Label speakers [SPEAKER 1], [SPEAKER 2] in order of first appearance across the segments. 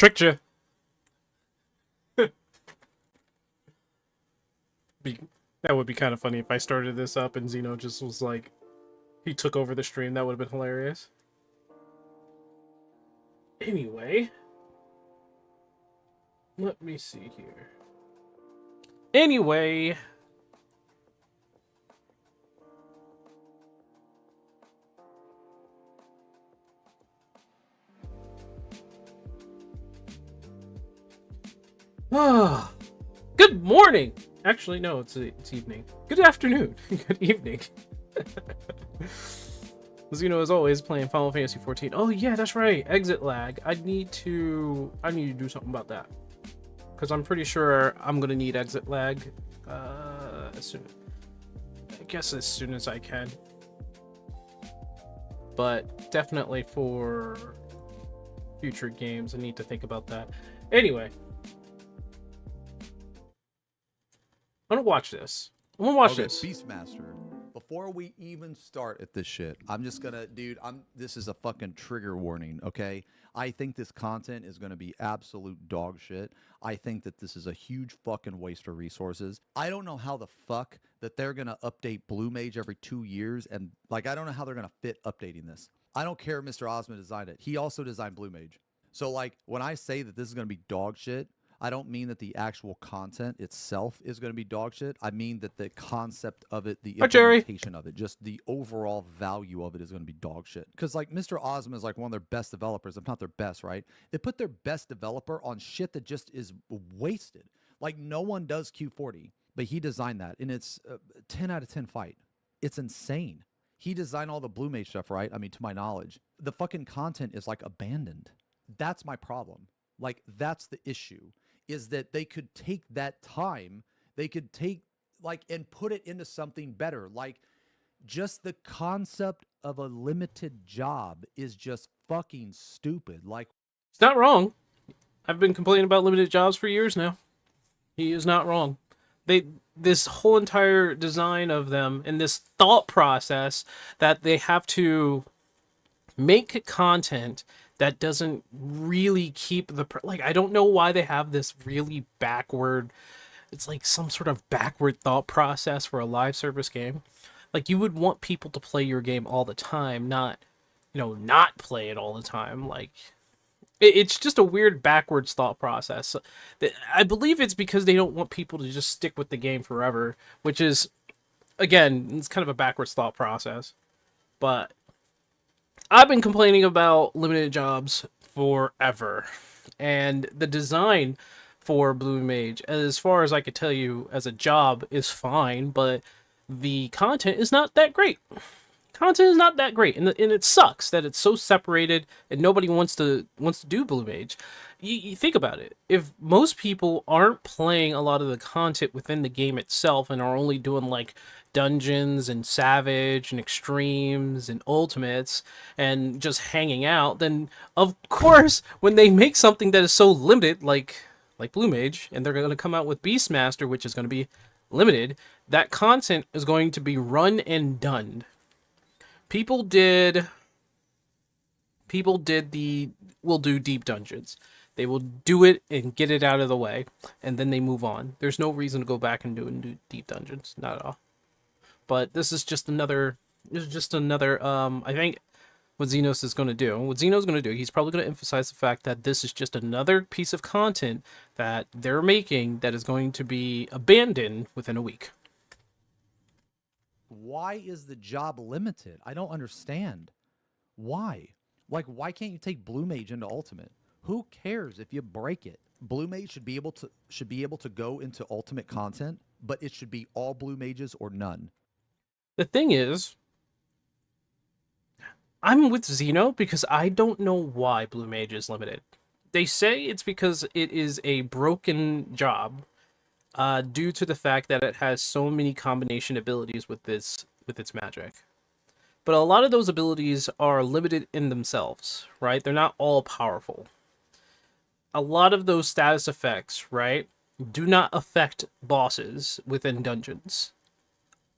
[SPEAKER 1] Tricked you. That would be kind of funny if I started this up and Xeno just was like, he took over the stream. That would have been hilarious. Anyway, let me see here. Anyway. Ah, good morning. Actually, no, it's evening. Good afternoon. Good evening. Xeno, as always, playing Final Fantasy 14. Oh yeah, that's right. Exit lag. I need to do something about that, because I'm pretty sure I'm gonna need exit lag. As soon, I guess as soon as I can. But definitely for future games, I need to think about that. Anyway. I'm gonna watch this. I'm gonna watch this.
[SPEAKER 2] Beastmaster. Before we even start at this shit, I'm just gonna, dude. This is a fucking trigger warning, okay? I think this content is gonna be absolute dog shit. I think that this is a huge fucking waste of resources. I don't know how the fuck that they're gonna update Blue Mage every 2 years, and like I don't know how they're gonna fit updating this. I don't care if Mr. Osmond designed it. He also designed Blue Mage. So like when I say that this is gonna be dog shit, I don't mean that the actual content itself is going to be dog shit. I mean that the concept of it, the implementation of it, just the overall value of it is going to be dog shit. Because like Mr. Osmond is like one of their best developers, if not their best, right? They put their best developer on shit that just is wasted. Like no one does Q40, but he designed that, and it's a 10 out of 10 fight. It's insane. He designed all the Blue Mage stuff, right? I mean, to my knowledge, the fucking content is like abandoned. That's my problem. Like that's the issue. Is that they could take that time, they could take like and put it into something better. Like just the concept of a limited job is just fucking stupid. Like
[SPEAKER 1] it's not wrong. I've been complaining about limited jobs for years now. He is not wrong. This whole entire design of them and this thought process that they have to make content that doesn't really keep the like I don't know why they have this really backward, it's like some sort of backward thought process for a live service game. Like you would want people to play your game all the time, not not play it all the time. Like it's just a weird backwards thought process. I believe it's because they don't want people to just stick with the game forever, which is again, it's kind of a backwards thought process. But I've been complaining about limited jobs forever, and the design for Blue Mage, as far as I could tell you, as a job, is fine, but the content is not that great. Content is not that great, and it sucks that it's so separated and nobody wants to do Blue Mage. You think about it. If most people aren't playing a lot of the content within the game itself and are only doing like dungeons and savage and extremes and ultimates and just hanging out, then of course when they make something that is so limited like Blue Mage, and they're going to come out with Beastmaster, which is going to be limited, that content is going to be run and done. People did will do deep dungeons. They will do it and get it out of the way, and then they move on. There's no reason to go back and do deep dungeons, not at all. But this is just another. I think what Xenos is going to do. What Xeno's going to do, he's probably going to emphasize the fact that this is just another piece of content that they're making that is going to be abandoned within a week.
[SPEAKER 2] Why is the job limited? I don't understand. Why? Like, why can't you take Blue Mage into Ultimate? Who cares if you break it? Blue Mage should be able to go into Ultimate content, but it should be all Blue Mages or none.
[SPEAKER 1] The thing is, I'm with Xeno because I don't know why Blue Mage is limited. They say it's because it is a broken job, due to the fact that it has so many combination abilities with its magic. But a lot of those abilities are limited in themselves, right? They're not all powerful. A lot of those status effects, right, do not affect bosses within dungeons.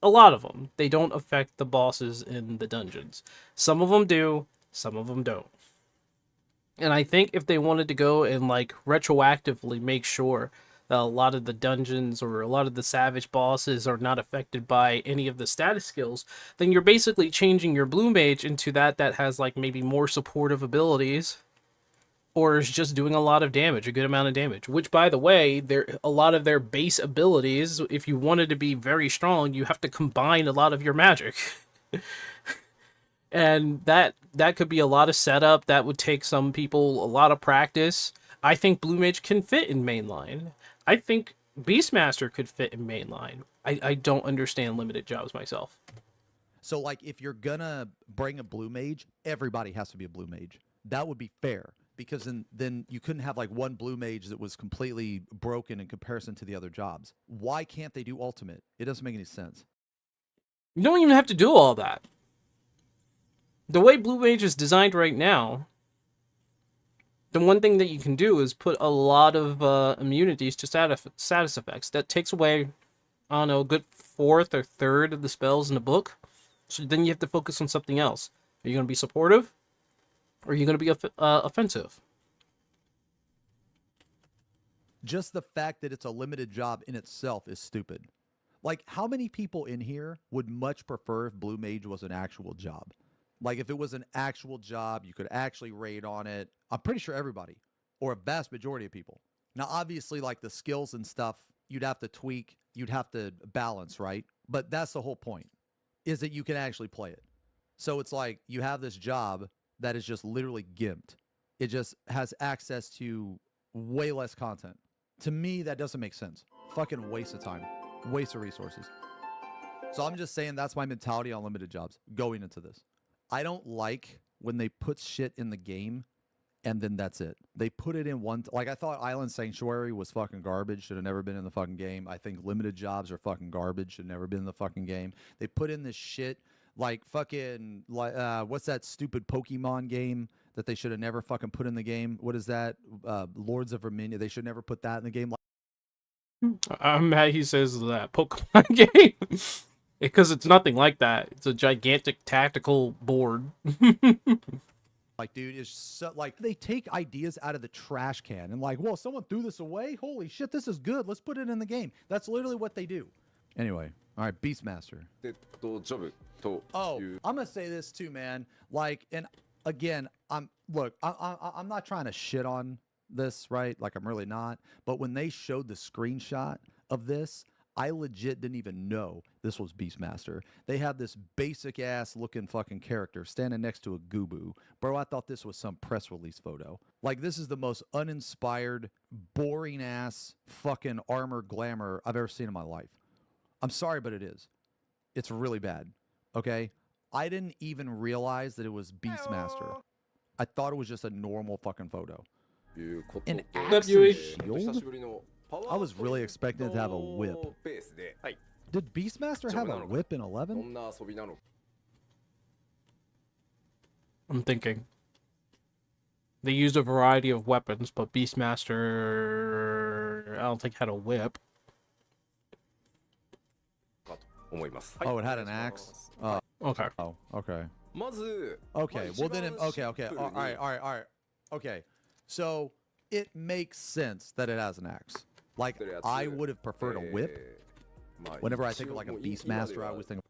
[SPEAKER 1] A lot of them. They don't affect the bosses in the dungeons. Some of them do, some of them don't. And I think if they wanted to go and like retroactively make sure that a lot of the dungeons or a lot of the savage bosses are not affected by any of the status skills, then you're basically changing your blue mage into that has like maybe more supportive abilities or is just doing a lot of damage, a good amount of damage. Which, by the way, a lot of their base abilities, if you wanted to be very strong, you have to combine a lot of your magic. And that could be a lot of setup. That would take some people a lot of practice. I think Blue Mage can fit in mainline. I think Beastmaster could fit in mainline. I don't understand limited jobs myself.
[SPEAKER 2] So, like, if you're gonna bring a blue mage, everybody has to be a blue mage. That would be fair, because then you couldn't have like one blue mage that was completely broken in comparison to the other jobs. Why can't they do ultimate? It doesn't make any sense.
[SPEAKER 1] You don't even have to do all that. The way Blue Mage is designed right now, the one thing that you can do is put a lot of immunities to status effects. That takes away, I don't know, a good fourth or third of the spells in the book. So then you have to focus on something else. Are you going to be supportive? Or are you going to be offensive?
[SPEAKER 2] Just the fact that it's a limited job in itself is stupid. Like, how many people in here would much prefer if blue mage was an actual job? Like, if it was an actual job, you could actually raid on it. I'm pretty sure everybody, or a vast majority of people. Now, obviously, like the skills and stuff, you'd have to tweak, you'd have to balance, right? But that's the whole point, is that you can actually play it. So it's like you have this job that is just literally gimped. It just has access to way less content. To me, that doesn't make sense. Fucking waste of time, waste of resources. So I'm just saying that's my mentality on limited jobs going into this. I don't like when they put shit in the game and then that's it. They put it in one, like I thought Island Sanctuary was fucking garbage, should have never been in the fucking game. I think limited jobs are fucking garbage, should never been in the fucking game. They put in this shit like fucking, like, what's that stupid Pokemon game that they should have never fucking put in the game? What is that? Lords of Verminion. They should never put that in the game.
[SPEAKER 1] I'm mad he says that Pokemon game. Because it's nothing like that. It's a gigantic tactical board.
[SPEAKER 2] Like, dude, it's so, like, they take ideas out of the trash can and like, well, someone threw this away? Holy shit, this is good. Let's put it in the game. That's literally what they do. Anyway, all right, Beastmaster. Oh, I'm gonna say this too, man. Like, and again, I'm not trying to shit on this, right? Like, I'm really not. But when they showed the screenshot of this, I legit didn't even know this was Beastmaster. They have this basic ass looking fucking character standing next to a Goobu. Bro, I thought this was some press release photo. Like, this is the most uninspired, boring ass fucking armor glamour I've ever seen in my life. I'm sorry, but it is. It's really bad. Okay? I didn't even realize that it was Beastmaster. I thought it was just a normal fucking photo. An axe and shield? I was really expecting it to have a whip. Did Beastmaster have a whip in 11?
[SPEAKER 1] I'm thinking. They used a variety of weapons, but Beastmaster, I don't think had a whip.
[SPEAKER 2] Oh, it had an axe?
[SPEAKER 1] Okay.
[SPEAKER 2] Oh, okay. Okay, well then, okay. All right. Okay, so it makes sense that it has an axe. Like, I would have preferred a whip. Whenever I think of like a Beastmaster, I always think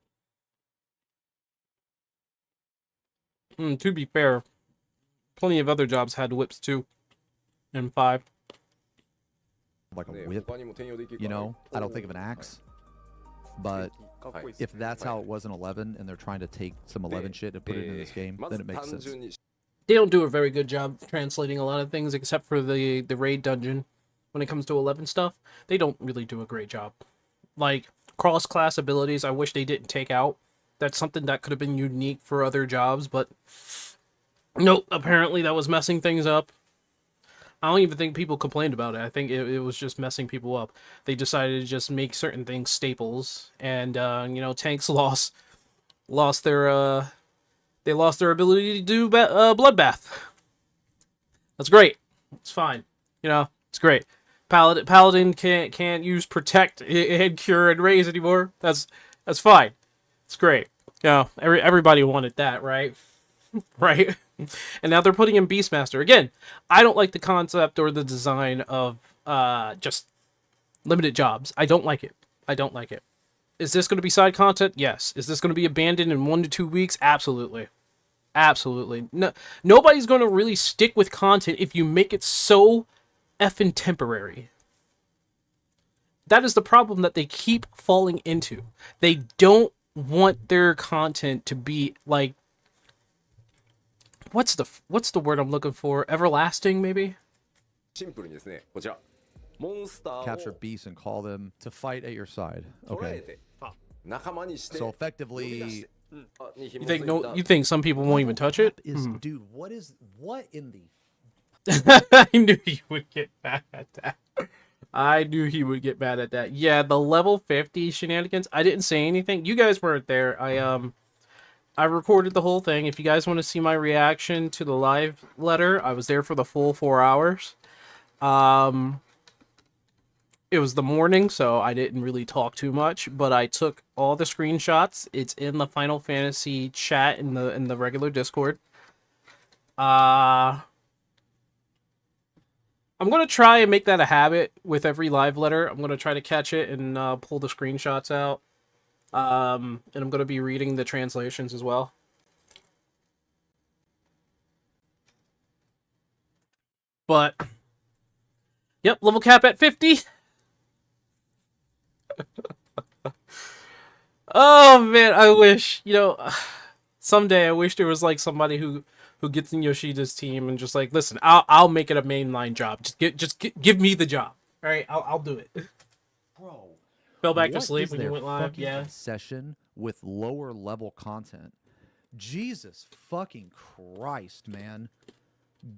[SPEAKER 1] of... to be fair, plenty of other jobs had whips too. In 5.
[SPEAKER 2] like a whip, you know? I don't think of an axe. But if that's how it was in 11 and they're trying to take some 11 shit and put it in this game, then it makes sense.
[SPEAKER 1] They don't do a very good job translating a lot of things except for the raid dungeon. When it comes to 11 stuff, they don't really do a great job. Like, cross-class abilities, I wish they didn't take out. That's something that could have been unique for other jobs, but nope, apparently that was messing things up. I don't even think people complained about it. I think it was just messing people up. They decided to just make certain things staples, and tanks lost their ability to do bloodbath. That's great. It's fine. It's great. Paladin can't use protect and cure and raise anymore. That's fine. It's great. Everybody wanted that, right? Right. And now they're putting in Beastmaster. Again, I don't like the concept or the design of just limited jobs. I don't like it. I don't like it. Is this going to be side content? Yes. Is this going to be abandoned in 1 to 2 weeks? Absolutely. Absolutely. No, nobody's going to really stick with content if you make it so effing temporary. That is the problem that they keep falling into. They don't want their content to be like, what's the word I'm looking for? Everlasting, maybe?
[SPEAKER 3] シンプルにですね、こちらモンスターを
[SPEAKER 2] Capture beasts and call them to fight at your side.
[SPEAKER 3] 捉え
[SPEAKER 2] Okay.
[SPEAKER 3] て仲間にして
[SPEAKER 2] So
[SPEAKER 3] 呼び出し
[SPEAKER 2] effectively,
[SPEAKER 3] てに
[SPEAKER 1] You
[SPEAKER 3] 紐
[SPEAKER 1] think
[SPEAKER 3] づい
[SPEAKER 1] no?
[SPEAKER 3] た
[SPEAKER 1] You think some people won't even touch it?
[SPEAKER 2] is dude. What in the
[SPEAKER 1] I knew he would get mad at that. I knew he would get mad at that. Yeah, the level 50 shenanigans. I didn't say anything. You guys weren't there. I recorded the whole thing. If you guys want to see my reaction to the live letter, I was there for the full 4 hours. It was the morning, so I didn't really talk too much, but I took all the screenshots. It's in the Final Fantasy chat in the regular Discord. I'm gonna try and make that a habit with every live letter. I'm gonna try to catch it and pull the screenshots out. And I'm gonna be reading the translations as well. But yep, level cap at 50. Oh man, I wish, someday I wish there was like somebody who gets in Yoshida's team and just like, listen, I'll make it a mainline job. Give me the job. All right, I'll do it.
[SPEAKER 2] bro?
[SPEAKER 1] Fell back to
[SPEAKER 2] What
[SPEAKER 1] sleep
[SPEAKER 2] is
[SPEAKER 1] when you
[SPEAKER 2] their
[SPEAKER 1] went live.
[SPEAKER 2] fucking
[SPEAKER 1] Yeah.
[SPEAKER 2] obsession with lower level content. Jesus fucking Christ, man.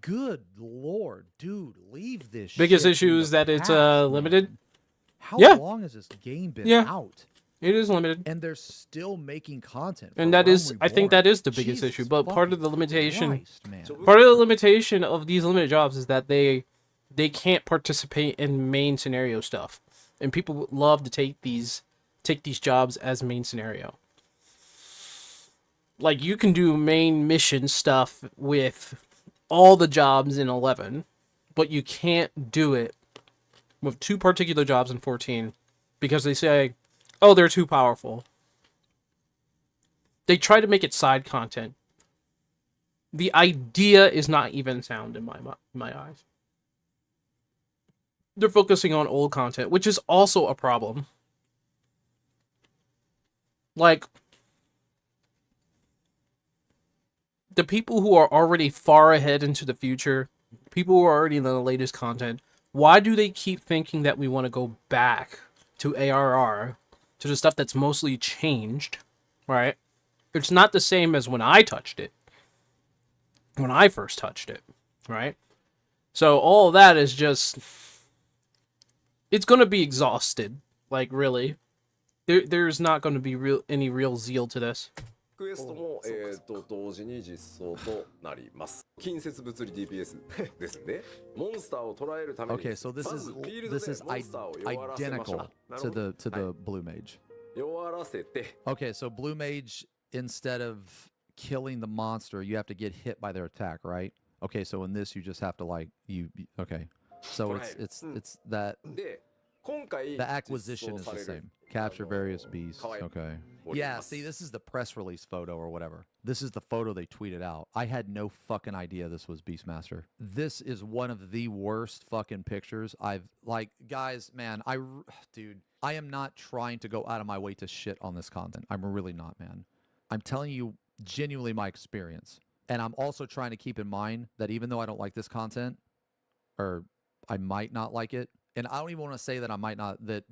[SPEAKER 2] Good lord, dude, leave this
[SPEAKER 1] Biggest
[SPEAKER 2] shit
[SPEAKER 1] issue
[SPEAKER 2] in
[SPEAKER 1] is
[SPEAKER 2] the
[SPEAKER 1] that it's
[SPEAKER 2] past,
[SPEAKER 1] limited.
[SPEAKER 2] man. How
[SPEAKER 1] Yeah.
[SPEAKER 2] long has this game been
[SPEAKER 1] Yeah.
[SPEAKER 2] out?
[SPEAKER 1] It is limited.
[SPEAKER 2] And they're still making content.
[SPEAKER 1] And
[SPEAKER 2] for
[SPEAKER 1] that
[SPEAKER 2] Realm
[SPEAKER 1] is, I think that
[SPEAKER 2] Reborn.
[SPEAKER 1] is the biggest
[SPEAKER 2] Jesus
[SPEAKER 1] issue. But part of the
[SPEAKER 2] fucking
[SPEAKER 1] limitation,
[SPEAKER 2] Christ, man.
[SPEAKER 1] part of the limitation of these limited jobs is that they can't participate in main scenario stuff, and people would love to take these jobs as main scenario. Like you can do main mission stuff with all the jobs in 11, but you can't do it with 2 particular jobs in 14 because they say, "Oh, they're too powerful." They try to make it side content. The idea is not even sound in my eyes. They're focusing on old content, which is also a problem. Like, the people who are already far ahead into the future, people who are already in the latest content, why do they keep thinking that we want to go back to ARR, to the stuff that's mostly changed, right? It's not the same as when I touched it. When I first touched it, right? So all that is just, it's going to be exhausted. Like, really. There's not going to be any real zeal to this.
[SPEAKER 3] クエストも、同時に実装となります。近接物理 DPS ですんで、モンスターを捉えるために
[SPEAKER 2] Okay, so this
[SPEAKER 3] ま
[SPEAKER 2] is
[SPEAKER 3] ずフィールド
[SPEAKER 2] this
[SPEAKER 3] で
[SPEAKER 2] is
[SPEAKER 3] モンスターを弱らせましょ
[SPEAKER 2] identical
[SPEAKER 3] う。なる
[SPEAKER 2] to
[SPEAKER 3] ほど
[SPEAKER 2] the blue mage.
[SPEAKER 3] 弱らせて、
[SPEAKER 2] Okay, so blue mage, instead of killing the monster, you have to get hit by their attack, right? Okay, so in this you just have to like okay. So it's that
[SPEAKER 3] で、今回
[SPEAKER 2] the acquisition
[SPEAKER 3] 実
[SPEAKER 2] is
[SPEAKER 3] 装
[SPEAKER 2] the
[SPEAKER 3] される
[SPEAKER 2] same. Capture various beasts.
[SPEAKER 3] 可愛い
[SPEAKER 2] Okay.
[SPEAKER 3] おり
[SPEAKER 2] Yeah,
[SPEAKER 3] ます
[SPEAKER 2] see, this is the press release photo or whatever. This is the photo they tweeted out. I had no fucking idea this was Beastmaster. This is one of the worst fucking pictures I've like, guys, man, dude, I am not trying to go out of my way to shit on this content. I'm really not, man. I'm telling you genuinely my experience. And I'm also trying to keep in mind that even though I don't like this content, or I might not like it, and I don't even want to say that I might not that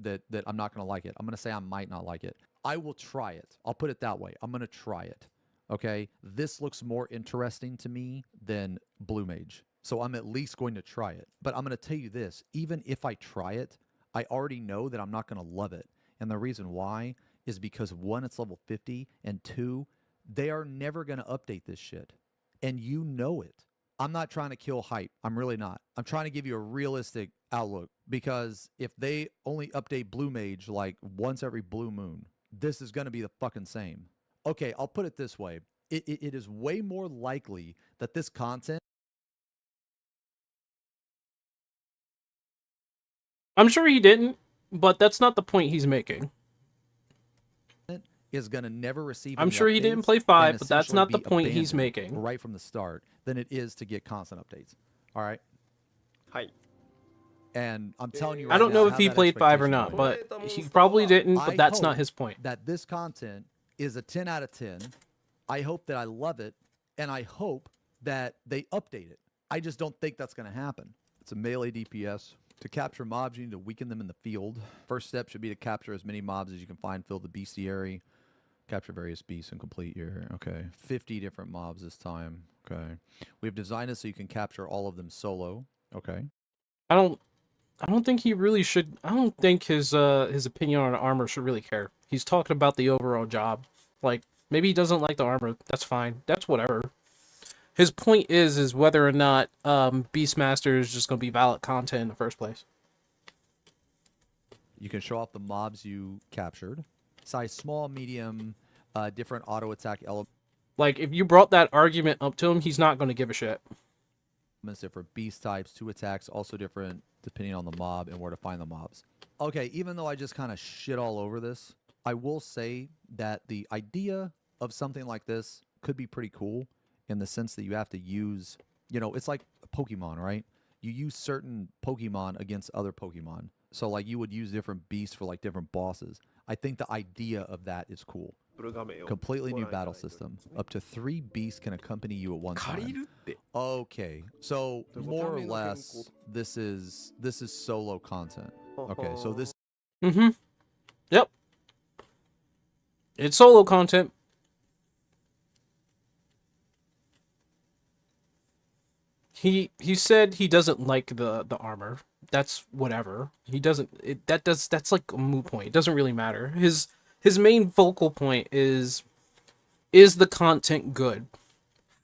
[SPEAKER 2] I'm not going to like it. I'm going to say I might not like it. I will try it. I'll put it that way. I'm going to try it. Okay? This looks more interesting to me than Blue Mage. So I'm at least going to try it. But I'm going to tell you this, even if I try it, I already know that I'm not going to love it. And the reason why is because 1, it's level 50, and 2, they are never going to update this shit. And you know it. I'm not trying to kill hype. I'm really not. I'm trying to give you a realistic outlook, because if they only update Blue Mage like once every blue moon, this is going to be the fucking same. Okay, I'll put it this way. it is way more likely that this content
[SPEAKER 1] I'm sure he didn't, but that's not the point he's making.
[SPEAKER 2] is going to never receive.
[SPEAKER 1] I'm
[SPEAKER 2] any
[SPEAKER 1] sure he didn't
[SPEAKER 2] updates
[SPEAKER 1] play
[SPEAKER 2] and
[SPEAKER 1] 5, but that's
[SPEAKER 2] essentially
[SPEAKER 1] not the
[SPEAKER 2] be
[SPEAKER 1] point he's
[SPEAKER 2] abandoned
[SPEAKER 1] making.
[SPEAKER 2] right from the start than it is to get constant updates. All right.
[SPEAKER 3] はい
[SPEAKER 2] And I'm telling you
[SPEAKER 1] I
[SPEAKER 2] right
[SPEAKER 1] don't
[SPEAKER 2] now,
[SPEAKER 1] know if
[SPEAKER 2] have
[SPEAKER 1] he
[SPEAKER 2] that
[SPEAKER 1] played 5 or
[SPEAKER 2] expectation
[SPEAKER 1] not,
[SPEAKER 2] going.
[SPEAKER 1] but he probably didn't, but
[SPEAKER 2] I
[SPEAKER 1] that's not
[SPEAKER 2] hope
[SPEAKER 1] his point.
[SPEAKER 2] that this content is a 10 out of 10. I hope that I love it, and I hope that they update it. I just don't think that's going to happen. It's a melee DPS. To capture mobs, you need to weaken them in the field. First step should be to capture as many mobs as you can find, fill the bestiary, capture various beasts, and complete your, 50 different mobs this time. Okay. We've designed it so you can capture all of them solo. Okay.
[SPEAKER 1] I don't think he really should. I don't think his opinion on armor should really care. He's talking about the overall job. Like, maybe he doesn't like the armor. That's fine. That's whatever. His point is whether or not Beastmaster is just going to be valid content in the first place.
[SPEAKER 2] You can show off the mobs you captured. Size small, medium, different auto attack elements,
[SPEAKER 1] Like, if you brought that argument up to him, he's not going to give a shit.
[SPEAKER 2] different beast types, 2 attacks, also different depending on the mob and where to find the mobs. Okay, even though I just kind of shit all over this, I will say that the idea of something like this could be pretty cool in the sense that you have to use, it's like Pokemon, right? You use certain Pokemon against other Pokemon. So, like, you would use different beasts for, like, different bosses. I think the idea of that is cool. Completely new battle system. Up to 3 beasts can accompany you at one
[SPEAKER 3] 借り
[SPEAKER 2] time.
[SPEAKER 3] るって
[SPEAKER 2] Okay, so more or less, this is solo content. Okay, so this
[SPEAKER 1] Mm-hmm. Yep. It's solo content. He said he doesn't like the armor. That's whatever. He doesn't. That's like a moot point. It doesn't really matter. His main focal point is the content good?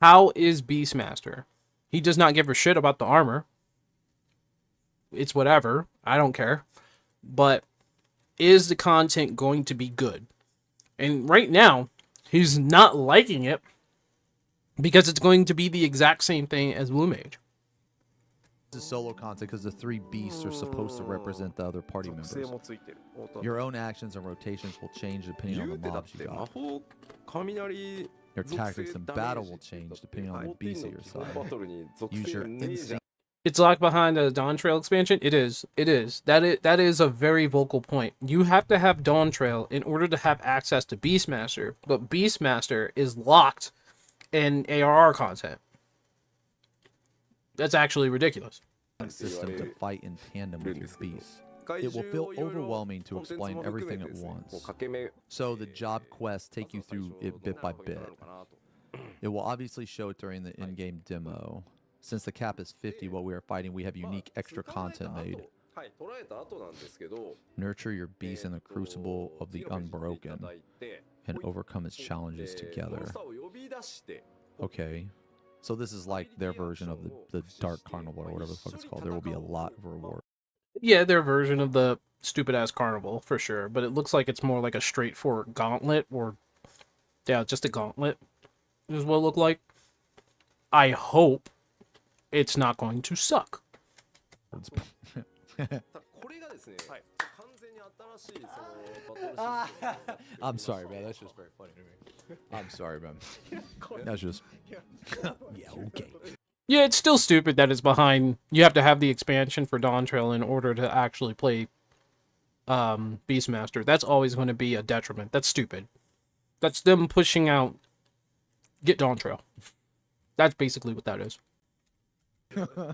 [SPEAKER 1] How is Beastmaster? He does not give a shit about the armor. It's whatever. I don't care. But is the content going to be good? And right now, he's not liking it because it's going to be the exact same thing as Blue Mage.
[SPEAKER 2] is solo content because the 3 beasts are supposed to represent the other party
[SPEAKER 3] 属性
[SPEAKER 2] members.
[SPEAKER 3] もついてる
[SPEAKER 2] Your own actions and rotations will change depending
[SPEAKER 3] 言
[SPEAKER 2] on
[SPEAKER 3] う
[SPEAKER 2] the
[SPEAKER 3] てだっ
[SPEAKER 2] mobs you
[SPEAKER 3] て魔
[SPEAKER 2] got.
[SPEAKER 3] 法雷
[SPEAKER 2] Your
[SPEAKER 3] 属性
[SPEAKER 2] tactics in
[SPEAKER 3] ダメー
[SPEAKER 2] battle
[SPEAKER 3] ジ
[SPEAKER 2] will
[SPEAKER 3] って言った
[SPEAKER 2] change
[SPEAKER 3] って
[SPEAKER 2] depending on the
[SPEAKER 3] 法天
[SPEAKER 2] beast
[SPEAKER 3] の
[SPEAKER 2] at your
[SPEAKER 3] 基本
[SPEAKER 2] side.
[SPEAKER 3] バトルに属
[SPEAKER 2] Use
[SPEAKER 3] 性
[SPEAKER 2] your
[SPEAKER 3] がねえじゃん
[SPEAKER 2] instinct.
[SPEAKER 1] It's locked behind the Dawn Trail expansion. It is. That is a very vocal point. You have to have Dawn Trail in order to have access to Beastmaster, but Beastmaster is locked in ARR content. That's actually ridiculous.
[SPEAKER 2] System to fight in tandem with your beasts. It will feel overwhelming to explain everything at once. So the job quests take you through it bit by bit. It will obviously show it during the in-game demo. Since the cap is 50, what we are fighting, we have unique extra content made. Nurture your beast in the crucible of the unbroken and overcome its challenges together. Okay. So this is like their version of the Dark Carnival or whatever the fuck it's called. There will be a lot of reward.
[SPEAKER 1] Yeah, their version of the stupid ass carnival for sure, but it looks like it's more like a straightforward gauntlet, or yeah, just a gauntlet is what it looked like. I hope it's not going to suck.
[SPEAKER 2] I'm sorry, man. That's just very funny to me. I'm sorry, man. That's just yeah, okay.
[SPEAKER 1] Yeah, it's still stupid that it's behind. You have to have the expansion for Dawn Trail in order to actually play Beastmaster. That's always going to be a detriment. That's stupid. That's them pushing out get Dawn Trail. That's basically what that is.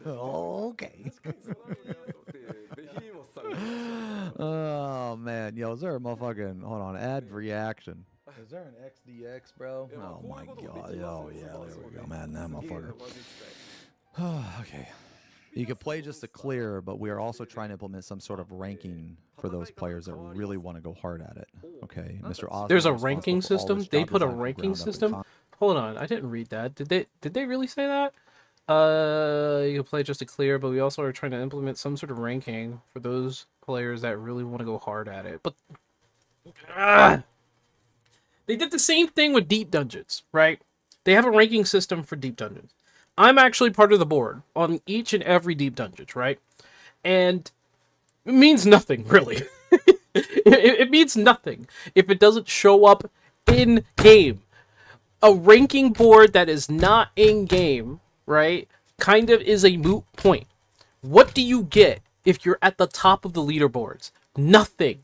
[SPEAKER 2] Okay. Oh man, yo, is there a motherfucking hold on ad reaction? Is there an XDX, bro? Oh my god, yo, yeah, there we go, man, that motherfucker. Okay. You can play just to clear, but we are also trying to implement some sort of ranking for those players that really want to go hard at it. Okay, Mr. Osborne.
[SPEAKER 1] There's a
[SPEAKER 2] is
[SPEAKER 1] ranking
[SPEAKER 2] responsible for all
[SPEAKER 1] system.
[SPEAKER 2] this
[SPEAKER 1] They
[SPEAKER 2] job
[SPEAKER 1] put a
[SPEAKER 2] design from
[SPEAKER 1] ranking
[SPEAKER 2] ground up and
[SPEAKER 1] system. Hold on, I didn't read that. Did they really say that? You can play just to clear, but we also are trying to implement some sort of ranking for those players that really want to go hard at it. But they did the same thing with Deep Dungeons, right? They have a ranking system for deep dungeons. I'm actually part of the board on each and every deep dungeons, right? And it means nothing, really. It means nothing if it doesn't show up in game. A ranking board that is not in game, right, kind of is a moot point. What do you get if you're at the top of the leaderboards? Nothing.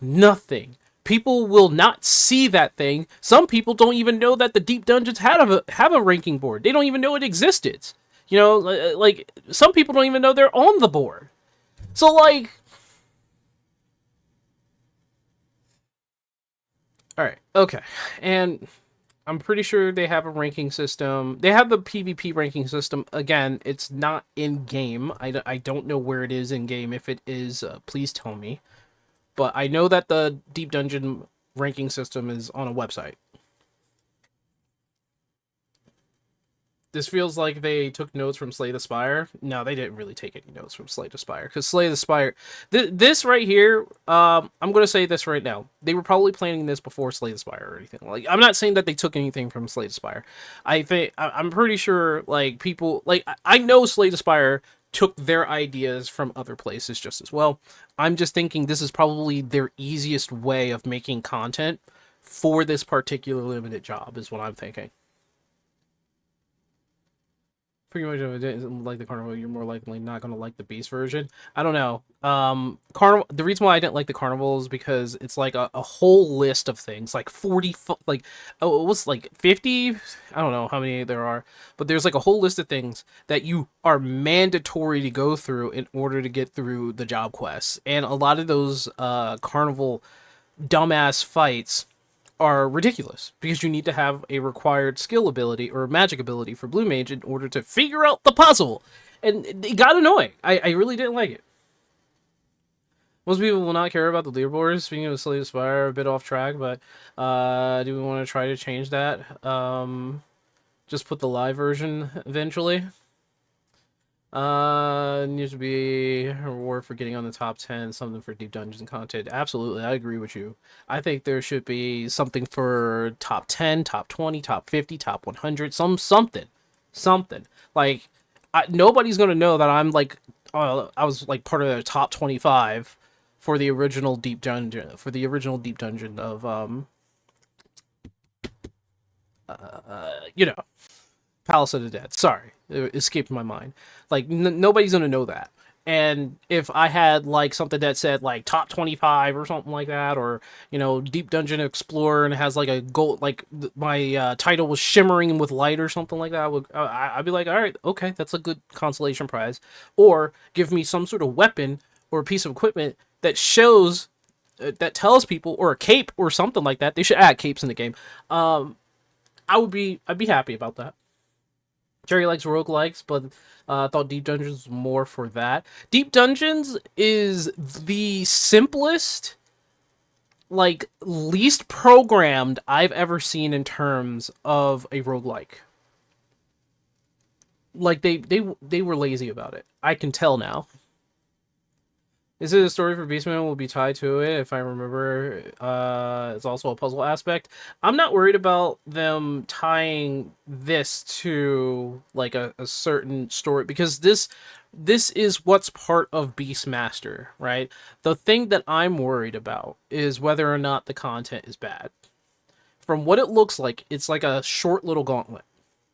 [SPEAKER 1] Nothing. People will not see that thing. Some people don't even know that the deep dungeons have a ranking board. They don't even know it existed. You know, like some people don't even know they're on the board. So like, all right, okay, and I'm pretty sure they have a ranking system. They have the PvP ranking system. Again, it's not in game. I don't know where it is in game. If it is, please tell me. But I know that the Deep Dungeon ranking system is on a website. This feels like they took notes from Slay the Spire. No, they didn't really take any notes from Slay the Spire. Because Slay the Spire... this right here, I'm going to say this right now. They were probably planning this before Slay the Spire or anything. Like, I'm not saying that they took anything from Slay the Spire. I'm pretty sure, like, people... Like, I know Slay the Spire took their ideas from other places just as well. I'm just thinking this is probably their easiest way of making content for this particular limited job, is what I'm thinking. Pretty much, if it didn't like the Carnival, you're more likely not going to like the Beast version. I don't know. Carnival. The reason why I didn't like the Carnival is because it's like a whole list of things, like 40, like, oh, it was like 50. I don't know how many there are, but there's like a whole list of things that you are mandatory to go through in order to get through the job quests, and a lot of those Carnival dumbass fights are ridiculous because you need to have a required skill ability or magic ability for Blue Mage in order to figure out the puzzle. And it got annoying. I really didn't like it. Most people will not care about the leaderboards. Speaking of Slay the Spire, a bit off track, but do we want to try to change that? Just put the live version eventually. Needs to be a reward for getting on the top 10, something for deep dungeons and content. Absolutely, I agree with you. I think there should be something for top 10, top 20, top 50, top 100, something. Like, nobody's gonna know that I'm like, I was like part of the top 25 for the original deep dungeon, of you know, Palace of the Dead. Sorry, it escaped my mind. Like, nobody's gonna know that. And if I had like something that said like top 25 or something like that, or you know, Deep Dungeon Explorer, and it has like a gold, like my title was shimmering with light or something like that, I'd be like, all right, okay, that's a good consolation prize. Or give me some sort of weapon or a piece of equipment that shows, that tells people, or a cape or something like that. They should add capes in the game. I'd be happy about that. Jerry likes roguelikes, but I thought Deep Dungeons was more for that. Deep Dungeons is the simplest, like, least programmed I've ever seen in terms of a roguelike. Like, they were lazy about it. I can tell now. Is it a story for Beastman will be tied to it, if I remember? It's also a puzzle aspect. I'm not worried about them tying this to like a certain story, because this is what's part of Beastmaster, right? The thing that I'm worried about is whether or not the content is bad. From what it looks like, it's like a short little gauntlet.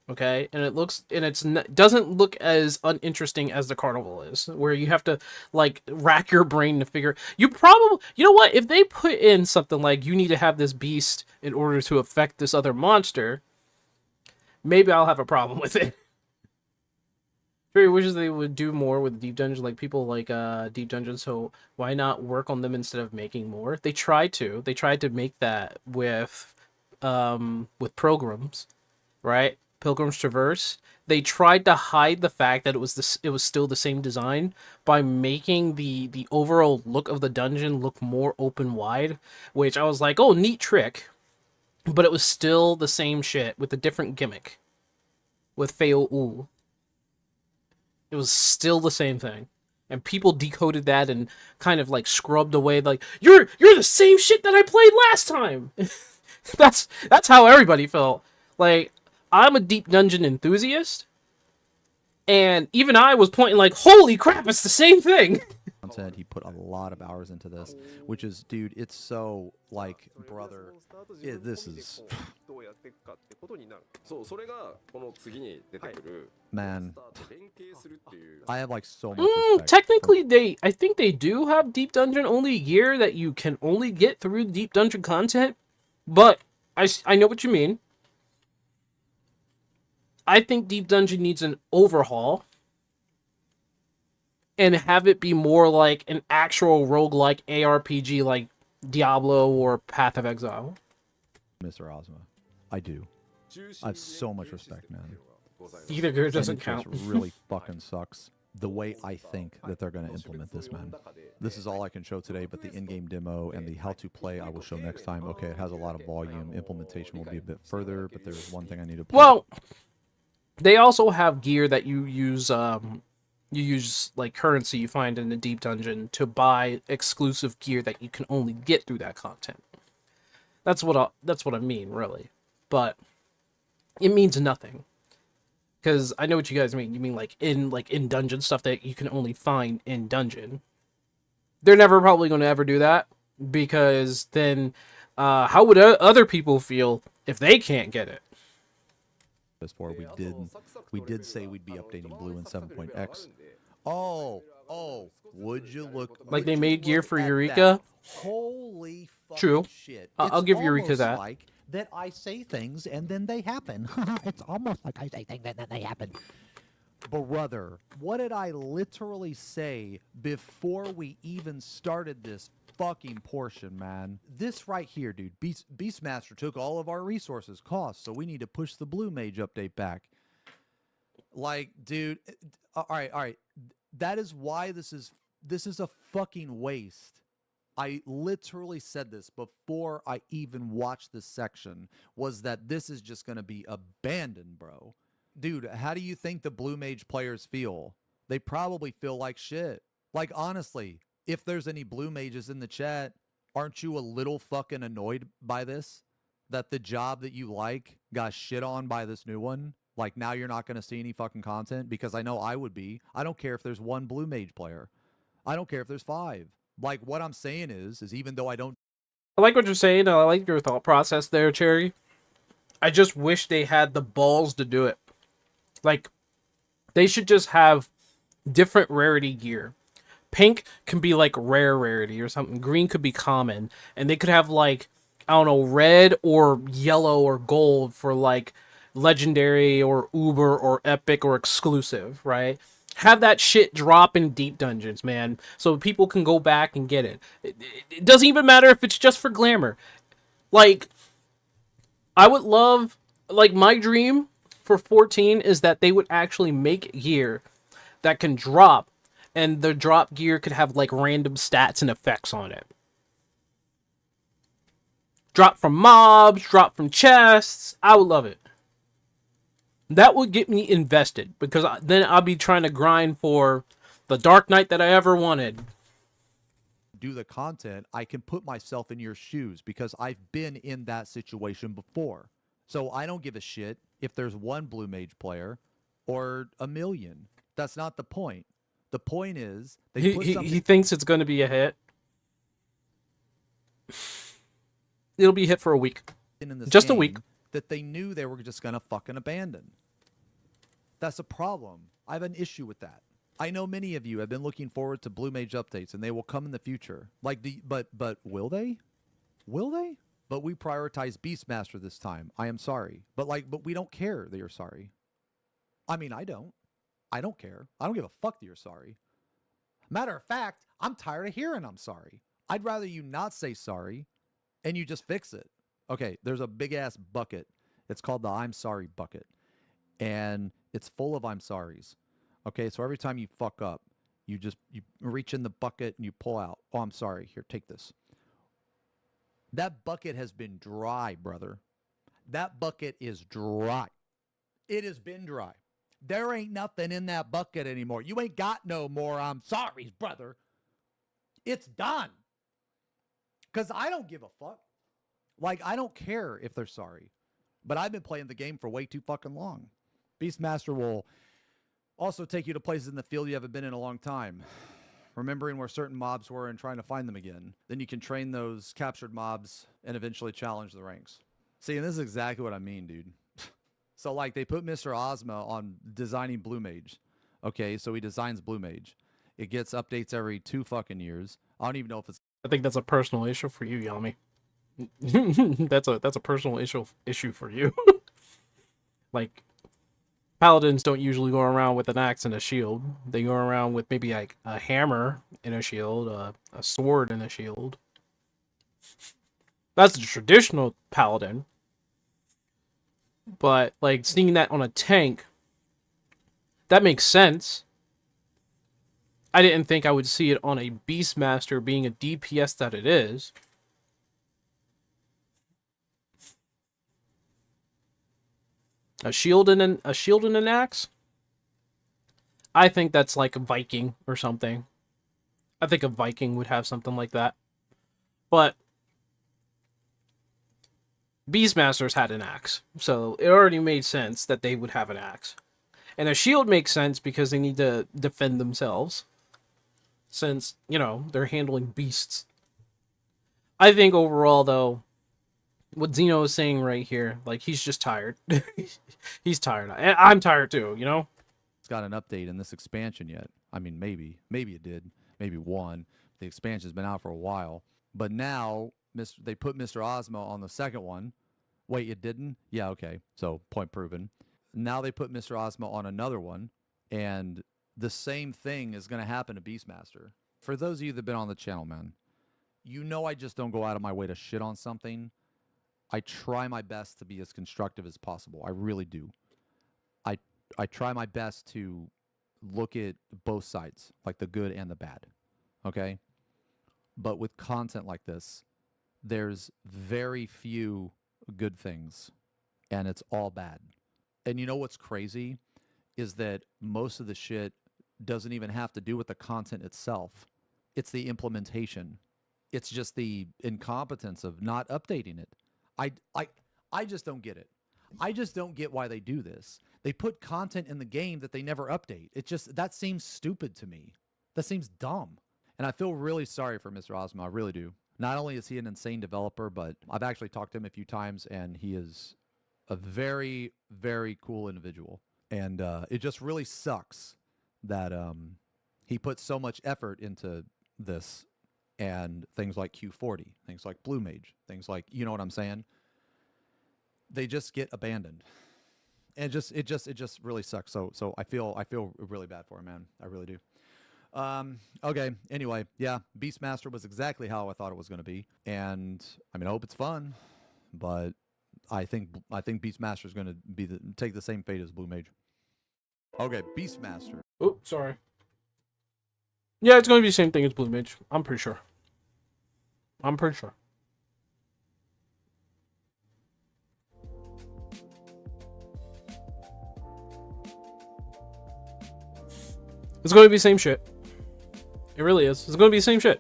[SPEAKER 1] Okay, and it doesn't look as uninteresting as the Carnival is, where you have to like rack your brain to figure. You know what? If they put in something like you need to have this beast in order to affect this other monster, maybe I'll have a problem with it. Very wishes they would do more with Deep Dungeon, like people like Deep Dungeon. So why not work on them instead of making more? They tried to make that with Pilgrims, right? Pilgrim's Traverse. They tried to hide the fact that it was still the same design by making the overall look of the dungeon look more open wide, which I was like, oh, neat trick. But it was still the same shit with a different gimmick with Feo. It was still the same thing. And people decoded that and kind of like scrubbed away, like, you're the same shit that I played last time. That's how everybody felt. Like, I'm a deep dungeon enthusiast, and even I was pointing like, holy crap, it's the same thing.
[SPEAKER 2] Content. He put a lot of hours into this, which is, dude, it's so like, brother, this is
[SPEAKER 3] どうやっていくかってことになる。そう、それがこの次に出てくる
[SPEAKER 2] man.
[SPEAKER 3] モンスターと連携するっていう。
[SPEAKER 2] I have like so much respect.
[SPEAKER 1] Technically, I think they do have deep dungeon only gear that you can only get through deep dungeon content, but I know what you mean. I think deep dungeon needs an overhaul and have it be more like an actual roguelike ARPG like Diablo or Path of Exile.
[SPEAKER 2] Mr. Ozma, I do. I have so much respect, man.
[SPEAKER 1] Either gear doesn't
[SPEAKER 2] Syndicate
[SPEAKER 1] count.
[SPEAKER 2] really fucking sucks. The way I think that they're going to implement this, man. This is all I can show today, but the in-game demo and the how-to play I will show next time. Okay, it has a lot of volume. Implementation will be a bit further, but there's one thing I need to.
[SPEAKER 1] Well, they also have gear that you use like currency you find in the deep dungeon to buy exclusive gear that you can only get through that content. That's what I mean, really. But it means nothing. Cuz I know what you guys mean. You mean like in dungeon stuff that you can only find in dungeon. They're never probably going to ever do that because then how would other people feel if they can't get it?
[SPEAKER 2] For we did say we'd be updating Blue in 7.x. Oh, would you look
[SPEAKER 1] Like they
[SPEAKER 2] would you
[SPEAKER 1] made gear
[SPEAKER 2] look
[SPEAKER 1] for
[SPEAKER 2] at
[SPEAKER 1] Eureka?
[SPEAKER 2] that? Holy fucking
[SPEAKER 1] True.
[SPEAKER 2] shit.
[SPEAKER 1] I'll
[SPEAKER 2] It's
[SPEAKER 1] give Eureka
[SPEAKER 2] almost
[SPEAKER 1] that.
[SPEAKER 2] like that I say things and then they happen. It's almost like I say things and then they happen. Brother, what did I literally say before we even started this fucking portion, man? This right here, dude. Beastmaster took all of our resources, costs, so we need to push the Blue Mage update back. Like, dude, all right. That is why this is a fucking waste. I literally said this before I even watched this section, was that this is just going to be abandoned, bro. Dude, how do you think the Blue Mage players feel? They probably feel like shit. Like, honestly, if there's any Blue Mages in the chat, aren't you a little fucking annoyed by this? That the job that you like got shit on by this new one? Like, now you're not going to see any fucking content? Because I know I would be. I don't care if there's one Blue Mage player. I don't care if there's 5. Like, what I'm saying is even though I don't...
[SPEAKER 1] I like what you're saying. I like your thought process there, Cherry. I just wish they had the balls to do it. Like, they should just have different rarity gear. Pink can be like rare rarity or something. Green could be common. And they could have like, I don't know, red or yellow or gold for like legendary or uber or epic or exclusive, right? Have that shit drop in deep dungeons, man, so people can go back and get it. It doesn't even matter if it's just for glamour. Like, I would love, like, my dream for 14 is that they would actually make gear that can drop, and the drop gear could have, like, random stats and effects on it. Drop from mobs, drop from chests. I would love it. That would get me invested, because then I'll be trying to grind for the Dark Knight that I ever wanted.
[SPEAKER 2] Do the content, I can put myself in your shoes because I've been in that situation before. So I don't give a shit if there's one Blue Mage player or a million. That's not the point. The point is they put something...
[SPEAKER 1] He thinks it's going to be a hit. It'll be a hit for a week.
[SPEAKER 2] In this
[SPEAKER 1] Just a
[SPEAKER 2] game
[SPEAKER 1] week.
[SPEAKER 2] That they knew they were just going to fucking abandon. That's a problem. I have an issue with that. I know many of you have been looking forward to Blue Mage updates, and they will come in the future. Like but will they? Will they? But we prioritize Beastmaster this time. I am sorry. But we don't care that you're sorry. I mean, I don't. I don't care. I don't give a fuck that you're sorry. Matter of fact, I'm tired of hearing I'm sorry. I'd rather you not say sorry and you just fix it. Okay, there's a big ass bucket. It's called the I'm sorry bucket. And it's full of I'm sorries. Okay, so every time you fuck up, you reach in the bucket and you pull out. Oh, I'm sorry. Here, take this. That bucket has been dry, brother. That bucket is dry. It has been dry. There ain't nothing in that bucket anymore. You ain't got no more I'm sorries, brother. It's done. Because I don't give a fuck. Like, I don't care if they're sorry. But I've been playing the game for way too fucking long. Beastmaster will also take you to places in the field you haven't been in a long time, remembering where certain mobs were and trying to find them again. Then you can train those captured mobs and eventually challenge the ranks. See, and this is exactly what I mean, dude. So, like, they put Mr. Ozma on designing Blue Mage. Okay, so he designs Blue Mage. It gets updates every 2 fucking years. I don't even know if it's...
[SPEAKER 1] I think that's a personal issue for you, Yami. That's a personal issue for you. Like, paladins don't usually go around with an axe and a shield. They go around with maybe like a hammer and a shield, a sword and a shield. That's the traditional paladin. But, like, seeing that on a tank, that makes sense. I didn't think I would see it on a Beastmaster being a DPS that it is. A shield and an axe? I think that's like a Viking or something. I think a Viking would have something like that. But Beastmasters had an axe, so it already made sense that they would have an axe. And a shield makes sense because they need to defend themselves, since, you know, they're handling beasts. I think overall, though, what Zeno is saying right here, like, he's just tired. He's tired. I'm tired too, you know?
[SPEAKER 2] It's got an update in this expansion yet. I mean, maybe it did. Maybe one. The expansion's been out for a while. But now, they put Mr. Ozma on the second one. Wait, it didn't? Yeah, okay. So, point proven. Now they put Mr. Ozma on another one, and the same thing is going to happen to Beastmaster. For those of you that have been on the channel, man, you know I just don't go out of my way to shit on something. I try my best to be as constructive as possible. I really do. I try my best to look at both sides, like the good and the bad. Okay? But with content like this, there's very few good things, and it's all bad. And you know what's crazy is that most of the shit doesn't even have to do with the content itself. It's the implementation. It's just the incompetence of not updating it. I just don't get it. I just don't get why they do this. They put content in the game that they never update. It just, that seems stupid to me. That seems dumb. And I feel really sorry for Mr. Ozma. I really do. Not only is he an insane developer, but I've actually talked to him a few times, and he is a very, very cool individual. And it just really sucks that he put so much effort into this, and things like Q40, things like Blue Mage, things like, you know what I'm saying? They just get abandoned. And it just really sucks. So I feel really bad for him, man. I really do. Okay. Anyway, yeah, Beastmaster was exactly how I thought it was going to be, and I mean, I hope it's fun, but I think Beastmaster is going to take the same fate as Blue Mage. Okay, Beastmaster.
[SPEAKER 1] Oh, sorry. Yeah, it's going to be the same thing as Blue Mage. I'm pretty sure. It's going to be the same shit. It really is. It's going to be the same shit.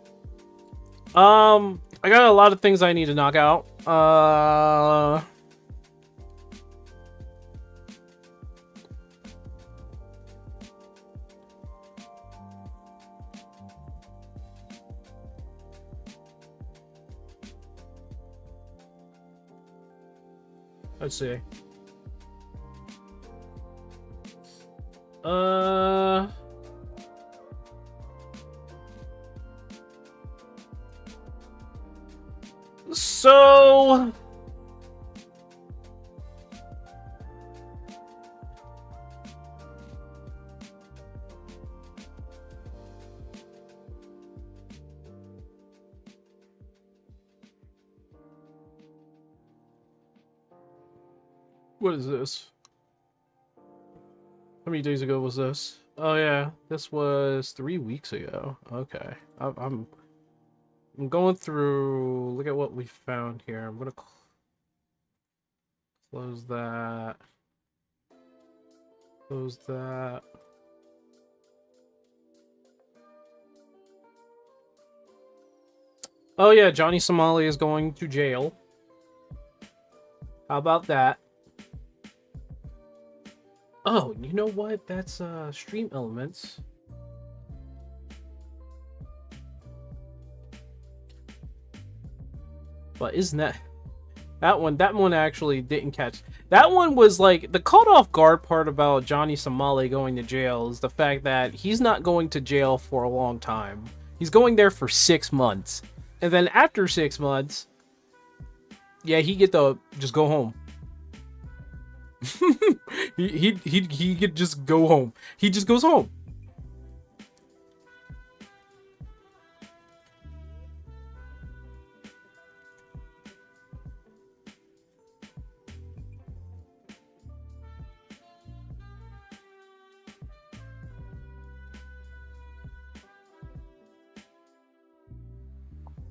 [SPEAKER 1] I got a lot of things I need to knock out. Let's see. So what is this? How many days ago was this? Oh yeah, this was 3 weeks ago. Okay, I'm going through. Look at what we found here. I'm gonna close that. Close that. Oh yeah, Johnny Somali is going to jail. How about that? Oh, you know what? That's Stream Elements. But isn't that one actually didn't catch. That one was like the caught off guard part about Johnny Somali going to jail is the fact that he's not going to jail for a long time. He's going there for 6 months. And then after 6 months, yeah, he get to just go home. he could just go home. He just goes home.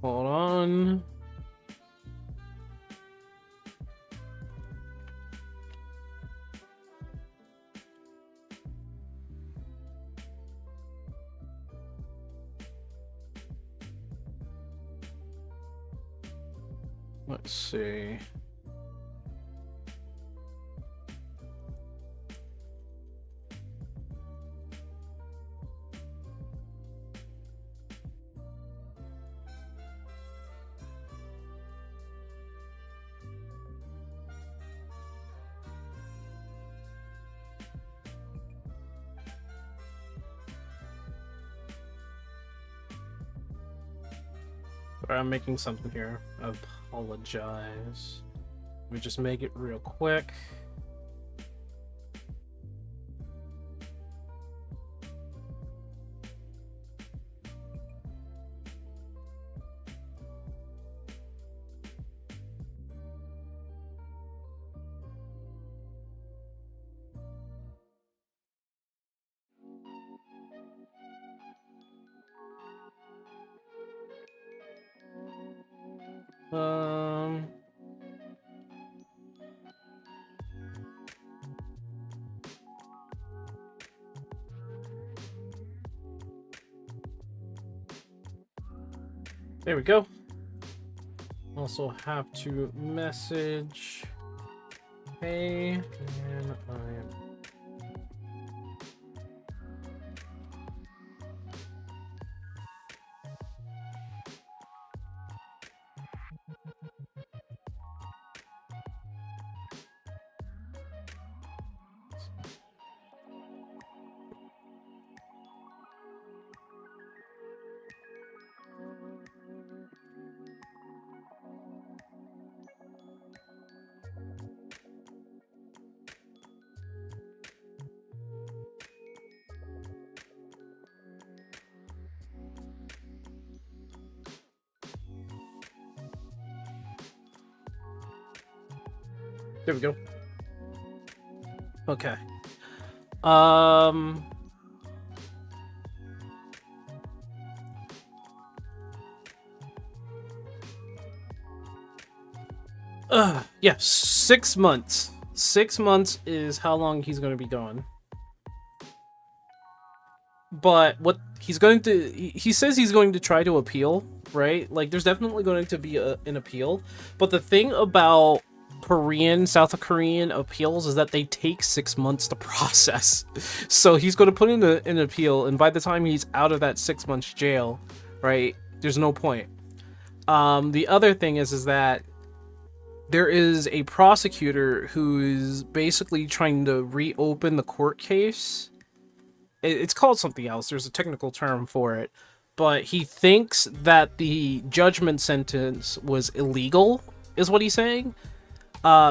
[SPEAKER 1] Hold on. Let's see. Sorry, I'm making something here. I apologize. Let me just make it real quick. Um, there we go. Also have to message, hey, and I'm there we go. Okay. Yeah, 6 months. 6 months is how long he's going to be gone. But what he's going to, he says he's going to try to appeal, right? Like, there's definitely going to be an appeal. But the thing about South Korean appeals is that they take 6 months to process. So he's going to put in an appeal, and by the time he's out of that 6 months jail, right, there's no point. The other thing is that there is a prosecutor who is basically trying to reopen the court case. It's called something else. There's a technical term for it. But he thinks that the judgment sentence was illegal, is what he's saying.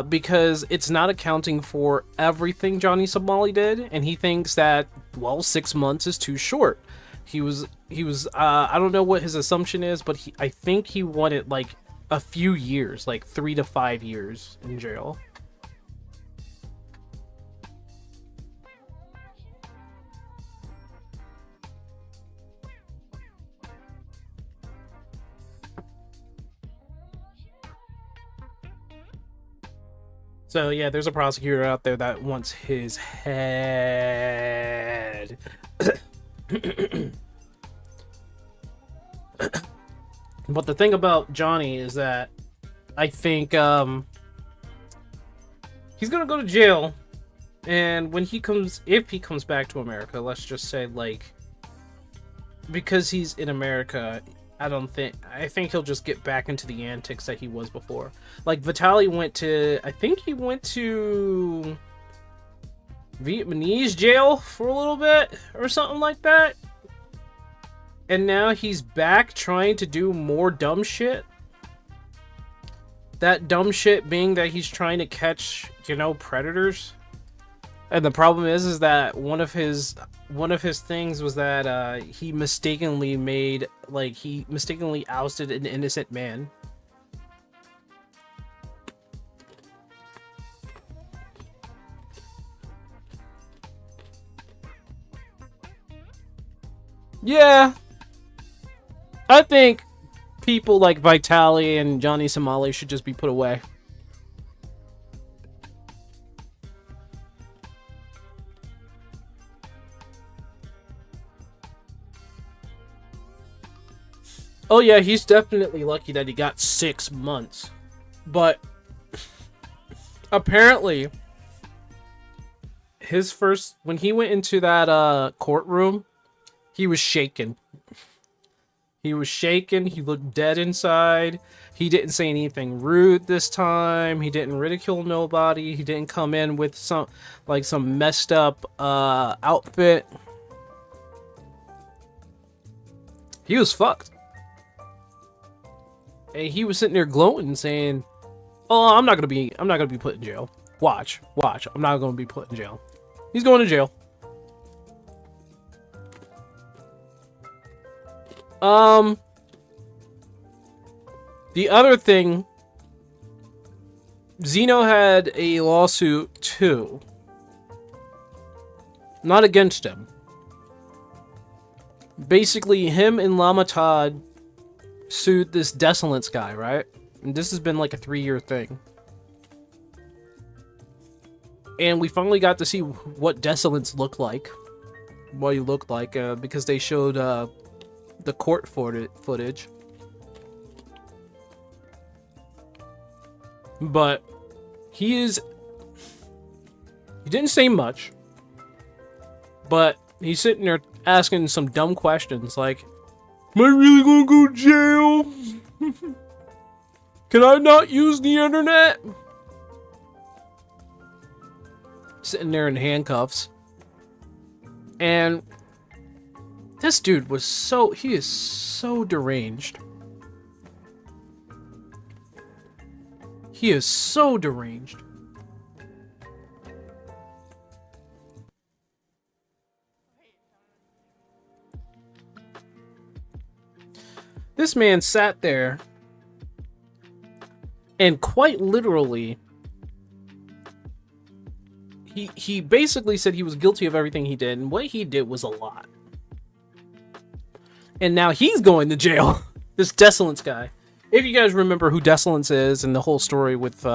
[SPEAKER 1] Because it's not accounting for everything Johnny Somali did. And he thinks that, well, 6 months is too short. He was I don't know what his assumption is, but I think he wanted, like, a few years, like 3 to 5 years in jail. So yeah, there's a prosecutor out there that wants his head. But the thing about Johnny is that I think he's gonna go to jail, And when he comes, if he comes back to America, let's just say, like, because he's in America, I think he'll just get back into the antics that he was before. Like, Vitaly went to, I think he went to Vietnamese jail for a little bit or something like that. And now he's back trying to do more dumb shit. That dumb shit being that he's trying to catch, predators. And the problem is that one of his things was that he mistakenly ousted an innocent man. Yeah, I think people like Vitaly and Johnny Somali should just be put away. Oh yeah, he's definitely lucky that he got 6 months. But apparently when he went into that courtroom, he was shaken. He was shaken, he looked dead inside. He didn't say anything rude this time. He didn't ridicule nobody. He didn't come in with some messed up outfit. He was fucked. And he was sitting there gloating, saying, "Oh, I'm not gonna be put in jail. Watch. I'm not gonna be put in jail." He's going to jail. The other thing, Zeno had a lawsuit too. Not against him. Basically, him and Lamatad sued this Desolance guy, right? And this has been like a 3-year thing. And we finally got to see what Desolance looked like. What he looked like, because they showed the court footage. But he didn't say much. But he's sitting there asking some dumb questions like, "Am I really gonna go to jail? Can I not use the internet?" Sitting there in handcuffs. And this dude he is so deranged. He is so deranged. This man sat there and quite literally he basically said he was guilty of everything he did, and what he did was a lot. And now he's going to jail. This Desolance guy. If you guys remember who Desolance is and the whole story with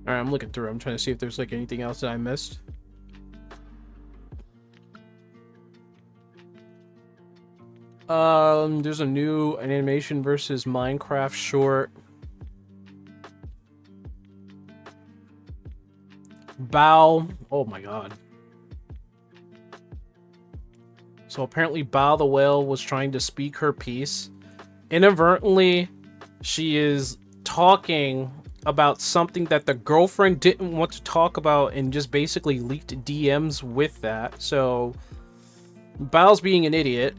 [SPEAKER 1] Alright, I'm looking through. I'm trying to see if there's like anything else that I missed. There's a new animation versus Minecraft short. Bao. Oh my god. So apparently Bao the whale was trying to speak her piece. Inadvertently, she is talking about something that the girlfriend didn't want to talk about and just basically leaked DMs with that. So Bao's being an idiot.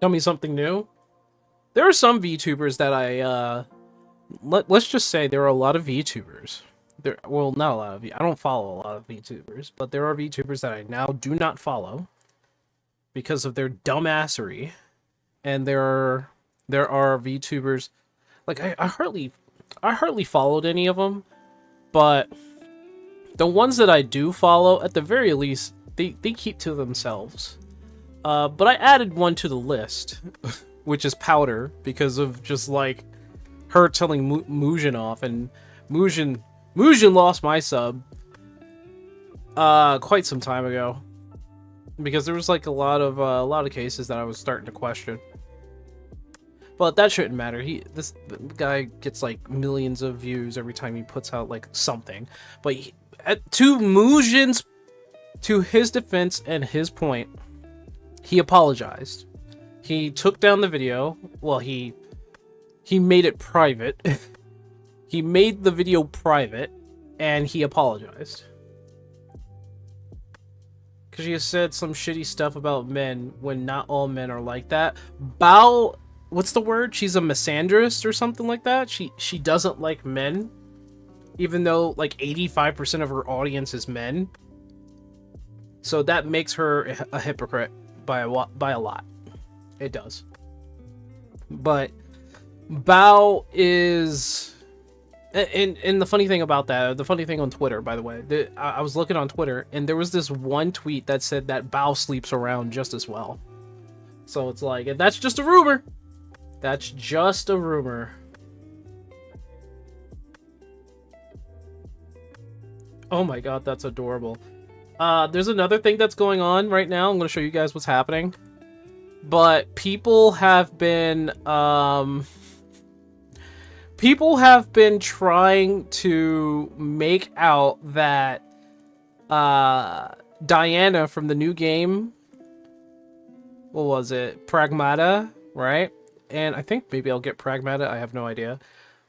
[SPEAKER 1] Tell me something new. There are some VTubers that I let's just say there are a lot of VTubers. Well, not a lot of I don't follow a lot of VTubers, but there are VTubers that I now do not follow because of their dumbassery. And there are VTubers like I hardly followed any of them, but the ones that I do follow, at the very least, they keep to themselves. But I added one to the list, which is Powder, because of just like her telling Mujin off, and Mujin lost my sub quite some time ago, because there was like a lot of cases that I was starting to question. But that shouldn't matter. This guy gets like millions of views every time he puts out like something. But to Mujin's, to his defense and his point, he apologized. He took down the video. Well, he made it private. He made the video private, and he apologized. Because he has said some shitty stuff about men when not all men are like that. Bao, what's the word? She's a misandrist or something like that. She doesn't like men, even though like 85% of her audience is men. So that makes her a hypocrite by a lot. It does. But Bao is... And the funny thing about that, the funny thing on Twitter, by the way, I was looking on Twitter, and there was this one tweet that said that Bao sleeps around just as well. So it's like, and that's just a rumor. That's just a rumor. Oh my god, that's adorable. There's another thing that's going on right now. I'm going to show you guys what's happening. But people have been trying to make out that Diana from the new game, what was it? Pragmata, right? And I think maybe I'll get Pragmata, I have no idea.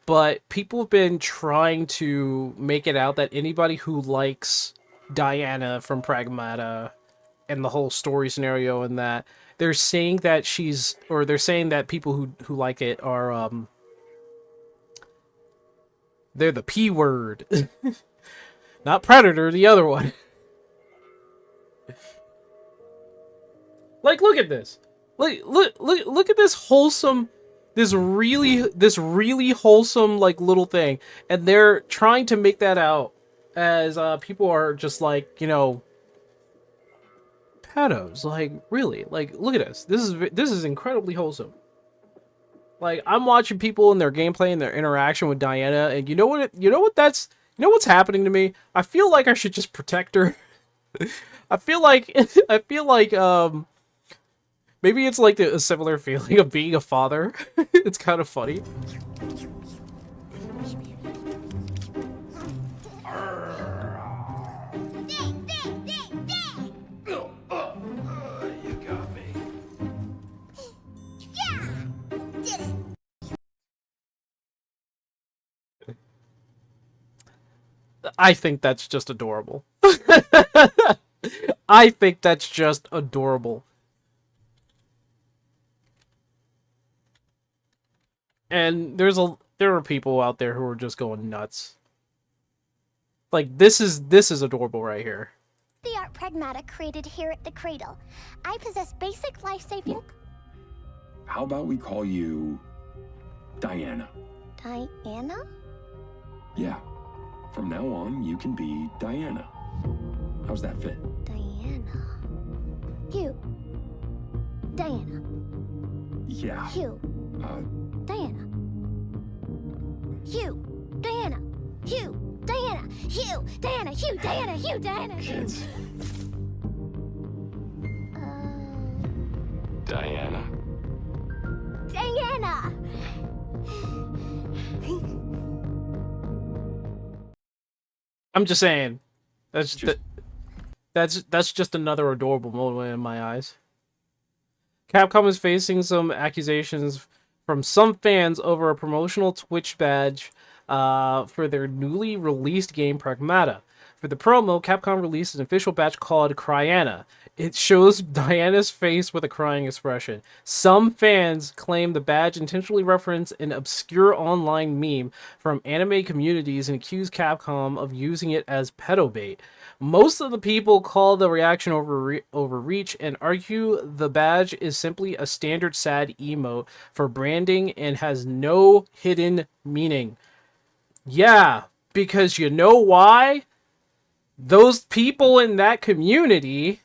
[SPEAKER 1] But people have been trying to make it out that anybody who likes Diana from Pragmata and the whole story scenario and that, they're saying that they're saying that people who like it are, they're the P word. Not Predator, the other one. Like, look at this. Look at this wholesome, this really wholesome, like, little thing. And they're trying to make that out as people are just like, you know, pedos. Like, really? Like, look at this. This is incredibly wholesome. Like, I'm watching people in their gameplay and their interaction with Diana, and you know what's happening to me? I feel like I should just protect her. I feel like maybe it's like a similar feeling of being a father. It's kind of funny. I think that's just adorable. I think that's just adorable. And there are people out there who are just going nuts. Like, this is adorable right here.
[SPEAKER 4] The art Pragmata created here at the Cradle. I possess basic life-saving...
[SPEAKER 5] How about we call you Diana?
[SPEAKER 4] Diana?
[SPEAKER 5] Yeah. From now on, you can be Diana. How's that fit?
[SPEAKER 4] Diana. Hugh. Diana.
[SPEAKER 5] Yeah.
[SPEAKER 4] Hugh. Diana. Hugh. Diana. Hugh. Diana. Hugh. Diana. Hugh. Diana. Hugh. Diana.
[SPEAKER 5] Kids. Diana.
[SPEAKER 4] Diana.
[SPEAKER 1] I'm just saying, that's just another adorable moment in my eyes. Capcom is facing some accusations from some fans over a promotional Twitch badge for their newly released game Pragmata. For the promo, Capcom released an official badge called Cryana. It shows Diana's face with a crying expression. Some fans claim the badge intentionally referenced an obscure online meme from anime communities and accuse Capcom of using it as pedo bait. Most of the people call the reaction overreach and argue the badge is simply a standard sad emote for branding and has no hidden meaning. Yeah, because you know why? Those people in that community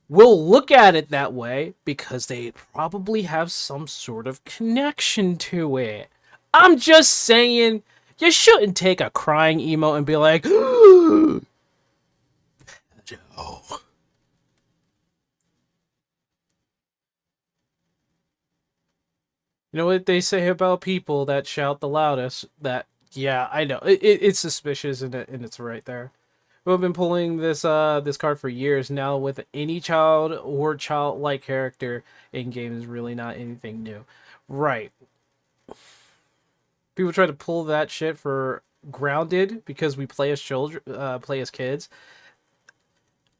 [SPEAKER 1] will look at it that way because they probably have some sort of connection to it. I'm just saying, you shouldn't take a crying emo and be like, Joe. You know what they say about people that shout the loudest? That, yeah, I know. It's suspicious and it's right there. We've been pulling this this card for years now. With any child or childlike character in game is really not anything new, right? People try to pull that shit for Grounded because we play as children, play as kids.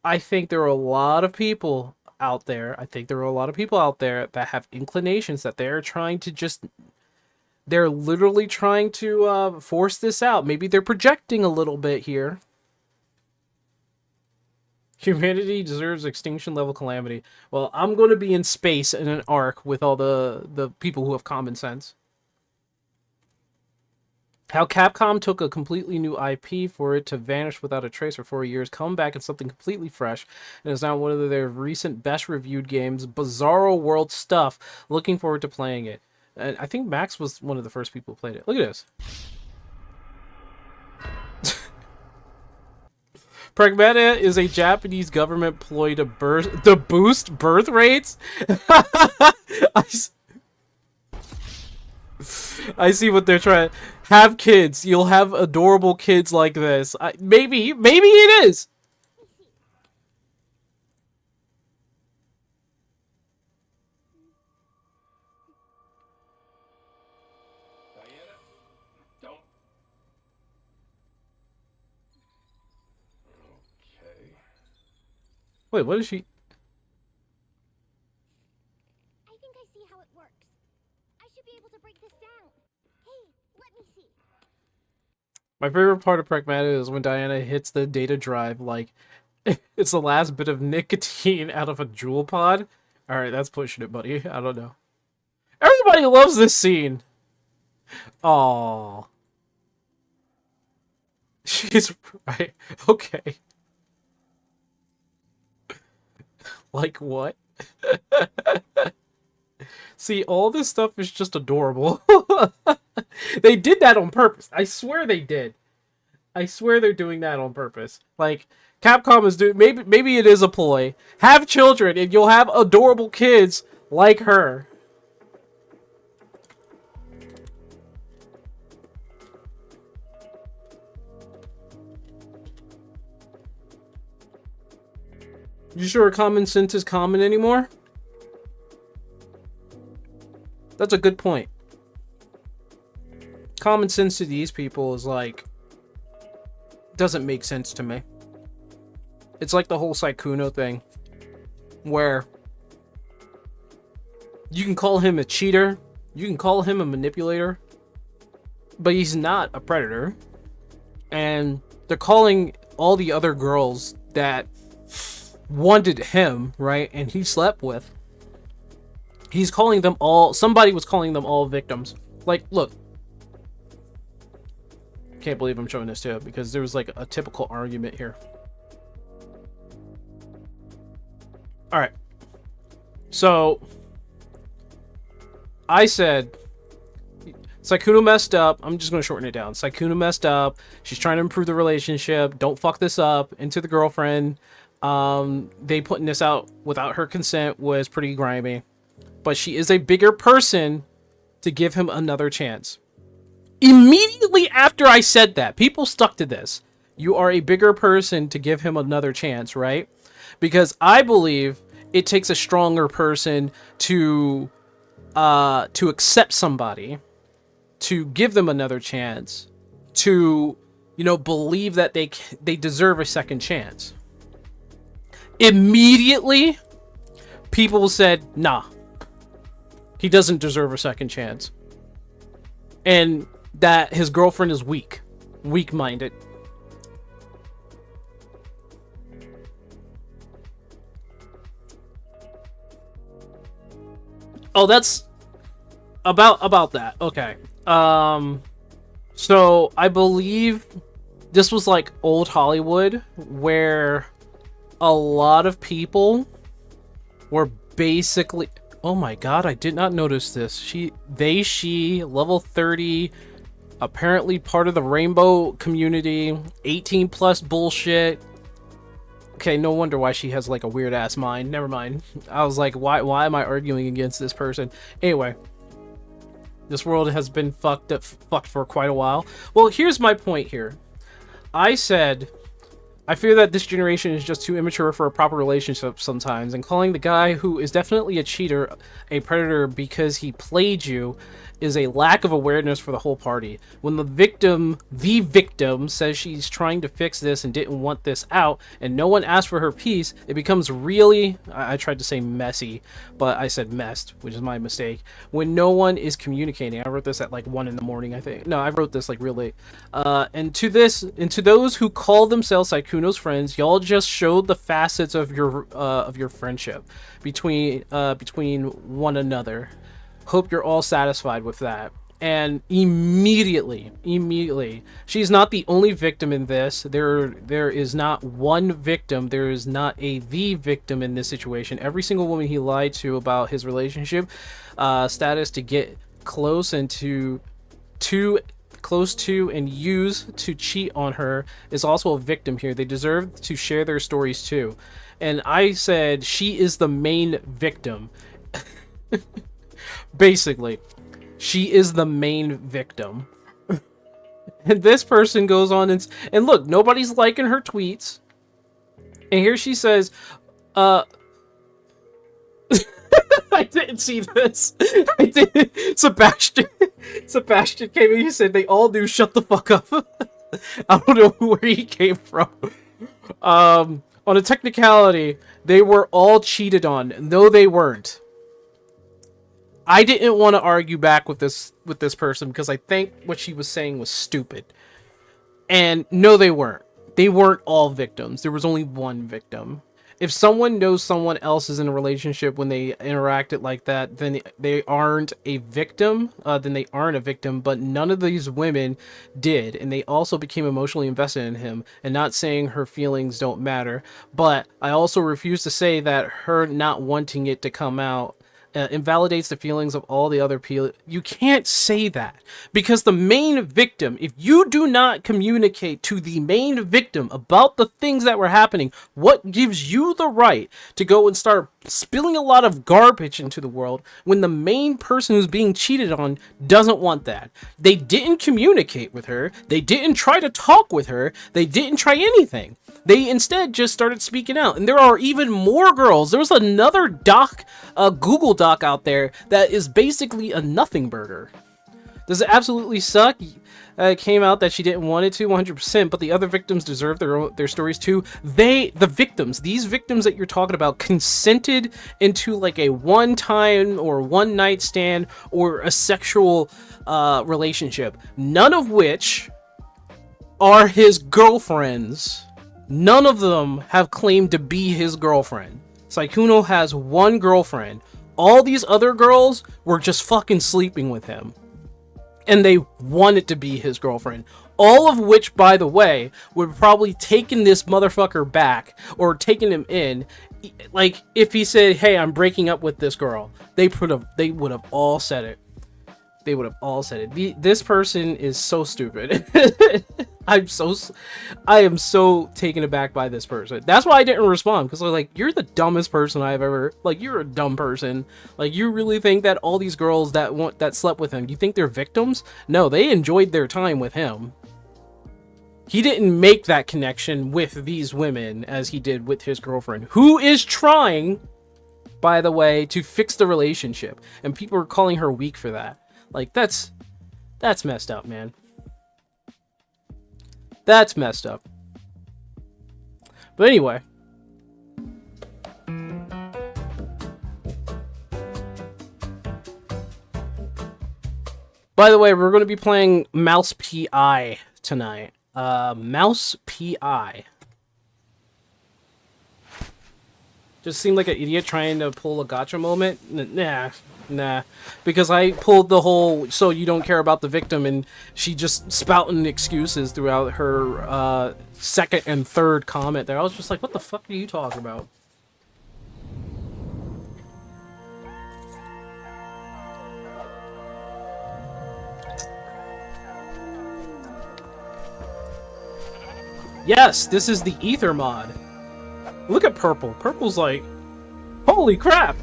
[SPEAKER 1] I think there are a lot of people out there. That have inclinations that they're trying to just. They're literally trying to force this out. Maybe they're projecting a little bit here. Humanity deserves extinction level calamity. Well, I'm going to be in space in an arc with all the people who have common sense. How Capcom took a completely new IP for it to vanish without a trace for 4 years, come back in something completely fresh, and is now one of their recent best reviewed games, Bizarro World stuff. Looking forward to playing it. And I think Max was one of the first people who played it. Look at this. Pragmata is a Japanese government ploy to boost birth rates. I see what they're trying. Have kids. You'll have adorable kids like this. Maybe it is.
[SPEAKER 5] Diana, don't. Okay.
[SPEAKER 1] Wait, what is she?
[SPEAKER 4] I think I see how it works. I should be able to break this down. Hey, let me see.
[SPEAKER 1] My favorite part of Pragmata is when Diana hits the data drive like it's the last bit of nicotine out of a jewel pod. All right, that's pushing it, buddy. I don't know. Everybody loves this scene. Aww. She's right. Okay. Like what? See, all this stuff is just adorable. They did that on purpose. I swear they did. I swear they're doing that on purpose. Like, Capcom is doing... Maybe it is a ploy. Have children and you'll have adorable kids like her. You sure common sense is common anymore? That's a good point. Common sense to these people is like... doesn't make sense to me. It's like the whole Sykkuno thing. Where... you can call him a cheater. You can call him a manipulator. But he's not a predator. And they're calling all the other girls that... wanted him, right, and he slept with, he's calling them all, somebody was calling them all victims. Like, look, can't believe I'm showing this to you because there was like a typical argument here. All right, so I said Sykkuno messed up. I'm just going to shorten it down. Sykkuno messed up. She's trying to improve the relationship. Don't fuck this up. Into the girlfriend. They putting this out without her consent was pretty grimy, but she is a bigger person to give him another chance. Immediately after I said that, people stuck to this. You are a bigger person to give him another chance, right? Because I believe it takes a stronger person to accept somebody, to give them another chance, to, you know, believe that they deserve a second chance. Immediately, people said, nah, he doesn't deserve a second chance. And that his girlfriend is weak-minded. Oh, that's about that. Okay. So I believe this was like old Hollywood, where a lot of people were basically, oh my god, I did not notice this. She level 30, apparently part of the rainbow community, 18 plus bullshit. Okay, no wonder why she has like a weird ass mind. Never mind. I was like, why am I arguing against this person? Anyway, this world has been fucked for quite a while. Well, here's my point here. I said, I fear that this generation is just too immature for a proper relationship sometimes, and calling the guy who is definitely a cheater a predator because he played you is a lack of awareness for the whole party. When the victim says she's trying to fix this and didn't want this out, and no one asked for her piece, it becomes really, I tried to say messy, but I said messed, which is my mistake, when no one is communicating. I wrote this at like 1 in the morning, I think. No, I wrote this like real late. And to those who call themselves Sykkuno's friends, y'all just showed the facets of your friendship between one another. Hope you're all satisfied with that. And immediately, she's not the only victim in this. There is not one victim. There is not the victim in this situation. Every single woman he lied to about his relationship status to get close and to and use to cheat on her is also a victim here. They deserve to share their stories too. And I said she is the main victim. Basically, she is the main victim. And this person goes on and look, nobody's liking her tweets. And here she says, I didn't see this. I did. Sebastian came in, he said they all do shut the fuck up. I don't know where he came from. On a technicality, they were all cheated on. No, they weren't. I didn't want to argue back with this person because I think what she was saying was stupid. And no, they weren't. They weren't all victims. There was only one victim. If someone knows someone else is in a relationship when they interacted like that, then they aren't a victim. Then they aren't a victim. But none of these women did, and they also became emotionally invested in him. And not saying her feelings don't matter, but I also refuse to say that her not wanting it to come out invalidates the feelings of all the other people. You can't say that, because the main victim, if you do not communicate to the main victim about the things that were happening, what gives you the right to go and start spilling a lot of garbage into the world when the main person who's being cheated on doesn't want that? They didn't communicate with her. They didn't try to talk with her. They didn't try anything. They instead just started speaking out. And there are even more girls. There was another Google Doc out there that is basically a nothing burger. Does it absolutely suck? It came out that she didn't want it to, 100%, but the other victims deserve their stories too. These victims that you're talking about consented into like a one-time or one-night stand or a sexual relationship, none of which are his girlfriends. None of them have claimed to be his girlfriend. Sykkuno has one girlfriend. All these other girls were just fucking sleeping with him. And they wanted to be his girlfriend. All of which, by the way, would have probably taken this motherfucker back or taken him in. Like, if he said, hey, I'm breaking up with this girl, they would have all said it. They would have all said it. This person is so stupid. I am so taken aback by this person. That's why I didn't respond, because I was like, you're the dumbest person I've ever, like, you're a dumb person. Like, you really think that all these girls that slept with him, you think they're victims? No, they enjoyed their time with him. He didn't make that connection with these women as he did with his girlfriend, who is trying, by the way, to fix the relationship. And people are calling her weak for that. Like, that's That's messed up, man. That's messed up. But anyway. By the way, we're going to be playing Mouse P.I. tonight. Mouse P.I. Just seemed like an idiot trying to pull a gotcha moment. Nah. Because I pulled the whole so you don't care about the victim, and she just spouting excuses throughout her second and third comment there. I was just like, what the fuck are you talking about? Yes, this is the Ether mod. Look at Purple. Purple's like, holy crap!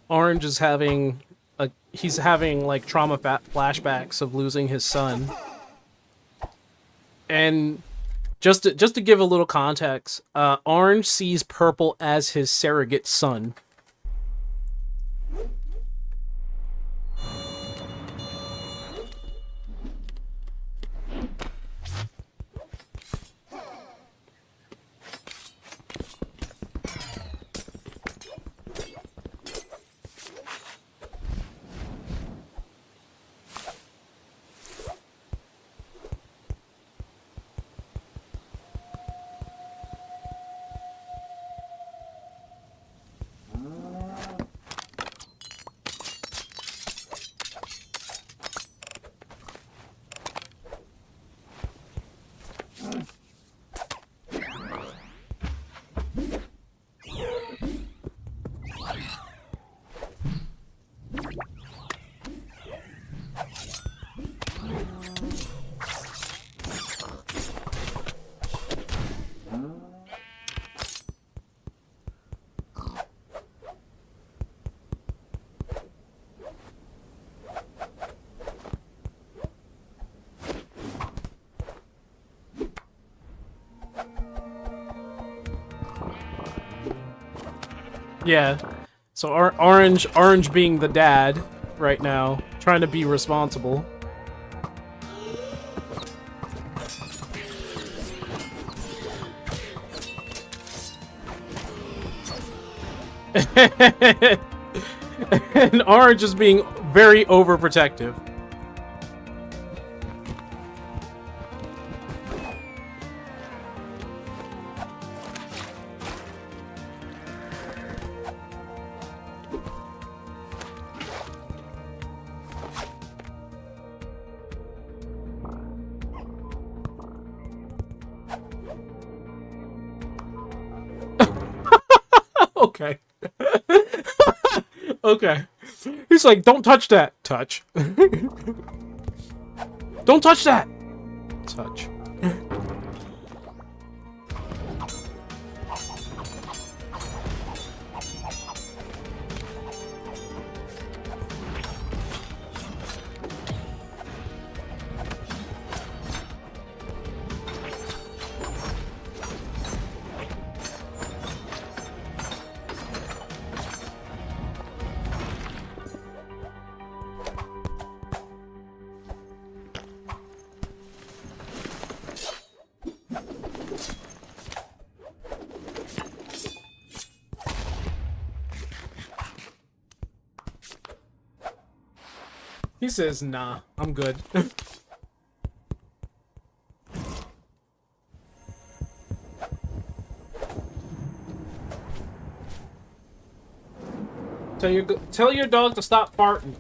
[SPEAKER 1] Orange is having he's having like trauma flashbacks of losing his son. And just to give a little context, Orange sees Purple as his surrogate son. Yeah, so Orange being the dad right now, trying to be responsible. And Orange is being very overprotective. Okay. Okay. He's like, don't touch that. Touch. Don't touch that. Touch. He says, nah, I'm good. Tell your dog to stop farting.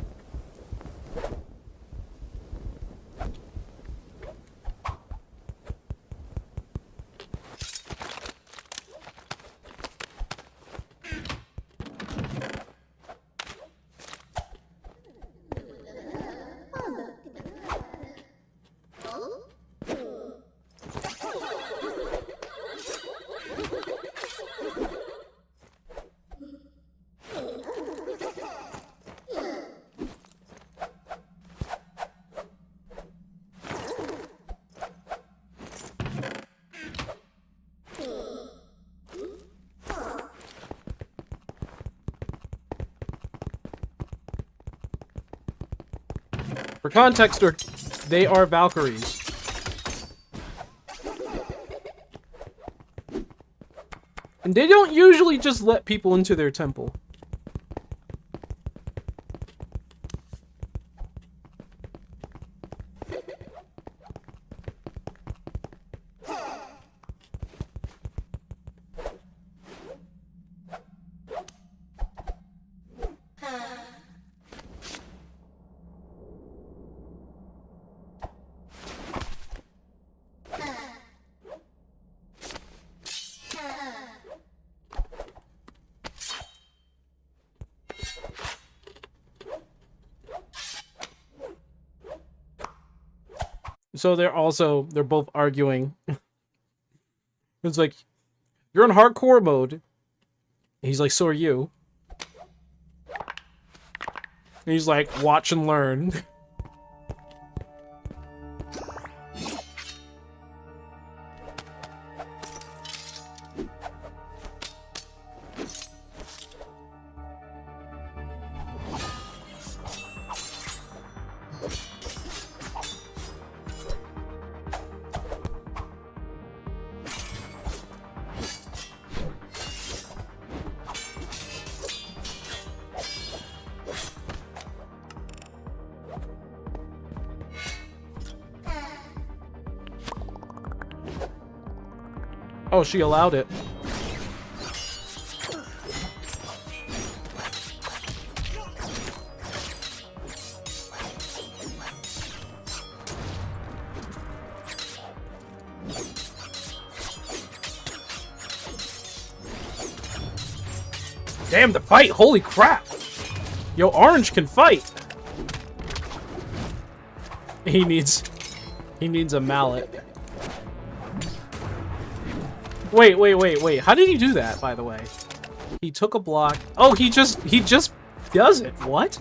[SPEAKER 1] For context, they are Valkyries. And they don't usually just let people into their temple. So they're both arguing. It's like, you're in hardcore mode. He's like, so are you. And he's like, watch and learn. Oh, she allowed it. Damn, the fight! Holy crap! Yo, Orange can fight! He needs a mallet. Wait. How did he do that, by the way? He took a block. Oh, he just does it. What?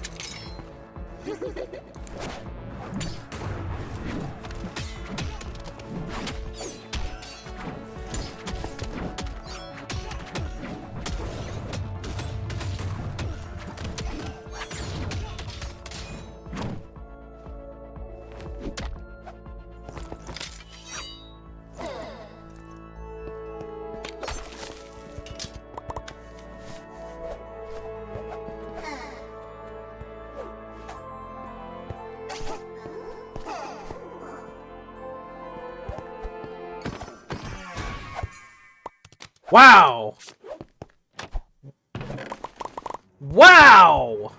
[SPEAKER 1] Wow! Wow!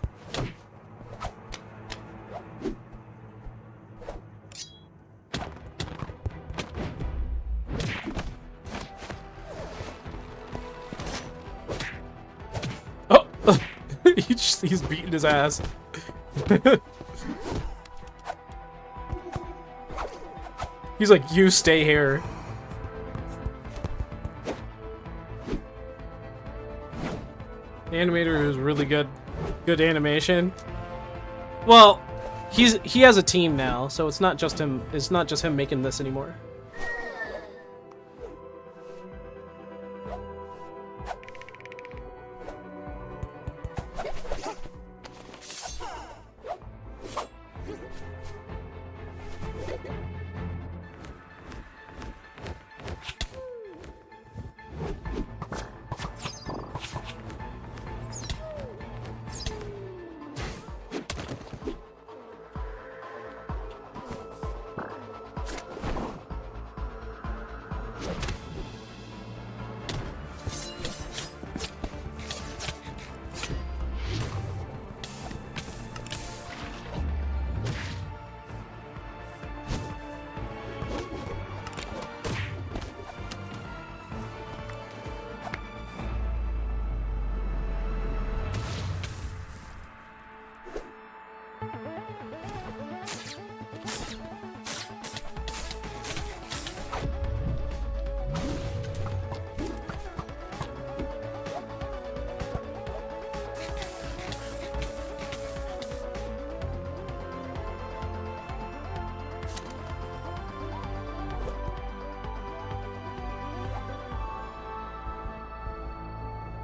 [SPEAKER 1] Oh! He's beating his ass. He's like, you stay here. The animator is really good animation. Well, he has a team now, so it's not just him. It's not just him making this anymore.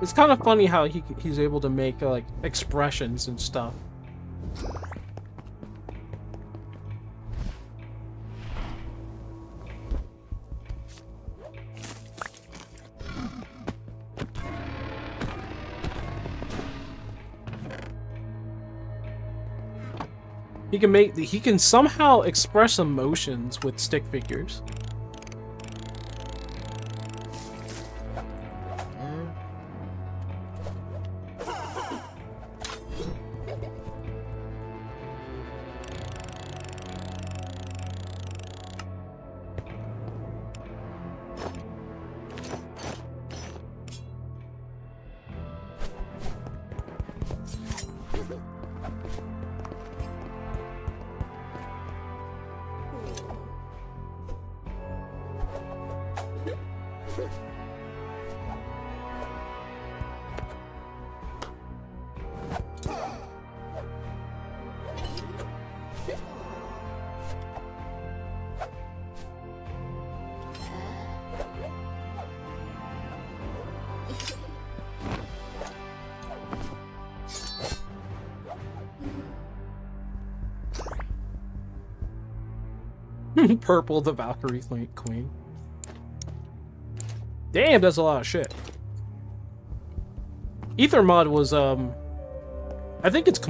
[SPEAKER 1] It's kind of funny how he's able to make like expressions and stuff. He can somehow express emotions with stick figures. Purple, the Valkyrie Queen. Damn, that's a lot of shit. Ethermod was, I think it's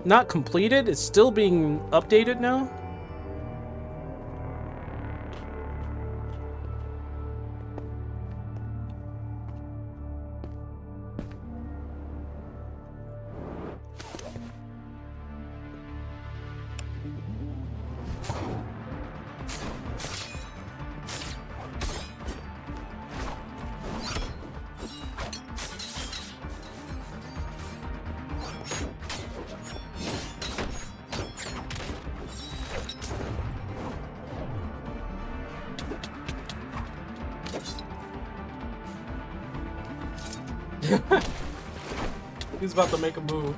[SPEAKER 1] not completed. It's still being updated now. He's about to make a move.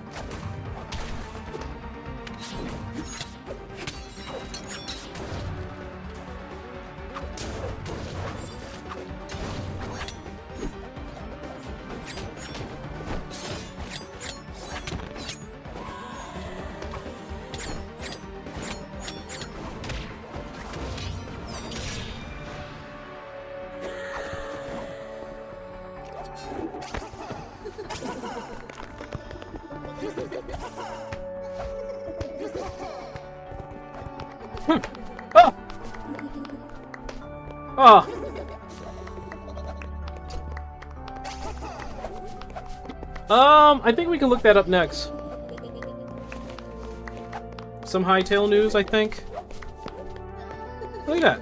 [SPEAKER 1] Oh! Oh! I think we can look that up next. Some Hytale news, I think. Look at that.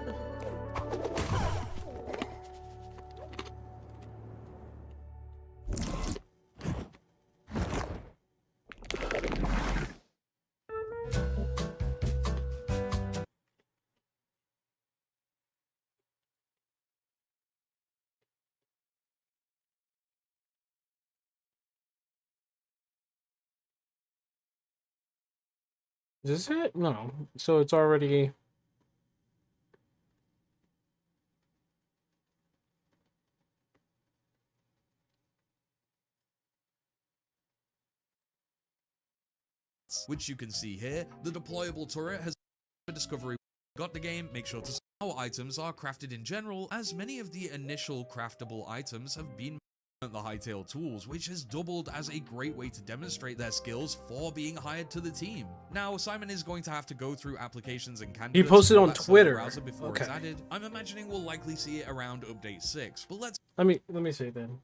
[SPEAKER 1] Is this it? No. So it's already...
[SPEAKER 6] which you can see here. The deployable turret has a discovery. Got the game, make sure to see how items are crafted in general, as many of the initial craftable items have been at the Hytale tools, which has doubled as a great way to demonstrate their skills for being hired to the team. Now, Simon is going to have to go through applications and candidates.
[SPEAKER 1] He posted
[SPEAKER 6] for
[SPEAKER 1] on
[SPEAKER 6] that server
[SPEAKER 1] Twitter.
[SPEAKER 6] browser before
[SPEAKER 1] Okay.
[SPEAKER 6] it's added. I'm imagining we'll likely see it around update 6, but let's
[SPEAKER 1] Let me see then.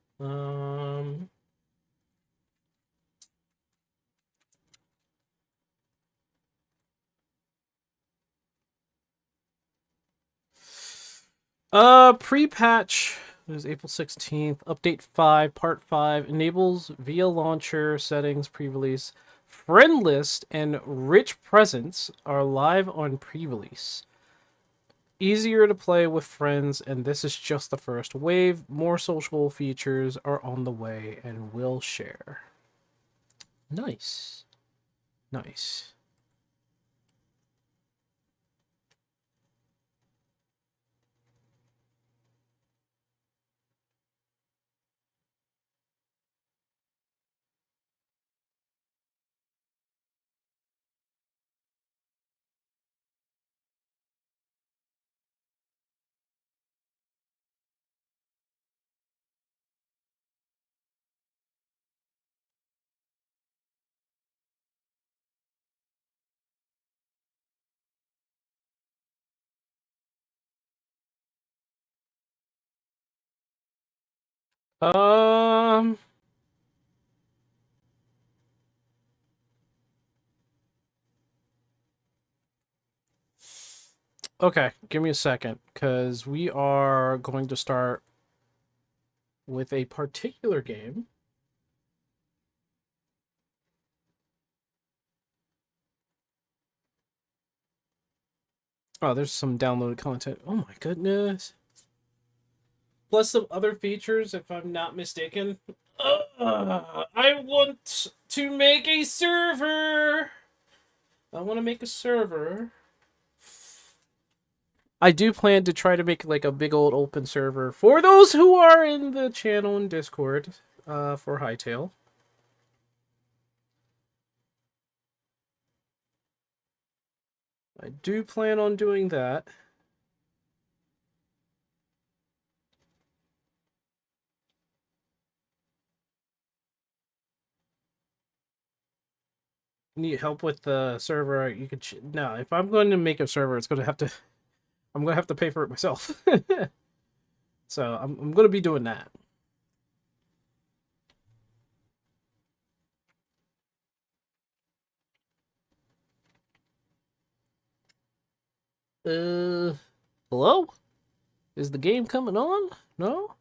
[SPEAKER 1] Pre-patch is April 16th. Update 5, part 5 enables via launcher settings pre-release. Friend list and rich presents are live on pre-release. Easier to play with friends, and this is just the first wave. More social features are on the way and will share. Nice. Nice. Um. Okay, give me a second, because we are going to start with a particular game. Oh, there's some downloaded content. Oh my goodness. Plus some other features, if I'm not mistaken. I want to make a server. I want to make a server. I do plan to try to make like a big old open server for those who are in the channel and Discord for Hytale. I do plan on doing that. Need help with the server? You could no. If I'm going to make a server, it's going to have to. I'm going to have to pay for it myself. So I'm going to be doing that. Hello? Is the game coming on? No?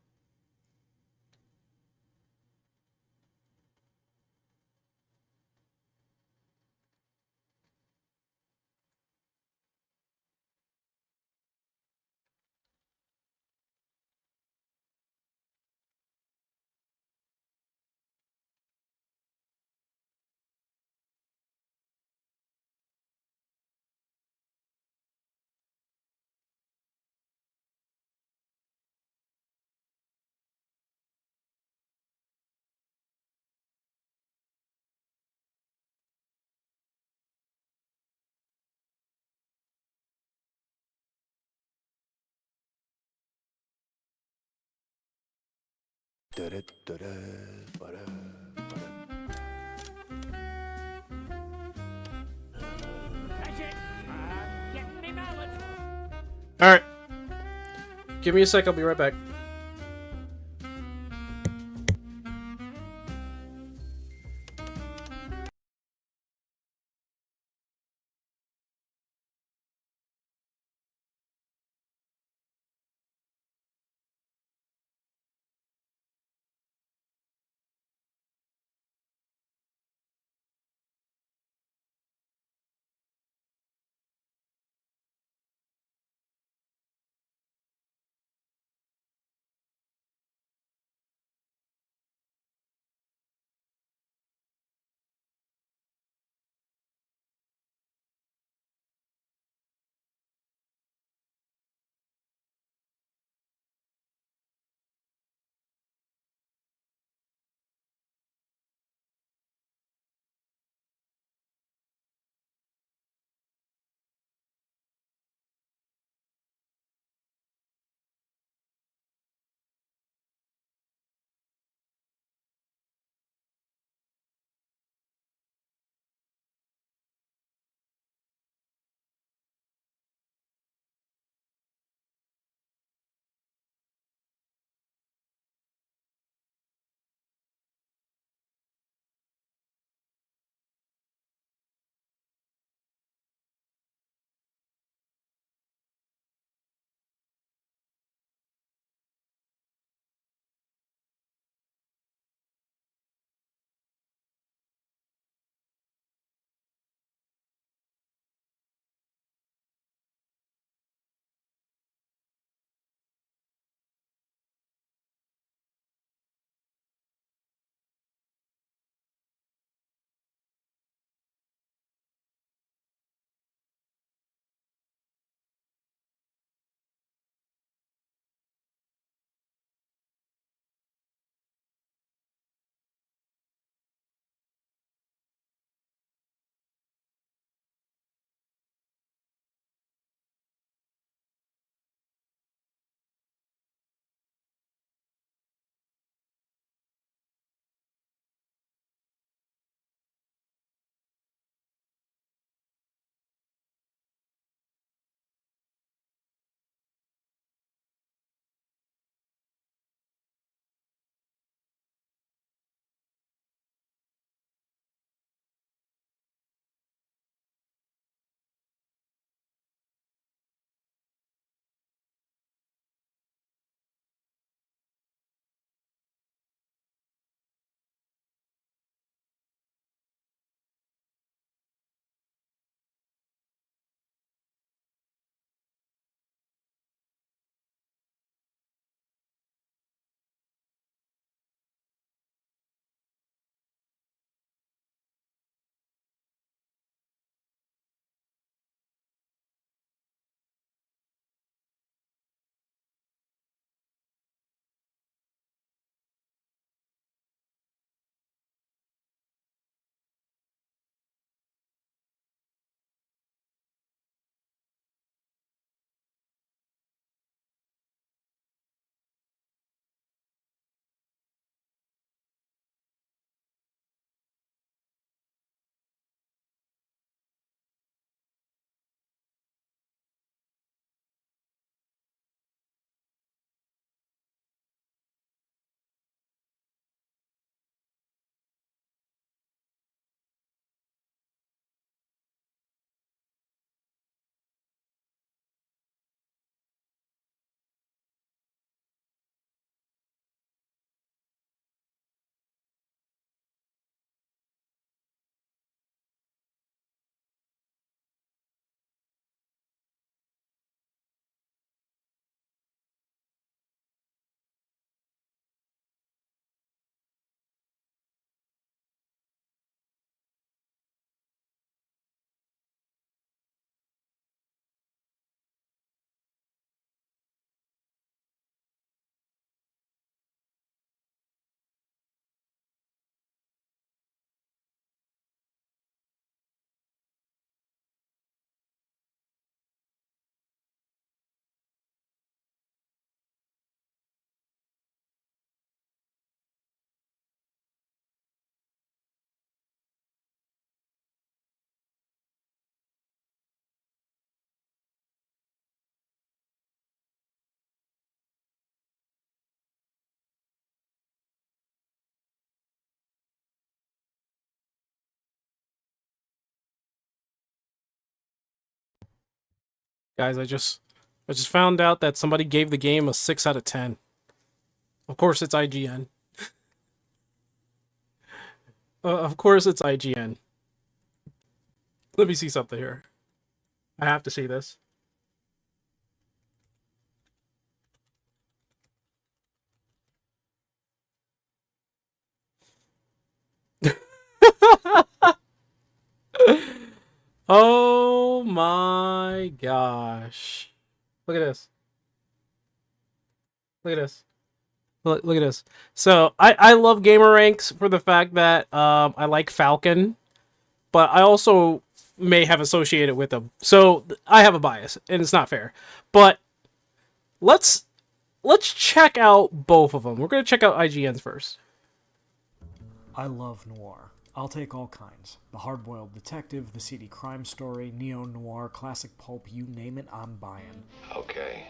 [SPEAKER 1] Alright. Give me a sec, I'll be right back. Guys, I just found out that somebody gave the game a 6 out of 10. Of course it's IGN. Of course it's IGN. Let me see something here. I have to see this. Oh my gosh. Look at this. Look at this. Look at this. So I love Gamer Ranks for the fact that I like Falcon, but I also may have associated with them. So I have a bias, and it's not fair. But let's check out both of them. We're gonna check out IGN's first.
[SPEAKER 7] I love noir. I'll take all kinds. The hard-boiled detective, the seedy crime story, neo-noir, classic pulp, you name it, I'm buying.
[SPEAKER 5] Okay.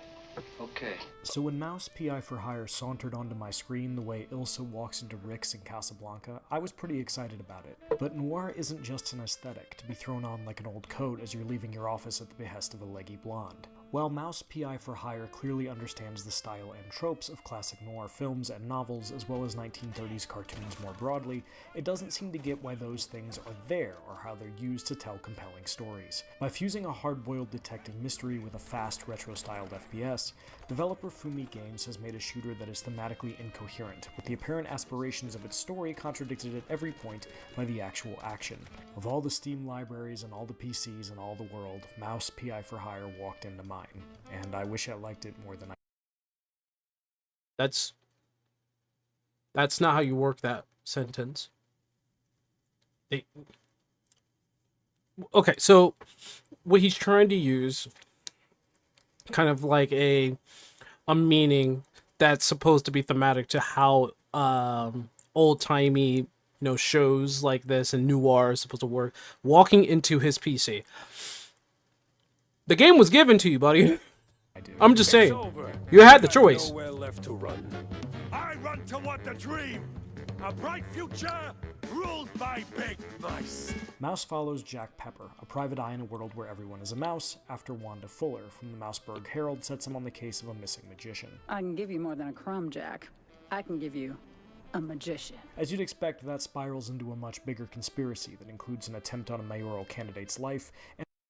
[SPEAKER 7] So when Mouse PI for Hire sauntered onto my screen the way Ilsa walks into Rick's in Casablanca, I was pretty excited about it. But noir isn't just an aesthetic to be thrown on like an old coat as you're leaving your office at the behest of a leggy blonde. While Mouse PI for Hire clearly understands the style and tropes of classic noir films and novels as well as 1930s cartoons more broadly, it doesn't seem to get why those things are there or how they're used to tell compelling stories. By fusing a hard-boiled detective mystery with a fast, retro-styled FPS, developer Fumi Games has made a shooter that is thematically incoherent, with the apparent aspirations of its story contradicted at every point by the actual action. Of all the Steam libraries and all the PCs in all the world, Mouse PI for Hire walked into mine, and I wish I liked it more than I...
[SPEAKER 1] That's not how you work that sentence. Okay, so what he's trying to use, kind of like a meaning that's supposed to be thematic to how old-timey, shows like this and noir is supposed to work, walking into his PC. The game was given to you, buddy. I'm just saying. You had the choice.
[SPEAKER 8] Nowhere left to run. I run toward the dream. A bright future ruled by big mice.
[SPEAKER 7] Mouse follows Jack Pepper, a private eye in a world where everyone is a mouse, after Wanda Fuller from the Mouseburg Herald sets him on the case of a missing magician.
[SPEAKER 9] I can give you more than a crumb, Jack. I can give you a magician.
[SPEAKER 7] As you'd expect, that spirals into a much bigger conspiracy that includes an attempt on a mayoral candidate's life,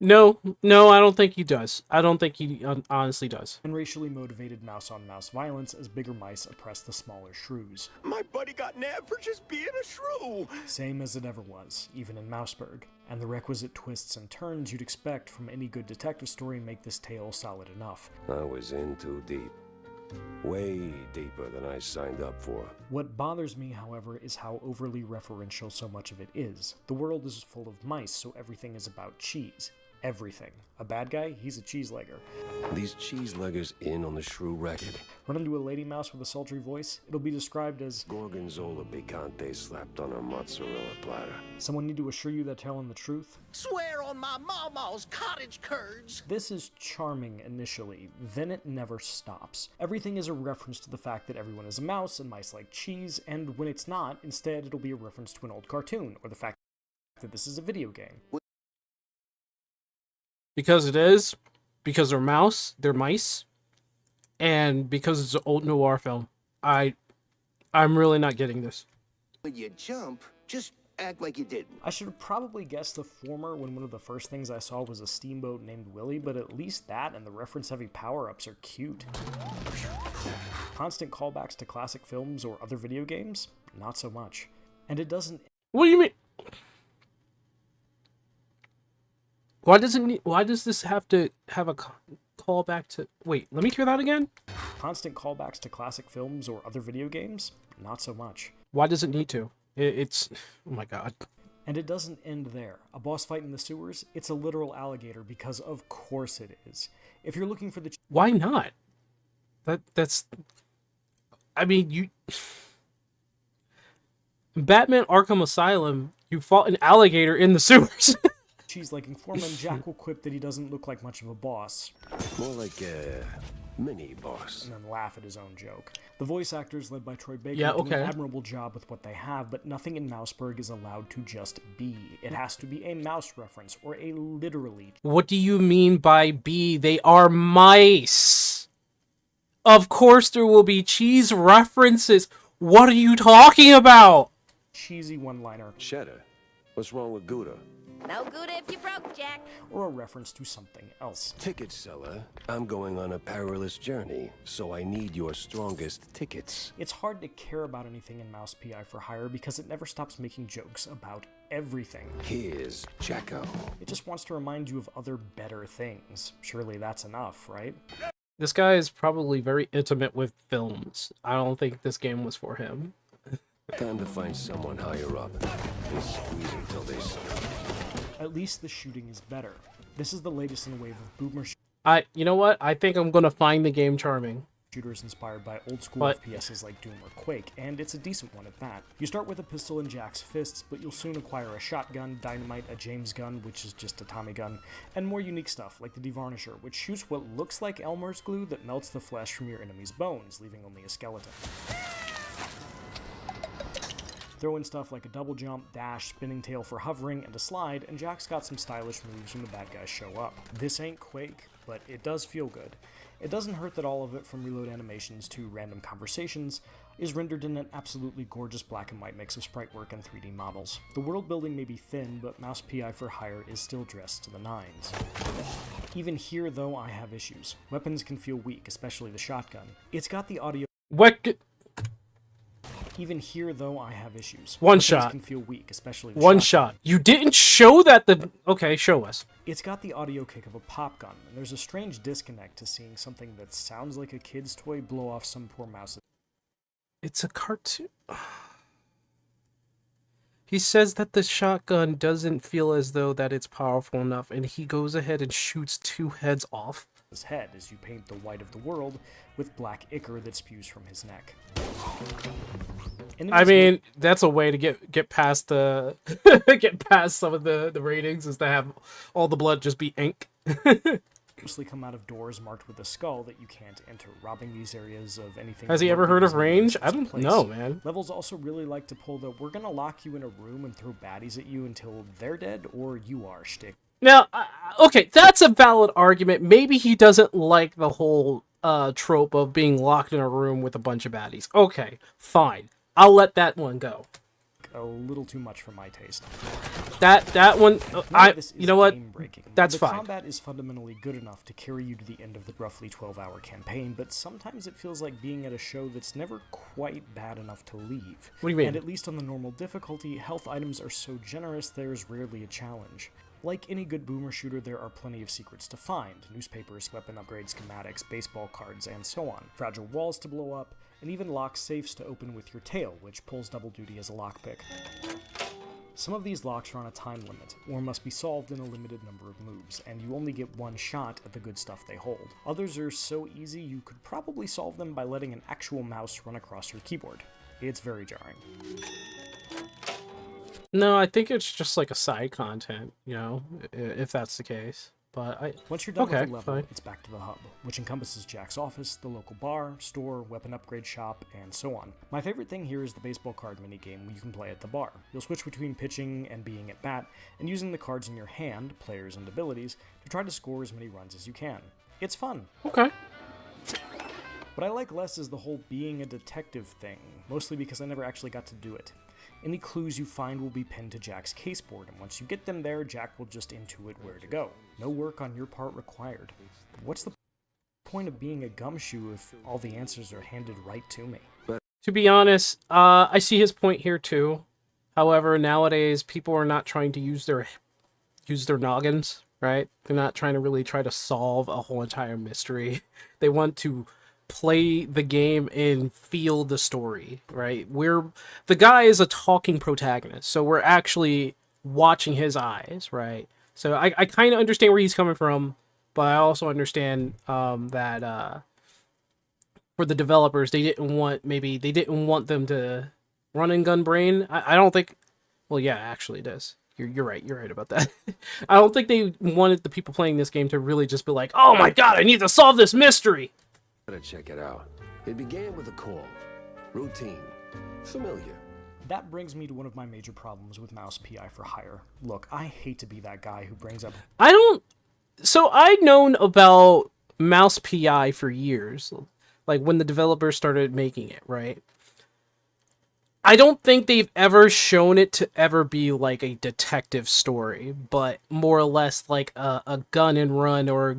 [SPEAKER 1] No, I don't think he does. I don't think he honestly does.
[SPEAKER 7] and racially motivated mouse-on-mouse violence as bigger mice oppress the smaller shrews.
[SPEAKER 8] My buddy got nabbed for just being a shrew.
[SPEAKER 7] Same as it ever was, even in Mouseburg. And the requisite twists and turns you'd expect from any good detective story make this tale solid enough.
[SPEAKER 8] I was in too deep. Way deeper than I signed up for.
[SPEAKER 7] What bothers me, however, is how overly referential so much of it is. The world is full of mice, so everything is about cheese. Everything. A bad guy? He's a cheese-legger.
[SPEAKER 8] These cheese-leggers in on the shrew racket.
[SPEAKER 7] Run into a lady mouse with a sultry voice? It'll be described as
[SPEAKER 8] Gorgonzola picante slapped on a mozzarella platter.
[SPEAKER 7] someone need to assure you they're telling the truth.
[SPEAKER 10] Swear on my mama's cottage curds.
[SPEAKER 7] This is charming initially, then it never stops. Everything is a reference to the fact that everyone is a mouse and mice like cheese, and when it's not, instead it'll be a reference to an old cartoon, or the fact that this is a video game.
[SPEAKER 1] Because it is, because they're mice, and because it's an old noir film. I'm really not getting this.
[SPEAKER 10] When you jump, just act like you didn't.
[SPEAKER 7] I should have probably guessed the former when one of the first things I saw was a steamboat named Willie, but at least that and the reference-heavy power-ups are cute. Constant callbacks to classic films or other video games? Not so much. And it doesn't...
[SPEAKER 1] What do you mean? Why does this have to have a callback to... Wait, let me hear that again?
[SPEAKER 7] Constant callbacks to classic films or other video games? Not so much.
[SPEAKER 1] Why does it need to? It's... Oh my god.
[SPEAKER 7] And it doesn't end there. A boss fight in the sewers? It's a literal alligator because of course it is. If you're looking for the...
[SPEAKER 1] Why not? That's... I mean, you... Batman Arkham Asylum, you fought an alligator in the sewers.
[SPEAKER 7] cheese-liking foreman, Jack will quip that he doesn't look like much of a boss.
[SPEAKER 8] More like
[SPEAKER 11] mini boss.
[SPEAKER 7] And then laugh at his own joke. The voice actors, led by Troy Baker,
[SPEAKER 1] Yeah,
[SPEAKER 7] do
[SPEAKER 1] okay.
[SPEAKER 7] an admirable job with what they have, but nothing in Mouseburg is allowed to just be. It has to be a mouse reference, or a literally
[SPEAKER 1] What do you mean by B? They are mice. Of course there will be cheese references. What are you talking about?
[SPEAKER 7] cheesy one-liner,
[SPEAKER 11] Cheddar, what's wrong with Gouda?
[SPEAKER 4] No good if you broke, Jack.
[SPEAKER 7] or a reference to something else.
[SPEAKER 11] Ticket seller, I'm going on a perilous journey, so I need your strongest tickets.
[SPEAKER 7] It's hard to care about anything in Mouse PI for Hire because it never stops making jokes about everything.
[SPEAKER 11] Here's Jacko.
[SPEAKER 7] It just wants to remind you of other better things. Surely that's enough, right?
[SPEAKER 1] This guy is probably very intimate with films. I don't think this game was for him.
[SPEAKER 11] Time to find someone higher up and squeeze until they stop.
[SPEAKER 7] At least the shooting is better. This is the latest in a wave of boomer
[SPEAKER 1] You know what? I think I'm gonna find the game charming.
[SPEAKER 7] shooters inspired by old school
[SPEAKER 1] But-
[SPEAKER 7] FPSs like Doom or Quake, and it's a decent one at that. You start with a pistol in Jack's fists, but you'll soon acquire a shotgun, dynamite, a James gun, which is just a Tommy gun, and more unique stuff like the Devarnisher, which shoots what looks like Elmer's glue that melts the flesh from your enemy's bones, leaving only a skeleton. Throw in stuff like a double jump, dash, spinning tail for hovering, and a slide, and Jack's got some stylish moves when the bad guys show up. This ain't Quake, but it does feel good. It doesn't hurt that all of it, from reload animations to random conversations, is rendered in an absolutely gorgeous black and white mix of sprite work and 3D models. The world building may be thin, but Mouse PI for Hire is still dressed to the nines. Even here, though, I have issues. Weapons can feel weak, especially the shotgun. It's got the audio... Even here, though, I have issues.
[SPEAKER 1] One
[SPEAKER 7] Weapons
[SPEAKER 1] shot.
[SPEAKER 7] can feel weak, especially the
[SPEAKER 1] One
[SPEAKER 7] shotgun.
[SPEAKER 1] shot. You didn't show that the... Okay, show us.
[SPEAKER 7] It's got the audio kick of a pop gun, and there's a strange disconnect to seeing something that sounds like a kid's toy blow off some poor mouse's.
[SPEAKER 1] It's a cartoon. He says that the shotgun doesn't feel as though that it's powerful enough, and he goes ahead and shoots 2 heads off.
[SPEAKER 7] His head as you paint the white of the world with black ichor that spews from his neck.
[SPEAKER 1] I mean, that's a way to get past the get past some of the ratings, is to have all the blood just be ink.
[SPEAKER 7] Mostly come out of doors marked with a skull that you can't enter, robbing these areas of anything.
[SPEAKER 1] Has he ever heard of range? I don't know, man.
[SPEAKER 7] Levels also really like to pull the "we're gonna lock you in a room and throw baddies at you until they're dead or you are" shtick.
[SPEAKER 1] Now, okay, that's a valid argument. Maybe he doesn't like the whole trope of being locked in a room with a bunch of baddies. Okay, fine. I'll let that one go.
[SPEAKER 7] A little too much for my taste.
[SPEAKER 1] That one, you know what? That's
[SPEAKER 7] the
[SPEAKER 1] fine.
[SPEAKER 7] Combat is fundamentally good enough to carry you to the end of the roughly 12-hour campaign, but sometimes it feels like being at a show that's never quite bad enough to leave.
[SPEAKER 1] What do you mean?
[SPEAKER 7] And at least on the normal difficulty, health items are so generous there's rarely a challenge. Like any good boomer shooter, there are plenty of secrets to find: newspapers, weapon upgrade schematics, baseball cards, and so on. Fragile walls to blow up, and even lock safes to open with your tail, which pulls double duty as a lockpick. Some of these locks are on a time limit, or must be solved in a limited number of moves, and you only get one shot at the good stuff they hold. Others are so easy you could probably solve them by letting an actual mouse run across your keyboard. It's very jarring.
[SPEAKER 1] No, I think it's just like a side content, you know, if that's the case. But
[SPEAKER 7] Once you're done
[SPEAKER 1] okay,
[SPEAKER 7] with the level,
[SPEAKER 1] fine.
[SPEAKER 7] it's back to the hub, which encompasses Jack's office, the local bar, store, weapon upgrade shop, and so on. My favorite thing here is the baseball card minigame you can play at the bar. You'll switch between pitching and being at bat, and using the cards in your hand, players and abilities, to try to score as many runs as you can. It's fun.
[SPEAKER 1] Okay.
[SPEAKER 7] What I like less is the whole being a detective thing, mostly because I never actually got to do it. Any clues you find will be pinned to Jack's caseboard, and once you get them there, Jack will just intuit where to go. No work on your part required. What's the point of being a gumshoe if all the answers are handed right to me?
[SPEAKER 1] To be honest, I see his point here too. However, nowadays people are not trying to use their noggins, right? They're not trying to really try to solve a whole entire mystery. They want to play the game and feel the story, right? The guy is a talking protagonist, so we're actually watching his eyes, right? So I kind of understand where he's coming from, but I also understand that for the developers, they didn't want them to run and gun brain. I don't think. Well, yeah, actually, it is. You're right. You're right about that. I don't think they wanted the people playing this game to really just be like, "Oh my god, I need to solve this mystery."
[SPEAKER 11] Gotta check it out. It began with a call. Routine. Familiar.
[SPEAKER 7] That brings me to one of my major problems with Mouse PI for Hire. Look, I hate to be that guy who brings up...
[SPEAKER 1] So I'd known about Mouse PI for years. Like, when the developers started making it, right? I don't think they've ever shown it to ever be like a detective story, but more or less like a gun and run or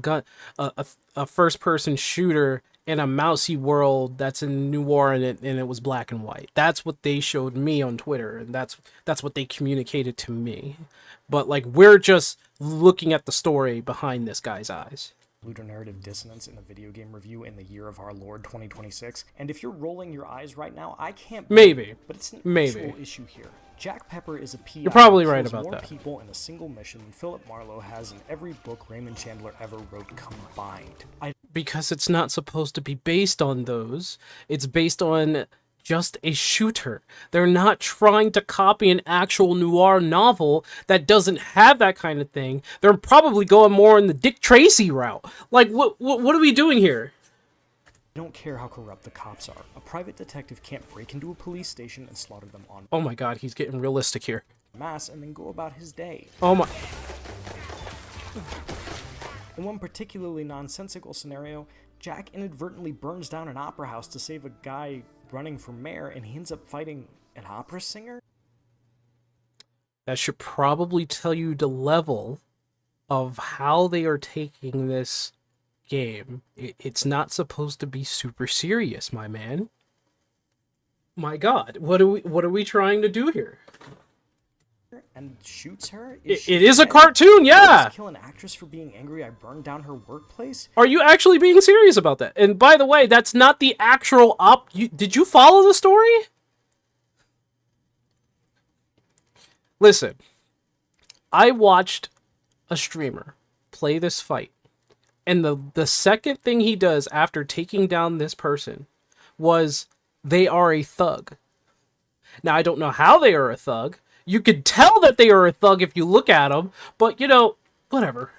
[SPEAKER 1] a first person shooter in a mousy world that's in noir and it was black and white. That's what they showed me on Twitter, and that's what they communicated to me. But like, we're just looking at the story behind this guy's eyes.
[SPEAKER 7] Ludonarrative dissonance in a video game review in the year of our Lord 2026, and if you're rolling your eyes right now, I can't...
[SPEAKER 1] Maybe.
[SPEAKER 7] But it's an
[SPEAKER 1] Maybe.
[SPEAKER 7] actual issue here. Jack Pepper is a PI.
[SPEAKER 1] You're probably
[SPEAKER 7] who
[SPEAKER 1] right
[SPEAKER 7] kills
[SPEAKER 1] about
[SPEAKER 7] more
[SPEAKER 1] that.
[SPEAKER 7] people in a single mission than Philip Marlowe has in every book Raymond Chandler ever wrote combined.
[SPEAKER 1] Because it's not supposed to be based on those. It's based on just a shooter. They're not trying to copy an actual noir novel that doesn't have that kind of thing. They're probably going more in the Dick Tracy route. Like, what are we doing here?
[SPEAKER 7] I don't care how corrupt the cops are. A private detective can't break into a police station and slaughter them on...
[SPEAKER 1] Oh my god, he's getting realistic here.
[SPEAKER 7] ...mass and then go about his day.
[SPEAKER 1] Oh my...
[SPEAKER 7] In one particularly nonsensical scenario, Jack inadvertently burns down an opera house to save a guy running for mayor, and he ends up fighting an opera singer?
[SPEAKER 1] That should probably tell you the level of how they are taking this game. It's not supposed to be super serious, my man. My god, what are we trying to do here?
[SPEAKER 7] And shoots her?
[SPEAKER 1] It is a cartoon, yeah!
[SPEAKER 7] Kill an actress for being angry I burned down her workplace?
[SPEAKER 1] Are you actually being serious about that? And by the way, that's not the actual did you follow the story? Listen, I watched a streamer play this fight, and the second thing he does after taking down this person was, they are a thug. Now, I don't know how they are a thug. You could tell that they are a thug if you look at them, but, you know, whatever.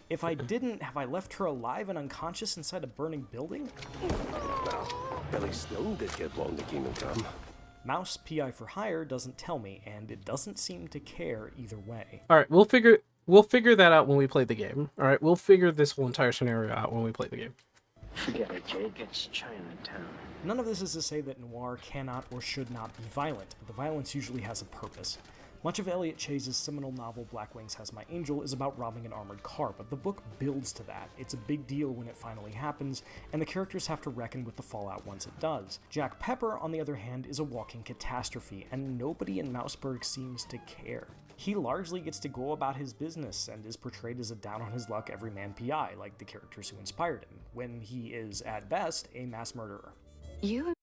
[SPEAKER 7] If I didn't, have I left her alive and unconscious inside a burning building?
[SPEAKER 11] Well, Billy Stone did get blown to Kingdom Come.
[SPEAKER 7] Mouse PI for Hire doesn't tell me, and it doesn't seem to care either way.
[SPEAKER 1] Alright, we'll figure that out when we play the game. Alright, we'll figure this whole entire scenario out when we play the game.
[SPEAKER 12] Forget it, Jake. It's Chinatown.
[SPEAKER 7] None of this is to say that noir cannot or should not be violent, but the violence usually has a purpose. Much of Elliot Chase's seminal novel Black Wings Has My Angel is about robbing an armored car, but the book builds to that. It's a big deal when it finally happens, and the characters have to reckon with the fallout once it does. Jack Pepper, on the other hand, is a walking catastrophe, and nobody in Mouseburg seems to care. He largely gets to go about his business and is portrayed as a down-on-his-luck everyman PI, like the characters who inspired him, when he is, at best, a mass murderer.
[SPEAKER 9] You...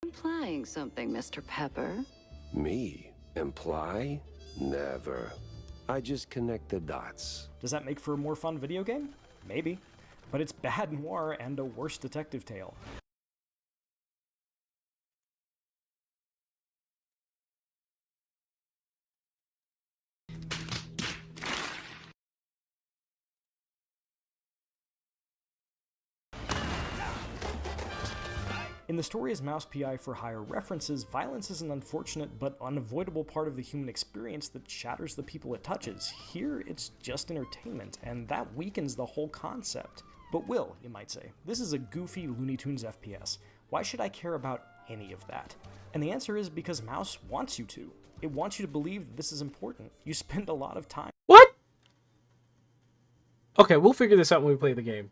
[SPEAKER 9] implying something, Mr. Pepper.
[SPEAKER 11] Me? Imply? Never. I just connect the dots.
[SPEAKER 7] Does that make for a more fun video game? Maybe. But it's bad noir and a worse detective tale. In the story as Mouse PI for Hire references, violence is an unfortunate but unavoidable part of the human experience that shatters the people it touches. Here, it's just entertainment, and that weakens the whole concept. But Will, you might say, this is a goofy Looney Tunes FPS. Why should I care about any of that? And the answer is because Mouse wants you to. It wants you to believe that this is important. You spend a lot of time...
[SPEAKER 1] What? Okay, we'll figure this out when we play the game.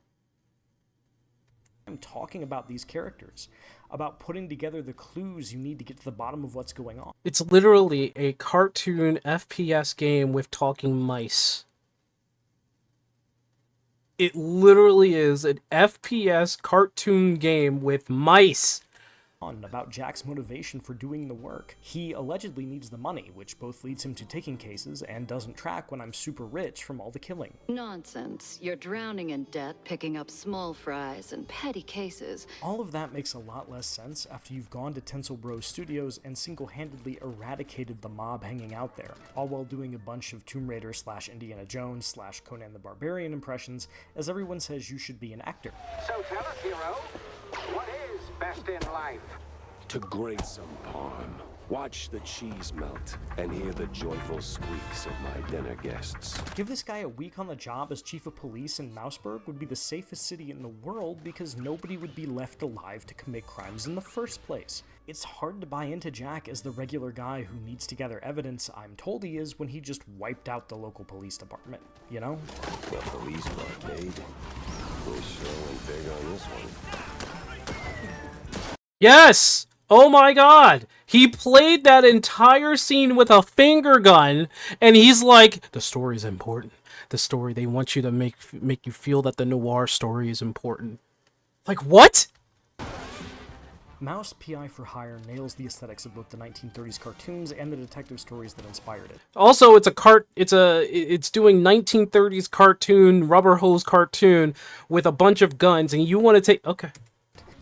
[SPEAKER 7] I'm talking about these characters, about putting together the clues you need to get to the bottom of what's going on.
[SPEAKER 1] It's literally a cartoon FPS game with talking mice. It literally is an FPS cartoon game with mice.
[SPEAKER 7] About Jack's motivation for doing the work. He allegedly needs the money, which both leads him to taking cases and doesn't track when I'm super rich from all the killing.
[SPEAKER 9] Nonsense. You're drowning in debt, picking up small fries and petty cases.
[SPEAKER 7] All of that makes a lot less sense after you've gone to Tinsel Bros Studios and single-handedly eradicated the mob hanging out there, all while doing a bunch of Tomb Raider / Indiana Jones / Conan the Barbarian impressions, as everyone says you should be an actor.
[SPEAKER 13] So tell us, hero, what is best in life?
[SPEAKER 11] To grate some parm, watch the cheese melt, and hear the joyful squeaks of my dinner guests.
[SPEAKER 7] Give this guy a week on the job as chief of police in Mouseburg would be the safest city in the world because nobody would be left alive to commit crimes in the first place. It's hard to buy into Jack as the regular guy who needs to gather evidence I'm told he is when he just wiped out the local police department, you know?
[SPEAKER 11] The police part, babe. We sure went big on this one.
[SPEAKER 1] Yes! Oh my god! He played that entire scene with a finger gun, and he's like, the story's important. The story, they want you to make you feel that the noir story is important. Like, what?
[SPEAKER 7] Mouse PI for Hire nails the aesthetics of both the 1930s cartoons and the detective stories that inspired it.
[SPEAKER 1] Also, it's doing 1930s cartoon, rubber hose cartoon with a bunch of guns, and you want to take... Okay.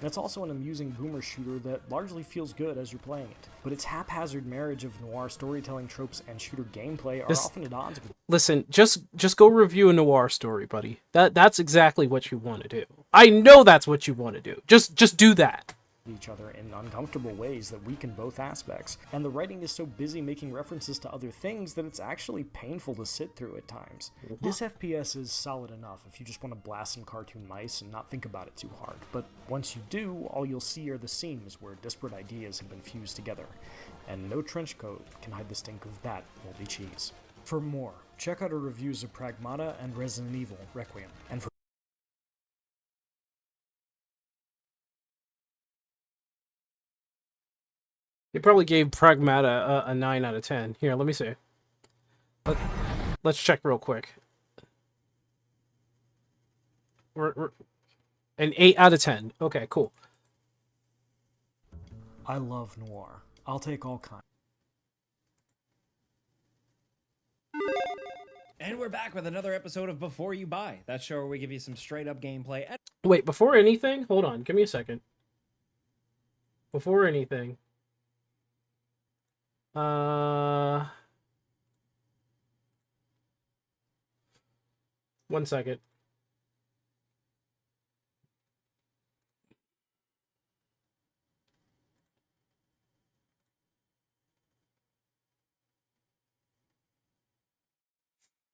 [SPEAKER 7] And it's also an amusing boomer shooter that largely feels good as you're playing it. But its haphazard marriage of noir storytelling tropes and shooter gameplay are often at odds with...
[SPEAKER 1] Listen, just go review a noir story, buddy. That's exactly what you want to do. I know that's what you want to do. Just do that.
[SPEAKER 7] Each other in uncomfortable ways that weaken both aspects, and the writing is so busy making references to other things that it's actually painful to sit through at times. This FPS is solid enough if you just want to blast some cartoon mice and not think about it too hard, but once you do, all you'll see are the seams where disparate ideas have been fused together, and no trench coat can hide the stink of that moldy cheese. For more, check out our reviews of Pragmata and Resident Evil Requiem, and for
[SPEAKER 1] He probably gave Pragmata a 9 out of 10. Here, let me see. Let's check real quick. We're an 8 out of 10. Okay, cool.
[SPEAKER 7] I love noir. I'll take all kinds.
[SPEAKER 14] And we're back with another episode of Before You Buy. That show where we give you some straight up gameplay.
[SPEAKER 1] Wait, before anything, hold on. Give me a second. Before anything. 1 second.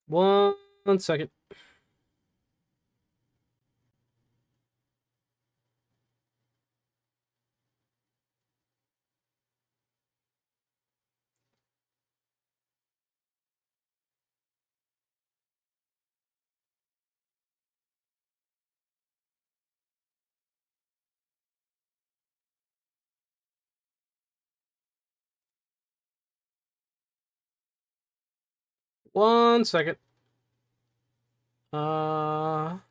[SPEAKER 1] One second. One second. I'm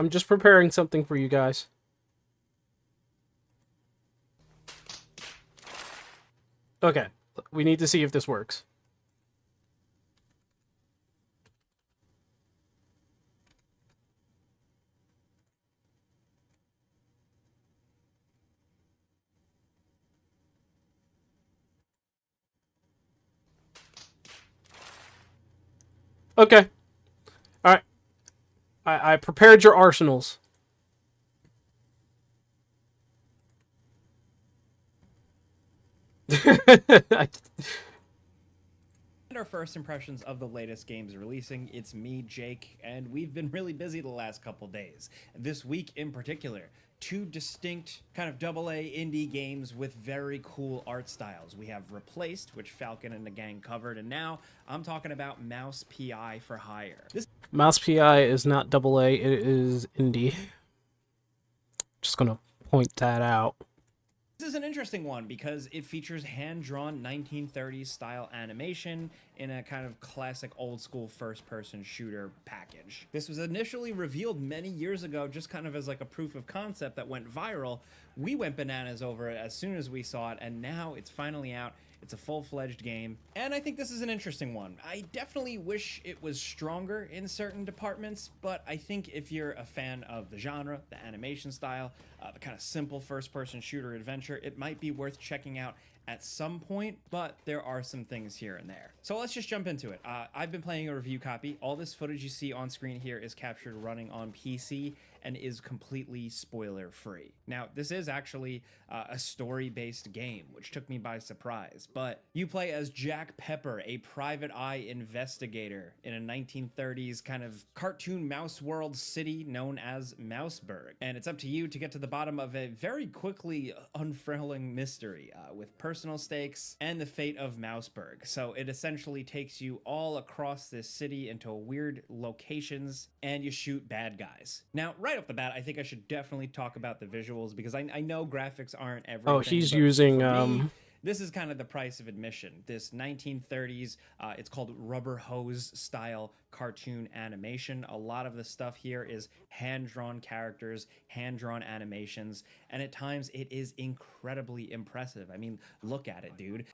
[SPEAKER 1] just preparing something for you guys. Okay, we need to see if this works. Okay. Alright. I prepared your arsenals.
[SPEAKER 14] And our first impressions of the latest games releasing. It's me, Jake, and we've been really busy the last couple days. This week in particular, 2 distinct kind of AA indie games with very cool art styles. We have Replaced, which Falcon and the gang covered, and now I'm talking about Mouse PI for Hire.
[SPEAKER 1] Mouse PI is not AA, it is indie. Just gonna point that out.
[SPEAKER 14] This is an interesting one because it features hand-drawn 1930s style animation in a kind of classic old school first-person shooter package. This was initially revealed many years ago just kind of as like a proof of concept that went viral. We went bananas over it as soon as we saw it, and now it's finally out. It's a full-fledged game, and I think this is an interesting one. I definitely wish it was stronger in certain departments, but I think if you're a fan of the genre, the animation style, the kind of simple first-person shooter adventure, it might be worth checking out at some point, but there are some things here and there. So let's just jump into it. I've been playing a review copy. All this footage you see on screen here is captured running on PC and is completely spoiler-free. Now, this is actually a story-based game, which took me by surprise, but you play as Jack Pepper, a private eye investigator in a 1930s kind of cartoon mouse world city known as Mouseburg, and it's up to you to get to the bottom of a very quickly unfurling mystery with personal stakes and the fate of Mouseburg. So it essentially takes you all across this city into weird locations, and you shoot bad guys. Now, right off the bat, I think I should definitely talk about the visuals because I know graphics aren't everything.
[SPEAKER 1] Oh, he's
[SPEAKER 14] but
[SPEAKER 1] using
[SPEAKER 14] for me, this is kind of the price of admission. This 1930s, it's called rubber hose style cartoon animation. A lot of the stuff here is hand-drawn characters, hand-drawn animations, and at times it is incredibly impressive. I mean, look at it, dude.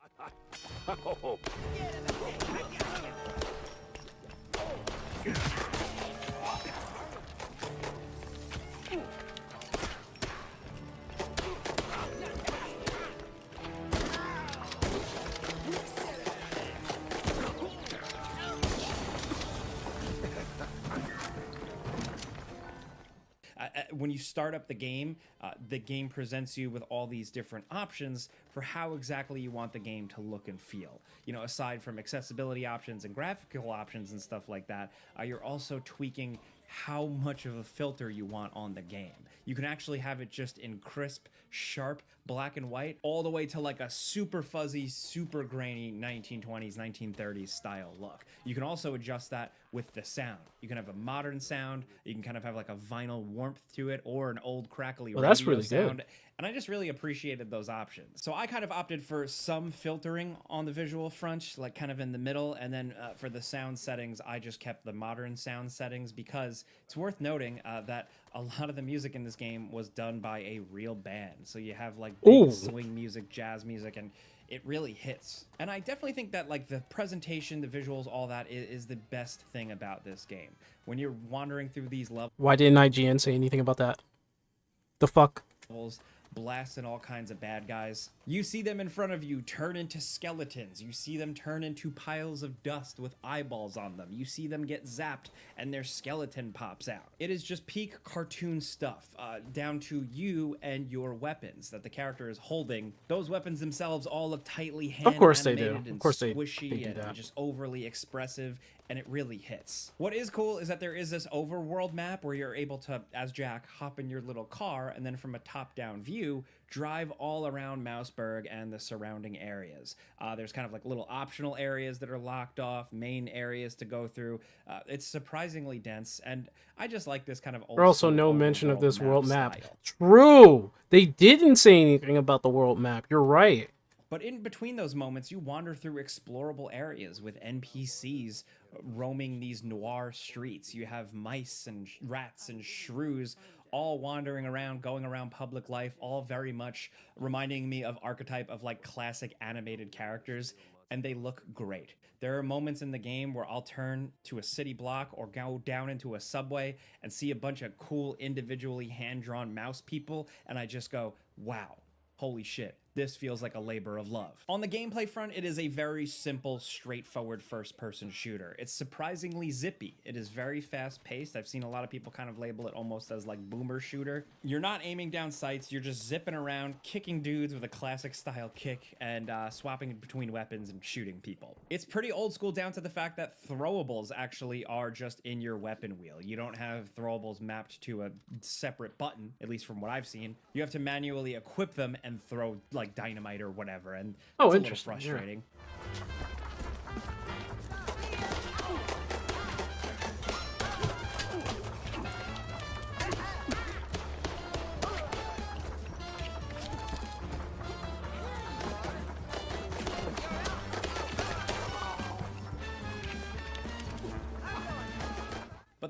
[SPEAKER 14] When you start up the game presents you with all these different options for how exactly you want the game to look and feel. You know, aside from accessibility options and graphical options and stuff like that, you're also tweaking how much of a filter you want on the game. You can actually have it just in crisp, sharp, black and white, all the way to like a super fuzzy, super grainy 1920s, 1930s style look. You can also adjust that with the sound. You can have a modern sound, you can kind of have like a vinyl warmth to it, or an old crackly radio
[SPEAKER 1] that's really
[SPEAKER 14] sound.
[SPEAKER 1] good.
[SPEAKER 14] And I just really appreciated those options. So I kind of opted for some filtering on the visual front, like kind of in the middle, and then for the sound settings, I just kept the modern sound settings because it's worth noting that a lot of the music in this game was done by a real band. So you have like big swing music, jazz music, and it really hits. And I definitely think that like the presentation, the visuals, all that is the best thing about this game. When you're wandering through these levels,
[SPEAKER 1] Why didn't IGN say anything about that? The fuck?
[SPEAKER 14] blasting all kinds of bad guys. You see them in front of you turn into skeletons. You see them turn into piles of dust with eyeballs on them. You see them get zapped and their skeleton pops out. It is just peak cartoon stuff, down to you and your weapons that the character is holding. Those weapons themselves all look tightly hand
[SPEAKER 1] Of course they do.
[SPEAKER 14] animated and
[SPEAKER 1] Of course they
[SPEAKER 14] squishy
[SPEAKER 1] do
[SPEAKER 14] and
[SPEAKER 1] that.
[SPEAKER 14] just overly expressive, and it really hits. What is cool is that there is this overworld map where you're able to, as Jack, hop in your little car and then from a top-down view, drive all around Mouseburg and the surrounding areas. There's kind of like little optional areas that are locked off, main areas to go through. It's surprisingly dense, and I just like this kind of old
[SPEAKER 1] There's also
[SPEAKER 14] school
[SPEAKER 1] no mention of
[SPEAKER 14] overworld
[SPEAKER 1] this world map.
[SPEAKER 14] style.
[SPEAKER 1] True! They didn't say anything about the world map. You're right.
[SPEAKER 14] But in between those moments, you wander through explorable areas with NPCs roaming these noir streets. You have mice and rats and shrews all wandering around, going around public life, all very much reminding me of archetype of like classic animated characters, and they look great. There are moments in the game where I'll turn to a city block or go down into a subway and see a bunch of cool individually hand-drawn mouse people, and I just go, wow, holy shit. This feels like a labor of love. On the gameplay front, it is a very simple, straightforward first-person shooter. It's surprisingly zippy. It is very fast-paced. I've seen a lot of people kind of label it almost as like boomer shooter. You're not aiming down sights. You're just zipping around, kicking dudes with a classic style kick and swapping between weapons and shooting people. It's pretty old school down to the fact that throwables actually are just in your weapon wheel. You don't have throwables mapped to a separate button, at least from what I've seen. You have to manually equip them and throw like dynamite or whatever, and it's a little frustrating.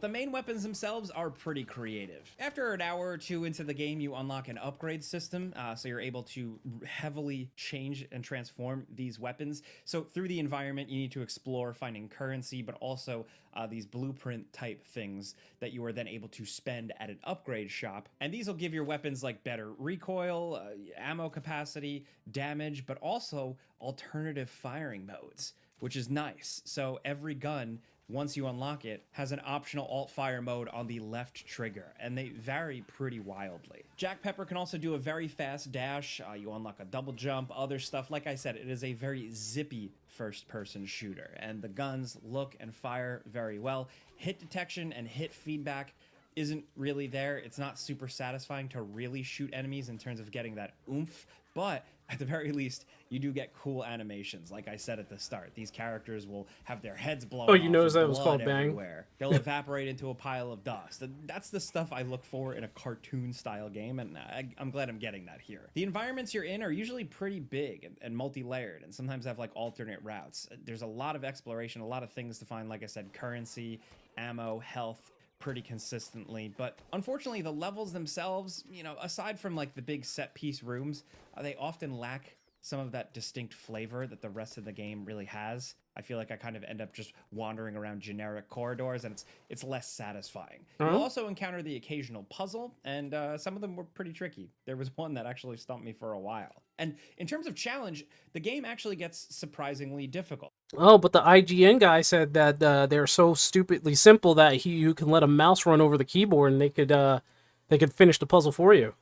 [SPEAKER 14] the main weapons themselves are pretty creative. After an hour or two into the game, you unlock an upgrade system, so you're able to heavily change and transform these weapons. So through the environment, you need to explore finding currency, but also these blueprint type things that you are then able to spend at an upgrade shop. And these will give your weapons like better recoil, ammo capacity, damage, but also alternative firing modes, which is nice. So every gun, once you unlock it, has an optional alt fire mode on the left trigger, and they vary pretty wildly. Jack Pepper can also do a very fast dash, you unlock a double jump, other stuff. Like I said, it is a very zippy first-person shooter, and the guns look and fire very well. Hit detection and hit feedback isn't really there. It's not super satisfying to really shoot enemies in terms of getting that oomph, but at the very least, you do get cool animations. Like I said at the start, these characters will have their heads blown off.
[SPEAKER 1] Oh, you noticed that was called Bang?
[SPEAKER 14] Everywhere. They'll evaporate into a pile of dust. And that's the stuff I look for in a cartoon-style game, and I'm glad I'm getting that here. The environments you're in are usually pretty big and multi-layered, and sometimes have like alternate routes. There's a lot of exploration, a lot of things to find, like I said, currency, ammo, health, pretty consistently. But unfortunately, the levels themselves, you know, aside from like the big set piece rooms, they often lack some of that distinct flavor that the rest of the game really has. I feel like I kind of end up just wandering around generic corridors, and it's less satisfying. You'll also encounter the occasional puzzle, and some of them were pretty tricky. There was one that actually stumped me for a while. And in terms of challenge, the game actually gets surprisingly difficult.
[SPEAKER 1] Oh, but the IGN guy said that they're so stupidly simple that you can let a mouse run over the keyboard and they could finish the puzzle for you.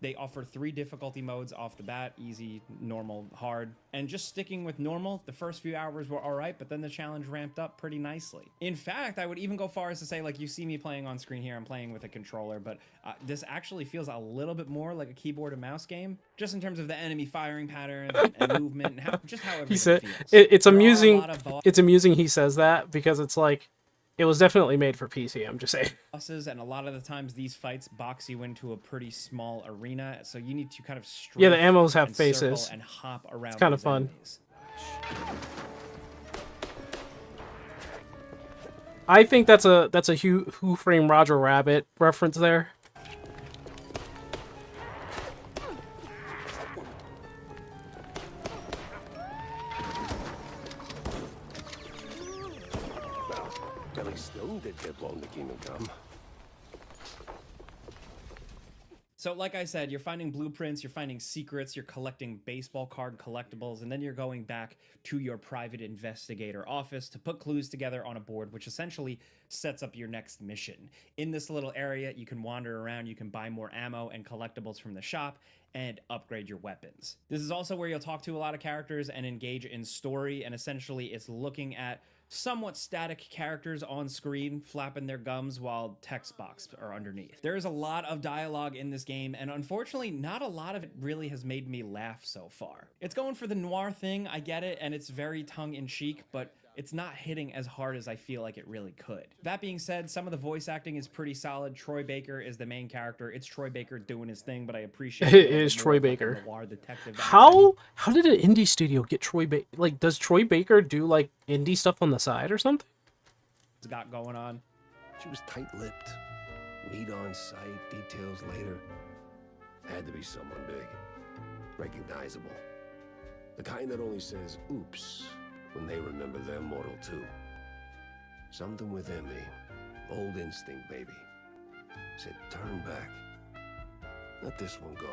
[SPEAKER 14] They offer 3 difficulty modes off the bat: easy, normal, hard. And just sticking with normal, the first few hours were all right, but then the challenge ramped up pretty nicely. In fact, I would even go far as to say, like, you see me playing on screen here, I'm playing with a controller, but this actually feels a little bit more like a keyboard and mouse game, just in terms of the enemy firing patterns and movement and how everything
[SPEAKER 1] He said
[SPEAKER 14] feels.
[SPEAKER 1] it's amusing. It's amusing he says that, because it's like, it was definitely made for PC, I'm just saying.
[SPEAKER 14] And a lot of the times these fights box you into a pretty small arena, so you need to kind of strafe,
[SPEAKER 1] Yeah, the ammos have
[SPEAKER 14] and
[SPEAKER 1] faces.
[SPEAKER 14] circle and hop around.
[SPEAKER 1] It's kind of
[SPEAKER 14] these
[SPEAKER 1] fun.
[SPEAKER 14] enemies.
[SPEAKER 1] I think that's a Who Framed Roger Rabbit reference there.
[SPEAKER 11] Billy Stone did get blown to Kingdom Come.
[SPEAKER 14] So like I said, you're finding blueprints, you're finding secrets, you're collecting baseball card collectibles, and then you're going back to your private investigator office to put clues together on a board, which essentially sets up your next mission. In this little area, you can wander around, you can buy more ammo and collectibles from the shop, and upgrade your weapons. This is also where you'll talk to a lot of characters and engage in story, and essentially it's looking at somewhat static characters on screen flapping their gums while text box are underneath. There is a lot of dialogue in this game, and unfortunately not a lot of it really has made me laugh so far. It's going for the noir thing, I get it, and it's very tongue-in-cheek, but it's not hitting as hard as I feel like it really could. That being said, some of the voice acting is pretty solid. Troy Baker is the main character. It's Troy Baker doing his thing, but I appreciate
[SPEAKER 1] It is Troy Baker. How did an indie studio get Troy Baker? Like, does Troy Baker do like indie stuff on the side or something?
[SPEAKER 14] It's got going on.
[SPEAKER 11] She was tight-lipped. Meat on sight, details later. Had to be someone big. Recognizable. The kind that only says, oops, when they remember they're mortal too. Something within me, old instinct, baby, said turn back. Let this one go.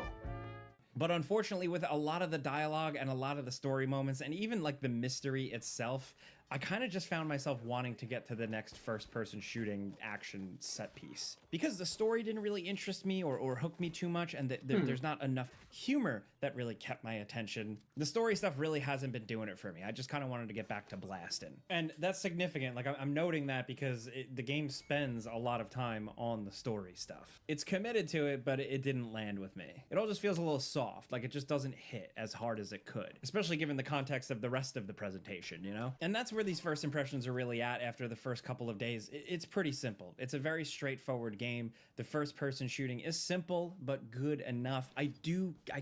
[SPEAKER 14] But unfortunately, with a lot of the dialogue and a lot of the story moments, and even like the mystery itself, I kind of just found myself wanting to get to the next first-person shooting action set piece. Because the story didn't really interest me or hook me too much, and there's not enough humor that really kept my attention. The story stuff really hasn't been doing it for me. I just kind of wanted to get back to blasting. And that's significant. Like, I'm noting that because the game spends a lot of time on the story stuff. It's committed to it, but it didn't land with me. It all just feels a little soft. Like, it just doesn't hit as hard as it could. Especially given the context of the rest of the presentation, you know? And that's where these first impressions are really at after the first couple of days. It's pretty simple. It's a very straightforward game. The first person shooting is simple, but good enough. I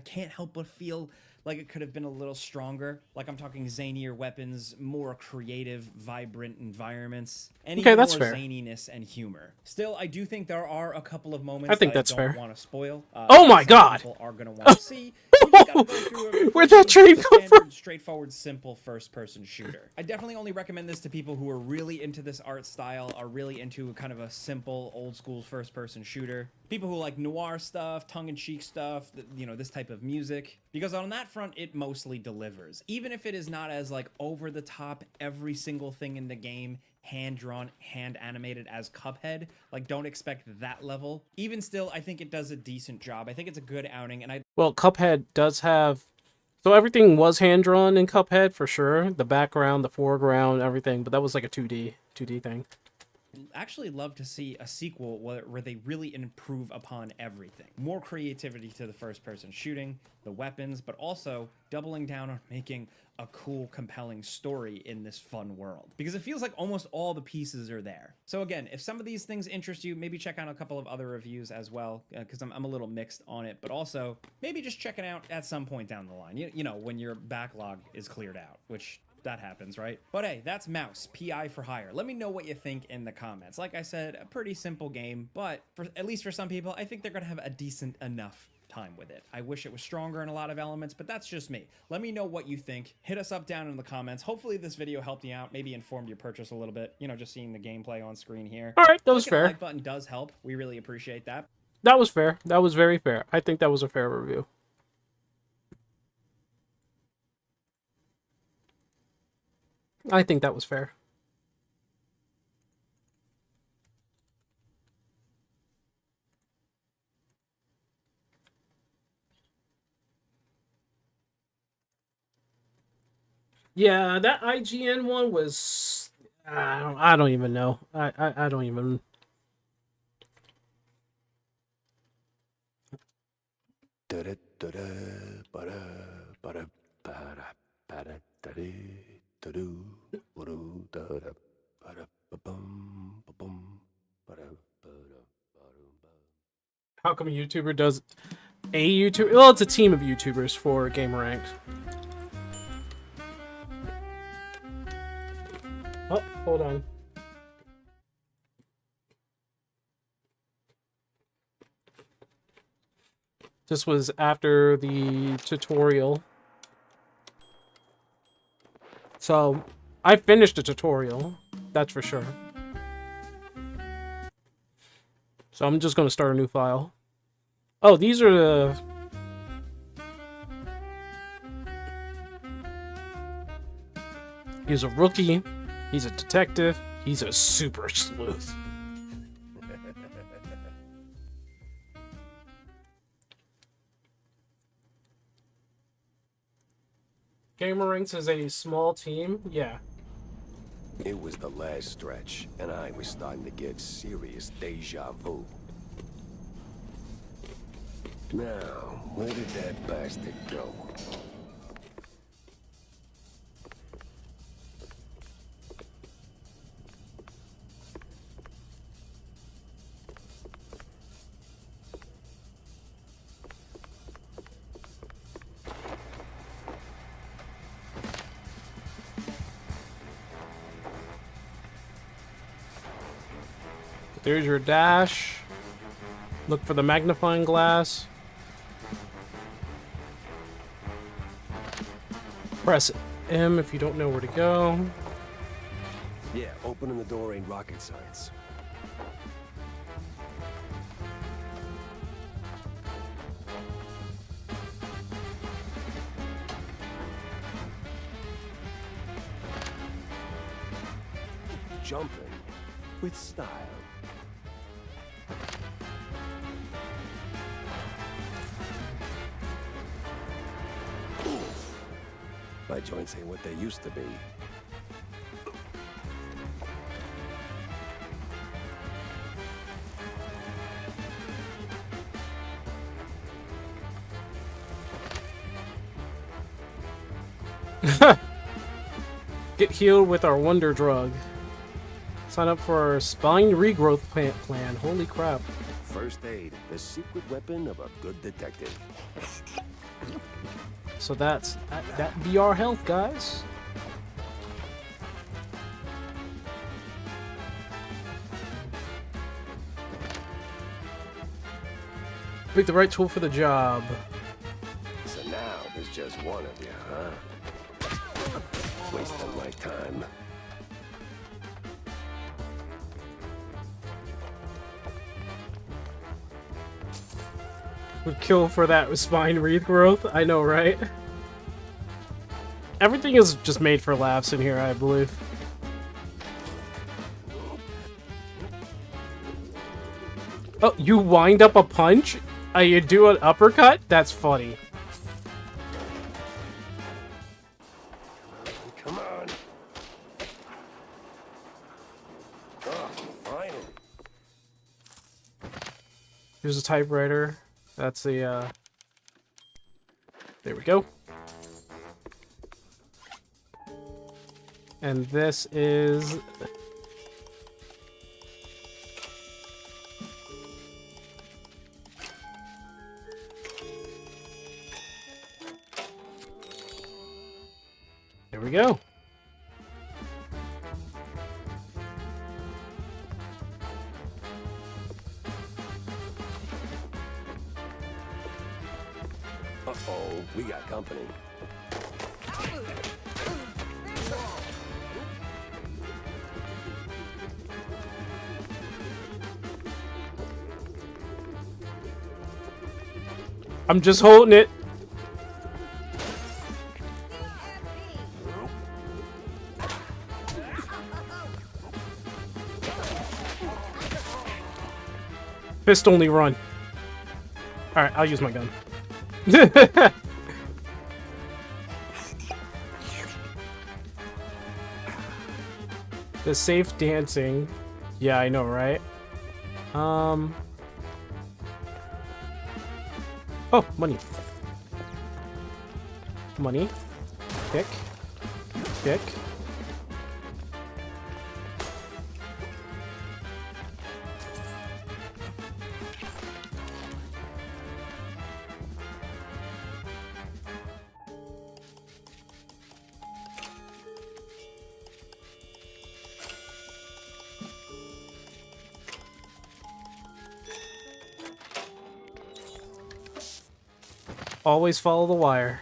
[SPEAKER 14] can't help but feel like it could have been a little stronger. Like I'm talking zanier weapons, more creative, vibrant environments, and
[SPEAKER 1] Okay,
[SPEAKER 14] even
[SPEAKER 1] that's
[SPEAKER 14] more
[SPEAKER 1] fair.
[SPEAKER 14] zaniness and humor. Still, I do think there are a couple of moments
[SPEAKER 1] I think
[SPEAKER 14] that
[SPEAKER 1] that's
[SPEAKER 14] I don't
[SPEAKER 1] fair.
[SPEAKER 14] want to spoil.
[SPEAKER 1] Oh my
[SPEAKER 14] some
[SPEAKER 1] God!
[SPEAKER 14] People are gonna want to see. We just gotta go through a
[SPEAKER 1] Where'd that
[SPEAKER 14] pretty
[SPEAKER 1] tree come from?
[SPEAKER 14] standard, straightforward, simple first-person shooter. I definitely only recommend this to people who are really into this art style, are really into kind of a simple, old-school first-person shooter. People who like noir stuff, tongue-in-cheek stuff, you know, this type of music. Because on that front, it mostly delivers. Even if it is not as like over-the-top, every single thing in the game hand-drawn, hand-animated as Cuphead. Like, don't expect that level. Even still, I think it does a decent job. I think it's a good outing, and
[SPEAKER 1] Well, Cuphead does have... So everything was hand-drawn in Cuphead, for sure. The background, the foreground, everything. But that was like a 2D thing.
[SPEAKER 14] actually love to see a sequel where they really improve upon everything. More creativity to the first-person shooting, the weapons, but also doubling down on making a cool, compelling story in this fun world. Because it feels like almost all the pieces are there. So again, if some of these things interest you, maybe check out a couple of other reviews as well, because I'm a little mixed on it, but also maybe just check it out at some point down the line. You know, when your backlog is cleared out, which that happens, right? But hey, that's Mouse, PI for Hire. Let me know what you think in the comments. Like I said, a pretty simple game, but at least for some people, I think they're gonna have a decent enough time with it. I wish it was stronger in a lot of elements, but that's just me. Let me know what you think. Hit us up down in the comments. Hopefully this video helped you out, maybe informed your purchase a little bit, you know, just seeing the gameplay on screen here.
[SPEAKER 1] All right, that was
[SPEAKER 14] Clicking the
[SPEAKER 1] fair.
[SPEAKER 14] like button does help. We really appreciate that.
[SPEAKER 1] That was fair. That was very fair. I think that was a fair review. I think that was fair. Yeah, that IGN one was... I don't even know. I don't even... How come a YouTuber does... A YouTuber? Well, it's a team of YouTubers for Gameranx. Oh, hold on. This was after the tutorial. So, I finished the tutorial. That's for sure. So I'm just going to start a new file. Oh, these are the... He's a rookie. He's a detective. He's a super sleuth. Gameranx is a small team. Yeah.
[SPEAKER 11] It was the last stretch, and I was starting to get serious deja vu. Now, where did that bastard go?
[SPEAKER 1] There's your dash. Look for the magnifying glass. Press M if you don't know where to go.
[SPEAKER 11] Yeah, opening the door ain't rocket science. Jumping with style. My joints ain't what they used to be.
[SPEAKER 1] Get healed with our wonder drug. Sign up for our spine regrowth plan. Holy crap.
[SPEAKER 11] First aid, the secret weapon of a good detective.
[SPEAKER 1] So that be our health, guys. Pick the right tool for the job.
[SPEAKER 11] So now there's just one of you, huh? Wasting my time.
[SPEAKER 1] Would kill for that spine regrowth. I know, right? Everything is just made for laughs in here, I believe. Oh, you wind up a punch? You do an uppercut? That's funny.
[SPEAKER 11] Come on. Oh, finally.
[SPEAKER 1] Here's a typewriter. That's the, there we go. And this is... There we go.
[SPEAKER 11] Uh-oh, we got company.
[SPEAKER 1] I'm just holding it. Fist only run. Alright, I'll use my gun. The safe dancing. Yeah, I know, right? Oh, money. Money. Pick. Pick. Always follow the wire.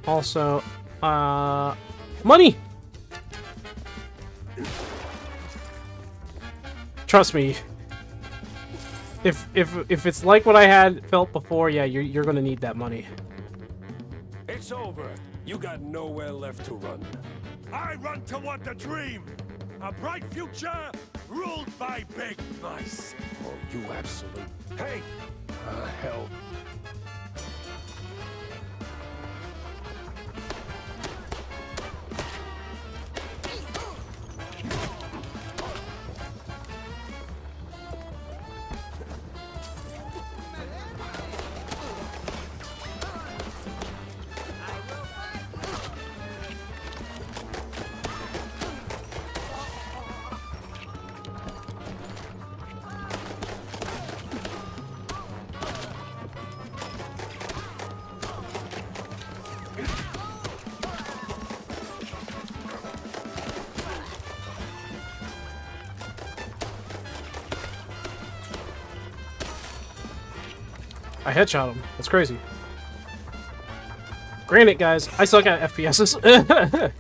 [SPEAKER 1] Also, money! Trust me. If it's like what I had felt before, yeah, you're gonna need that money.
[SPEAKER 8] It's over. You got nowhere left to run. I run toward the dream. A bright future ruled by big mice.
[SPEAKER 11] Oh, you absolute...
[SPEAKER 8] Hey!
[SPEAKER 11] hell.
[SPEAKER 1] I headshot him. That's crazy. Granted, guys, I suck at FPSs.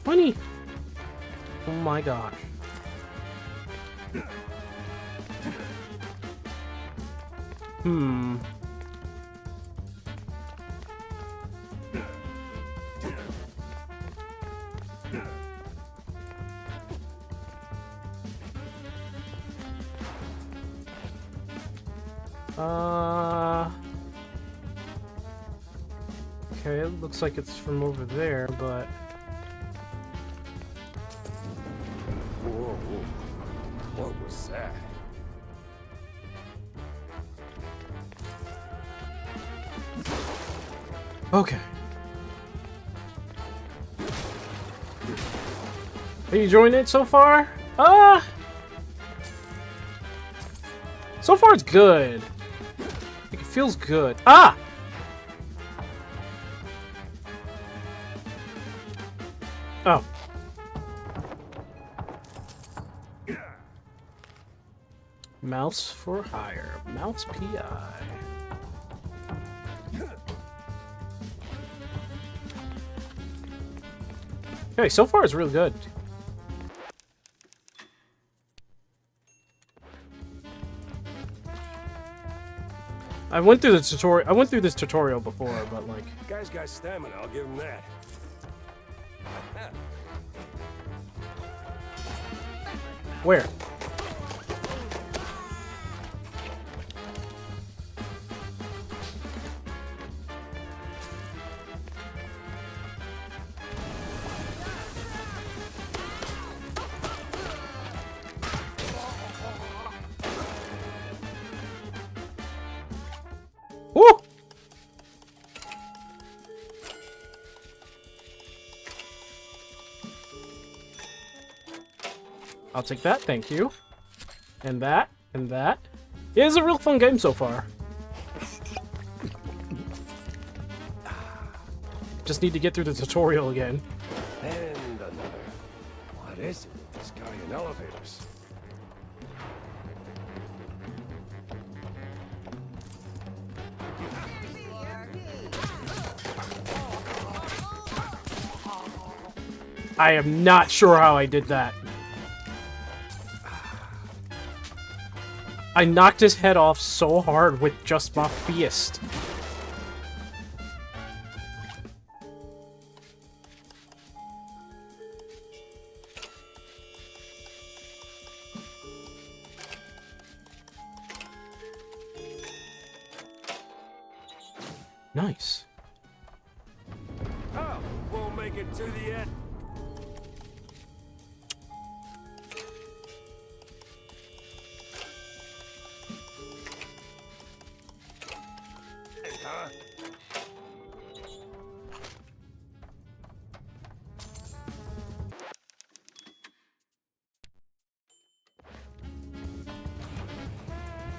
[SPEAKER 1] Money! Oh my gosh. Okay, it looks like it's from over there, but...
[SPEAKER 8] Whoa, whoa. What was that?
[SPEAKER 1] Okay. Are you enjoying it so far? So far it's good. Like, it feels good. Ah! Oh. Mouse for hire. Mouse PI. Okay, so far it's really good. I went through this tutorial before, but like...
[SPEAKER 8] Guy's got stamina, I'll give him that.
[SPEAKER 1] Where? Woo! I'll take that, thank you. And that, and that. Yeah, it's a real fun game so far. Just need to get through the tutorial again.
[SPEAKER 8] And another. What is it with this guy in elevators?
[SPEAKER 1] I am not sure how I did that. I knocked his head off so hard with just my fist. Nice.
[SPEAKER 8] Oh, won't make it to the end. Huh?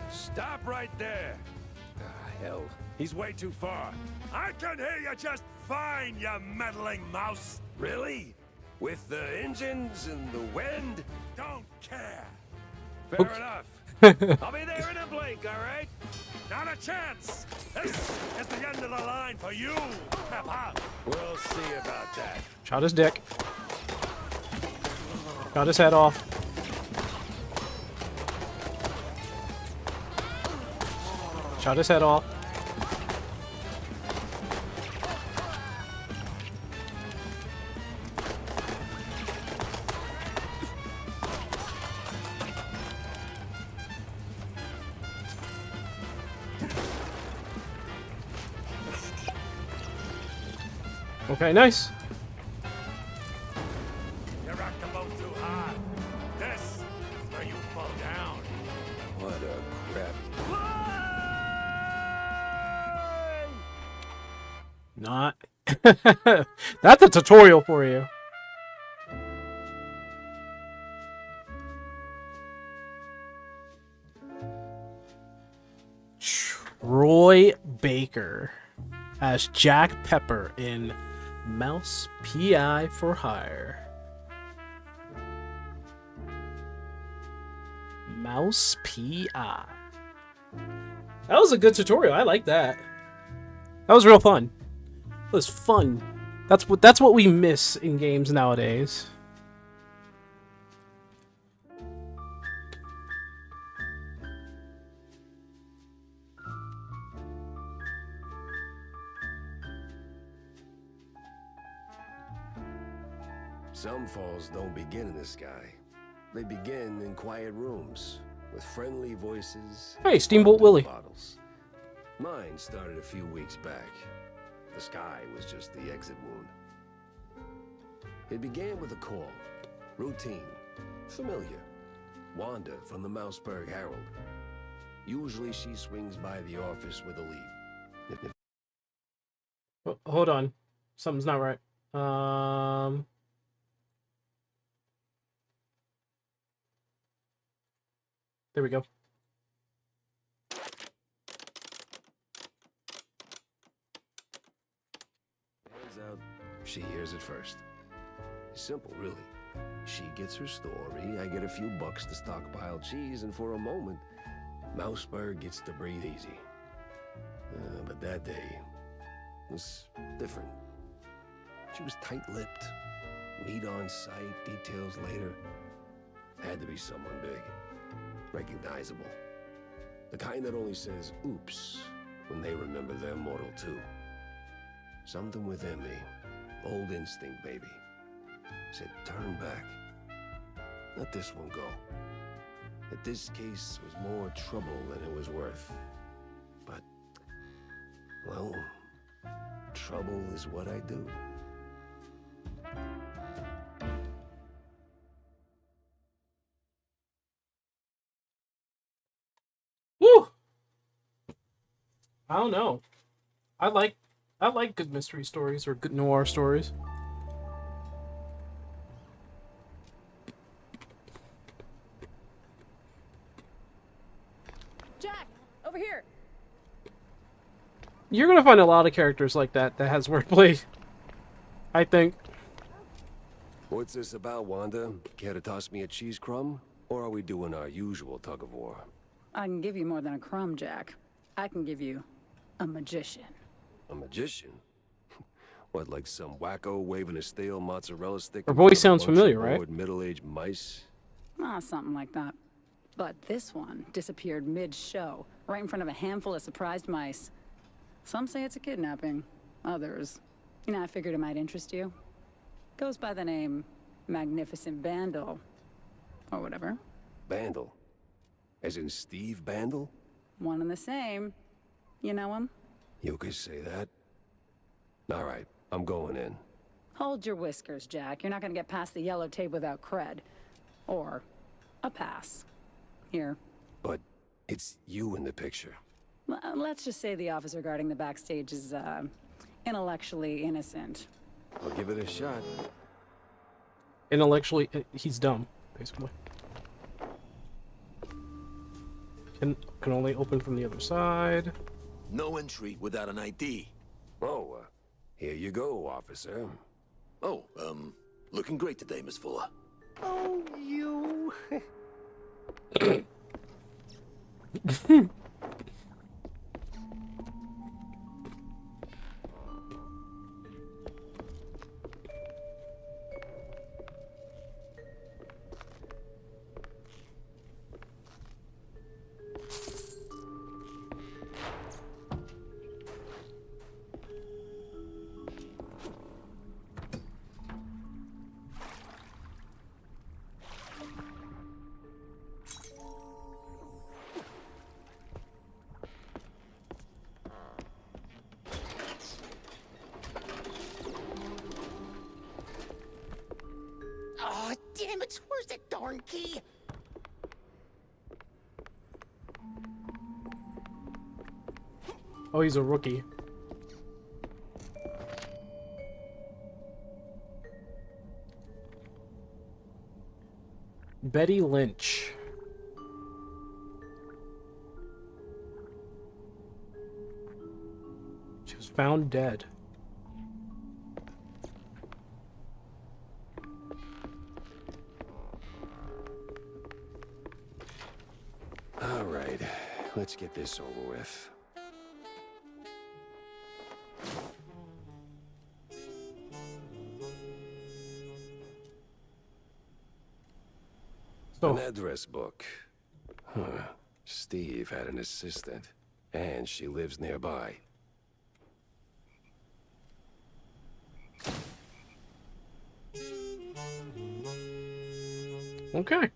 [SPEAKER 8] Stop right there! Ah, hell. He's way too far. I can hear you just fine, you meddling mouse! Really? With the engines and the wind? Don't care! Fair enough. I'll be there in a blink, alright? Not a chance! This is the end of the line for you, Peppa! We'll see about that.
[SPEAKER 1] Shot his dick. Got his head off. Shot his head off. Okay, nice.
[SPEAKER 8] You rocked the boat too hard. This is where you fall down. What a crap.
[SPEAKER 1] Not. That's a tutorial for you. Troy Baker as Jack Pepper in Mouse PI for Hire. Mouse PI. That was a good tutorial. I like that. That was real fun. It was fun. That's what we miss in games nowadays.
[SPEAKER 11] Some falls don't begin in the sky. They begin in quiet rooms, with friendly voices.
[SPEAKER 1] Hey, Steamboat Willie.
[SPEAKER 11] Bottles. Mine started a few weeks back. The sky was just the exit wound. It began with a call. Routine. Familiar. Wanda from the Mouseburg Herald. Usually she swings by the office with a lead.
[SPEAKER 1] Hold on. Something's not right. There we go.
[SPEAKER 11] Hands out, she hears it first. Simple, really. She gets her story, I get a few bucks to stockpile cheese, and for a moment, Mouseburg gets to breathe easy. But that day was different. She was tight-lipped. Meat on sight, details later. Had to be someone big. Recognizable. The kind that only says, oops, when they remember their mortal too. Something within me, old instinct maybe, said turn back. Let this one go. That this case was more trouble than it was worth. But, well, trouble is what I do.
[SPEAKER 1] Woo! I don't know. I like good mystery stories or good noir stories.
[SPEAKER 9] Jack, over here.
[SPEAKER 1] You're gonna find a lot of characters like that has wordplay. I think.
[SPEAKER 11] What's this about, Wanda? Care to toss me a cheese crumb? Or are we doing our usual tug of war?
[SPEAKER 9] I can give you more than a crumb, Jack. I can give you a magician.
[SPEAKER 11] A magician? What, like some wacko waving a stale mozzarella stick?
[SPEAKER 1] Her
[SPEAKER 11] in front
[SPEAKER 1] voice
[SPEAKER 11] of a
[SPEAKER 1] sounds
[SPEAKER 11] bunch of
[SPEAKER 1] familiar, right?
[SPEAKER 11] bored middle-aged mice?
[SPEAKER 9] Ah, something like that. But this one disappeared mid-show, right in front of a handful of surprised mice. Some say it's a kidnapping. Others, I figured it might interest you. Goes by the name Magnificent Bandle. Or whatever.
[SPEAKER 11] Bandle? As in Steve Bandle?
[SPEAKER 9] One and the same. You know him?
[SPEAKER 11] You could say that. All right, I'm going in.
[SPEAKER 9] Hold your whiskers, Jack. You're not gonna get past the yellow tape without cred. Or a pass. Here.
[SPEAKER 11] But it's you in the picture.
[SPEAKER 9] Let's just say the officer guarding the backstage is, intellectually innocent.
[SPEAKER 11] I'll give it a shot.
[SPEAKER 1] Intellectually, he's dumb, basically. Can only open from the other side.
[SPEAKER 10] No entry without an ID.
[SPEAKER 11] Oh, here you go, officer.
[SPEAKER 10] Oh, looking great today, Miss Fuller.
[SPEAKER 11] Oh, you.
[SPEAKER 10] Oh, damn it! Where's that darn key?
[SPEAKER 1] Oh, he's a rookie. Betty Lynch. She was found dead.
[SPEAKER 11] All right, let's get this over with. An address book. Huh. Steve had an assistant, and she lives nearby.
[SPEAKER 1] Okay.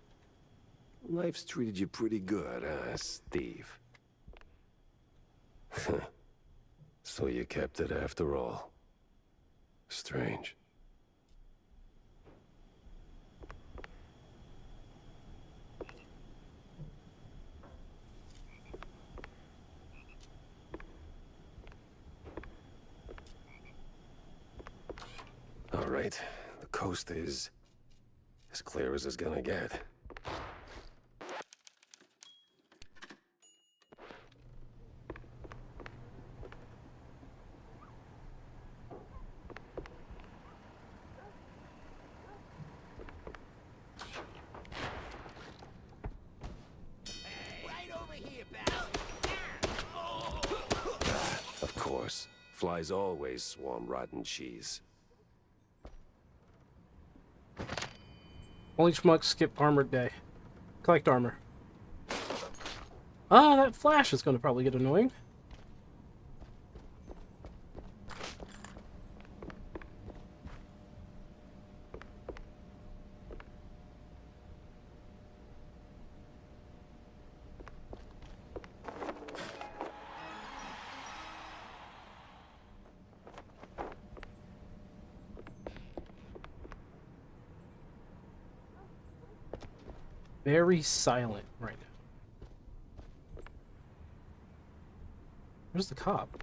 [SPEAKER 11] Life's treated you pretty good, huh, Steve? So you kept it after all. Strange. All right, the coast is as clear as it's gonna get. Of course, flies always swarm rotten cheese.
[SPEAKER 1] Only schmucks skip armored day. Collect armor. Ah, that flash is going to probably get annoying. Very silent right now. Where's the cop?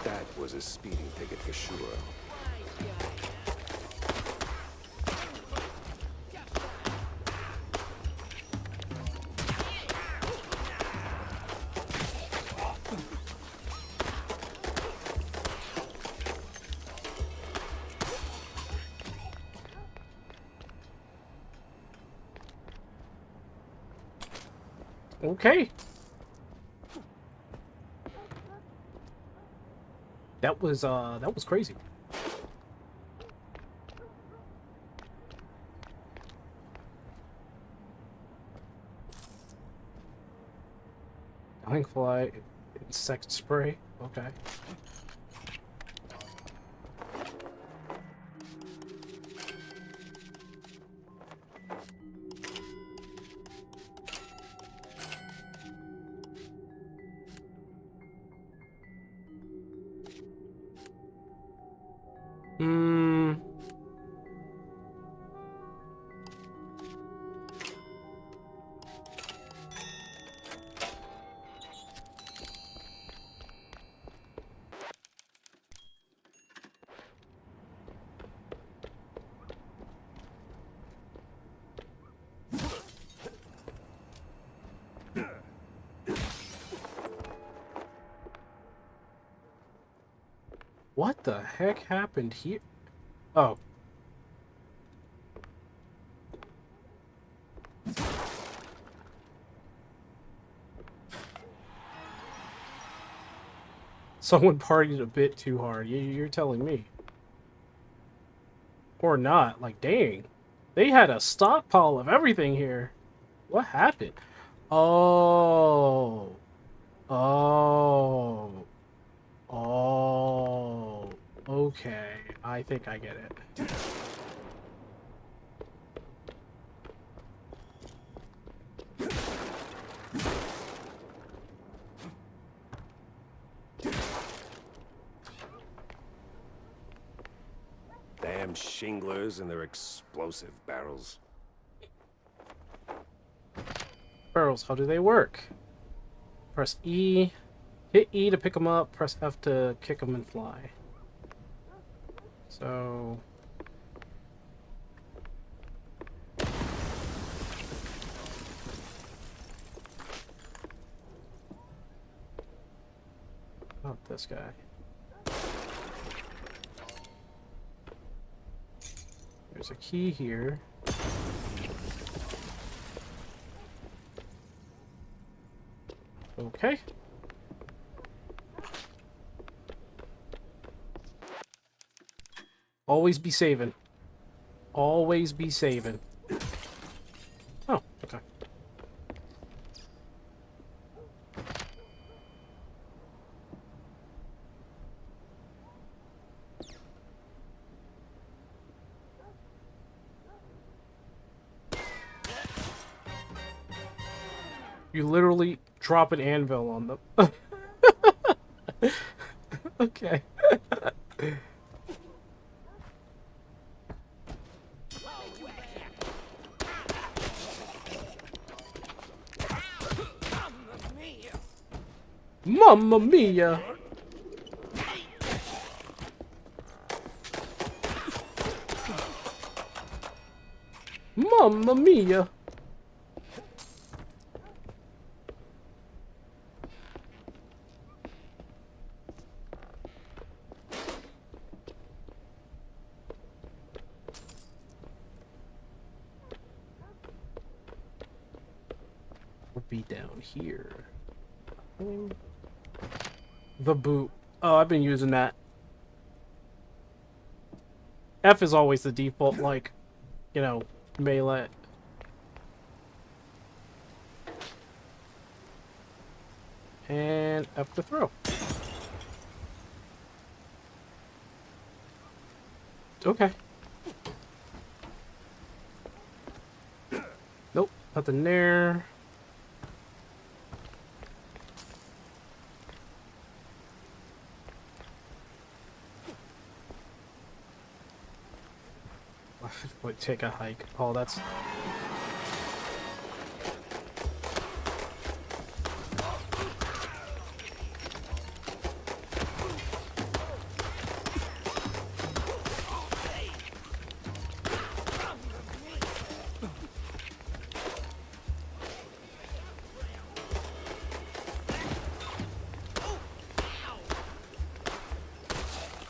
[SPEAKER 11] That was a speeding ticket for sure.
[SPEAKER 1] Okay. That was crazy. Dying fly, insect spray. Okay. What the heck happened here? Oh. Someone partied a bit too hard. You're telling me. Or not. Like, dang. They had a stockpile of everything here. What happened? Oh. Oh. Oh. Okay. I think I get it.
[SPEAKER 11] Damn shinglers and their explosive barrels.
[SPEAKER 1] Barrels, how do they work? Press E. Hit E to pick them up, press F to kick them and fly. So... not this guy. There's a key here. Okay. Always be saving. Always be saving. Oh, okay. You literally drop an anvil on them. Okay. Mamma mia! Mamma mia! Would be down here. The boot. Oh, I've been using that. F is always the default, like, you know, melee. And F to throw. Okay. Nope, nothing there. Would take a hike. Oh, that's...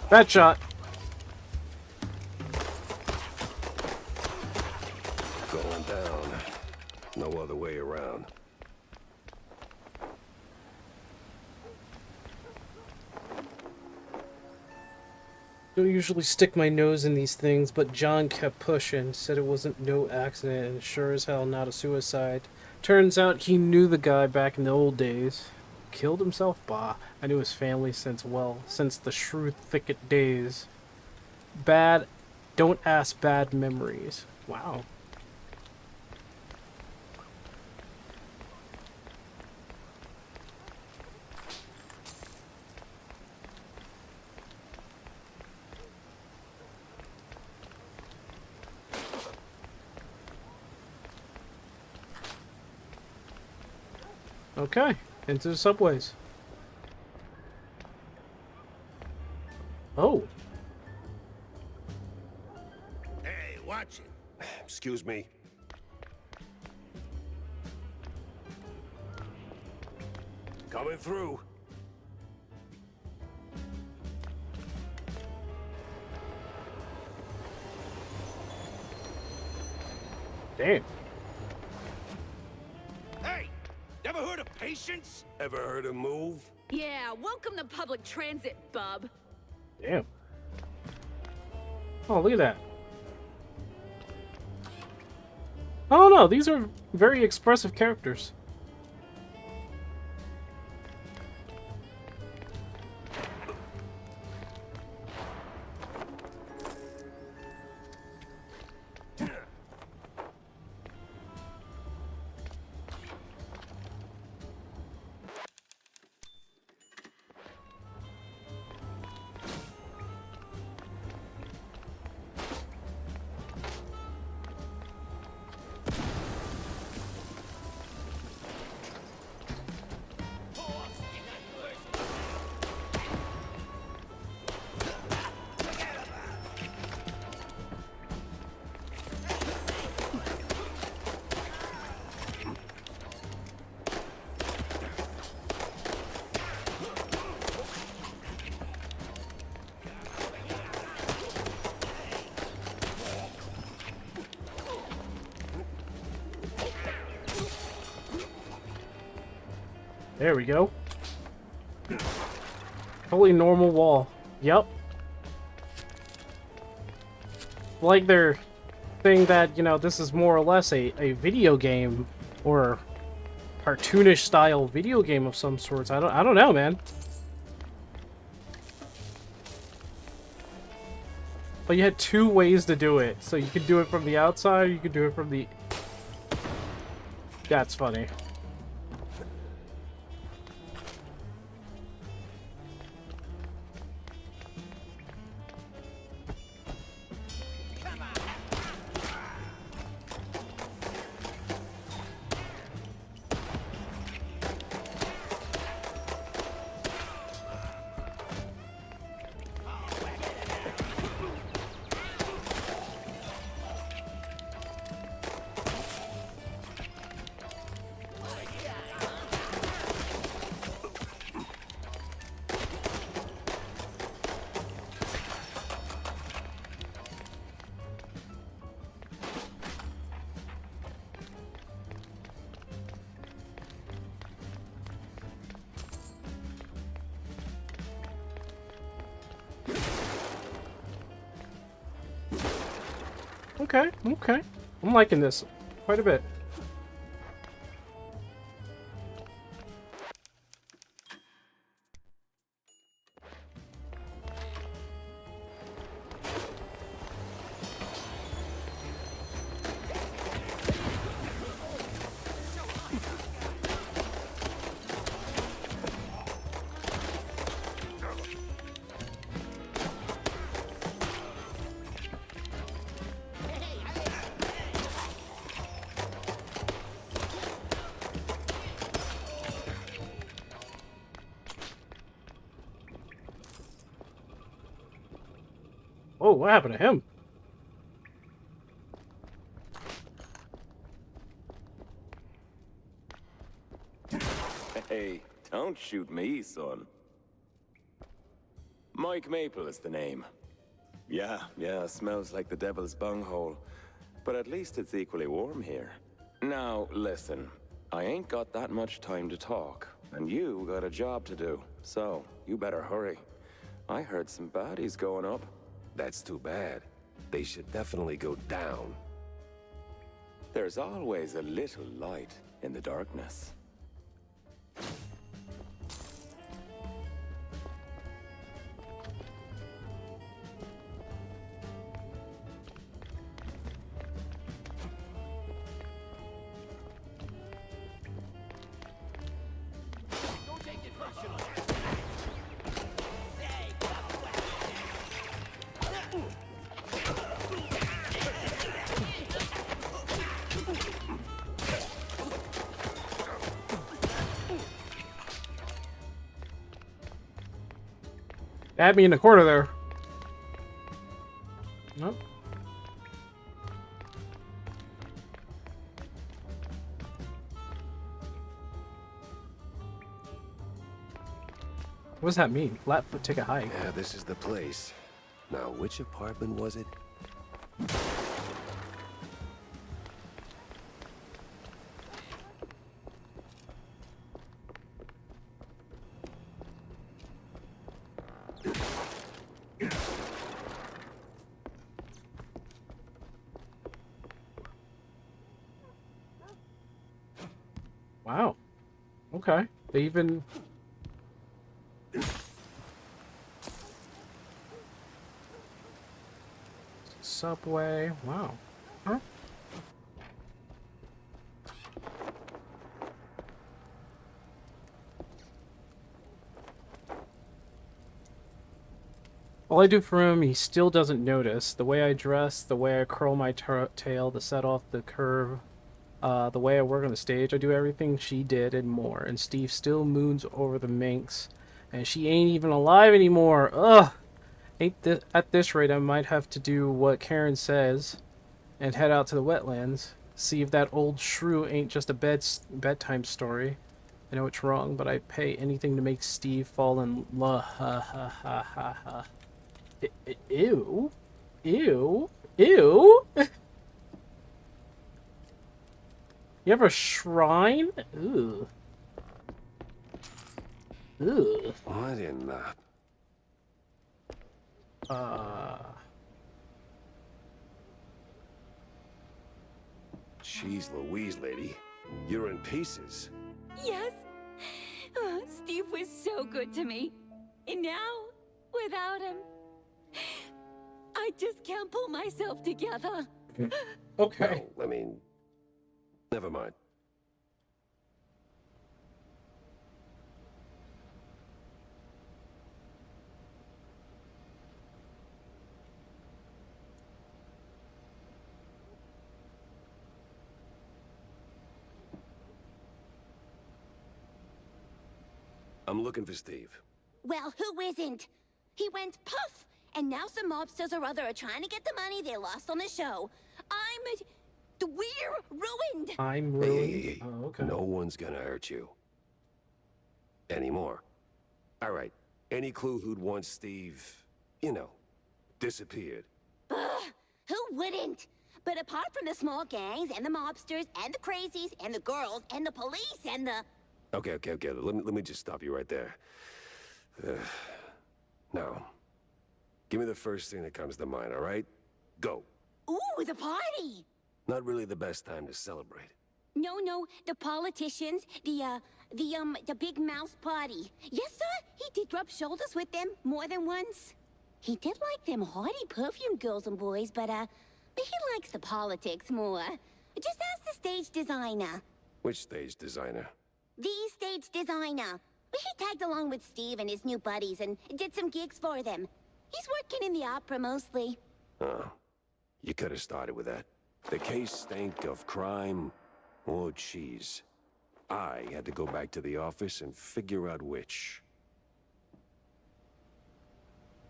[SPEAKER 1] Bad shot.
[SPEAKER 11] Going down. No other way around.
[SPEAKER 1] Don't usually stick my nose in these things, but John kept pushing, said it wasn't no accident, and sure as hell not a suicide. Turns out he knew the guy back in the old days. Killed himself? Bah. I knew his family since the Shrew Thicket days. Bad, don't ask bad memories. Wow. Okay, into the subways. Oh.
[SPEAKER 11] Hey, watch it. Excuse me. Coming through.
[SPEAKER 1] Damn.
[SPEAKER 11] Hey, never heard of patience? Ever heard of move?
[SPEAKER 15] Yeah, welcome to public transit, bub.
[SPEAKER 1] Damn. Oh, look at that. Oh no, these are very expressive characters. There we go. Totally normal wall. Yep. Like they're saying that, you know, this is more or less a video game or cartoonish style video game of some sorts. I don't know, man. But you had two ways to do it. So you could do it from the outside, or you could do it from the... That's funny. Okay, okay. I'm liking this quite a bit. Oh, what happened to him?
[SPEAKER 16] Hey, don't shoot me, son. Mike Maple is the name. Yeah, smells like the devil's bunghole. But at least it's equally warm here. Now, listen. I ain't got that much time to talk, and you got a job to do. So, you better hurry. I heard some baddies going up.
[SPEAKER 11] That's too bad. They should definitely go down.
[SPEAKER 16] There's always a little light in the darkness.
[SPEAKER 1] Had me in the corner there. Nope. What does that mean? Flatfoot take a hike.
[SPEAKER 11] Yeah, this is the place. Now, which apartment was it?
[SPEAKER 1] Wow. Okay. They even... Subway. Wow. Huh? All I do for him, he still doesn't notice. The way I dress, the way I curl my tail to set off the curve, the way I work on the stage, I do everything she did and more. And Steve still moons over the minx. And she ain't even alive anymore. Ugh! At this rate, I might have to do what Karen says and head out to the wetlands. See if that old shrew ain't just a bedtime story. I know it's wrong, but I'd pay anything to make Steve fall in love. Ha ha ha ha ha. Ew. Ew. Ew. You have a shrine? Ooh. Ooh.
[SPEAKER 11] What in the... Jeez Louise, lady. You're in pieces.
[SPEAKER 17] Yes. Oh, Steve was so good to me. And now, without him, I just can't pull myself together.
[SPEAKER 1] Okay.
[SPEAKER 11] Well, I mean, never mind. I'm looking for Steve.
[SPEAKER 4] Well, who isn't? He went poof, and now some mobsters or other are trying to get the money they lost on the show. We're ruined.
[SPEAKER 1] I'm
[SPEAKER 11] Hey,
[SPEAKER 1] ruined.
[SPEAKER 11] hey, hey.
[SPEAKER 1] Oh, okay.
[SPEAKER 11] No one's gonna hurt you. Anymore. All right. Any clue who'd want Steve, you know, disappeared?
[SPEAKER 4] Ugh, who wouldn't? But apart from the small gangs and the mobsters and the crazies and the girls and the police and the...
[SPEAKER 11] Okay. Let me just stop you right there. Now, give me the first thing that comes to mind, all right? Go.
[SPEAKER 4] Ooh, the party!
[SPEAKER 11] Not really the best time to celebrate.
[SPEAKER 4] No, the politicians, the big mouse party. Yes, sir, he did rub shoulders with them more than once. He did like them haughty perfume girls and boys, but he likes the politics more. Just ask the stage designer.
[SPEAKER 11] Which stage designer?
[SPEAKER 4] The stage designer. He tagged along with Steve and his new buddies and did some gigs for them. He's working in the opera mostly.
[SPEAKER 11] Oh, you could have started with that. The case stank of crime or cheese. I had to go back to the office and figure out which.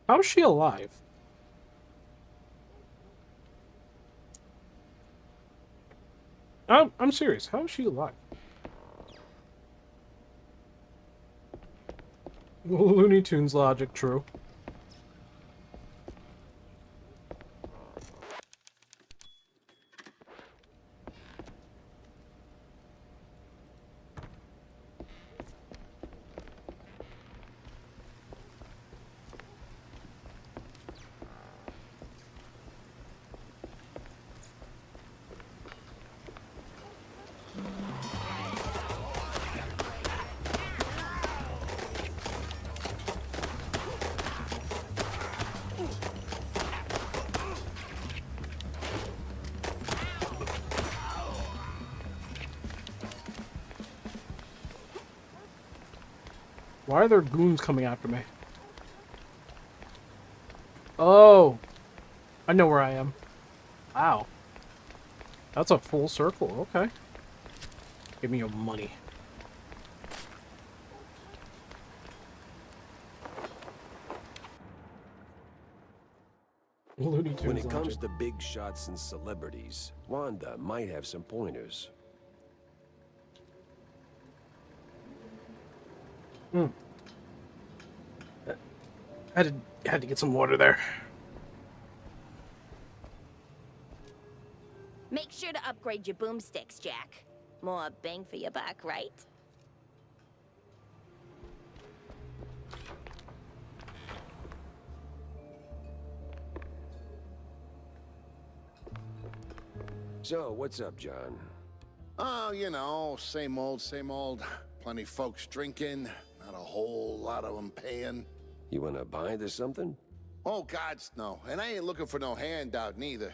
[SPEAKER 1] How is she alive? I'm serious. How is she alive? Looney Tunes logic, true. Why are there goons coming after me? Oh! I know where I am. Wow. That's a full circle, okay. Give me your money. Looney Tunes
[SPEAKER 11] When it comes
[SPEAKER 1] logic.
[SPEAKER 11] to big shots and celebrities, Wanda might have some pointers.
[SPEAKER 1] Had to get some water there.
[SPEAKER 4] Make sure to upgrade your boomsticks, Jack. More bang for your buck, right?
[SPEAKER 11] So, what's up, John?
[SPEAKER 18] Oh, you know, same old, same old. Plenty folks drinking, not a whole lot of them paying.
[SPEAKER 11] You wanna bind or something?
[SPEAKER 18] Oh, gods, no. And I ain't looking for no handout, neither.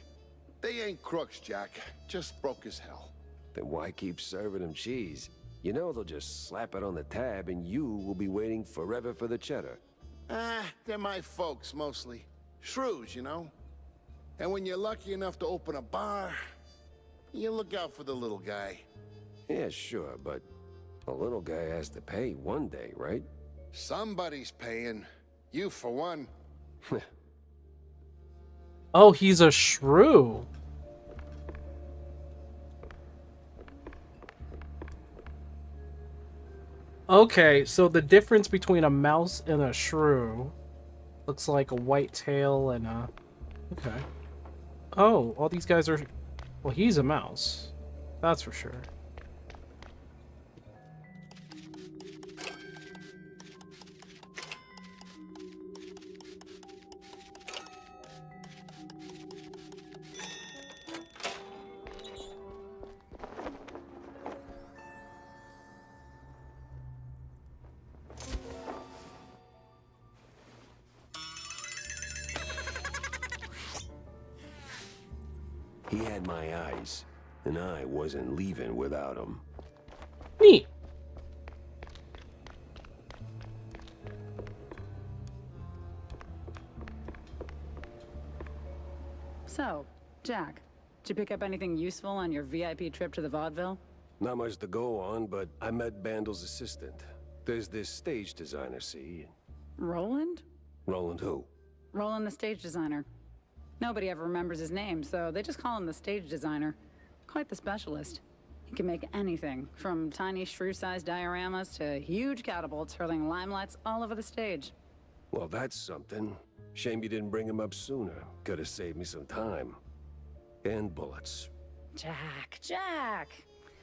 [SPEAKER 18] They ain't crooks, Jack. Just broke as hell.
[SPEAKER 11] Then why keep serving them cheese? You know they'll just slap it on the tab and you will be waiting forever for the cheddar.
[SPEAKER 18] They're my folks, mostly. Shrews, you know? And when you're lucky enough to open a bar, you look out for the little guy.
[SPEAKER 11] Yeah, sure, but a little guy has to pay one day, right?
[SPEAKER 18] Somebody's paying. You, for one.
[SPEAKER 1] Oh, he's a shrew. Okay, so the difference between a mouse and a shrew looks like a white tail and a... Okay. Oh, all these guys are... Well, he's a mouse. That's for sure.
[SPEAKER 11] He had my eyes, and I wasn't leaving without him.
[SPEAKER 1] Neat.
[SPEAKER 9] So, Jack, did you pick up anything useful on your VIP trip to the vaudeville?
[SPEAKER 11] Not much to go on, but I met Bandel's assistant. There's this stage designer, see?
[SPEAKER 9] Roland?
[SPEAKER 11] Roland who?
[SPEAKER 9] Roland the stage designer. Nobody ever remembers his name, so they just call him the stage designer. Quite the specialist. He can make anything, from tiny shrew-sized dioramas to huge catapults hurling limelights all over the stage.
[SPEAKER 11] Well, that's something. Shame you didn't bring him up sooner. Could have saved me some time. And bullets.
[SPEAKER 9] Jack!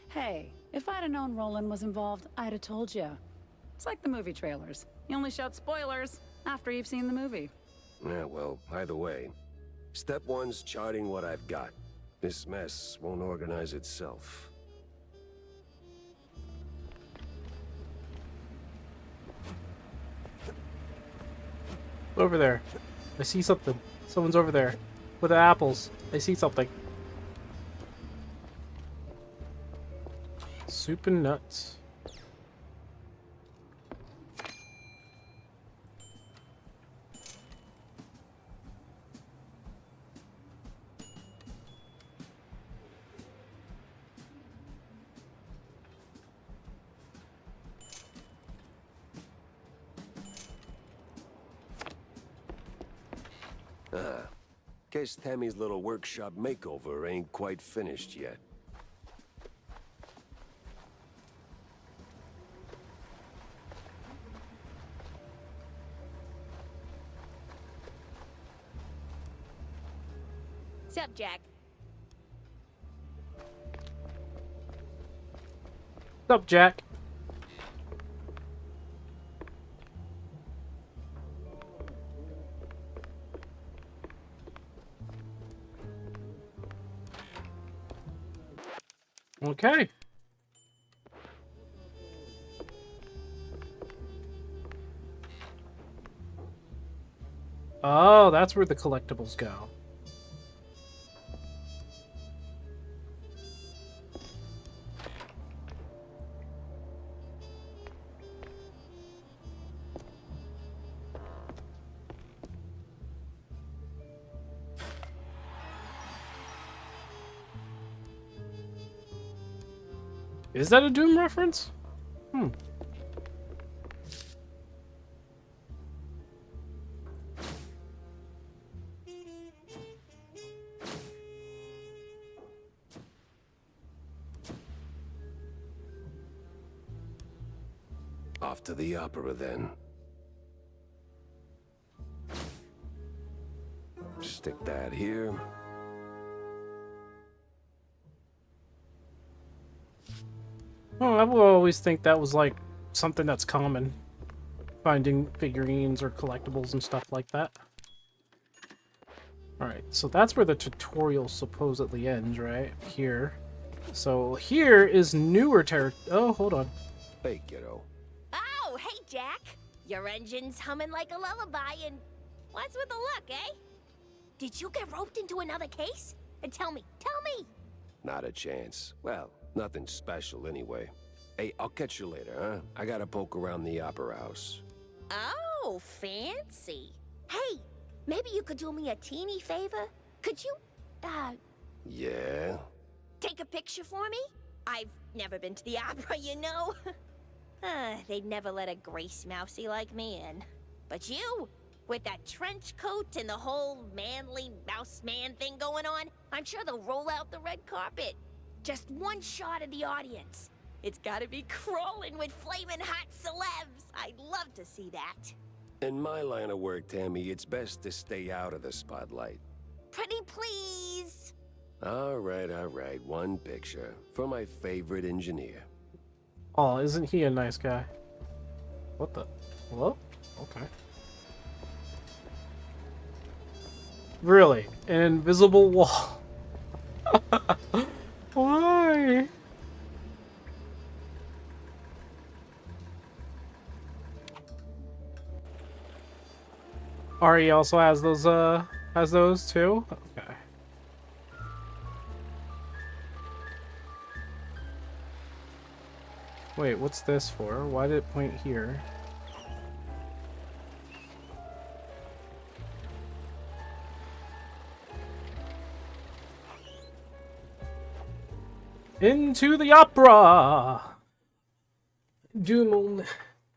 [SPEAKER 9] Hey, if I'd have known Roland was involved, I'd have told you. It's like the movie trailers. You only shout spoilers after you've seen the movie.
[SPEAKER 11] Yeah, well, either way. Step one's charting what I've got. This mess won't organize itself.
[SPEAKER 1] Over there. I see something. Someone's over there. With the apples. I see something. Soup and nuts.
[SPEAKER 11] Guess Tammy's little workshop makeover ain't quite finished yet.
[SPEAKER 17] What's up, Jack?
[SPEAKER 1] What's up, Jack? Okay. Oh, that's where the collectibles go. Is that a Doom reference? Hmm.
[SPEAKER 11] Off to the opera, then. Stick that here.
[SPEAKER 1] Oh, I will always think that was like something that's common. Finding figurines or collectibles and stuff like that. Alright, so that's where the tutorial supposedly ends, right? Here. So here is newer territory. Oh, hold on.
[SPEAKER 11] Hey, kiddo.
[SPEAKER 4] Oh, hey, Jack. Your engine's humming like a lullaby, and what's with the look, eh? Did you get roped into another case? And tell me.
[SPEAKER 11] Not a chance. Well, nothing special anyway. Hey, I'll catch you later, huh? I gotta poke around the opera house.
[SPEAKER 4] Oh, fancy. Hey, maybe you could do me a teeny favor? Could you,
[SPEAKER 11] Yeah?
[SPEAKER 4] take a picture for me? I've never been to the opera, you know. They'd never let a grace mousey like me in. But you, with that trench coat and the whole manly mouse man thing going on, I'm sure they'll roll out the red carpet. Just one shot of the audience. It's gotta be crawling with flaming hot celebs. I'd love to see that.
[SPEAKER 11] In my line of work, Tammy, it's best to stay out of the spotlight.
[SPEAKER 4] Pretty please.
[SPEAKER 11] All right. One picture for my favorite engineer.
[SPEAKER 1] Oh, isn't he a nice guy? What the? Hello? Okay. Really? An invisible wall? Why? Ari also has those too? Okay. Wait, what's this for? Why did it point here? Into the opera! Doom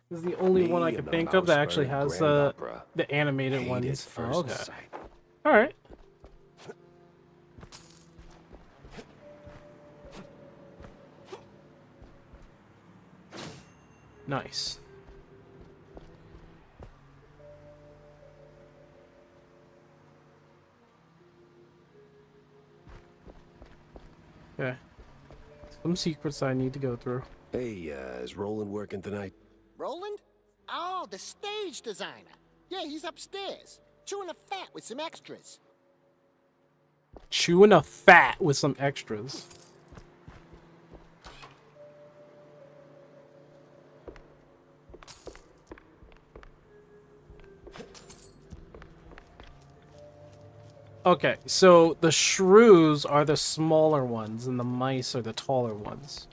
[SPEAKER 1] is the only one I can think of that actually has the animated ones. Oh, okay. Alright. Nice. Okay. Some secrets I need to go through.
[SPEAKER 11] Hey, is Roland working tonight?
[SPEAKER 10] Roland? Oh, the stage designer. Yeah, he's upstairs, chewing a fat with some extras.
[SPEAKER 1] Chewing a fat with some extras. Okay, so the shrews are the smaller ones and the mice are the taller ones.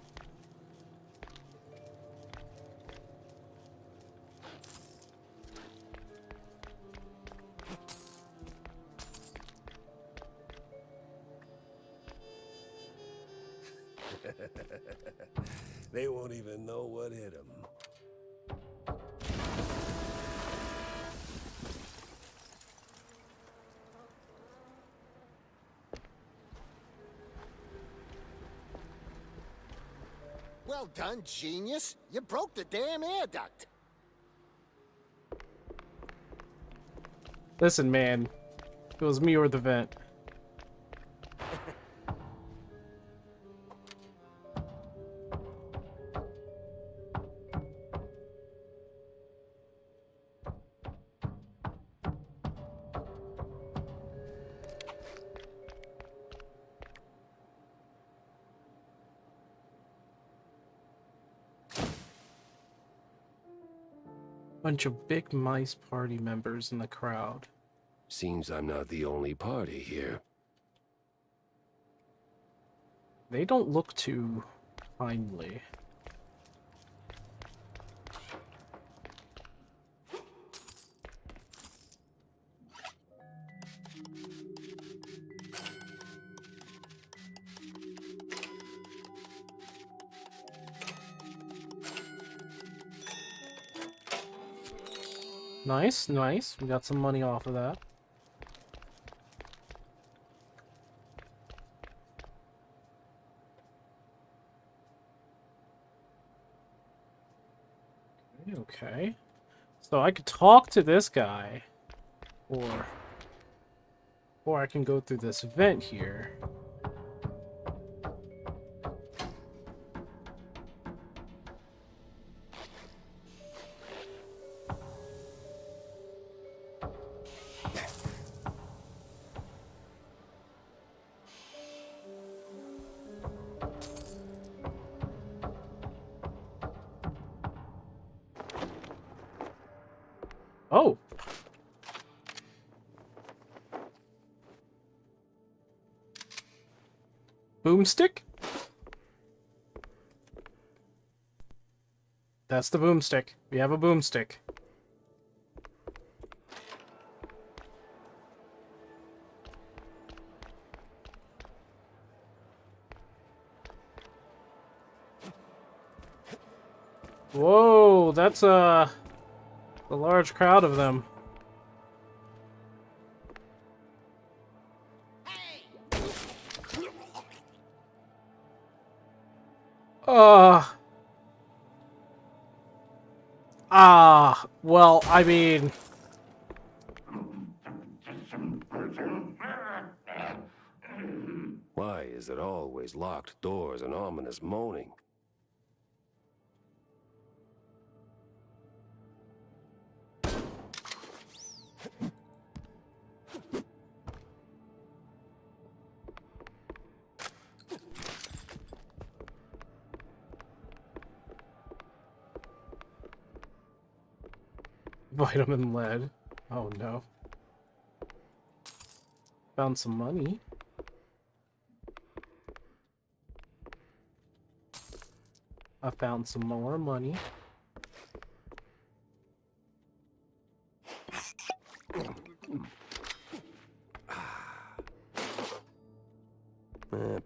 [SPEAKER 11] They won't even know what hit them.
[SPEAKER 10] Well done, genius. You broke the damn air duct.
[SPEAKER 1] Listen, man. It was me or the vent. Bunch of big mice party members in the crowd.
[SPEAKER 11] Seems I'm not the only party here.
[SPEAKER 1] They don't look too kindly. Nice, nice. We got some money off of that. Okay. So I could talk to this guy. Or I can go through this vent here. Oh. Boomstick? That's the boomstick. We have a boomstick. Whoa, that's a large crowd of them. Well, I mean...
[SPEAKER 11] Why is it always locked doors and ominous moaning?
[SPEAKER 1] Vitamin lead. Oh no. Found some money. I found some more money.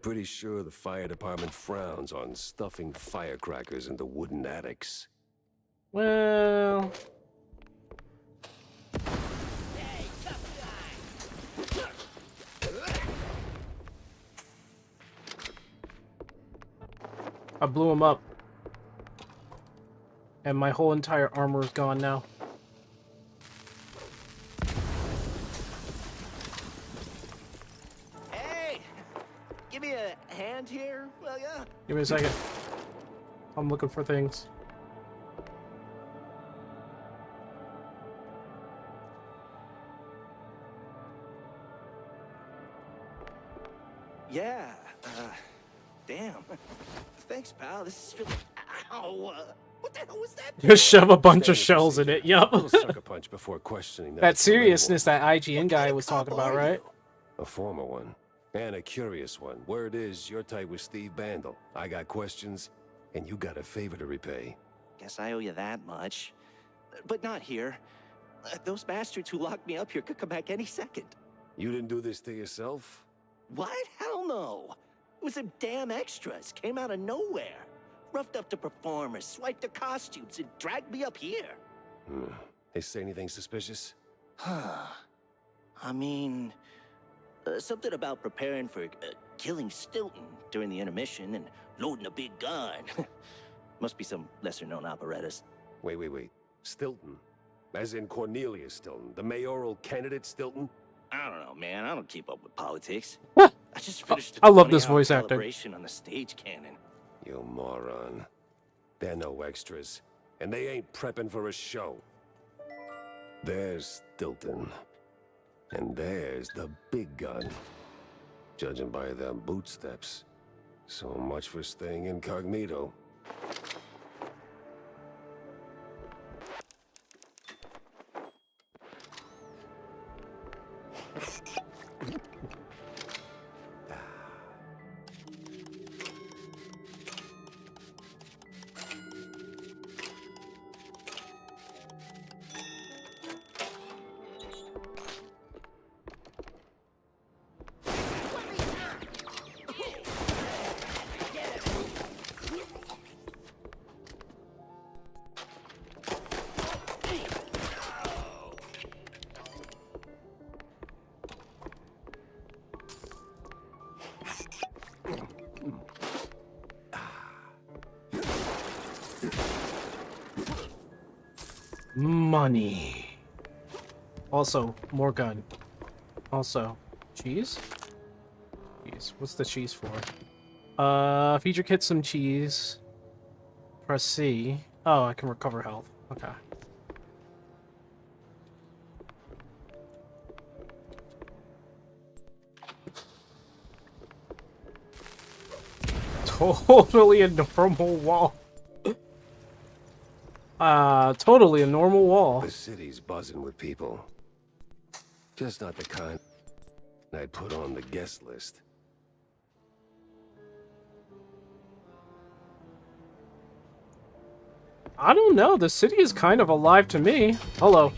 [SPEAKER 11] Pretty sure the fire department frowns on stuffing firecrackers into wooden attics.
[SPEAKER 1] Well... I blew him up. And my whole entire armor is gone now.
[SPEAKER 19] Hey! Give me a hand here, will ya?
[SPEAKER 1] Give me a second. I'm looking for things.
[SPEAKER 19] Yeah, damn. Thanks, pal. This is really... Ow! What the hell was that?
[SPEAKER 1] Just shove a bunch of shells in it, yup.
[SPEAKER 11] A little sucker punch before questioning
[SPEAKER 1] That seriousness that IGN guy was talking about, right?
[SPEAKER 11] A former one. And a curious one. Word is, you're tight with Steve Bandel. I got questions, and you got a favor to repay.
[SPEAKER 19] Guess I owe you that much. But not here. Those bastards who locked me up here could come back any second.
[SPEAKER 11] You didn't do this to yourself?
[SPEAKER 19] What? Hell no. It was them damn extras. Came out of nowhere. Roughed up the performers, swiped their costumes, and dragged me up here.
[SPEAKER 11] They say anything suspicious?
[SPEAKER 19] Huh. I mean... something about preparing for killing Stilton during the intermission and loading a big gun. Must be some lesser-known operettas.
[SPEAKER 11] Wait. Stilton? As in Cornelius Stilton, the mayoral candidate Stilton?
[SPEAKER 19] I don't know, man. I don't keep up with politics. I just finished
[SPEAKER 1] I love this voice acting.
[SPEAKER 19] calibration on the stage cannon.
[SPEAKER 11] You moron. They're no extras, and they ain't prepping for a show. There's Stilton. And there's the big gun. Judging by them bootsteps. So much for staying incognito.
[SPEAKER 1] Money. Also, more gun. Also, cheese? Cheese. What's the cheese for? Feature kit some cheese. Press C. Oh, I can recover health. Okay. Totally a normal wall. Totally a normal wall.
[SPEAKER 11] The city's buzzing with people. Just not the kind I'd put on the guest list.
[SPEAKER 1] I don't know. The city is kind of alive to me. Hello.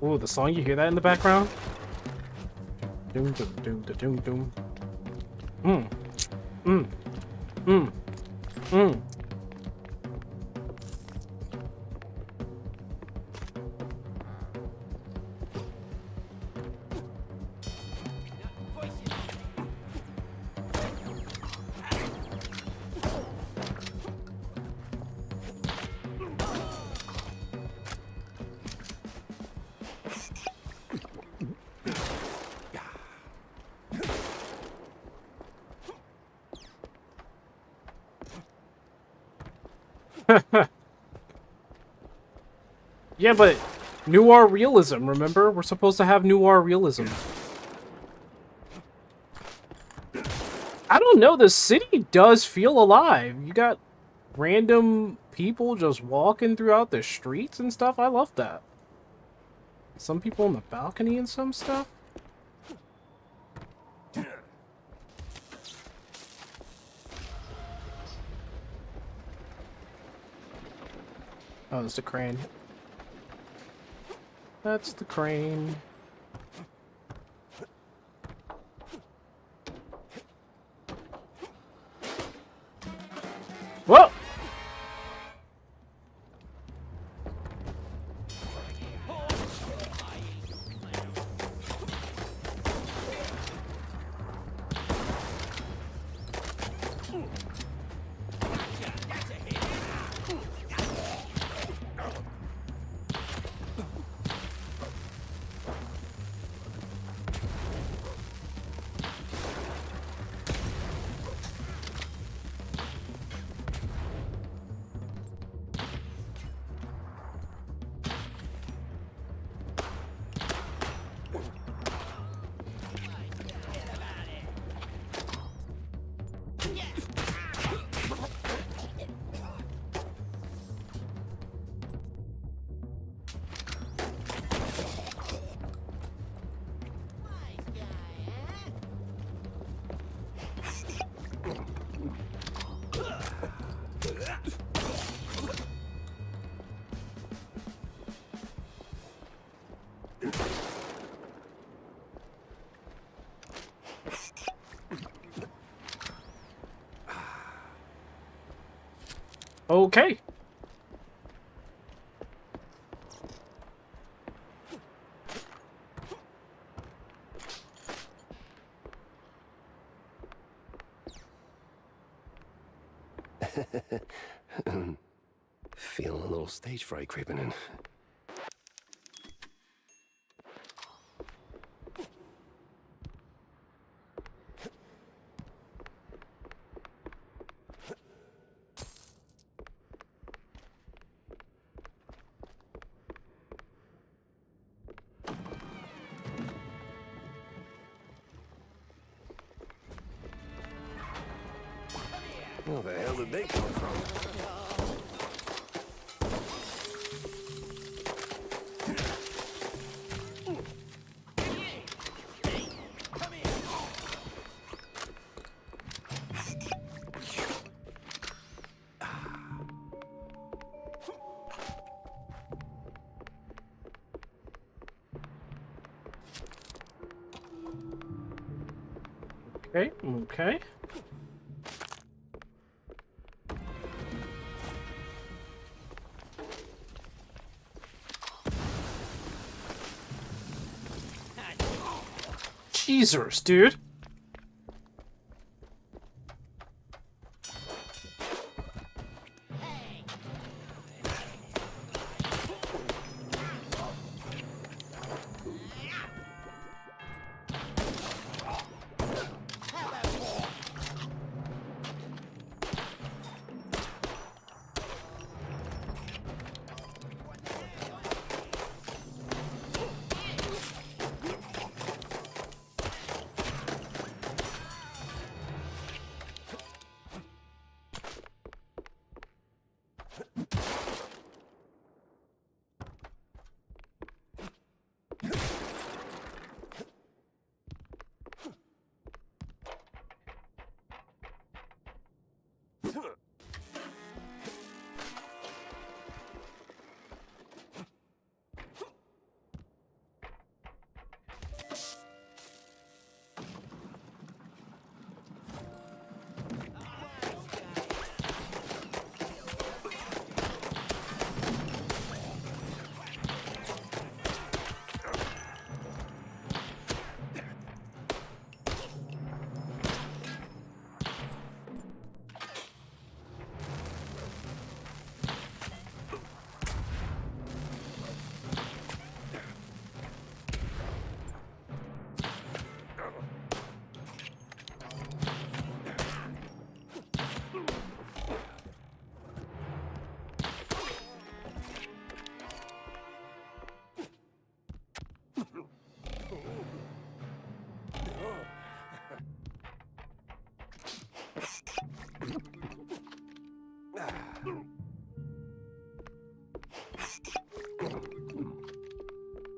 [SPEAKER 1] Ooh, the song, you hear that in the background? Doom, doom, doom, doom, doom. Yeah, but noir realism, remember? We're supposed to have noir realism. I don't know, the city does feel alive. You got random people just walking throughout the streets and stuff. I love that. Some people on the balcony and some stuff. Oh, it's the crane. That's the crane. Whoa! Okay.
[SPEAKER 11] Feeling a little stage fright creeping in. Where the hell did they come from?
[SPEAKER 1] Okay, okay. Jesus, dude.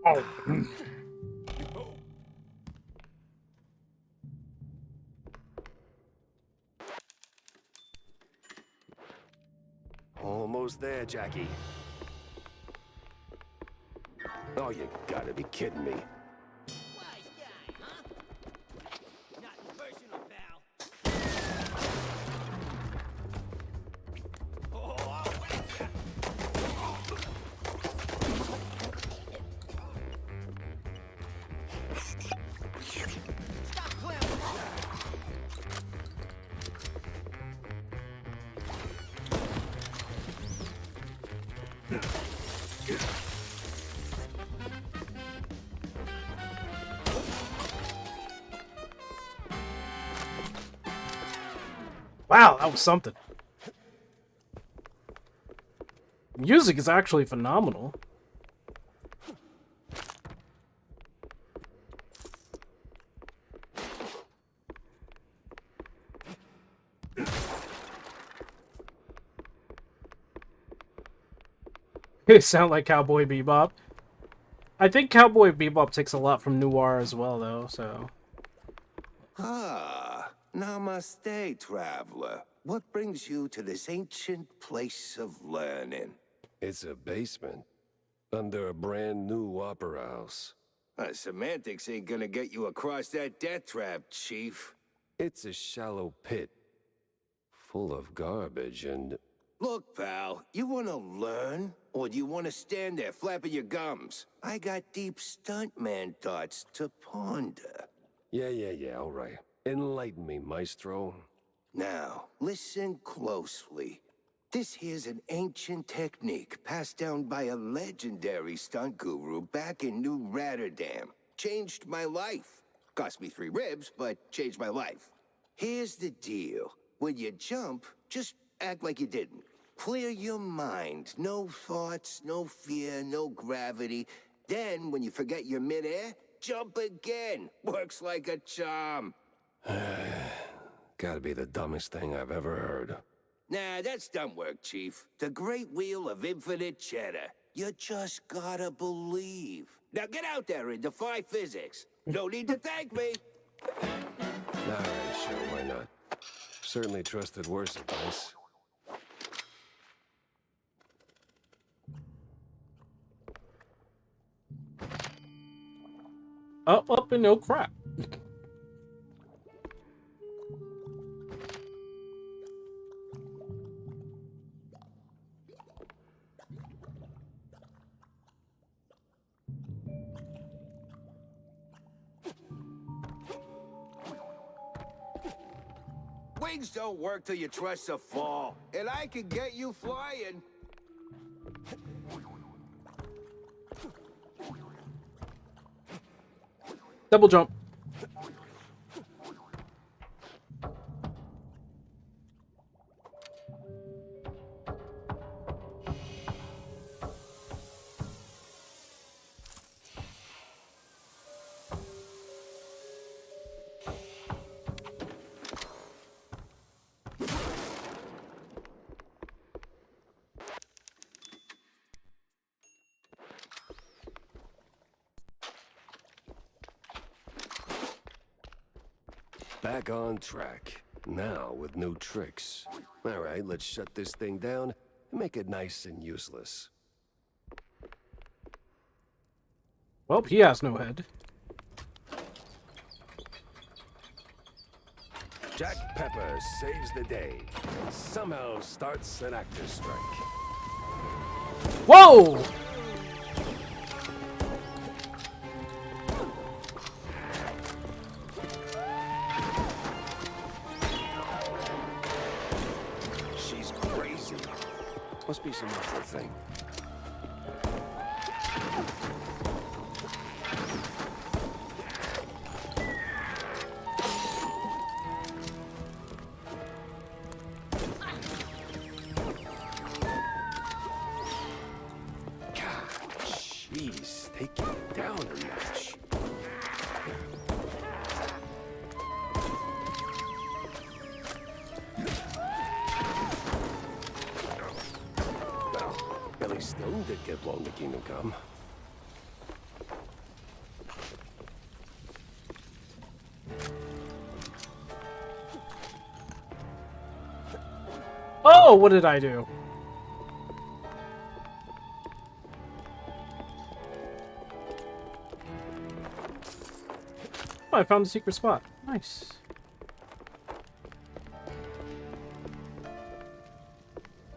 [SPEAKER 1] Oh.
[SPEAKER 8] Almost there, Jackie. Oh, you gotta be kidding me.
[SPEAKER 1] Wow, that was something. Music is actually phenomenal. It sound like Cowboy Bebop. I think Cowboy Bebop takes a lot from Noir as well, though, so...
[SPEAKER 11] Ah, namaste, traveler. What brings you to this ancient place of learning?
[SPEAKER 8] It's a basement. Under a brand new opera house.
[SPEAKER 11] Semantics ain't gonna get you across that death trap, Chief.
[SPEAKER 8] It's a shallow pit. Full of garbage and...
[SPEAKER 11] Look, pal, you wanna learn? Or do you wanna stand there flapping your gums? I got deep stuntman thoughts to ponder.
[SPEAKER 8] Yeah, all right. Enlighten me, maestro.
[SPEAKER 11] Now, listen closely. This here's an ancient technique passed down by a legendary stunt guru back in New Rotterdam. Changed my life. Cost me 3 ribs, but changed my life. Here's the deal. When you jump, just act like you didn't. Clear your mind. No thoughts, no fear, no gravity. Then, when you forget you're midair, jump again. Works like a charm.
[SPEAKER 8] Gotta be the dumbest thing I've ever heard.
[SPEAKER 11] Nah, that's dumb work, Chief. The great wheel of infinite cheddar. You just gotta believe. Now get out there and defy physics. No need to thank me.
[SPEAKER 8] Alright, sure, why not? Certainly trusted worse advice.
[SPEAKER 1] Up, and no crap.
[SPEAKER 11] Wings don't work till you trust a fall. And I can get you flying.
[SPEAKER 1] Double jump.
[SPEAKER 8] Back on track. Now with new tricks. Alright, let's shut this thing down and make it nice and useless.
[SPEAKER 1] Well, he has no head.
[SPEAKER 8] Jack Pepper saves the day. Somehow starts an actor's strike.
[SPEAKER 1] Whoa!
[SPEAKER 8] She's crazy. Must be some awful thing. Jeez, take it down a notch.
[SPEAKER 11] did get blown to Kingdom Come.
[SPEAKER 1] Oh, what did I do? Oh, I found a secret spot. Nice.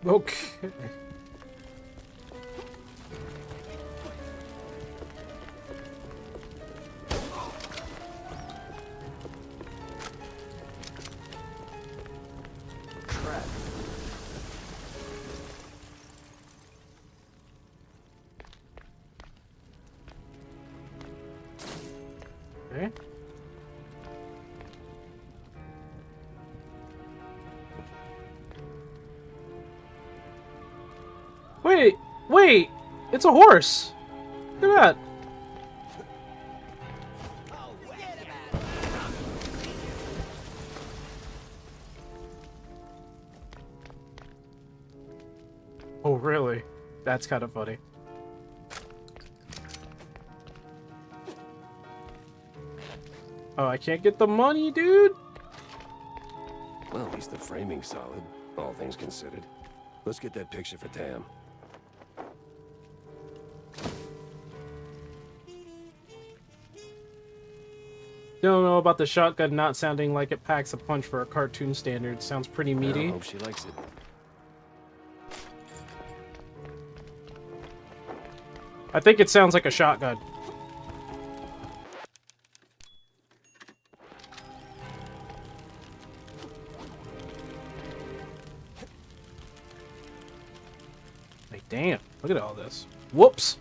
[SPEAKER 1] Okay. Okay. Wait! It's a horse! Look at that! Oh, really? That's kind of funny. Oh, I can't get the money, dude!
[SPEAKER 11] Well, at least the framing's solid, all things considered. Let's get that picture for Tam.
[SPEAKER 1] Don't know about the shotgun not sounding like it packs a punch for a cartoon standard. Sounds pretty meaty.
[SPEAKER 11] I hope she likes it.
[SPEAKER 1] I think it sounds like a shotgun. Like, damn, look at all this. Whoops.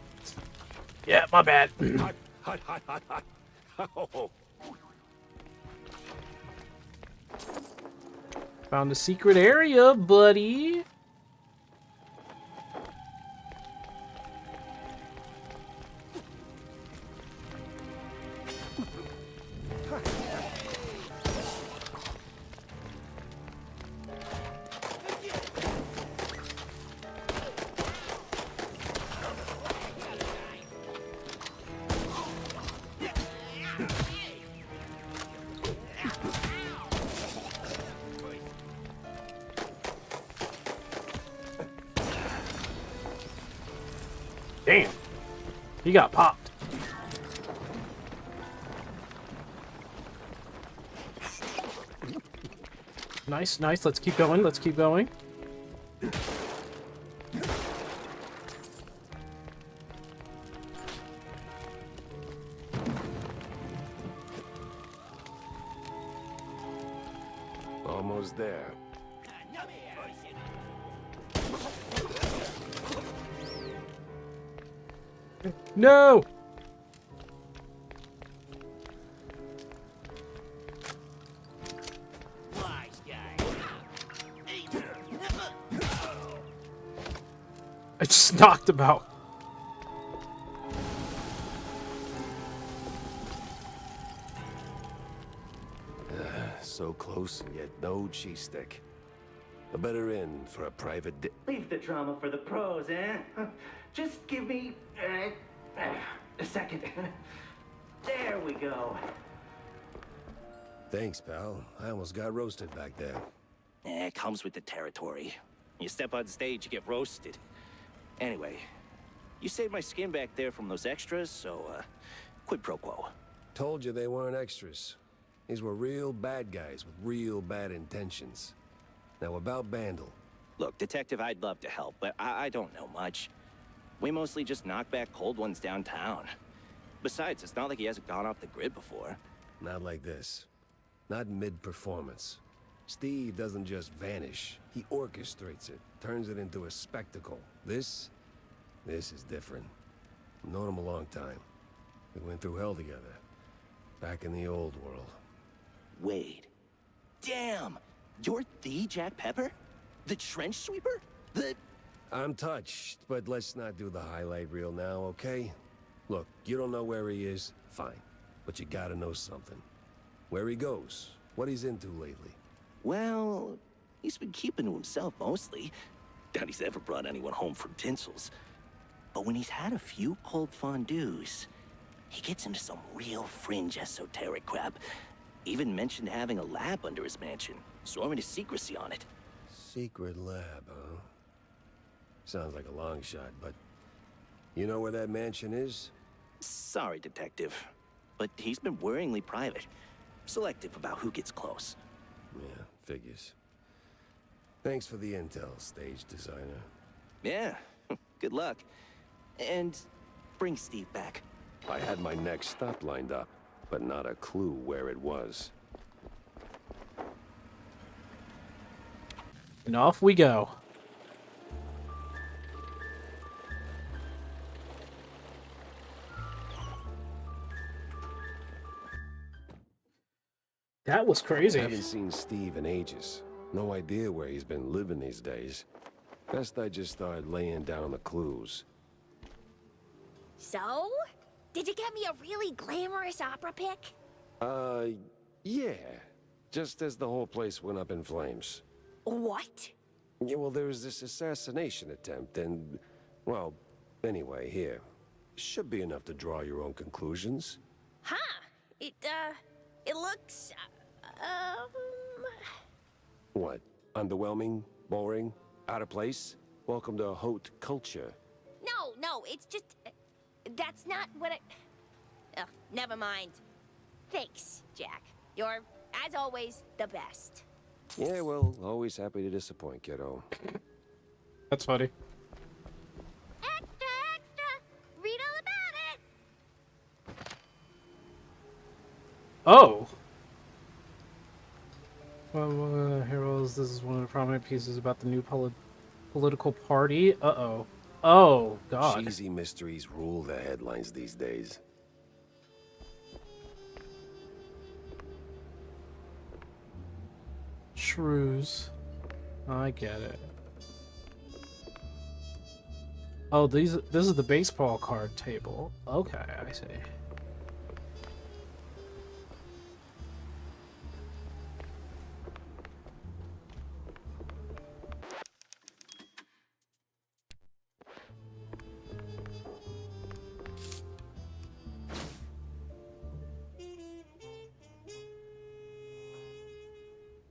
[SPEAKER 1] Yeah, my bad.
[SPEAKER 11] Hot, hot, hot, hot, hot. Oh.
[SPEAKER 1] Found a secret area, buddy. Damn. He got popped. Nice, nice. Let's keep going. Let's keep going.
[SPEAKER 11] Almost there.
[SPEAKER 1] No! I just knocked him out.
[SPEAKER 11] So close and yet no cheese stick. A better end for a private
[SPEAKER 20] Leave the drama for the pros, eh? Just give me a second. There we go.
[SPEAKER 11] Thanks, pal. I almost got roasted back there.
[SPEAKER 19] It comes with the territory. You step on stage, you get roasted. Anyway, you saved my skin back there from those extras, so, quid pro quo.
[SPEAKER 11] Told you they weren't extras. These were real bad guys with real bad intentions. Now about Bandle.
[SPEAKER 19] Look, Detective, I'd love to help, but I don't know much. We mostly just knock back cold ones downtown. Besides, it's not like he hasn't gone off the grid before.
[SPEAKER 11] Not like this. Not mid-performance. Steve doesn't just vanish. He orchestrates it, turns it into a spectacle. This is different. I've known him a long time. We went through hell together. Back in the old world.
[SPEAKER 19] Wade. Damn! You're the Jack Pepper? The trench sweeper?
[SPEAKER 11] I'm touched, but let's not do the highlight reel now, okay? Look, you don't know where he is? Fine. But you gotta know something. Where he goes, what he's into lately.
[SPEAKER 19] Well, he's been keeping to himself mostly. Doubt he's ever brought anyone home from Tinsel's. But when he's had a few cold fondues, he gets into some real fringe esoteric crap. Even mentioned having a lab under his mansion, sworn to secrecy on it.
[SPEAKER 11] Secret lab, huh? Sounds like a long shot, but you know where that mansion is?
[SPEAKER 19] Sorry, Detective, but he's been worryingly private. Selective about who gets close.
[SPEAKER 11] Yeah, figures. Thanks for the intel, stage designer.
[SPEAKER 19] Yeah, good luck. And bring Steve back.
[SPEAKER 11] I had my next stop lined up, but not a clue where it was.
[SPEAKER 1] And off we go. That was crazy.
[SPEAKER 11] I haven't seen Steve in ages. No idea where he's been living these days. Best I just start laying down the clues.
[SPEAKER 17] So? Did you get me a really glamorous opera pic?
[SPEAKER 11] Yeah. Just as the whole place went up in flames.
[SPEAKER 17] What?
[SPEAKER 11] Yeah, well, there was this assassination attempt, and... well, anyway, here. Should be enough to draw your own conclusions.
[SPEAKER 17] Huh. It looks,
[SPEAKER 11] What? Underwhelming? Boring? Out of place? Welcome to haute culture.
[SPEAKER 17] No, it's just... that's not what I... Ugh, never mind. Thanks, Jack. You're, as always, the best.
[SPEAKER 11] Yeah, well, always happy to disappoint, kiddo.
[SPEAKER 1] That's funny.
[SPEAKER 17] Extra! Read all about it!
[SPEAKER 1] Oh! Well, Heroes, this is one of the prominent pieces about the new political party. Uh-oh. Oh, God.
[SPEAKER 11] Cheesy mysteries rule the headlines these days.
[SPEAKER 1] Shrews. I get it. Oh, this is the baseball card table. Okay, I see.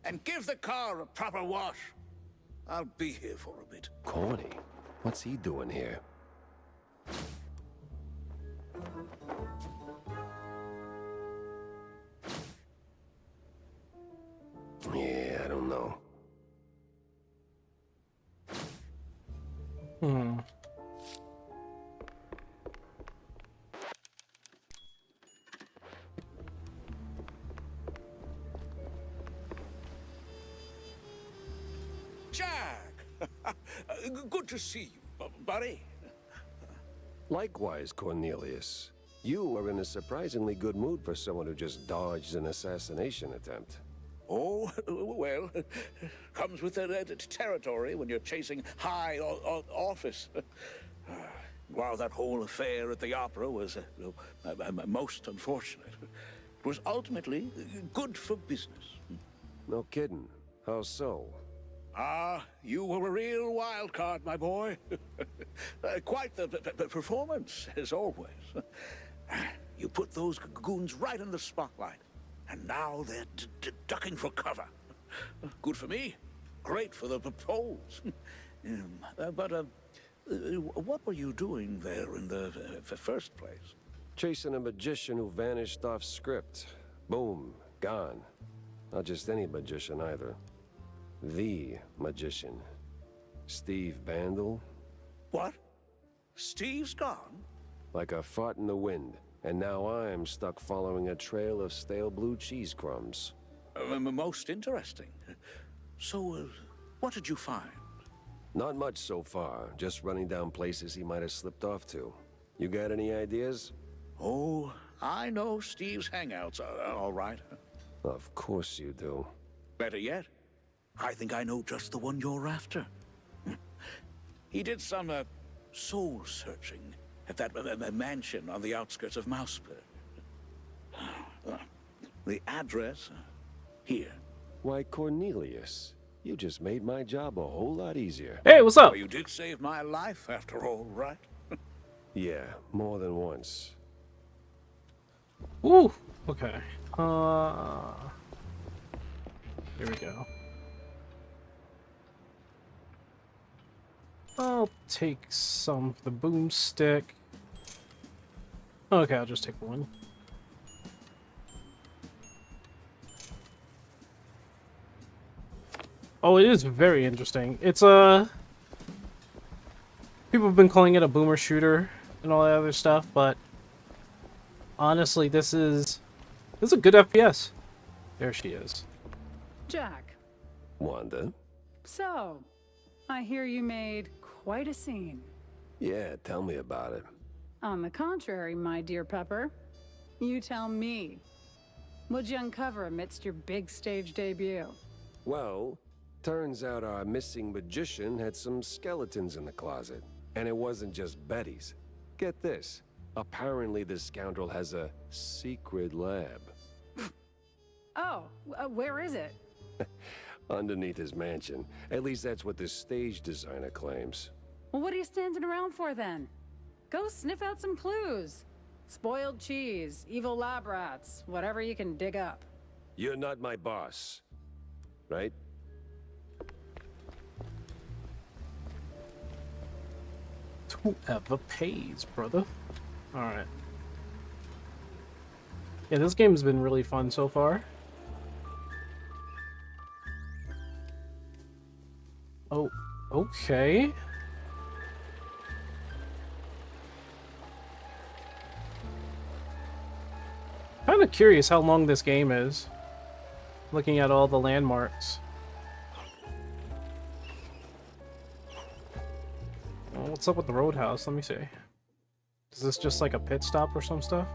[SPEAKER 8] And give the car a proper wash. I'll be here for a bit.
[SPEAKER 11] Corny? What's he doing here? Yeah, I don't know.
[SPEAKER 8] Jack! Good to see you, buddy.
[SPEAKER 11] Likewise, Cornelius. You are in a surprisingly good mood for someone who just dodged an assassination attempt.
[SPEAKER 8] Oh, well, comes with the territory when you're chasing high office. While that whole affair at the opera was most unfortunate, it was ultimately good for business.
[SPEAKER 11] No kidding. How so?
[SPEAKER 8] You were a real wild card, my boy. Quite the performance, as always. You put those goons right in the spotlight, and now they're ducking for cover. Good for me, great for the polls. But what were you doing there in the first place?
[SPEAKER 11] Chasing a magician who vanished off script. Boom, gone. Not just any magician either. The magician. Steve Bandle.
[SPEAKER 8] What? Steve's gone?
[SPEAKER 11] Like a fart in the wind. And now I'm stuck following a trail of stale blue cheese crumbs.
[SPEAKER 8] Most interesting. So, what did you find?
[SPEAKER 11] Not much so far. Just running down places he might have slipped off to. You got any ideas?
[SPEAKER 8] Oh, I know Steve's hangouts are all right.
[SPEAKER 11] Of course you do.
[SPEAKER 8] Better yet, I think I know just the one you're after. He did some soul searching at that mansion on the outskirts of Mouseburg. The address here.
[SPEAKER 11] Why, Cornelius, you just made my job a whole lot easier.
[SPEAKER 1] Hey, what's up?
[SPEAKER 8] Well, you did save my life after all, right?
[SPEAKER 11] Yeah, more than once.
[SPEAKER 1] Ooh, okay. Here we go. I'll take some of the boomstick. Okay, I'll just take one. Oh, it is very interesting. It's people have been calling it a boomer shooter and all that other stuff, but honestly, this is a good FPS. There she is.
[SPEAKER 9] Jack,
[SPEAKER 11] Wanda?
[SPEAKER 9] so I hear you made quite a scene.
[SPEAKER 11] Yeah, tell me about it.
[SPEAKER 9] On the contrary, my dear Pepper, you tell me. What'd you uncover amidst your big stage debut?
[SPEAKER 11] Well, turns out our missing magician had some skeletons in the closet. And it wasn't just Betty's. Get this. Apparently this scoundrel has a secret lab.
[SPEAKER 9] Oh, where is it?
[SPEAKER 11] Underneath his mansion. At least that's what the stage designer claims.
[SPEAKER 9] Well, what are you standing around for then? Go sniff out some clues. Spoiled cheese, evil lab rats, whatever you can dig up.
[SPEAKER 11] You're not my boss. Right?
[SPEAKER 1] Whoever pays, brother. Alright. Yeah, this game's been really fun so far. Oh, okay. Kind of curious how long this game is. Looking at all the landmarks. Well, what's up with the roadhouse? Let me see. Is this just like a pit stop or some stuff?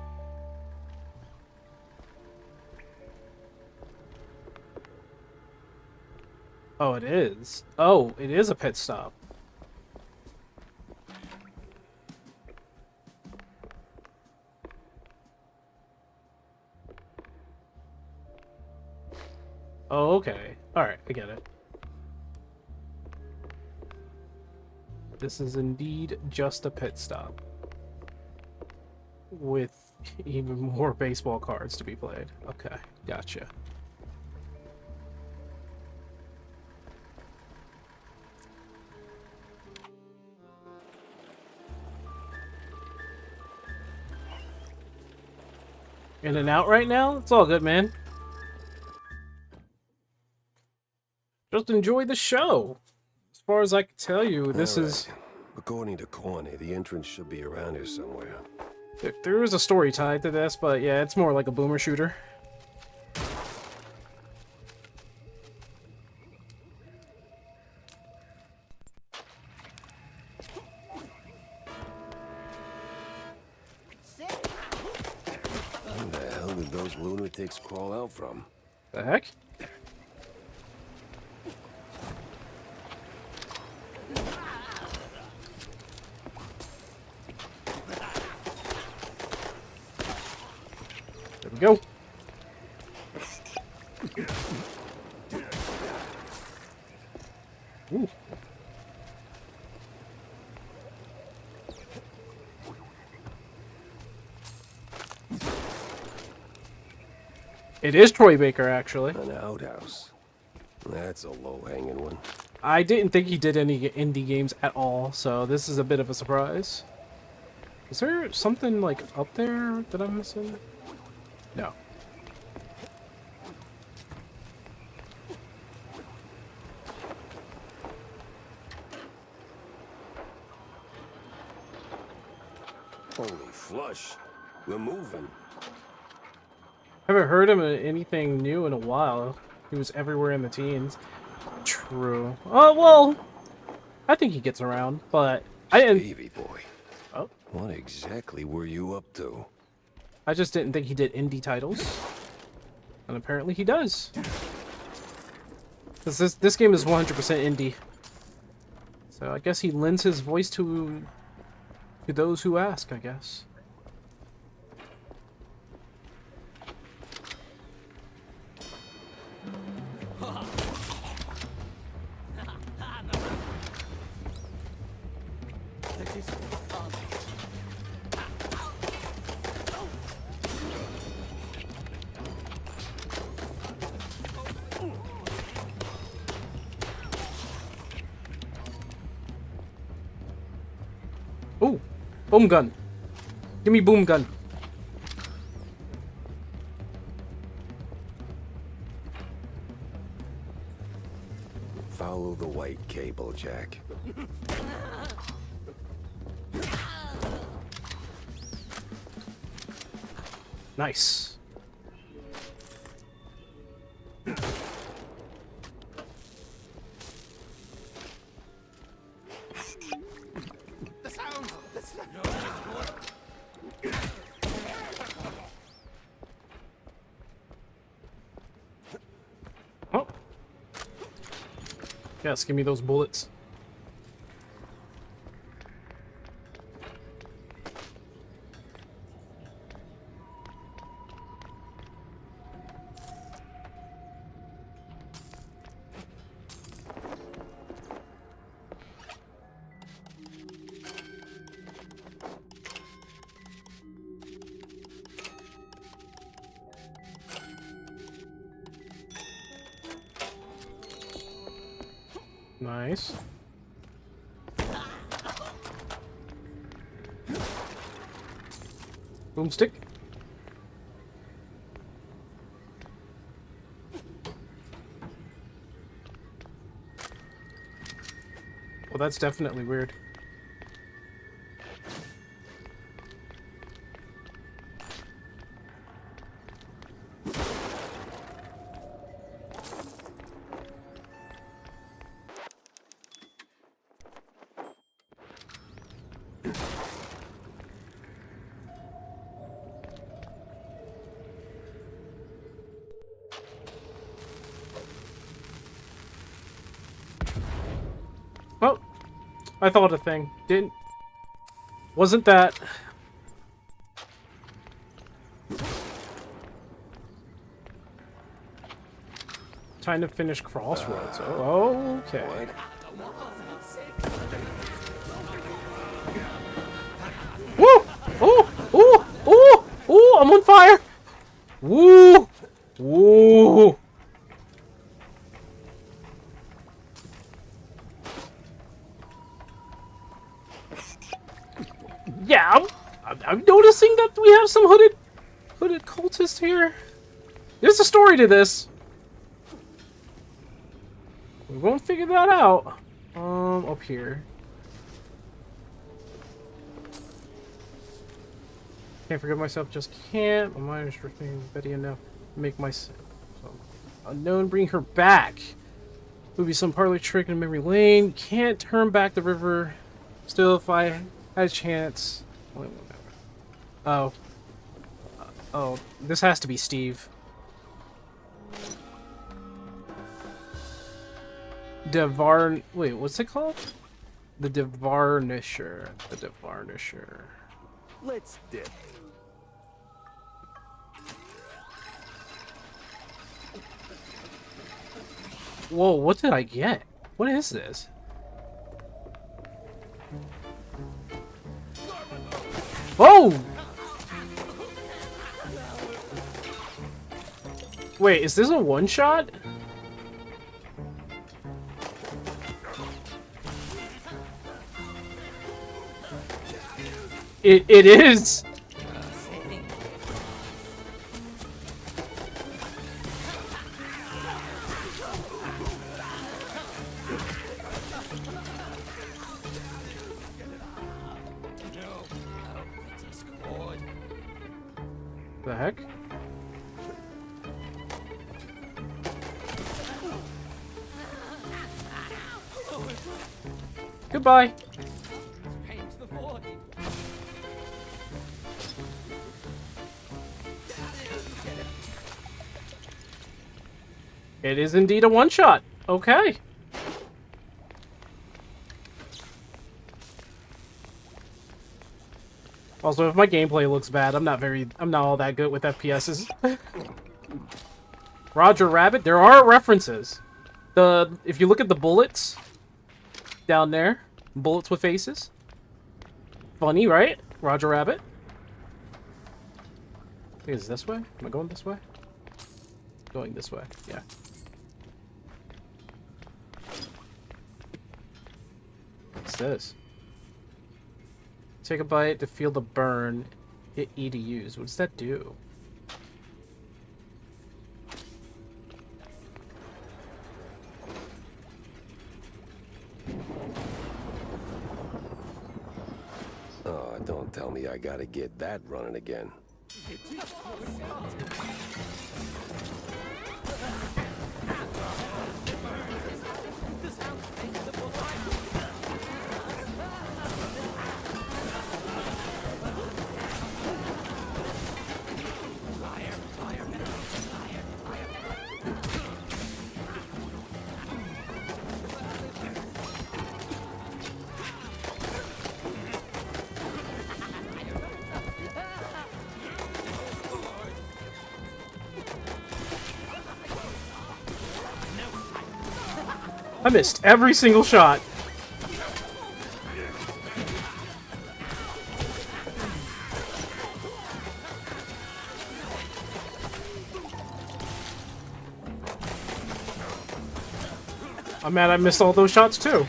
[SPEAKER 1] Oh, it is. Oh, it is a pit stop. Oh, okay. Alright, I get it. This is indeed just a pit stop. With even more baseball cards to be played. Okay, gotcha. In and out right now? It's all good, man. Just enjoy the show. As far as I can tell you, this is...
[SPEAKER 11] According to Corny, the entrance should be around here somewhere.
[SPEAKER 1] There is a story tied to this, but yeah, it's more like a boomer shooter.
[SPEAKER 11] Where the hell did those lunatics crawl out from?
[SPEAKER 1] The heck? There we go. Ooh. It is Troy Baker, actually.
[SPEAKER 11] An outhouse. That's a low-hanging one.
[SPEAKER 1] I didn't think he did any indie games at all, so this is a bit of a surprise. Is there something, like, up there that I'm missing? No.
[SPEAKER 11] Holy flush. We're moving.
[SPEAKER 1] Haven't heard him in anything new in a while. He was everywhere in the teens. True. Oh, well, I think he gets around, but I didn't...
[SPEAKER 11] Stevie boy.
[SPEAKER 1] Oh.
[SPEAKER 11] What exactly were you up to?
[SPEAKER 1] I just didn't think he did indie titles. And apparently he does. Because this game is 100% indie. So I guess he lends his voice to those who ask, I guess. Boom gun. Give me boom gun.
[SPEAKER 11] Follow the white cable, Jack.
[SPEAKER 1] Nice.
[SPEAKER 8] The sound!
[SPEAKER 1] Oh. Yes, give me those bullets. Nice. Boomstick. Well, that's definitely weird. Oh, I thought a thing. Wasn't that. Time to finish Crossroads. Oh, okay. Woo! Ooh! Ooh! Ooh! Ooh! I'm on fire! Woo! Woo! Yeah, I'm noticing that we have some hooded cultists here. There's a story to this. We won't figure that out. Up here. Can't forgive myself, just can't. My mind is drifting. Betty enough. Make myself unknown. Bring her back. Would be some parlor trick in memory lane. Can't turn back the river. Still, if I had a chance. Oh. Oh, this has to be Steve. Wait, what's it called? The Devarnisher. The Devarnisher.
[SPEAKER 8] Let's dip.
[SPEAKER 1] Whoa, what did I get? What is this? Oh! Wait, is this a one-shot? It is! The heck? Goodbye. It is indeed a one-shot. Okay. Also, if my gameplay looks bad, I'm not all that good with FPSs. Roger Rabbit, there are references. If you look at the bullets down there, bullets with faces. Funny, right? Roger Rabbit. I think it's this way. Am I going this way? Going this way. Yeah. What's this? Take a bite to feel the burn. Hit E to use. What does that do?
[SPEAKER 11] Oh, don't tell me I gotta get that running again.
[SPEAKER 1] I missed every single shot. I'm mad I missed all those shots too.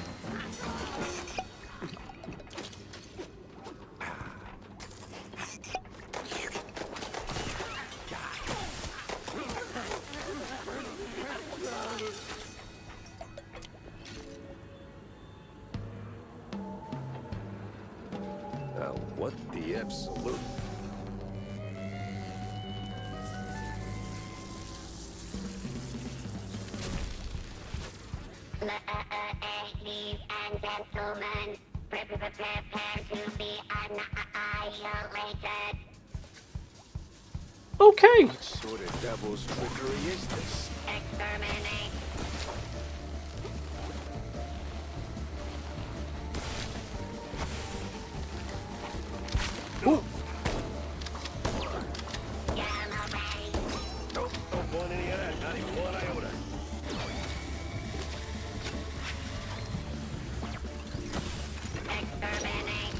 [SPEAKER 11] What the absolute?
[SPEAKER 4] Ladies and gentlemen, prepare to be annihilated.
[SPEAKER 1] Okay.
[SPEAKER 11] What sort of devil's trickery is this?
[SPEAKER 4] Exterminate.
[SPEAKER 1] Ooh.
[SPEAKER 11] Don't want any of that, not even one iota.
[SPEAKER 4] Exterminate.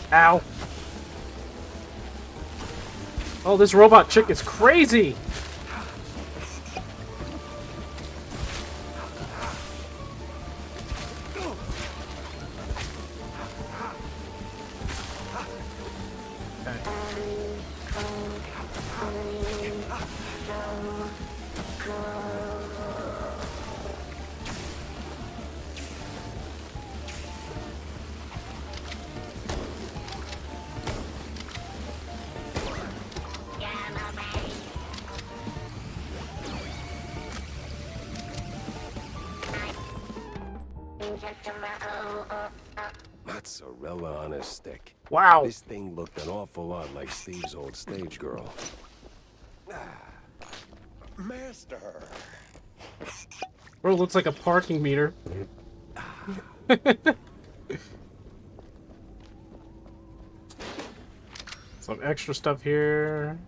[SPEAKER 1] Ow. Oh, this robot chick is crazy.
[SPEAKER 11] Mozzarella on a stick.
[SPEAKER 1] Wow.
[SPEAKER 11] This thing looked an awful lot like Steve's old stage girl.
[SPEAKER 8] Master.
[SPEAKER 1] Bro, looks like a parking meter. Some extra stuff here.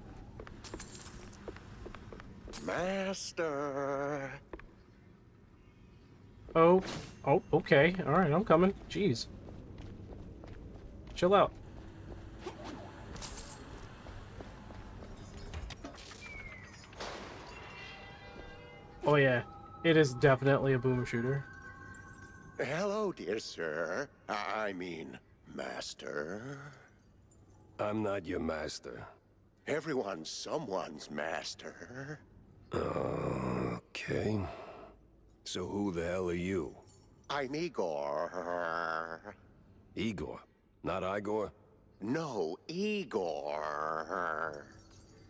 [SPEAKER 8] Master.
[SPEAKER 1] Oh, okay. All right, I'm coming. Jeez. Chill out. Oh yeah, it is definitely a boom shooter.
[SPEAKER 8] Hello, dear sir. I mean, master.
[SPEAKER 11] I'm not your master.
[SPEAKER 8] Everyone's someone's master.
[SPEAKER 11] Okay. So who the hell are you?
[SPEAKER 8] I'm Igor.
[SPEAKER 11] Igor, not Igor?
[SPEAKER 8] No, Igor.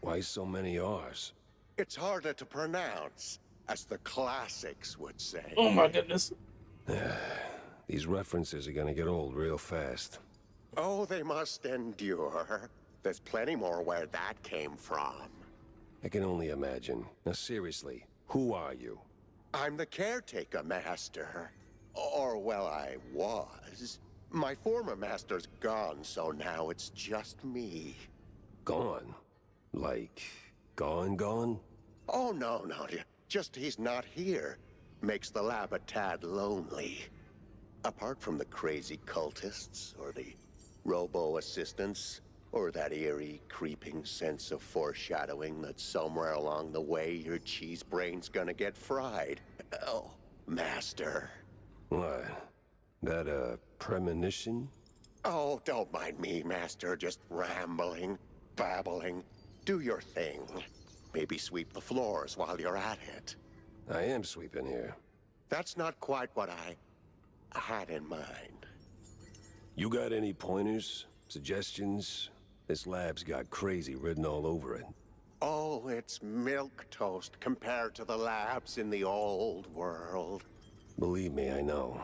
[SPEAKER 11] Why so many R's?
[SPEAKER 8] It's harder to pronounce, as the classics would say.
[SPEAKER 1] Oh my goodness.
[SPEAKER 11] These references are gonna get old real fast.
[SPEAKER 21] Oh, they must endure. There's plenty more where that came from.
[SPEAKER 11] I can only imagine. Now seriously, who are you?
[SPEAKER 21] I'm the caretaker master. Or, well, I was. My former master's gone, so now it's just me.
[SPEAKER 11] Gone? Like, gone?
[SPEAKER 21] Oh, no. Just he's not here. Makes the lab a tad lonely. Apart from the crazy cultists, or the robo-assistants, or that eerie, creeping sense of foreshadowing that somewhere along the way your cheese brain's gonna get fried. Oh, Master.
[SPEAKER 11] What? That a premonition?
[SPEAKER 21] Oh, don't mind me, Master. Just rambling, babbling. Do your thing. Maybe sweep the floors while you're at it.
[SPEAKER 11] I am sweeping here.
[SPEAKER 21] That's not quite what I had in mind.
[SPEAKER 11] You got any pointers? Suggestions? This lab's got crazy written all over it.
[SPEAKER 21] Oh, it's milquetoast compared to the labs in the old world.
[SPEAKER 11] Believe me, I know.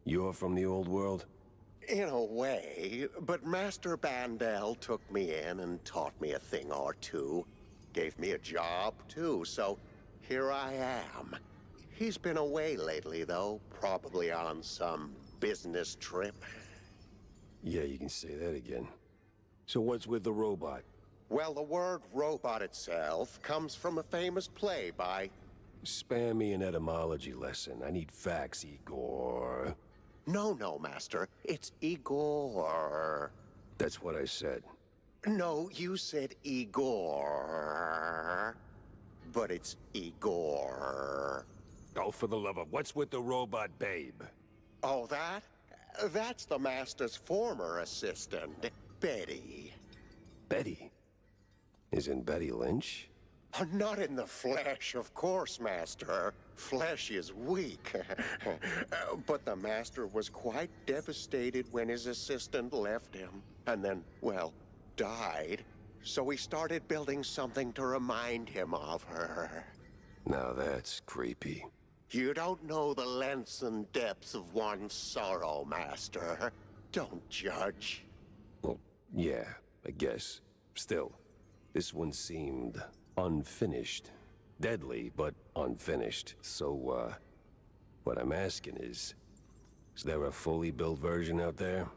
[SPEAKER 11] You're from the old world?
[SPEAKER 21] In a way, but Master Bandel took me in and taught me a thing or two. Gave me a job, too, so here I am. He's been away lately, though, probably on some business trip.
[SPEAKER 11] Yeah, you can say that again. So what's with the robot?
[SPEAKER 21] Well, the word robot itself comes from a famous play by...
[SPEAKER 11] Spare me an etymology lesson. I need facts, Igor.
[SPEAKER 21] No, Master. It's Igor.
[SPEAKER 11] That's what I said.
[SPEAKER 21] No, you said Igor. But it's Igor.
[SPEAKER 11] Oh, for the love of... What's with the robot babe?
[SPEAKER 21] Oh, that's the Master's former assistant, Betty.
[SPEAKER 11] Betty? Isn't Betty Lynch?
[SPEAKER 21] Not in the flesh, of course, Master. Flesh is weak. But the Master was quite devastated when his assistant left him. And then, well, died. So he started building something to remind him of her.
[SPEAKER 11] Now that's creepy.
[SPEAKER 21] You don't know the lengths and depths of one's sorrow, Master. Don't judge.
[SPEAKER 11] Well, yeah, I guess. Still, this one seemed unfinished. Deadly, but unfinished. So, what I'm asking is there a fully built version out there?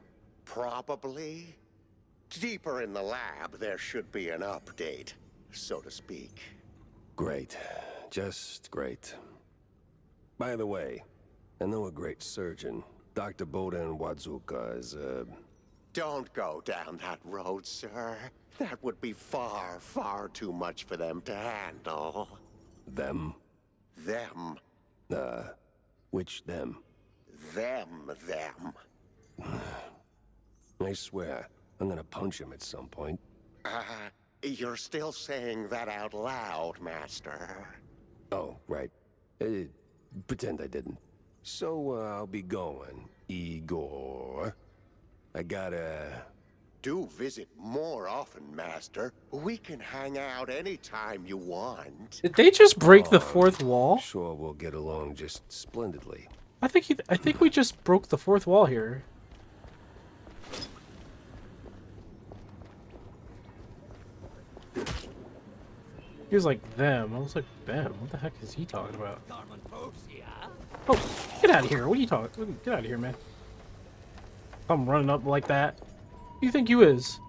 [SPEAKER 21] Probably. Deeper in the lab, there should be an update, so to speak.
[SPEAKER 11] Great. Just great. By the way, I know a great surgeon. Dr. Bodan Wadzuka is,
[SPEAKER 21] Don't go down that road, sir. That would be far, far too much for them to handle.
[SPEAKER 11] Them?
[SPEAKER 21] Them.
[SPEAKER 11] Which them?
[SPEAKER 21] Them.
[SPEAKER 11] I swear, I'm gonna punch him at some point.
[SPEAKER 21] You're still saying that out loud, Master.
[SPEAKER 11] Oh, right. Pretend I didn't. So, I'll be going, Igor. I gotta...
[SPEAKER 21] Do visit more often, Master. We can hang out anytime you want.
[SPEAKER 1] Did they just break the fourth wall?
[SPEAKER 11] Sure, we'll get along just splendidly.
[SPEAKER 1] I think we just broke the fourth wall here. He was like them. I was like them. What the heck is he talking about? Oh, get out of here! What are you talking? Get out of here, man! I'm running up like that. Who do you think you is?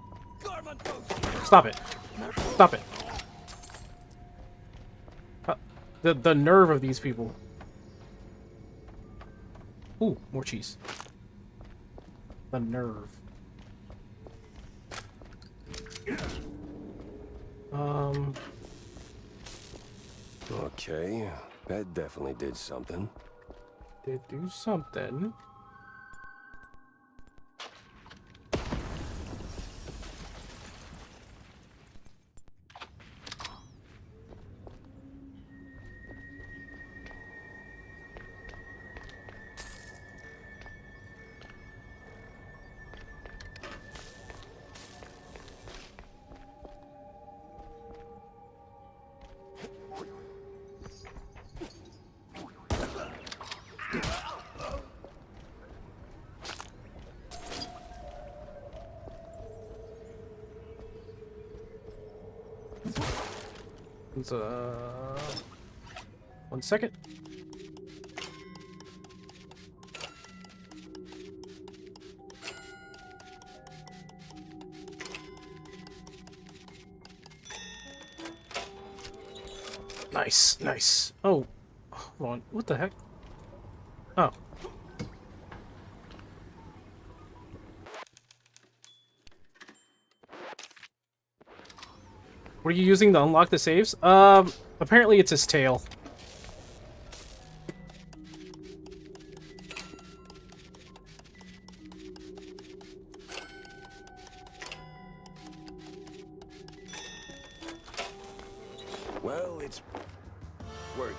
[SPEAKER 1] Stop it! Stop it! The nerve of these people. Ooh, more cheese. The nerve.
[SPEAKER 11] Okay, that definitely did something.
[SPEAKER 1] Did do something. 1 second. Nice, nice. Oh, hold on. What the heck? Oh. What are you using to unlock the saves? Apparently it's his tail.
[SPEAKER 11] Well, it's working.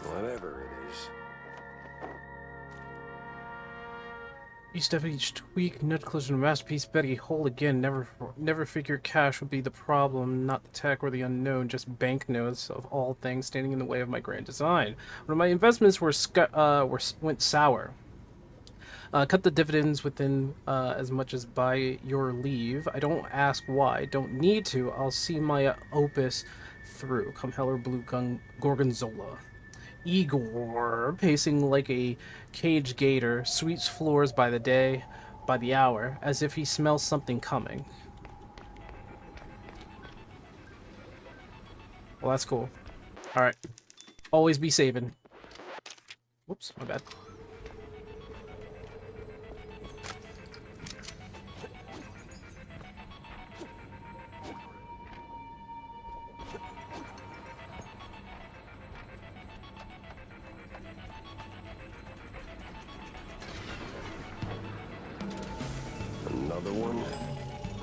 [SPEAKER 11] Whatever it is.
[SPEAKER 1] Each step, each tweak, nut closer to masterpiece. Betty, whole again. Never figured cash would be the problem, not the tech or the unknown. Just banknotes of all things standing in the way of my grand design. When my investments went sour. Cut the dividends within as much as by your leave. I don't ask why. Don't need to. I'll see my opus through. Come hell or blue gorgonzola. Igor, pacing like a cage gator, sweeps floors by the day, by the hour, as if he smells something coming. Well, that's cool. Alright. Always be saving. Whoops, my bad.
[SPEAKER 11] Another one?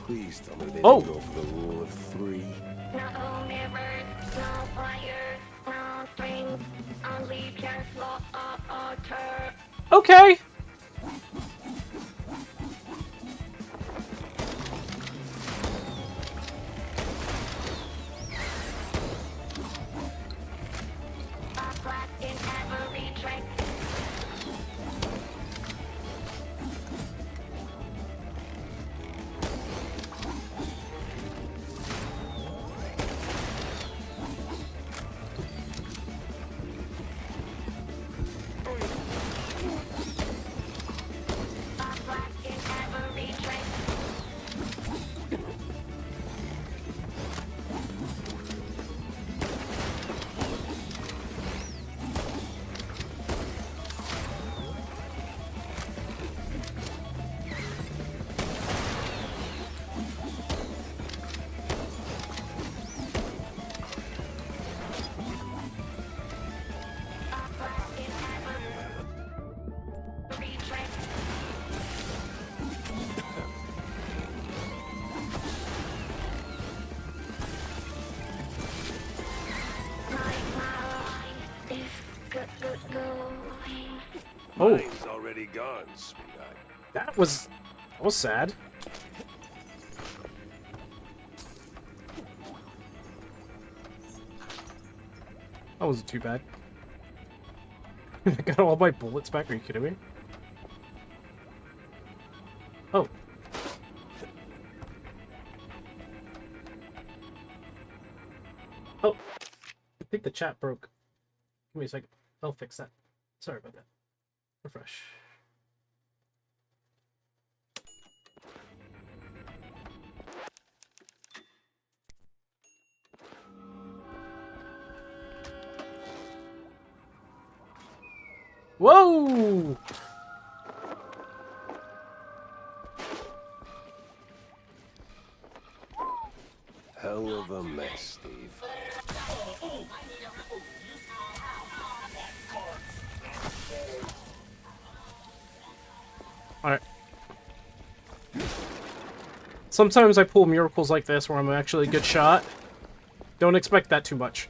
[SPEAKER 11] Please tell me they
[SPEAKER 1] Oh.
[SPEAKER 11] didn't go for the rule of 3.
[SPEAKER 17] No mirrors, no fires, no strings, only just water.
[SPEAKER 1] Okay.
[SPEAKER 17] A flash in every drink.
[SPEAKER 1] Oh.
[SPEAKER 11] Mine's already gone, sweetheart.
[SPEAKER 1] That was sad. That wasn't too bad. I got all my bullets back. Are you kidding me? Oh. Oh. I think the chat broke. Give me a second. I'll fix that. Sorry about that. Refresh. Whoa!
[SPEAKER 11] Hell of a mess, Steve.
[SPEAKER 1] Alright. Sometimes I pull miracles like this where I'm actually a good shot. Don't expect that too much.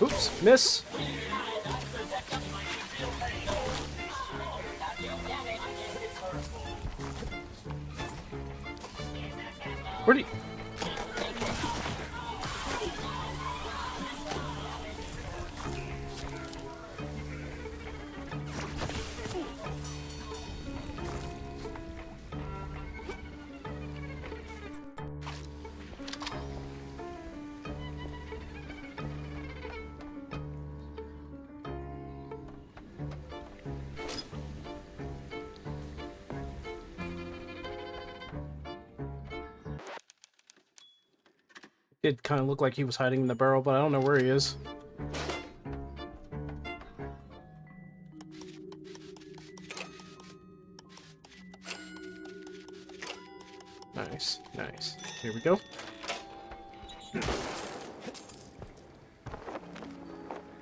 [SPEAKER 1] Oops, miss. Did kind of look like he was hiding in the barrel, but I don't know where he is. Nice, nice. Here we go.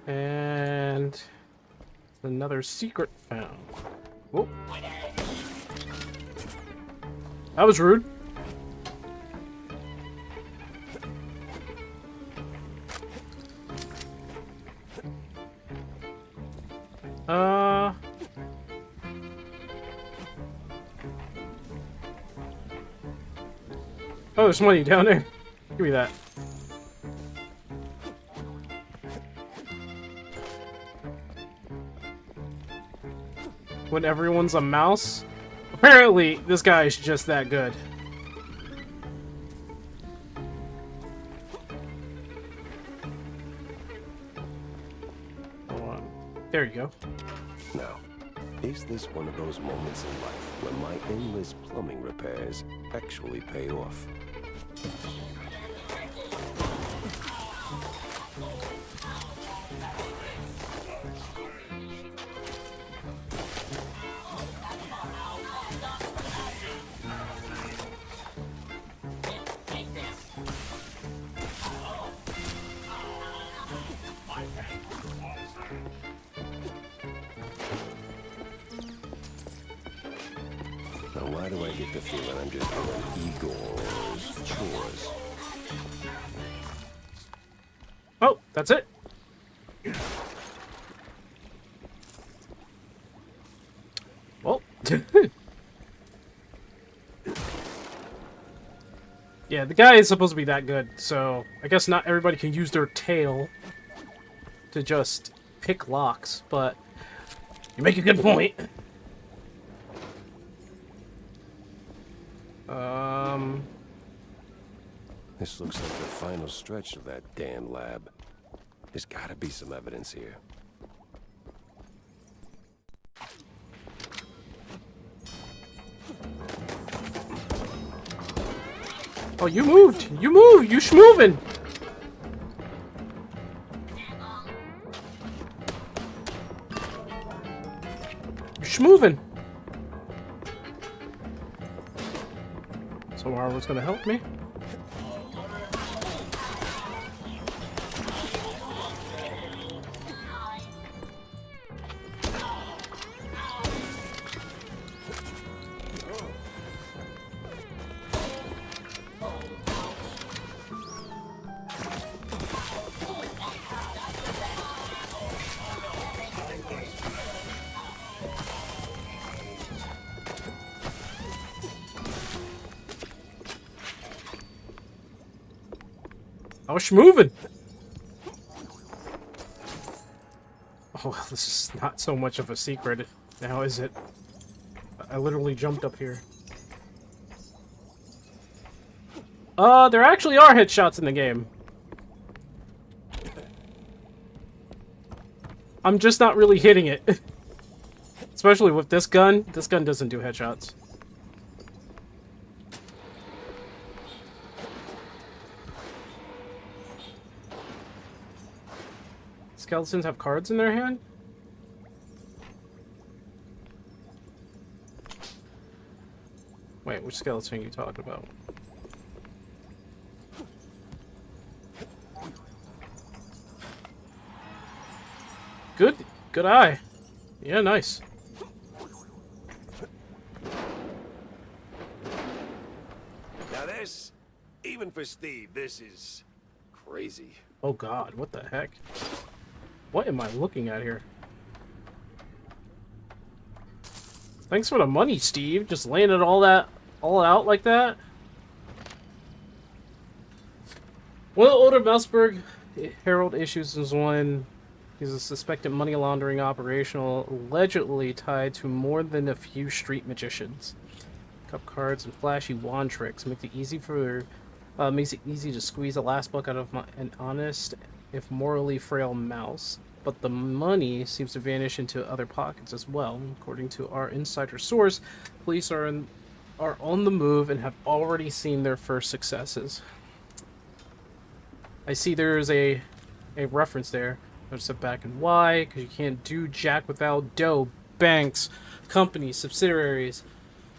[SPEAKER 1] And another secret found. Whoa. That was rude. Oh, there's money down there. Give me that. When everyone's a mouse? Apparently, this guy is just that good. Hold on. There you go.
[SPEAKER 11] Now, is this one of those moments in life when my endless plumbing repairs actually pay off? Now, why do I get the feeling I'm just doing Igor's chores?
[SPEAKER 1] Oh, that's it. Well. Yeah, the guy is supposed to be that good, so I guess not everybody can use their tail to just pick locks, but you make a good point.
[SPEAKER 11] This looks like the final stretch of that damn lab. There's gotta be some evidence here.
[SPEAKER 1] Oh, you moved! You moved! You schmovin'! You're schmovin'! So Marvel's gonna help me? I was moving. Oh, well, this is not so much of a secret now, is it? I literally jumped up here. There actually are headshots in the game. I'm just not really hitting it. Especially with this gun. This gun doesn't do headshots. Skeletons have cards in their hand? Wait, which skeleton are you talking about? Good eye. Yeah, nice.
[SPEAKER 8] Now this, even for Steve, this is crazy.
[SPEAKER 1] Oh god, what the heck? What am I looking at here? Thanks for the money, Steve. Just laying it all out like that. One of the older Mousberg Herald issues is one. He's a suspected money laundering operation allegedly tied to more than a few street magicians. Cup cards and flashy wand tricks makes it easy to squeeze the last buck out of an honest, if morally frail mouse. But the money seems to vanish into other pockets as well. According to our insider source, police are on the move and have already seen their first successes. I see there's a reference there. Notice it back in Y, because you can't do jack without dough. Banks, companies, subsidiaries.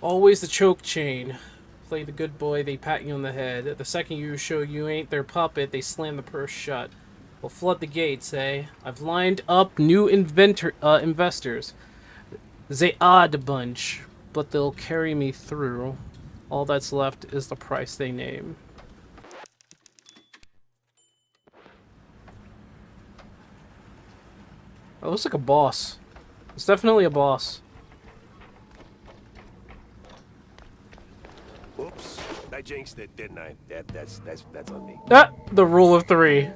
[SPEAKER 1] Always the choke chain. Play the good boy, they pat you on the head. The second you show you ain't their puppet, they slam the purse shut. We'll flood the gates, eh? I've lined up new investors. They odd bunch, but they'll carry me through. All that's left is the price they name. It looks like a boss. It's definitely a boss.
[SPEAKER 8] Oops, I jinxed it, didn't I? That's on me.
[SPEAKER 1] Ah, the rule of 3.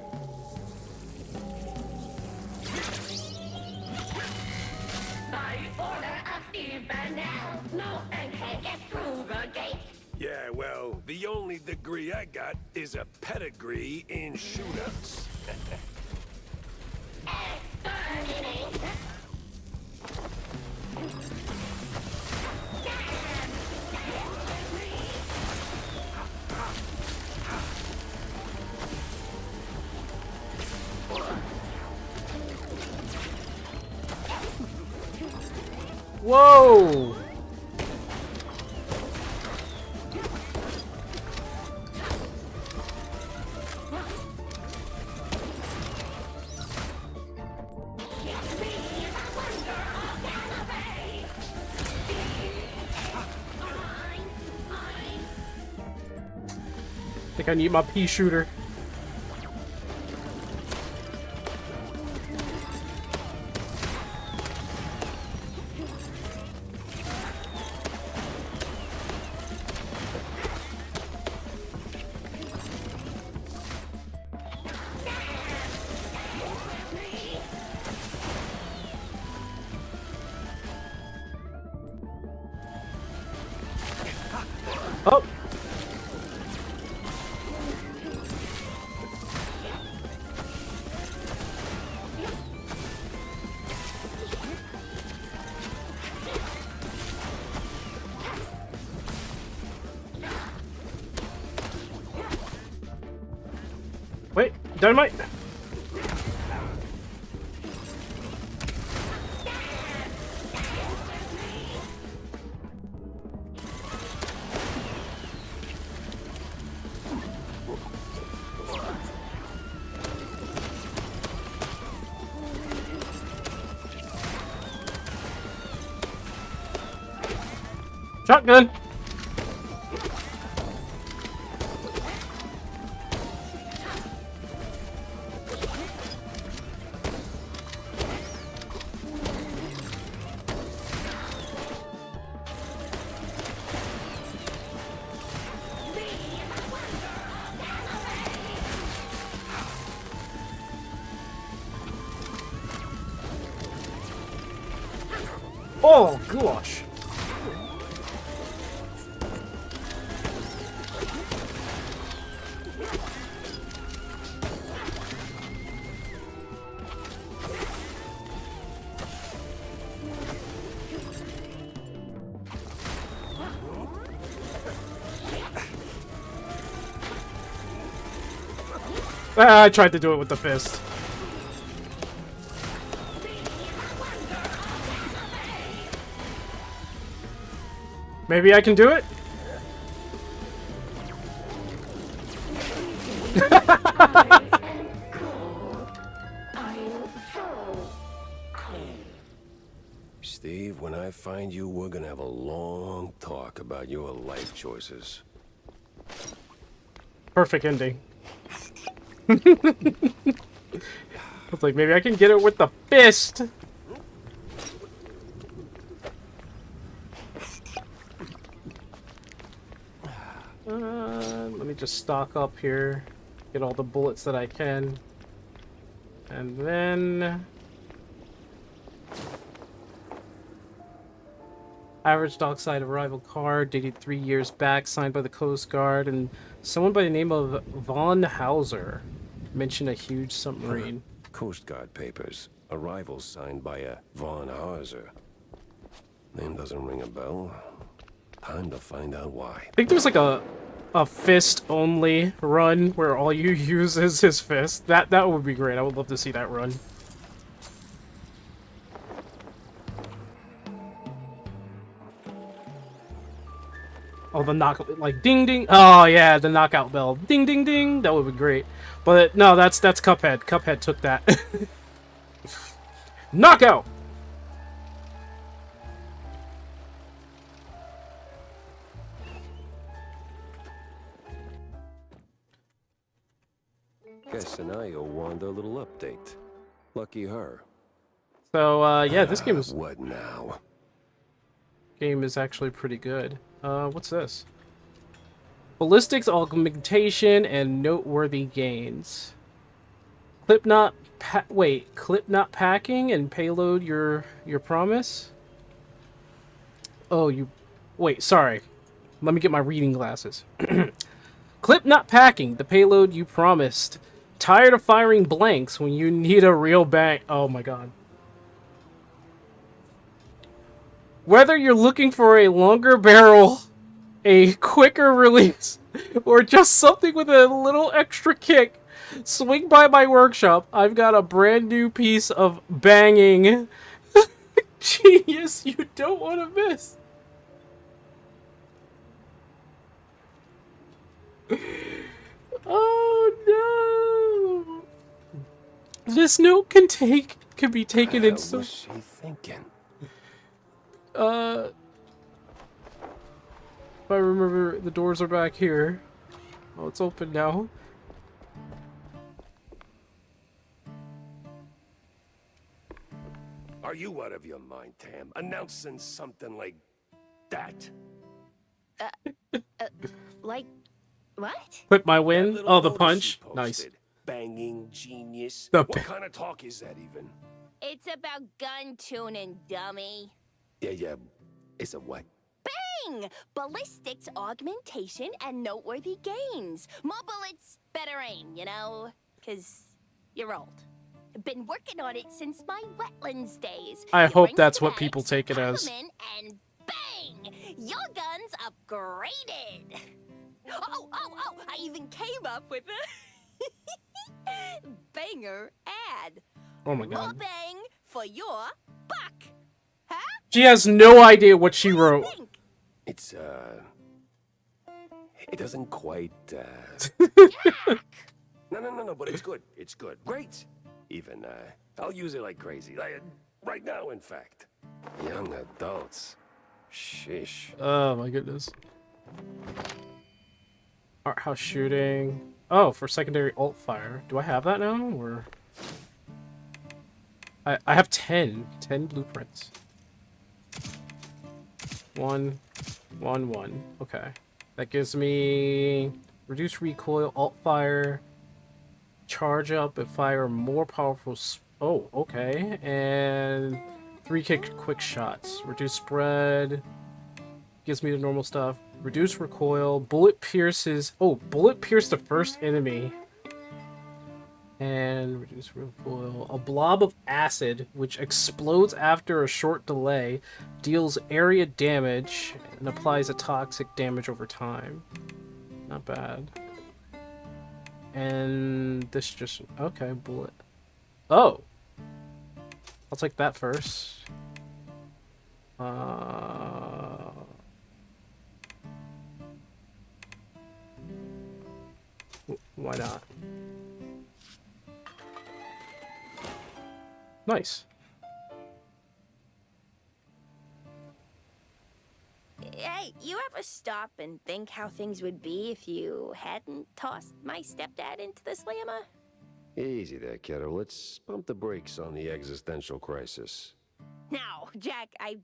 [SPEAKER 8] Yeah, well, the only degree I got is a pedigree in shootouts.
[SPEAKER 1] Whoa! I think I need my pea shooter. Oh! Wait, dynamite! Shotgun! Oh, gosh! I tried to do it with the fist. Maybe I can do it?
[SPEAKER 11] Steve, when I find you, we're gonna have a long talk about your life choices.
[SPEAKER 1] Perfect ending. I was like, maybe I can get it with the fist. Let me just stock up here, get all the bullets that I can, and then average dockside arrival card dated 3 years back, signed by the Coast Guard, and someone by the name of Von Hauser mentioned a huge submarine.
[SPEAKER 11] Coast Guard papers. Arrivals signed by a Von Hauser. Name doesn't ring a bell. Time to find out why.
[SPEAKER 1] I think there's like a a fist only run where all you use is his fist. That would be great. I would love to see that run. Oh, the knock, like ding ding. Oh yeah, the knockout bell. Ding ding ding. That would be great. But no, that's Cuphead. Cuphead took that. Knockout.
[SPEAKER 11] Guess Sanaya wanted a little update. Lucky her.
[SPEAKER 1] So yeah, this game is
[SPEAKER 11] what now?
[SPEAKER 1] Game is actually pretty good. What's this? Ballistics augmentation and noteworthy gains. Clip not packing and payload your promise. Oh, wait, sorry. Let me get my reading glasses. Clip not packing, the payload you promised. Tired of firing blanks when you need a real bang. Oh my god. Whether you're looking for a longer barrel, a quicker release, or just something with a little extra kick, swing by my workshop. I've got a brand new piece of banging genius you don't want to miss. Oh no! This note can be taken in so.
[SPEAKER 11] What was she thinking?
[SPEAKER 1] If I remember, the doors are back here. Oh, it's open now.
[SPEAKER 8] Are you out of your mind, Tam? Announcing something like that?
[SPEAKER 4] Like, what?
[SPEAKER 1] Clip my win.
[SPEAKER 8] That little
[SPEAKER 1] Oh, the
[SPEAKER 8] notice
[SPEAKER 1] punch.
[SPEAKER 8] she
[SPEAKER 1] Nice.
[SPEAKER 8] posted. Banging genius.
[SPEAKER 1] The
[SPEAKER 8] What kind of talk is that even?
[SPEAKER 4] It's about gun tuning, dummy.
[SPEAKER 11] Yeah. It's a what?
[SPEAKER 4] Bang! Ballistics augmentation and noteworthy gains. More bullets, better aim, you know? 'Cause you're old. Been working on it since my wetlands days.
[SPEAKER 1] I
[SPEAKER 4] You
[SPEAKER 1] hope
[SPEAKER 4] bring
[SPEAKER 1] that's what
[SPEAKER 4] schematics,
[SPEAKER 1] people take it
[SPEAKER 4] pop 'em
[SPEAKER 1] as.
[SPEAKER 4] in, and bang! Your gun's upgraded. Oh! I even came up with a banger ad.
[SPEAKER 1] Oh my
[SPEAKER 4] More
[SPEAKER 1] god.
[SPEAKER 4] bang for your buck. Huh?
[SPEAKER 1] She has no idea what she wrote.
[SPEAKER 11] It's it doesn't quite No, but it's good. It's good. Great. Even I'll use it like crazy. Like right now, in fact. Young adults. Sheesh.
[SPEAKER 1] Oh my goodness. Art house shooting. Oh, for secondary alt fire. Do I have that now, or? I have 10 blueprints. 1, 1, 1. Okay. That gives me reduce recoil, alt fire, charge up and fire more powerful. Oh, okay. And 3 quick shots. Reduce spread. Gives me the normal stuff. Reduce recoil. Bullet pierces. Oh, bullet pierce the first enemy. And reduce recoil. A blob of acid, which explodes after a short delay, deals area damage and applies a toxic damage over time. Not bad. And this just... Okay, bullet. Oh! I'll take that first. Why not? Nice.
[SPEAKER 4] Hey, you ever stop and think how things would be if you hadn't tossed my stepdad into the slammer?
[SPEAKER 11] Easy there, kiddo. Let's pump the brakes on the existential crisis.
[SPEAKER 4] Now, Jack, I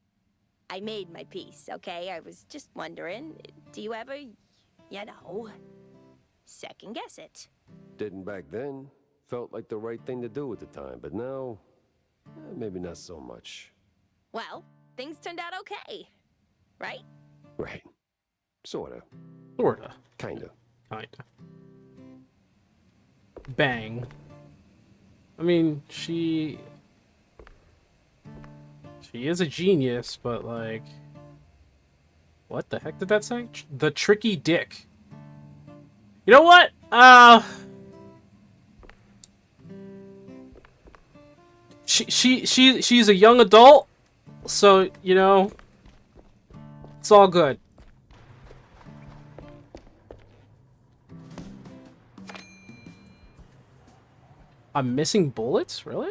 [SPEAKER 4] made my peace, okay? I was just wondering, do you ever, second guess it?
[SPEAKER 11] Didn't back then. Felt like the right thing to do at the time, but now, maybe not so much.
[SPEAKER 4] Well, things turned out okay, right?
[SPEAKER 11] Right. Sorta.
[SPEAKER 1] Sorta.
[SPEAKER 11] Kinda.
[SPEAKER 1] Bang. I mean, she is a genius, but like, what the heck did that say? The tricky dick. You know what? She's a young adult, so you know, it's all good. I'm missing bullets? Really?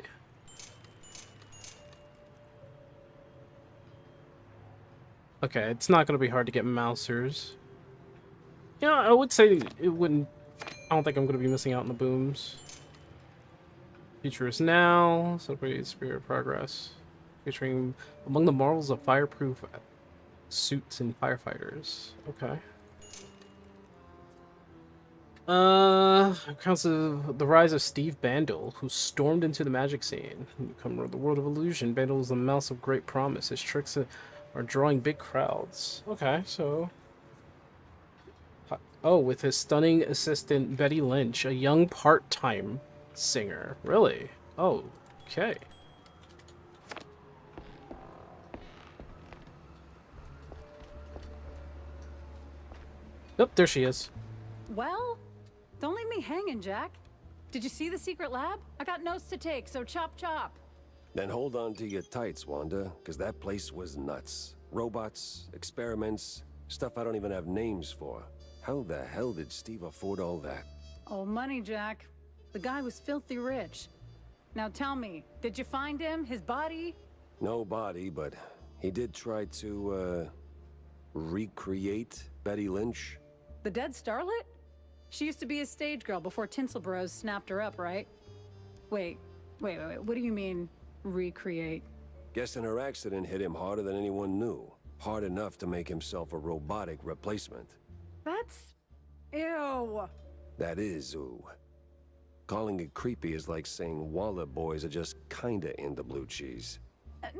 [SPEAKER 1] Okay, it's not gonna be hard to get mousers. You know, I would say it wouldn't. I don't think I'm gonna be missing out on the booms. Features now, celebrate Spirit of Progress. Featuring among the marvels of fireproof suits and firefighters. Okay. Accounts of the rise of Steve Bandle, who stormed into the magic scene. Newcomer of the world of illusion, Bandle is a mouse of great promise. His tricks are drawing big crowds. Okay, so... Oh, with his stunning assistant, Betty Lynch, a young part-time singer. Really? Oh, okay. Nope, there she is.
[SPEAKER 9] Well, don't leave me hanging, Jack. Did you see the secret lab? I got notes to take, so chop chop.
[SPEAKER 11] Then hold on to your tights, Wanda, because that place was nuts. Robots, experiments, stuff I don't even have names for. How the hell did Steve afford all that?
[SPEAKER 9] Oh, money, Jack. The guy was filthy rich. Now tell me, did you find him? His body?
[SPEAKER 11] No body, but he did try to, recreate Betty Lynch.
[SPEAKER 9] The dead starlet? She used to be a stage girl before Tinsel Bros snapped her up, right? Wait. What do you mean, recreate?
[SPEAKER 11] Guessing her accident hit him harder than anyone knew. Hard enough to make himself a robotic replacement.
[SPEAKER 9] That's... ew.
[SPEAKER 11] That is ooh. Calling it creepy is like saying Waller boys are just kinda into blue cheese.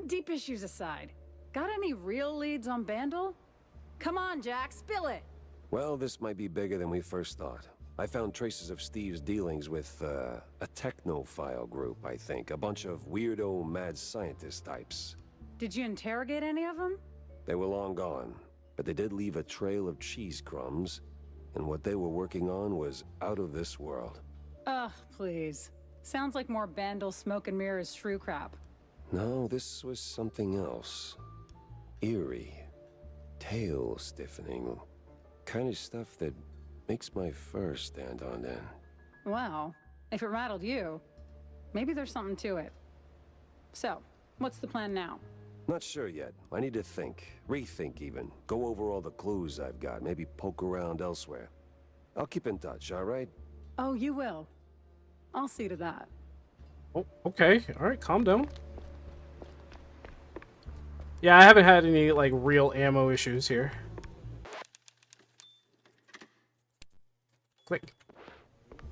[SPEAKER 9] Deep issues aside, got any real leads on Bandle? Come on, Jack, spill it!
[SPEAKER 11] Well, this might be bigger than we first thought. I found traces of Steve's dealings with, a technophile group, I think. A bunch of weirdo mad scientist types.
[SPEAKER 9] Did you interrogate any of them?
[SPEAKER 11] They were long gone, but they did leave a trail of cheese crumbs, and what they were working on was out of this world.
[SPEAKER 9] Ugh, please. Sounds like more Bandle smoke and mirrors shrew crap.
[SPEAKER 11] No, this was something else. Eerie. Tail stiffening. Kind of stuff that makes my fur stand on end.
[SPEAKER 9] Well, if it rattled you, maybe there's something to it. So, what's the plan now?
[SPEAKER 11] Not sure yet. I need to think. Rethink even. Go over all the clues I've got. Maybe poke around elsewhere. I'll keep in touch, alright?
[SPEAKER 9] Oh, you will. I'll see to that.
[SPEAKER 1] Oh, okay. Alright, calm down. Yeah, I haven't had any, like, real ammo issues here. Click.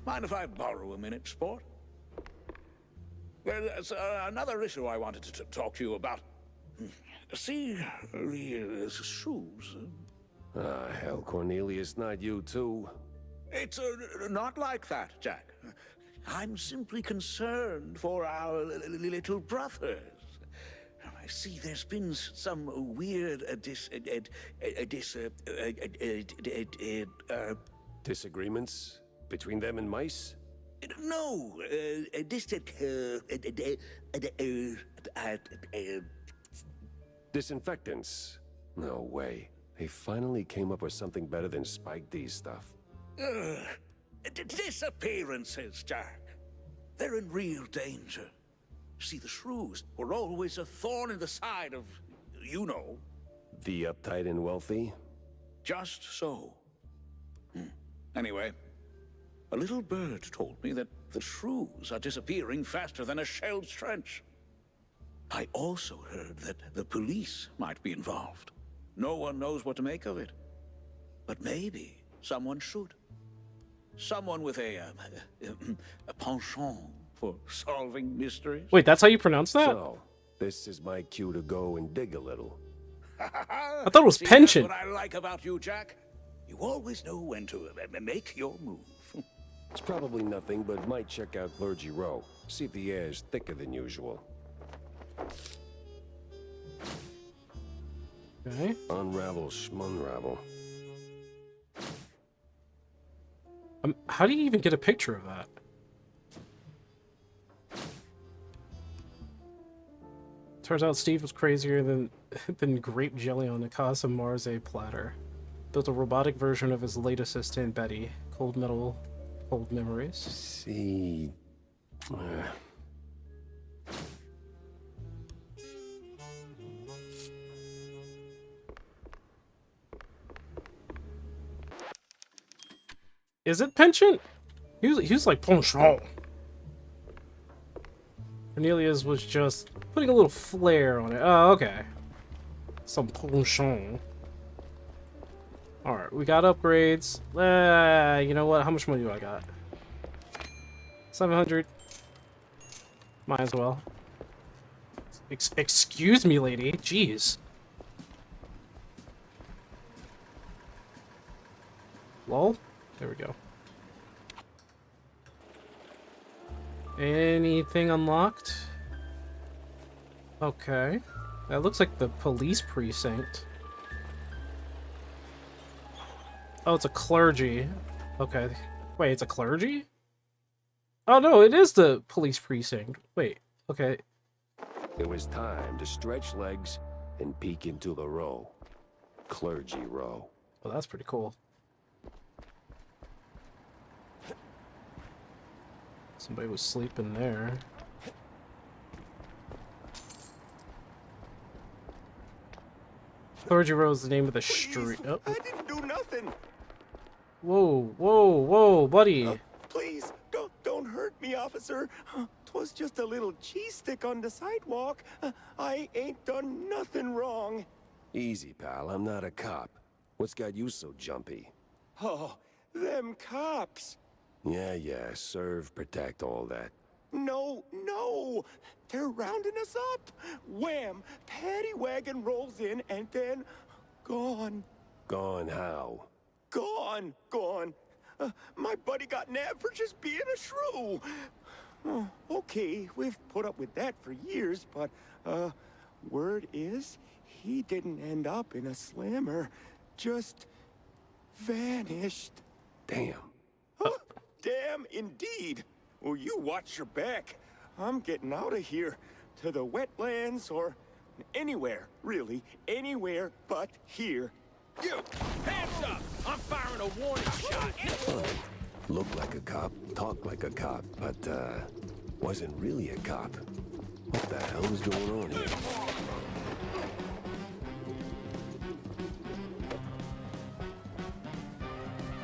[SPEAKER 3] Mind if I borrow a minute, sport? There's another issue I wanted to talk to you about. See, the shoes.
[SPEAKER 11] Ah, hell, Cornelius, not you too.
[SPEAKER 3] It's not like that, Jack. I'm simply concerned for our little brothers. I see there's been some weird
[SPEAKER 11] disagreements between them and mice?
[SPEAKER 3] No,
[SPEAKER 11] disinfectants? No way. They finally came up with something better than Spike D's stuff.
[SPEAKER 3] Disappearances, Jack. They're in real danger. See, the shrews were always a thorn in the side of, you know.
[SPEAKER 11] The uptight and wealthy?
[SPEAKER 3] Just so. Anyway, a little bird told me that the shrews are disappearing faster than a shell's trench. I also heard that the police might be involved. No one knows what to make of it. But maybe someone should. Someone with a penchant for solving mysteries.
[SPEAKER 1] Wait, that's how you pronounce that?
[SPEAKER 11] So, this is my cue to go and dig a little.
[SPEAKER 1] I thought it was pension.
[SPEAKER 3] That's what I like about you, Jack. You always know when to make your move.
[SPEAKER 11] It's probably nothing, but might check out Clergy Row. See if the air is thicker than usual.
[SPEAKER 1] Okay.
[SPEAKER 11] Unravel schmunravel.
[SPEAKER 1] How do you even get a picture of that? Turns out Steve was crazier than grape jelly on a Casa Marze platter. Built a robotic version of his late assistant, Betty. Cold memories.
[SPEAKER 11] See...
[SPEAKER 1] Is it penchant? He was like penchant. Cornelius was just putting a little flair on it. Oh, okay. Some penchant. Alright, we got upgrades. You know what? How much money do I got? 700. Might as well. Excuse me, lady. Jeez. Lol. There we go. Anything unlocked? Okay. That looks like the police precinct. Oh, it's a clergy. Okay. Wait, it's a clergy? Oh no, it is the police precinct. Wait, okay.
[SPEAKER 11] It was time to stretch legs and peek into the row. Clergy row.
[SPEAKER 1] Well, that's pretty cool. Somebody was sleeping there. Clergy Row is the name of the street. Oh.
[SPEAKER 2] I didn't do nothing.
[SPEAKER 1] Whoa, whoa, whoa, buddy.
[SPEAKER 2] Please, don't hurt me, officer. 'Twas just a little cheese stick on the sidewalk. I ain't done nothing wrong.
[SPEAKER 11] Easy, pal. I'm not a cop. What's got you so jumpy?
[SPEAKER 2] Oh, them cops.
[SPEAKER 11] Yeah, serve, protect, all that.
[SPEAKER 2] No, they're rounding us up. Wham! Paddy wagon rolls in and then gone.
[SPEAKER 11] Gone how?
[SPEAKER 2] Gone. My buddy got nabbed for just being a shrew. Oh, okay, we've put up with that for years, but word is he didn't end up in a slammer, just vanished.
[SPEAKER 11] Damn.
[SPEAKER 2] Damn indeed. Well, you watch your back. I'm getting out of here. To the wetlands or anywhere, really. Anywhere but here. You! Hands up! I'm firing a warning shot!
[SPEAKER 11] Look like a cop, talk like a cop, but, wasn't really a cop. What the hell is going on here?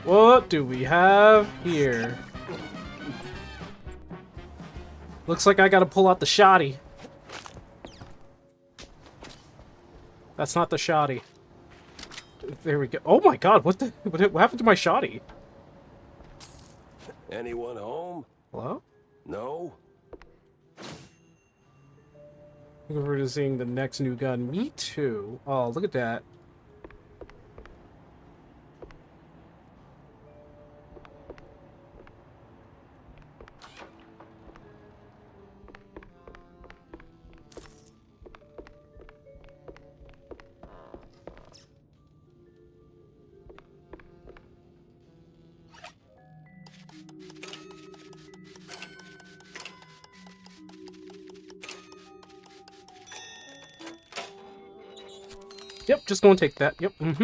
[SPEAKER 1] What do we have here? Looks like I gotta pull out the shotty. That's not the shotty. There we go. Oh my god, what happened to my shotty?
[SPEAKER 11] Anyone home?
[SPEAKER 1] Hello?
[SPEAKER 11] No?
[SPEAKER 1] Looking forward to seeing the next new gun. Me too. Oh, look at that. Yep, just gonna take that. Yep, We're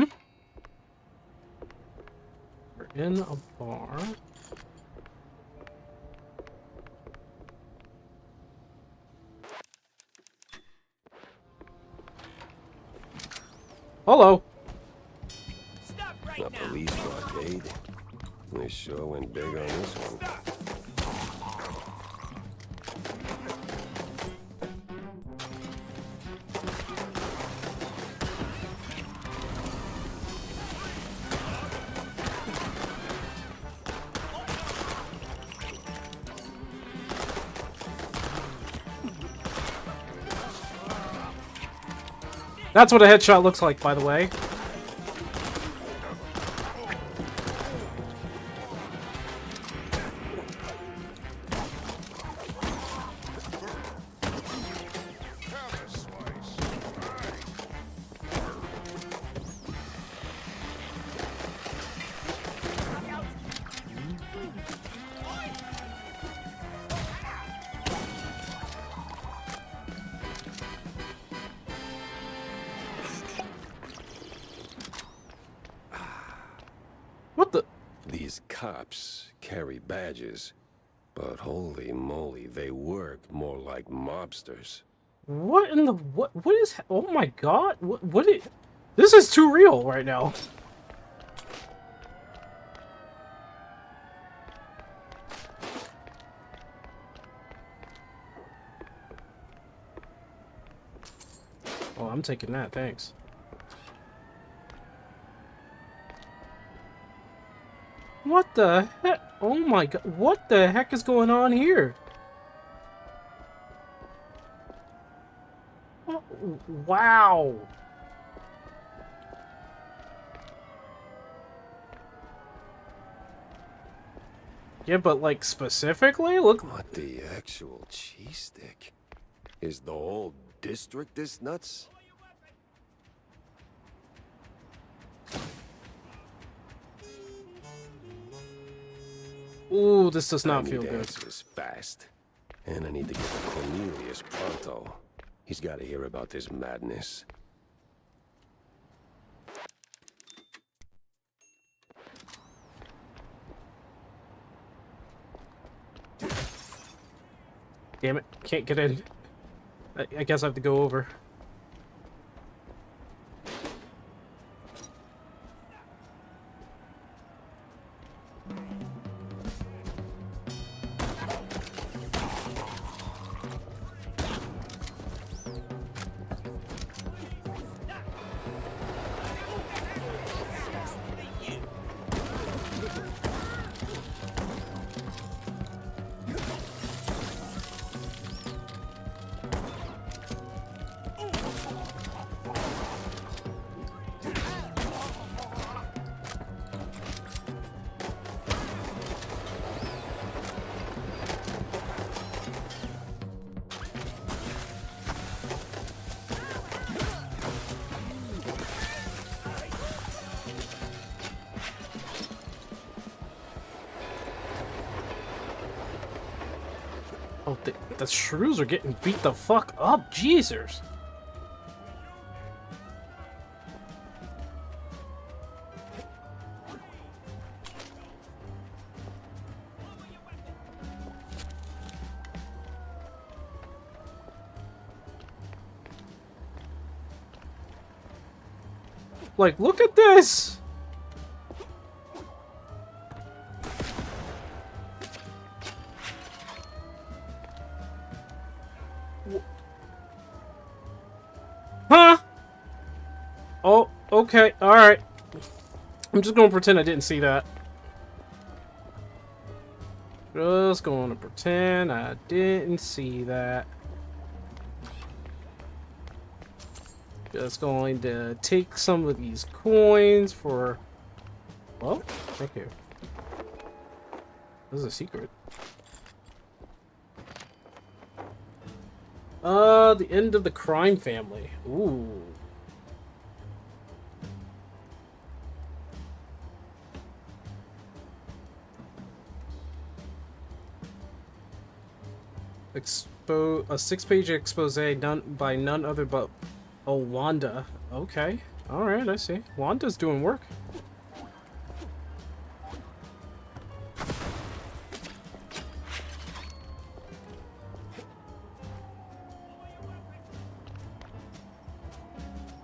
[SPEAKER 1] in a bar. Hello.
[SPEAKER 11] A police blockade. They sure went big on this one.
[SPEAKER 1] That's what a headshot looks like, by the way.
[SPEAKER 11] cops, carry badges, but holy moly, they work more like mobsters.
[SPEAKER 1] What in the what is, oh my god, what is, this is too real right now. Oh, I'm taking that, thanks. What the heck? Oh my god, what the heck is going on here? Oh, wow. Yeah, but like specifically, look.
[SPEAKER 11] What the actual cheese stick? Is the whole district this nuts?
[SPEAKER 1] Ooh, this does not feel
[SPEAKER 11] I need
[SPEAKER 1] good.
[SPEAKER 11] answers fast. And I need to get to Cornelius pronto. He's got to hear about this madness.
[SPEAKER 1] Damn it, can't get in. I guess I have to go over. Oh, the shrews are getting beat the fuck up, Jesus. Like, look at this! Huh? Oh, okay, alright. I'm just gonna pretend I didn't see that. Just gonna pretend I didn't see that. Just going to take some of these coins for... Well, thank you. This is a secret. The end of the crime family. Ooh. A 6-page expose done by none other but Wanda. Okay. Alright, I see. Wanda's doing work.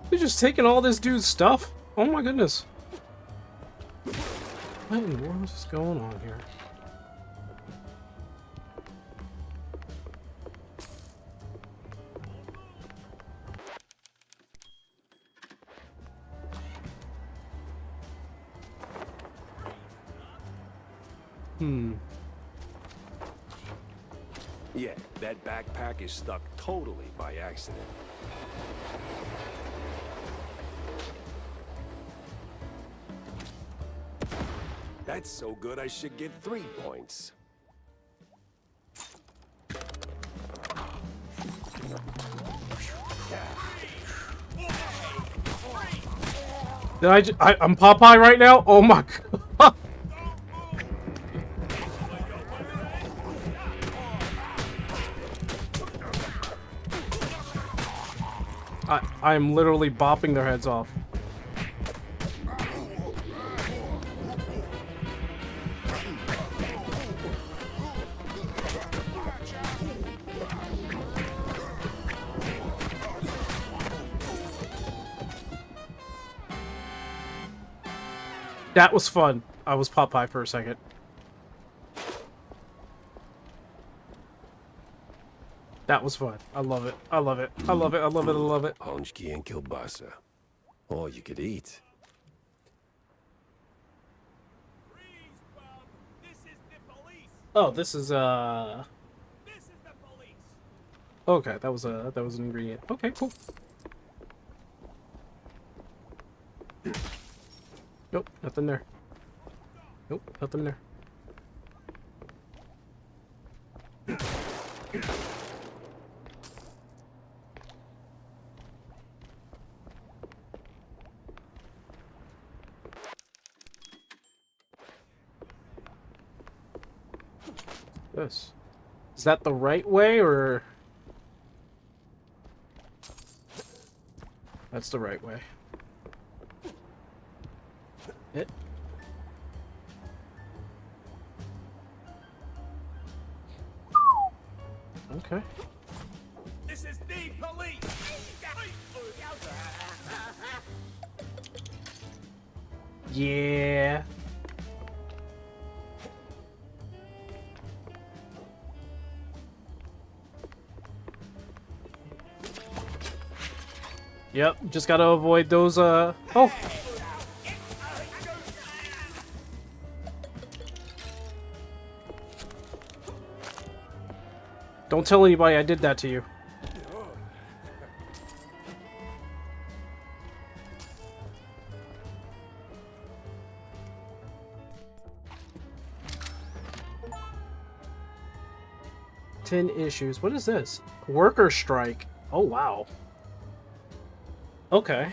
[SPEAKER 1] They're just taking all this dude's stuff? Oh my goodness. What in the world is going on here?
[SPEAKER 11] Yeah, that backpack is stuck totally by accident. That's so good I should get 3 points.
[SPEAKER 1] Did I'm Popeye right now? Oh my god. I'm literally bopping their heads off. That was fun. I was Popeye for a second. That was fun. I love it. I love it. I love it. I love it. I love it.
[SPEAKER 11] Honchki and kielbasa. All you could eat.
[SPEAKER 1] Oh, this is okay, that was an ingredient. Okay, cool. Nope, nothing there. Nope, nothing there. This. Is that the right way, or... That's the right way. It. Okay.
[SPEAKER 8] This is the police.
[SPEAKER 1] Yeah. Yep, just gotta avoid those, oh! Don't tell anybody I did that to you. Ten issues. What is this? Worker strike. Oh, wow. Okay.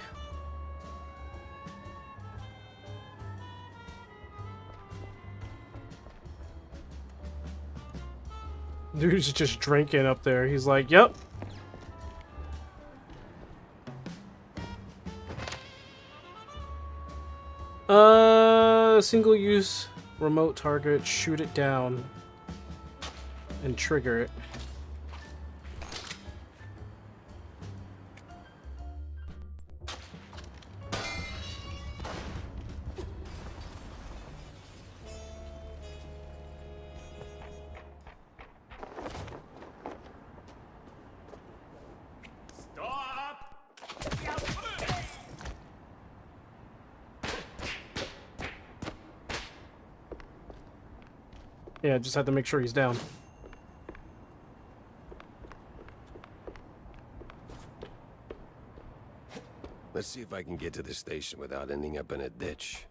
[SPEAKER 1] Dude's just drinking up there. He's like, yep. Single-use remote target. Shoot it down. And trigger it. Yeah, just had to make sure he's down.
[SPEAKER 11] Let's see if I can get to the station without ending up in a ditch.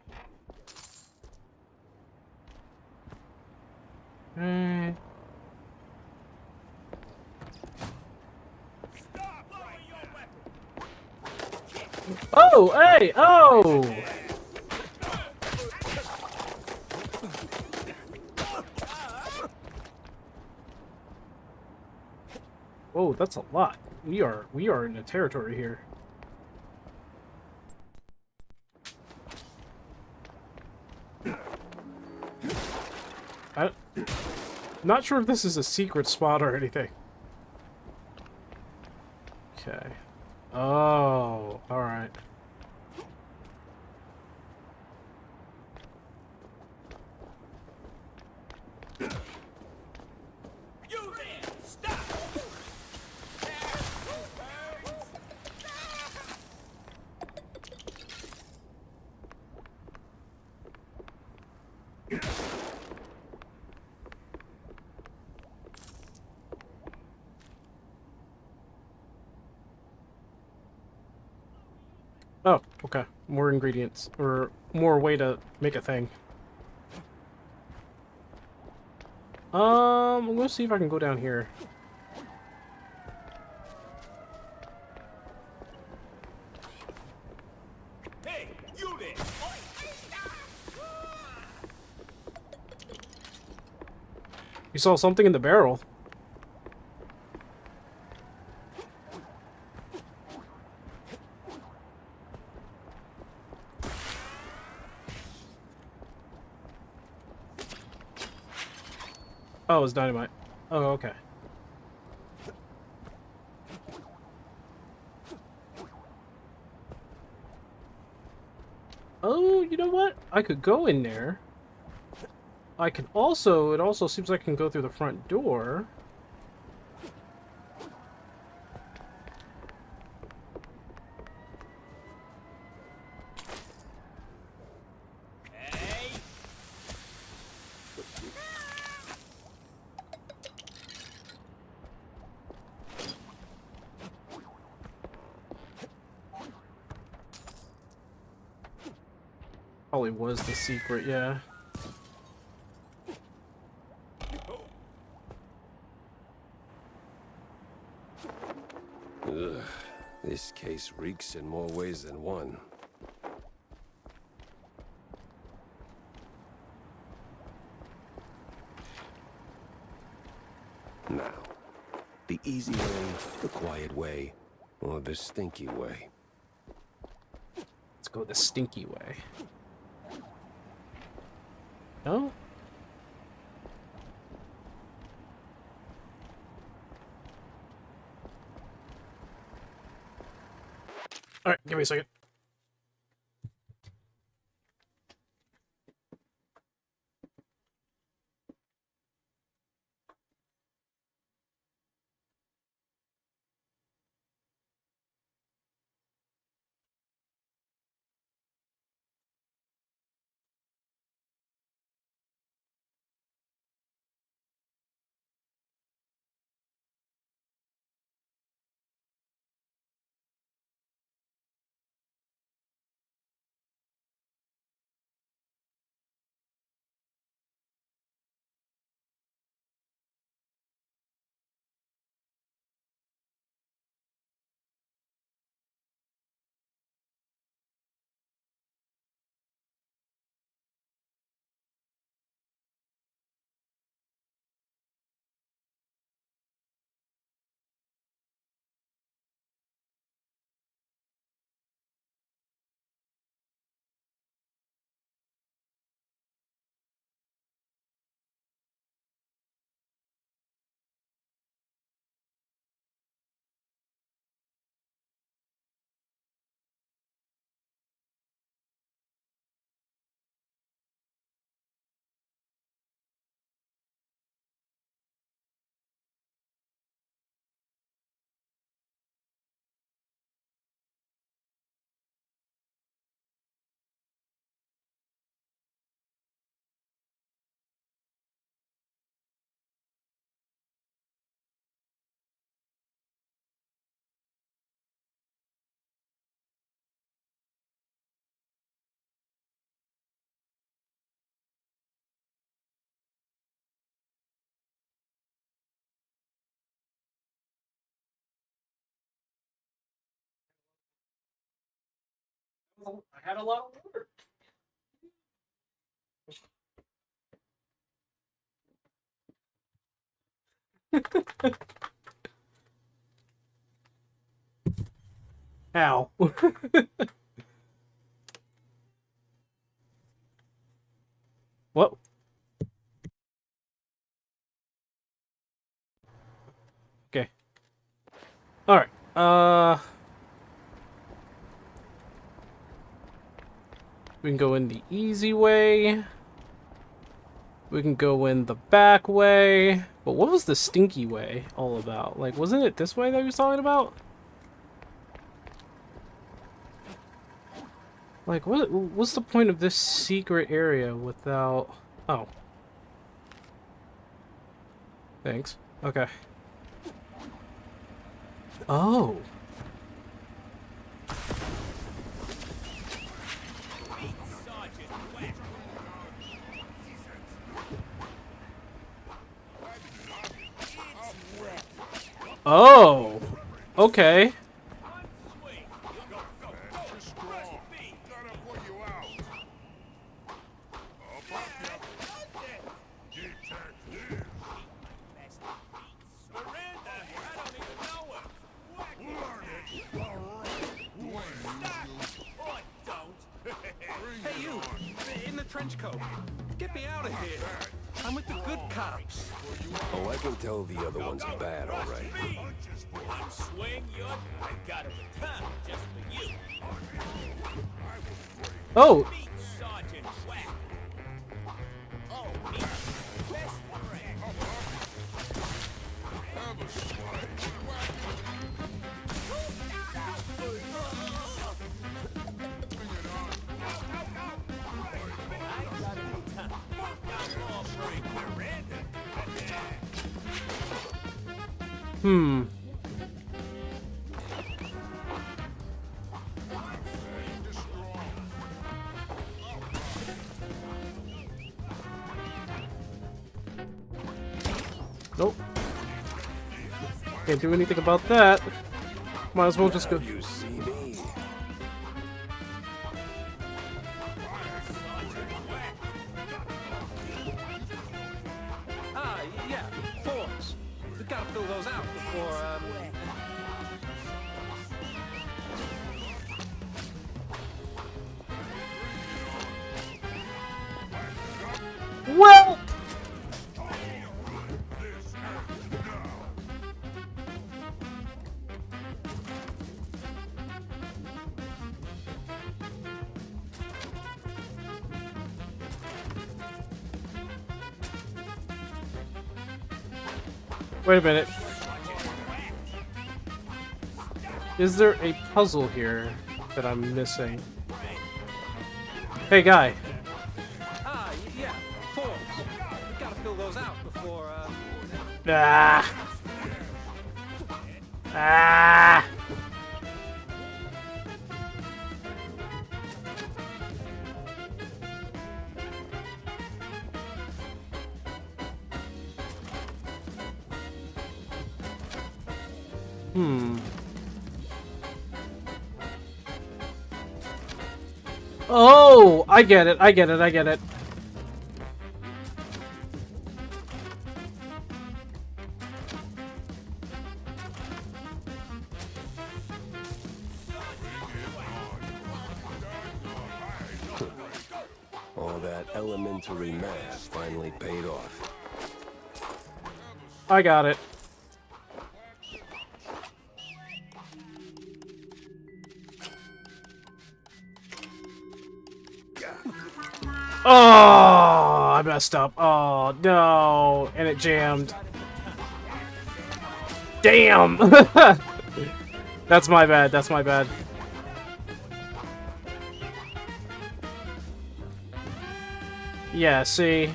[SPEAKER 1] Oh, hey, oh! Whoa, that's a lot. We are in a territory here. I'm not sure if this is a secret spot or anything. Okay. Oh, alright. Oh, okay. More ingredients. Or more way to make a thing. I'm gonna see if I can go down here.
[SPEAKER 8] Hey, you there!
[SPEAKER 1] You saw something in the barrel. Oh, it's dynamite. Oh, okay. Oh, you know what? I could go in there. I can also, it also seems like I can go through the front door. Probably was the secret, yeah.
[SPEAKER 11] Ugh, this case reeks in more ways than one. Now, the easy way, the quiet way, or the stinky way.
[SPEAKER 1] Let's go the stinky way. No? Alright, give me a second. I had a lot of work. Ow. What? Okay. Alright. We can go in the easy way. We can go in the back way. But what was the stinky way all about? Like, wasn't it this way that he was talking about? Like, what's the point of this secret area without... Oh. Thanks. Okay. Oh. Oh. Okay.
[SPEAKER 8] Hey, you! In the trench coat! Get me out of here! I'm with the good cops.
[SPEAKER 11] Oh, I can tell the other ones are bad, all right.
[SPEAKER 8] One swing, I got a baton just for you.
[SPEAKER 1] Oh!
[SPEAKER 8] Sergeant Whack. Oh, me. Best friend.
[SPEAKER 1] Hmm. Nope. Can't do anything about that. Might as well just go.
[SPEAKER 11] You see me?
[SPEAKER 8] Ah, yeah, forms. We gotta fill those out before,
[SPEAKER 1] Well. Wait a minute. Is there a puzzle here that I'm missing? Hey, guy.
[SPEAKER 8] ah, yeah, forms. We gotta fill those out before,
[SPEAKER 1] Ah. Ah. Hmm. Oh, I get it. I get it. I get it.
[SPEAKER 11] All that elementary math finally paid off.
[SPEAKER 1] I got it. Oh, I messed up. Oh, no. And it jammed. Damn. That's my bad. That's my bad. Yeah, see?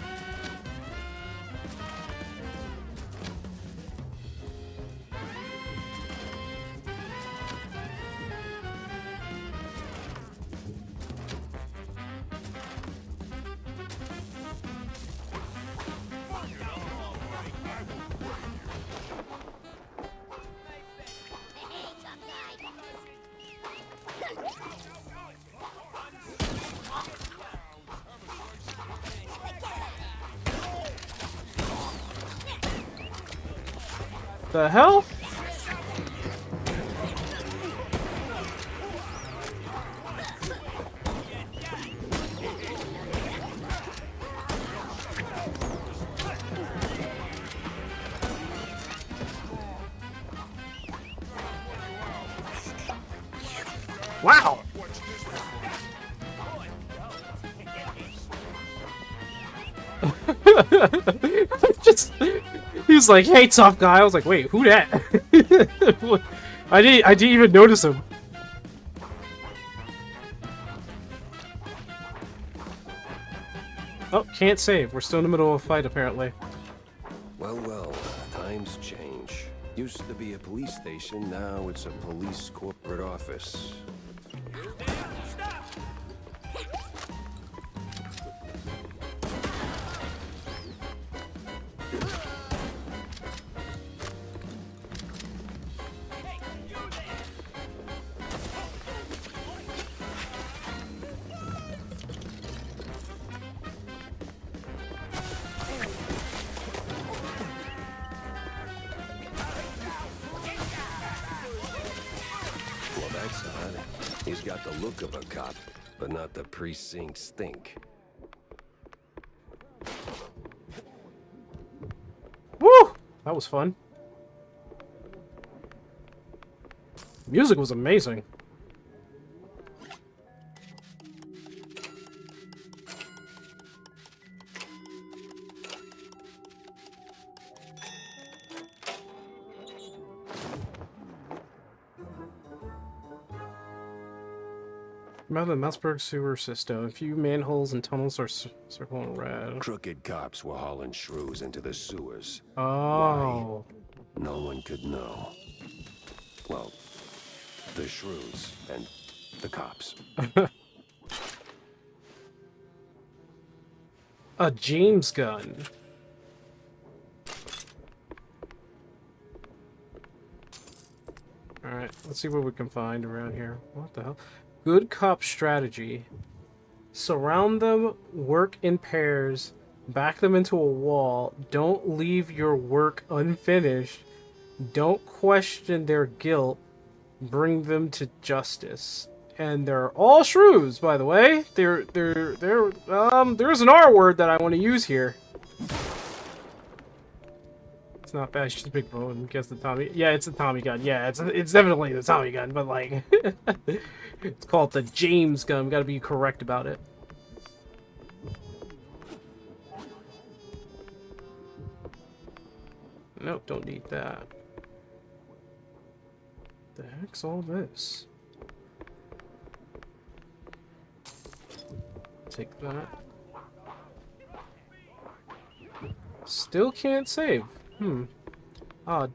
[SPEAKER 1] The hell? Wow. Just, he's like, "Hey, tough guy." I was like, "Wait, who that?" I didn't even notice him. Oh, can't save. We're still in the middle of a fight, apparently.
[SPEAKER 11] Well, times change. Used to be a police station, now it's a police corporate office. Well, that's odd. He's got the look of a cop, but not the precinct stink.
[SPEAKER 1] That was fun. Music was amazing. About the Mousburg sewer system. A few manholes and tunnels are circling red.
[SPEAKER 11] Crooked cops were hauling shrews into the sewers.
[SPEAKER 1] Oh.
[SPEAKER 11] Why? No one could know. Well, the shrews and the cops.
[SPEAKER 1] A James gun. Alright, let's see what we can find around here. What the hell? Good cop strategy. Surround them, work in pairs, back them into a wall, don't leave your work unfinished, don't question their guilt, bring them to justice. And they're all shrews, by the way. There's an R word that I want to use here. It's not bad, it's just a big bone. Guess the Tommy. Yeah, it's a Tommy gun. Yeah, it's definitely the Tommy gun, but like it's called the James gun. We gotta be correct about it. Nope, don't need that. The heck's all this? Take that. Still can't save. Odd.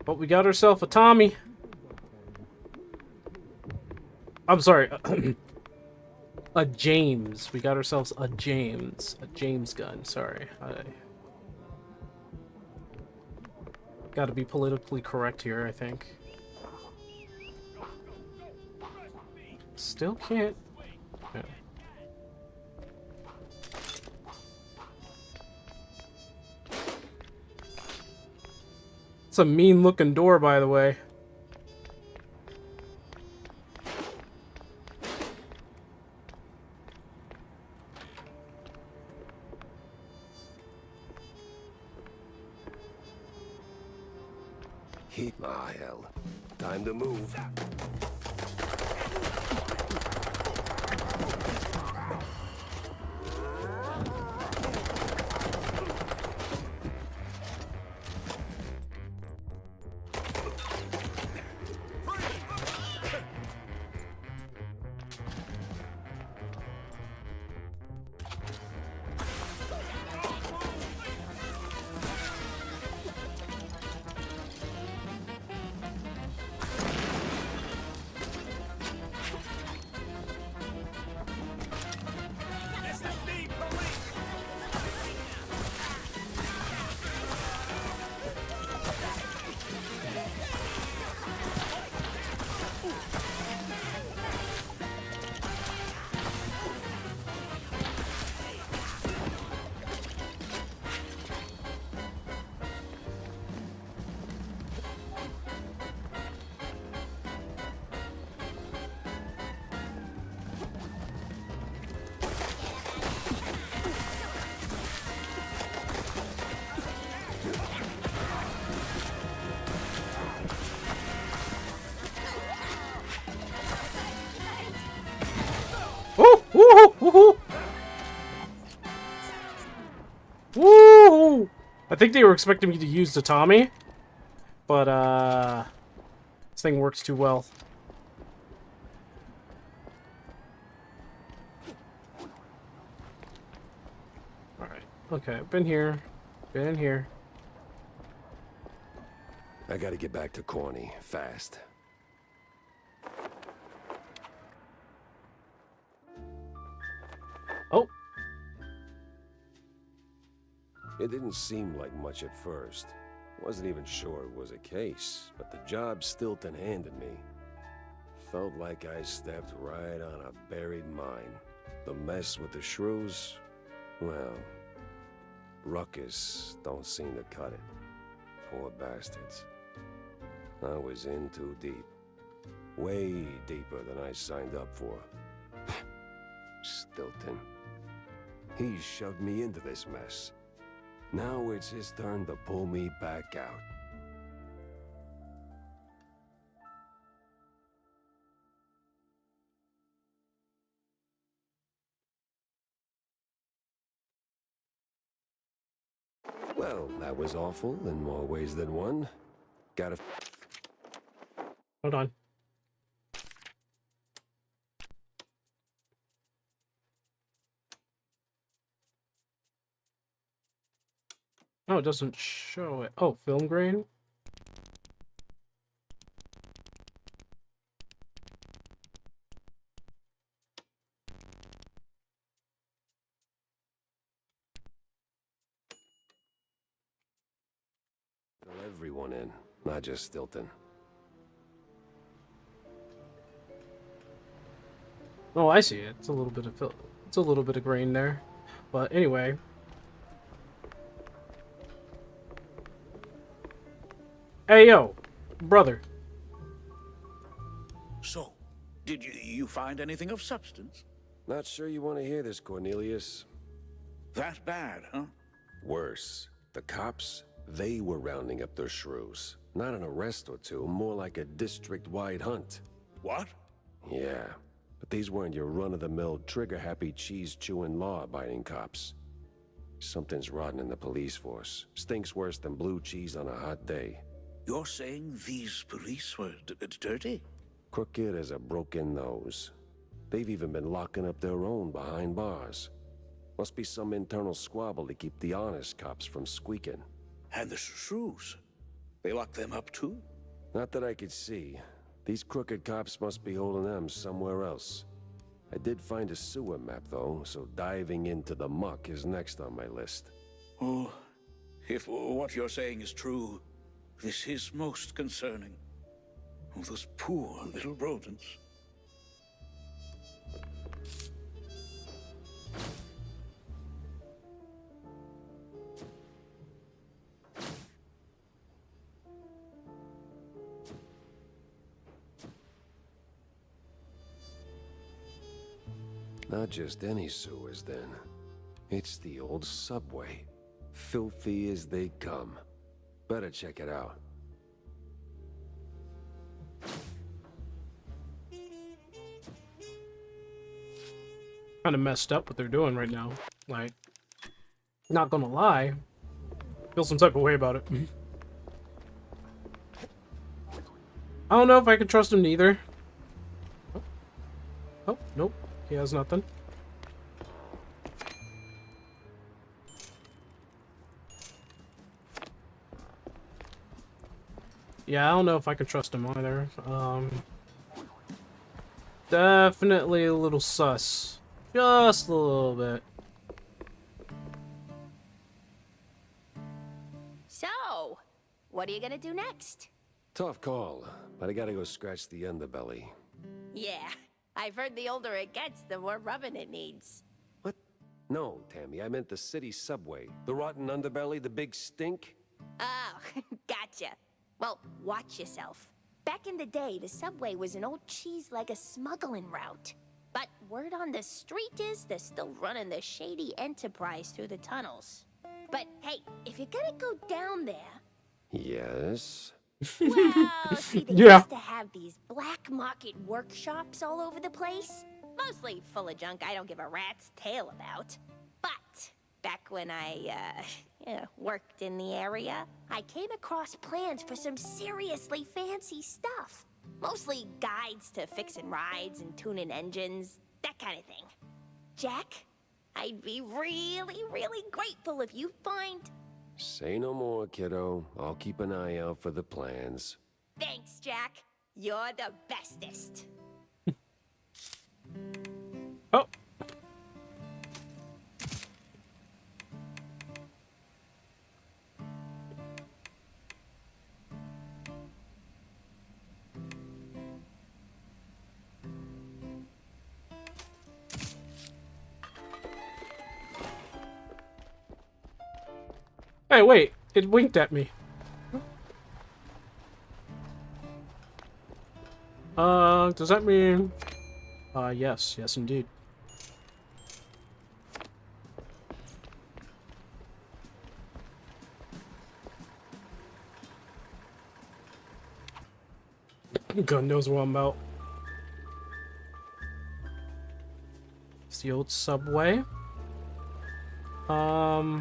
[SPEAKER 1] But we got ourselves a Tommy. I'm sorry. A James. We got ourselves a James. A James gun. Sorry. Gotta be politically correct here, I think. Still can't. Yeah. It's a mean looking door, by the way.
[SPEAKER 11] Ah, hell. Time to move. Woo! I think they were expecting me to use the Tommy, but this thing works too well. Alright, okay, been here. Been here. I gotta get back to Corny, fast.
[SPEAKER 1] Oh!
[SPEAKER 11] It didn't seem like much at first. Wasn't even sure it was a case, but the job Stilton handed me felt like I stepped right on a buried mine. The mess with the shrews, well, Ruckus don't seem to cut it. Poor bastards. I was in too deep. Way deeper than I signed up for. Stilton. He shoved me into this mess. Now it's his turn to pull me back out. Well, that was awful in more ways than one. Gotta...
[SPEAKER 1] Hold on. Oh, it doesn't show it. Oh, film grain?
[SPEAKER 11] Fill everyone in, not just Stilton.
[SPEAKER 1] Oh, I see it. It's a little bit of it's a little bit of grain there. But anyway. Hey, yo, brother.
[SPEAKER 3] So, did you find anything of substance?
[SPEAKER 11] Not sure you want to hear this, Cornelius.
[SPEAKER 3] That bad, huh?
[SPEAKER 11] Worse. The cops, they were rounding up their shrews. Not an arrest or two, more like a district-wide hunt.
[SPEAKER 3] What?
[SPEAKER 11] Yeah, but these weren't your run-of-the-mill, trigger-happy, cheese-chewing, law-abiding cops. Something's rotten in the police force. Stinks worse than blue cheese on a hot day.
[SPEAKER 3] You're saying these police were dirty?
[SPEAKER 11] Crooked as a broken nose. They've even been locking up their own behind bars. Must be some internal squabble to keep the honest cops from squeaking.
[SPEAKER 3] And the shrews? They lock them up too?
[SPEAKER 11] Not that I could see. These crooked cops must be holding them somewhere else. I did find a sewer map though, so diving into the muck is next on my list.
[SPEAKER 3] Oh, if what you're saying is true, this is most concerning. Oh, those poor little rodents.
[SPEAKER 11] Not just any sewers then. It's the old subway. Filthy as they come. Better check it out.
[SPEAKER 1] Kind of messed up what they're doing right now. Like, not gonna lie, feel some type of way about it. I don't know if I can trust him neither. Oh, nope, he has nothing. Yeah, I don't know if I can trust him either. Definitely a little sus. Just a little bit.
[SPEAKER 17] So, what are you gonna do next?
[SPEAKER 11] Tough call, but I gotta go scratch the underbelly.
[SPEAKER 17] Yeah, I've heard the older it gets, the more rubbing it needs.
[SPEAKER 11] What? No, Tammy, I meant the city subway. The rotten underbelly, the big stink?
[SPEAKER 17] Oh, gotcha. Well, watch yourself. Back in the day, the subway was an old cheese like a smuggling route. But word on the street is they're still running the shady enterprise through the tunnels. But hey, if you're gonna go down there...
[SPEAKER 11] Yes?
[SPEAKER 17] Well, see, they
[SPEAKER 1] Yeah.
[SPEAKER 17] used to have these black market workshops all over the place. Mostly full of junk I don't give a rat's tail about. But back when I, worked in the area, I came across plans for some seriously fancy stuff. Mostly guides to fixing rides and tuning engines, that kind of thing. Jack, I'd be really, really grateful if you find...
[SPEAKER 11] Say no more, kiddo. I'll keep an eye out for the plans.
[SPEAKER 17] Thanks, Jack. You're the bestest.
[SPEAKER 1] Oh. Hey, wait. It winked at me. Does that mean... yes. Yes, indeed. God knows what I'm about. It's the old subway. That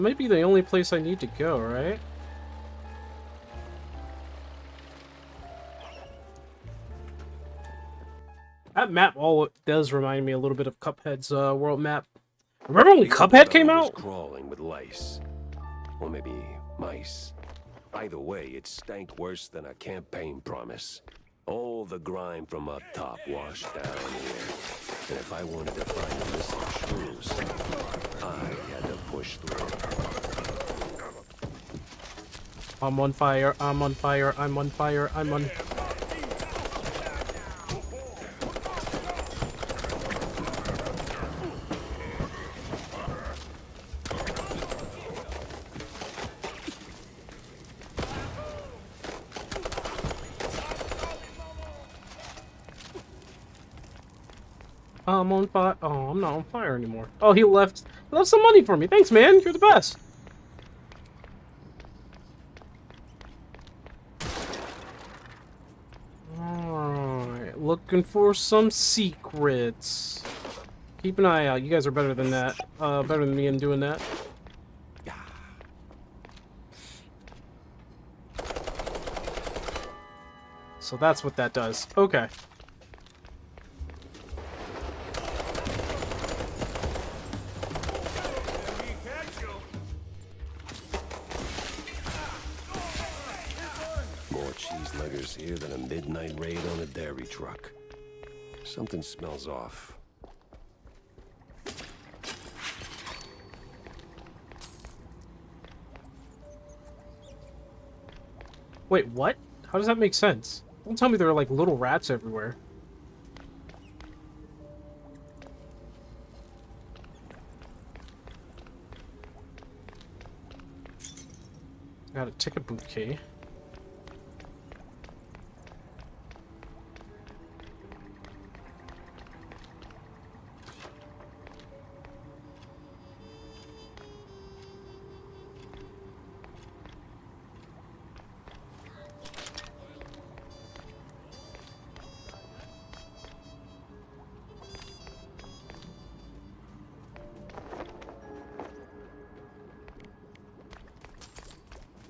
[SPEAKER 1] might be the only place I need to go, right? That map all does remind me a little bit of Cuphead's world map. Remember when Cuphead came out?
[SPEAKER 11] Crawling with lice. Or maybe mice. Either way, it stank worse than a campaign promise. All the grime from up top washed down here. And if I wanted to find the missing shrews, I had to push through.
[SPEAKER 1] I'm on fire, I'm on fire, I'm on fire, I'm on... I'm on fire. Oh, I'm not on fire anymore. Oh, he left some money for me. Thanks, man. You're the best. Alright, looking for some secrets. Keep an eye out. You guys are better than that. Better than me in doing that. So that's what that does. Okay.
[SPEAKER 11] Here than a midnight raid on a dairy truck. Something smells off.
[SPEAKER 1] Wait, what? How does that make sense? Don't tell me there are like little rats everywhere. Got a ticket boot key.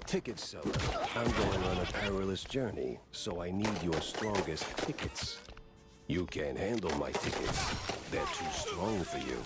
[SPEAKER 11] Ticket seller. I'm going on a perilous journey, so I need your strongest tickets. You can't handle my tickets. They're too strong for you.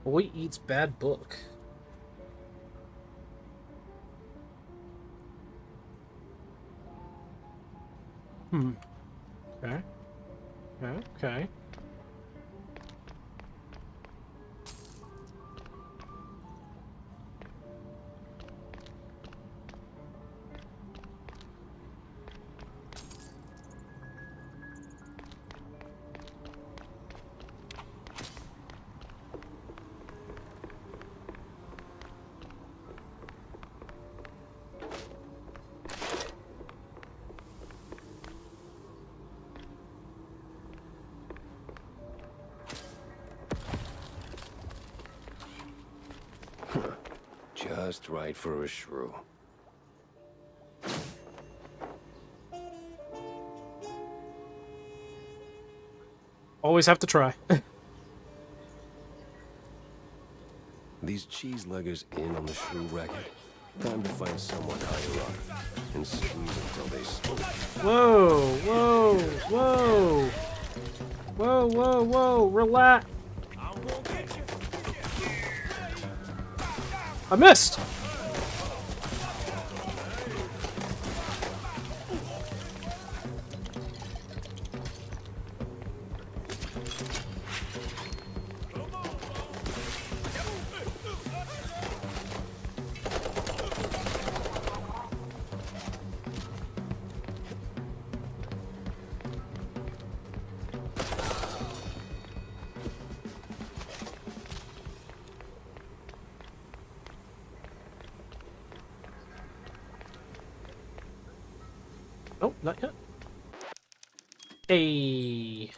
[SPEAKER 11] Boy eats bad book. Okay. Okay. Just right for a shrew.
[SPEAKER 1] Always have to try.
[SPEAKER 11] These cheese leggers in on the shrew racket. Time to find someone higher up and squeeze until they spook.
[SPEAKER 1] Whoa, whoa, whoa. Whoa, whoa, whoa, relax. I missed! Not yet. Hey.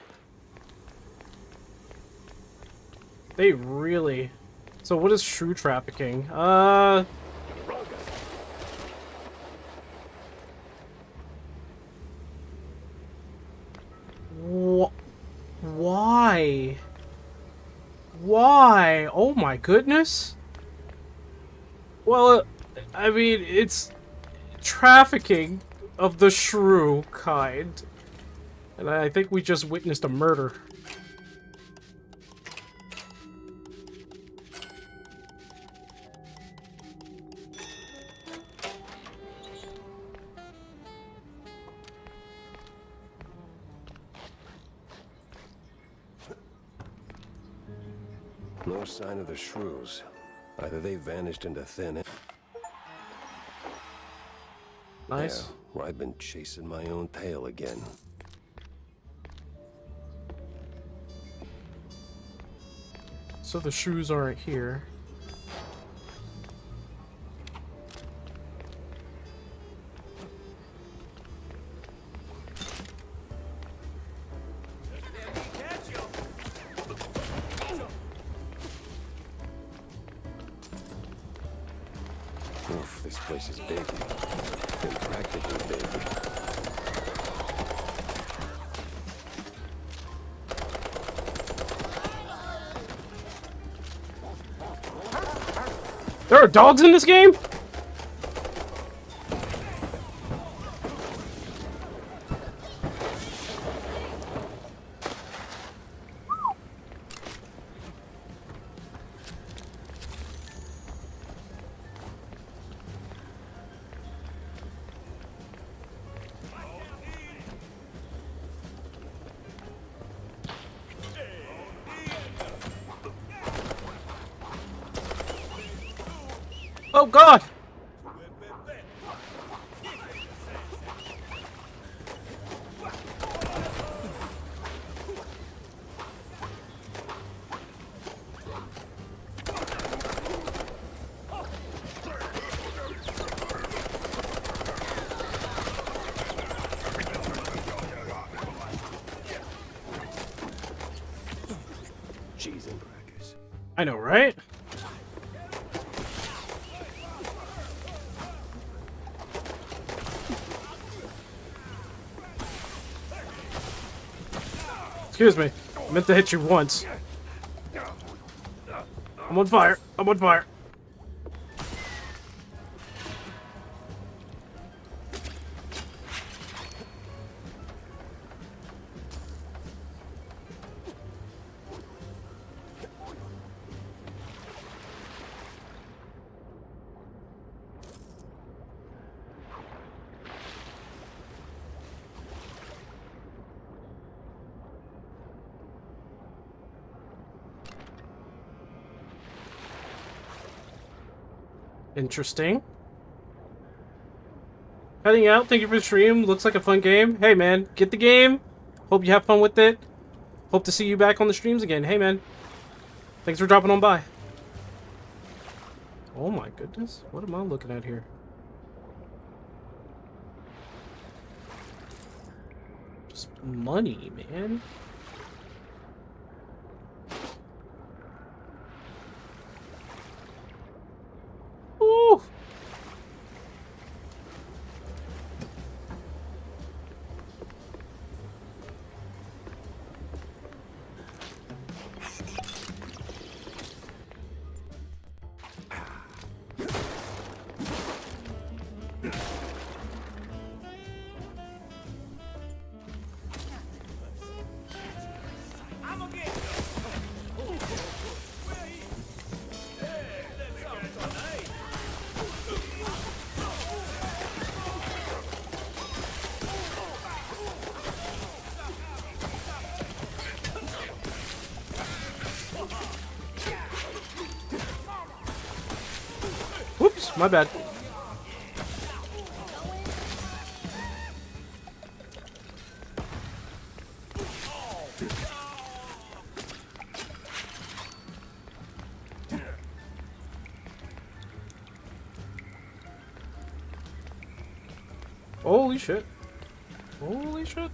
[SPEAKER 1] They really... So what is shrew trafficking? Why? Why? Oh my goodness. Well, I mean, it's trafficking of the shrew kind. And I think we just witnessed a murder.
[SPEAKER 11] No sign of the shrews. Either they vanished into thin air.
[SPEAKER 1] Nice.
[SPEAKER 11] Yeah, or I've been chasing my own tail again.
[SPEAKER 1] So the shrews aren't here.
[SPEAKER 11] Oof, this place is big. And practically big.
[SPEAKER 1] There are dogs in this game? Oh God!
[SPEAKER 11] Cheese and crackers.
[SPEAKER 1] I know, right? Excuse me. I meant to hit you once. I'm on fire. I'm on fire. Interesting. Heading out. Thank you for the stream. Looks like a fun game. Hey, man. Get the game. Hope you have fun with it. Hope to see you back on the streams again. Hey, man. Thanks for dropping on by. Oh, my goodness. What am I looking at here? Just money, man. Ooh. Whoops, my bad. Holy shit. Holy shit.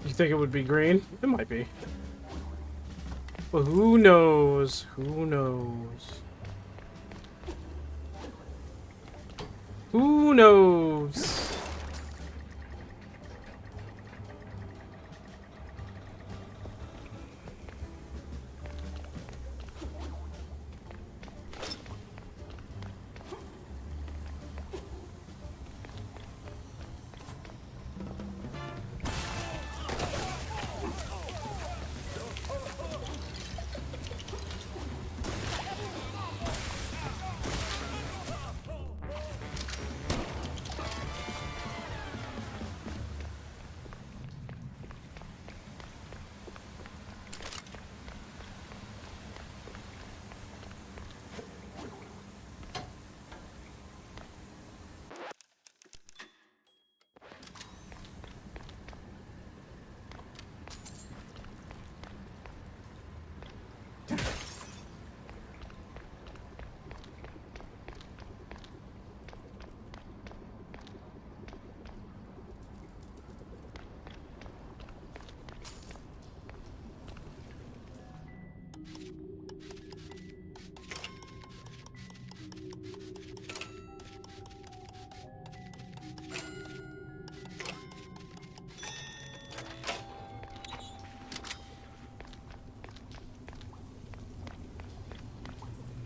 [SPEAKER 1] You think it would be green? It might be. But who knows? Who knows? Who knows?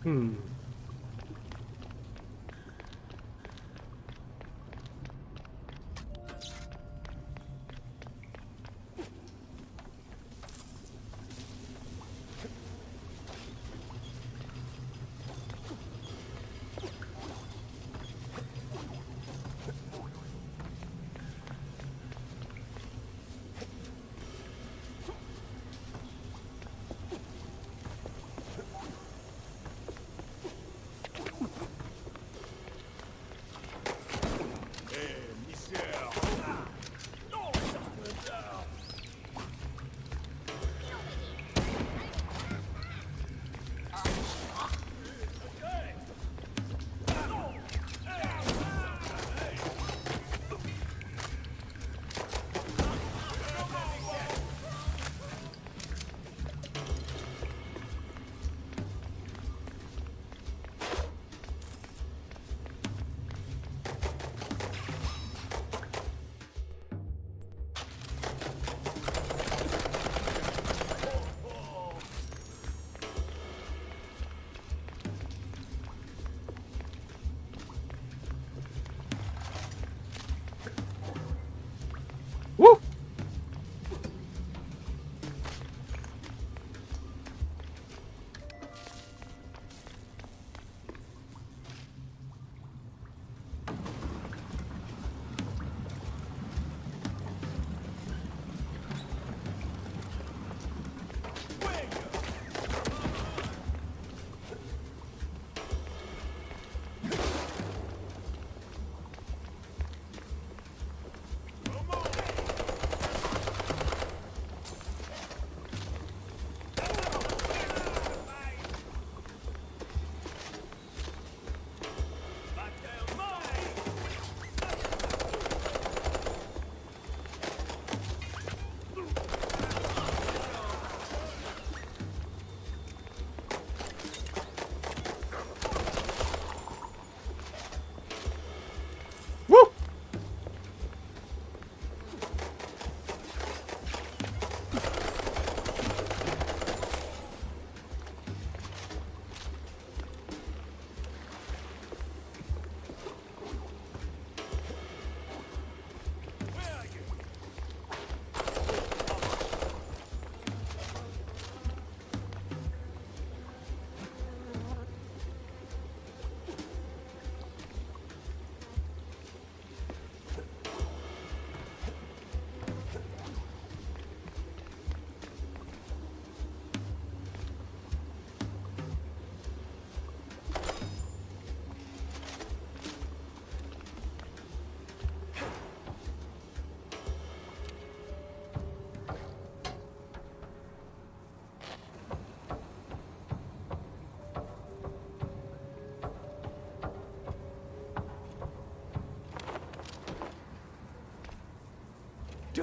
[SPEAKER 1] Hmm.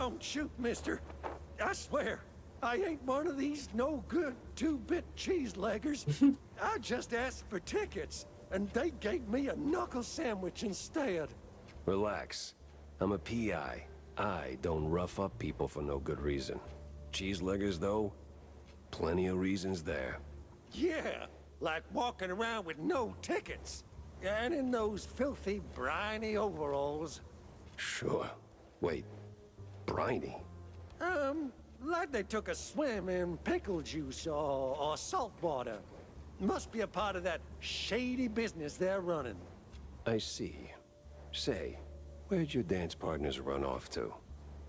[SPEAKER 8] Don't shoot, mister. I swear, I ain't one of these no-good two-bit cheese-leggers. I just asked for tickets, and they gave me a knuckle sandwich instead.
[SPEAKER 11] Relax. I'm a PI. I don't rough up people for no good reason. Cheese-leggers, though? Plenty of reasons there.
[SPEAKER 8] Yeah, like walking around with no tickets. And in those filthy, briny overalls.
[SPEAKER 11] Sure. Wait. Briny?
[SPEAKER 8] Like they took a swim in pickle juice or salt water. Must be a part of that shady business they're running.
[SPEAKER 11] I see. Say, where'd your dance partners run off to?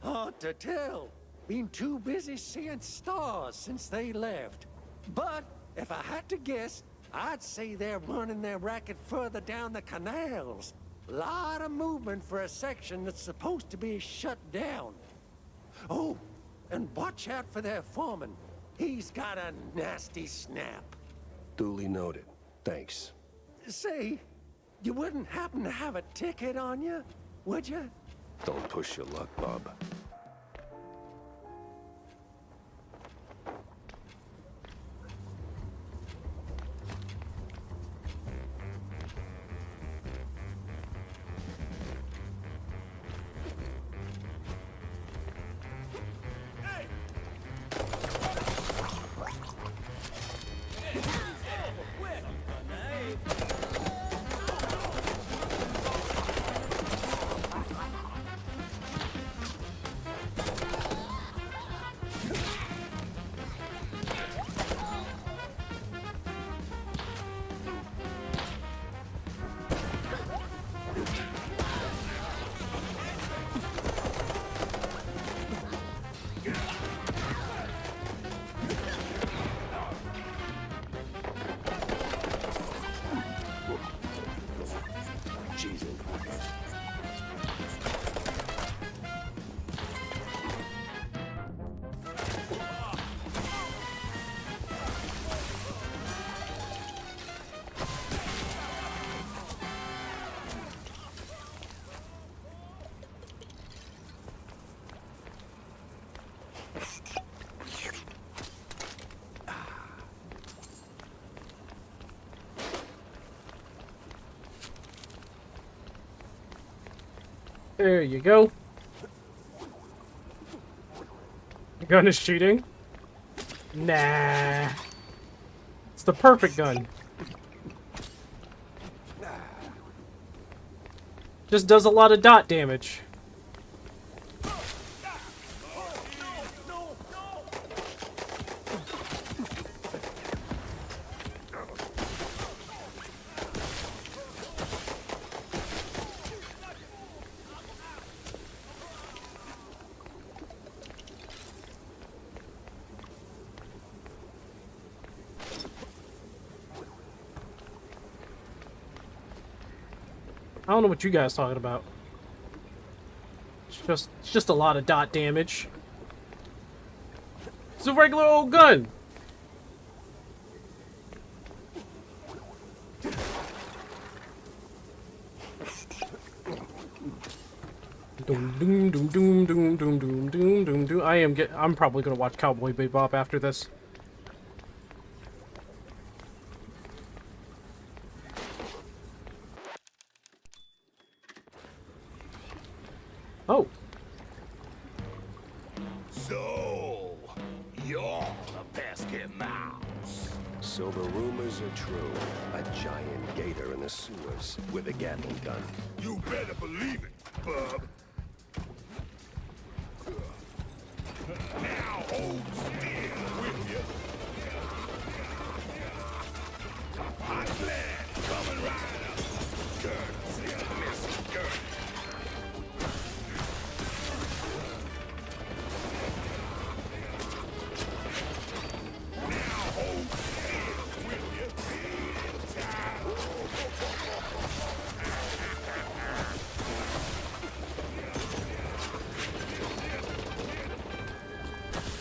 [SPEAKER 8] Hard to tell. Been too busy seeing stars since they left. But if I had to guess, I'd say they're running their racket further down the canals. Lot of movement for a section that's supposed to be shut down. Oh, and watch out for their foreman. He's got a nasty snap.
[SPEAKER 11] Duly noted. Thanks.
[SPEAKER 8] Say, you wouldn't happen to have a ticket on you, would you?
[SPEAKER 11] Don't push your luck, bub.
[SPEAKER 1] There you go. The gun is cheating? Nah. It's the perfect gun. Just does a lot of dot damage. I don't know what you guys talking about. It's just a lot of dot damage. It's a regular old gun. Doom doom doom doom doom doom doom doom doom doom. I'm probably gonna watch Cowboy Bebop after this. Oh.
[SPEAKER 3] So, you're the pesky mouse.
[SPEAKER 11] So the rumors are true. A giant gator in the sewers with a Gatling gun.
[SPEAKER 3] You better believe it, bub. Now hold still, will you? Hot lad coming right up. Courtesy of Miss Gurney.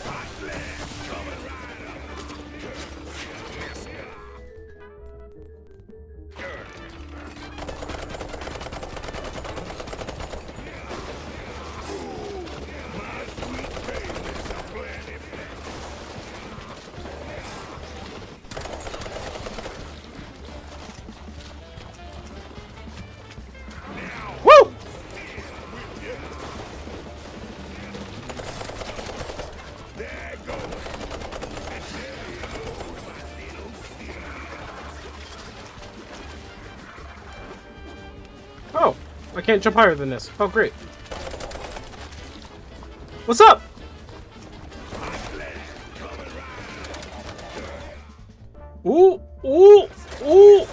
[SPEAKER 3] Hot lad
[SPEAKER 1] I can't jump higher than this. Oh, great. What's up? Ooh, ooh, ooh.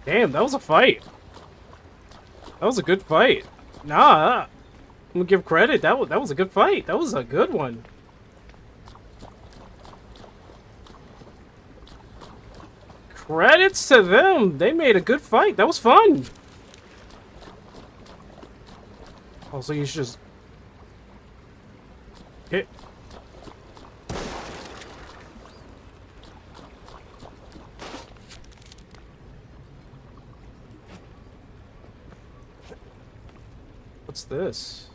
[SPEAKER 1] Damn, that was a fight. That was a good fight. Nah, I'm gonna give credit. That was a good fight. That was a good one. Credits to them. They made a good fight. That was fun. Also, you should just hit. What's this?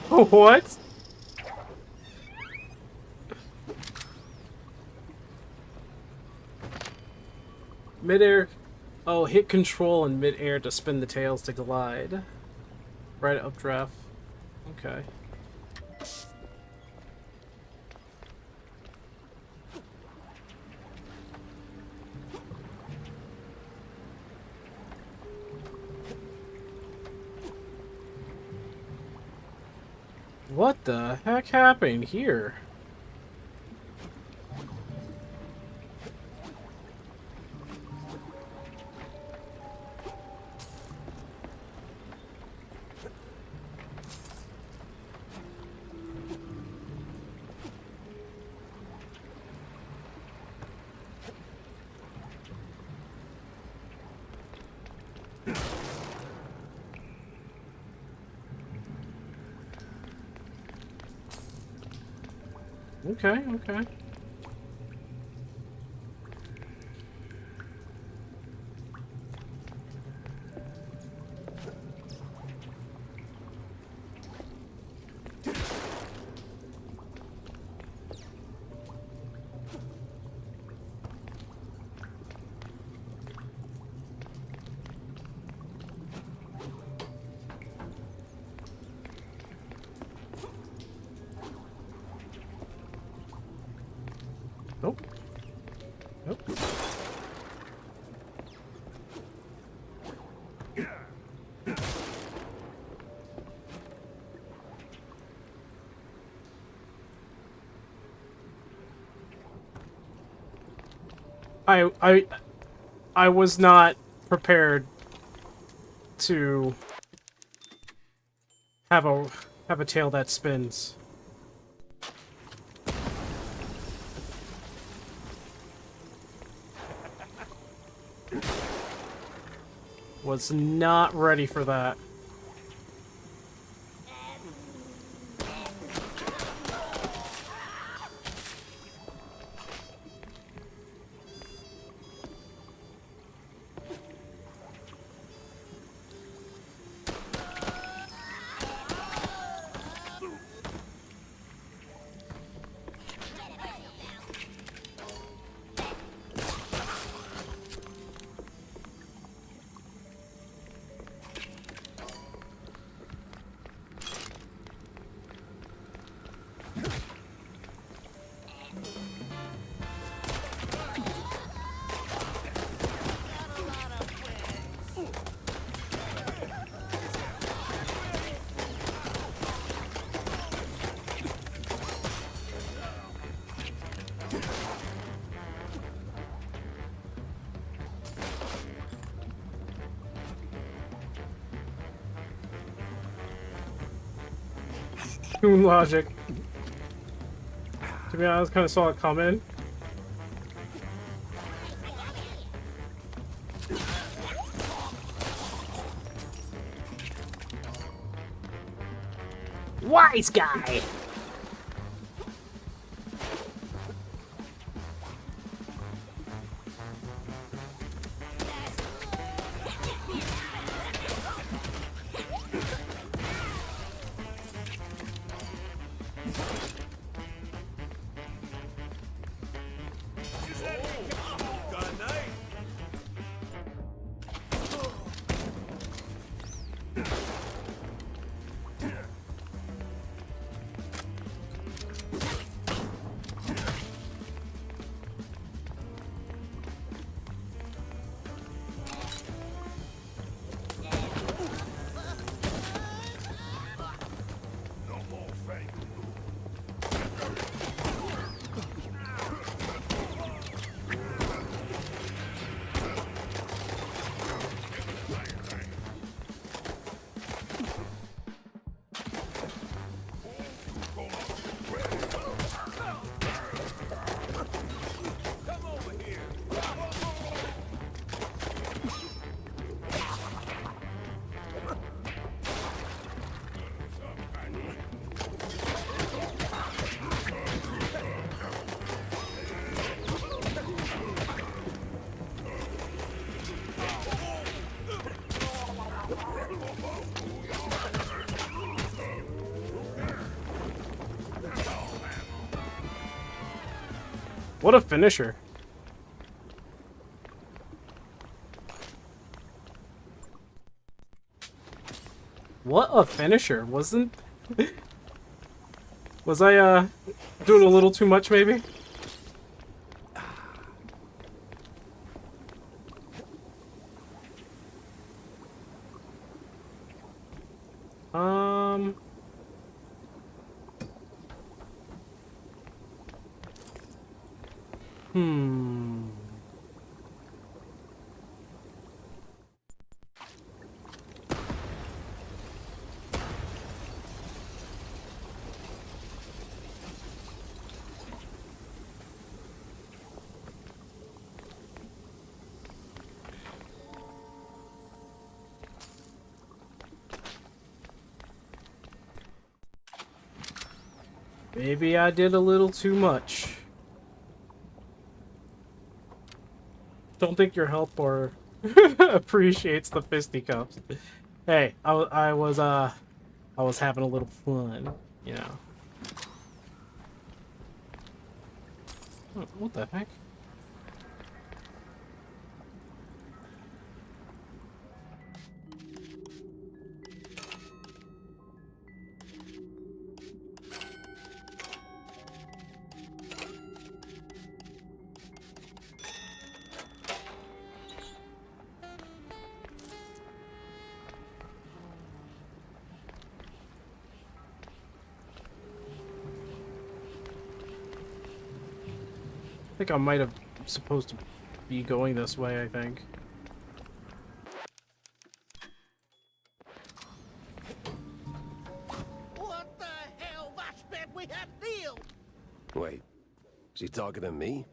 [SPEAKER 1] What? Midair. Oh, hit control in midair to spin the tails to glide. Right updraft. Okay. What the heck happened here? Okay, okay. Nope. Nope. I was not prepared to have a tail that spins. Was not ready for that. Logic. To be honest, kind of saw it coming. Wise guy. What a finisher. What a finisher. Wasn't... Was I, doing a little too much, maybe? Maybe I did a little too much. Don't think your health bar appreciates the fisticuffs. Hey, I was having a little fun, you know. What the heck? think I might have supposed to be going this way, I think.
[SPEAKER 10] What the hell? I bet we have deal.
[SPEAKER 11] Wait, is he talking to me?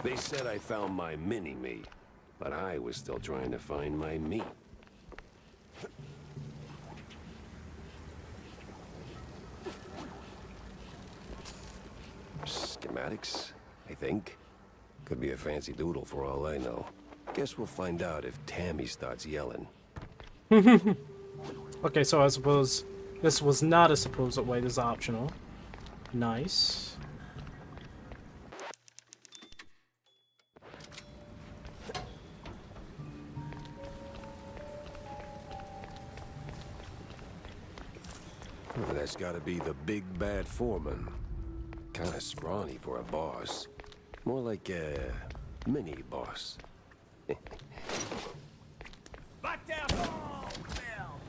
[SPEAKER 11] They said I found my mini-me, but I was still trying to find my me. Schematics, I think. Could be a fancy doodle for all I know. Guess we'll find out if Tammy starts yelling.
[SPEAKER 1] Okay, so I suppose this was not a supposed way, this is optional. Nice.
[SPEAKER 11] Well, that's gotta be the big bad foreman. Kinda scrawny for a boss. More like a mini boss.
[SPEAKER 8] Back down! Oh, hell.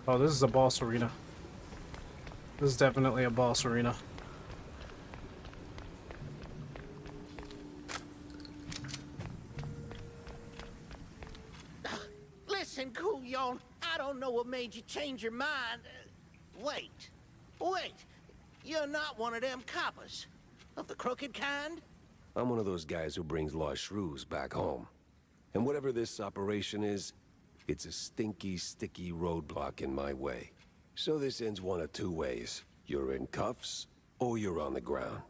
[SPEAKER 1] Oh, this is a boss arena. This is definitely a boss arena.
[SPEAKER 10] Listen, Kuyon, I don't know what made you change your mind. Wait. You're not one of them coppers. Of the crooked kind?
[SPEAKER 11] I'm one of those guys who brings lost shrews back home. And whatever this operation is, it's a stinky, sticky roadblock in my way. So this ends one of two ways. You're in cuffs, or you're on the ground.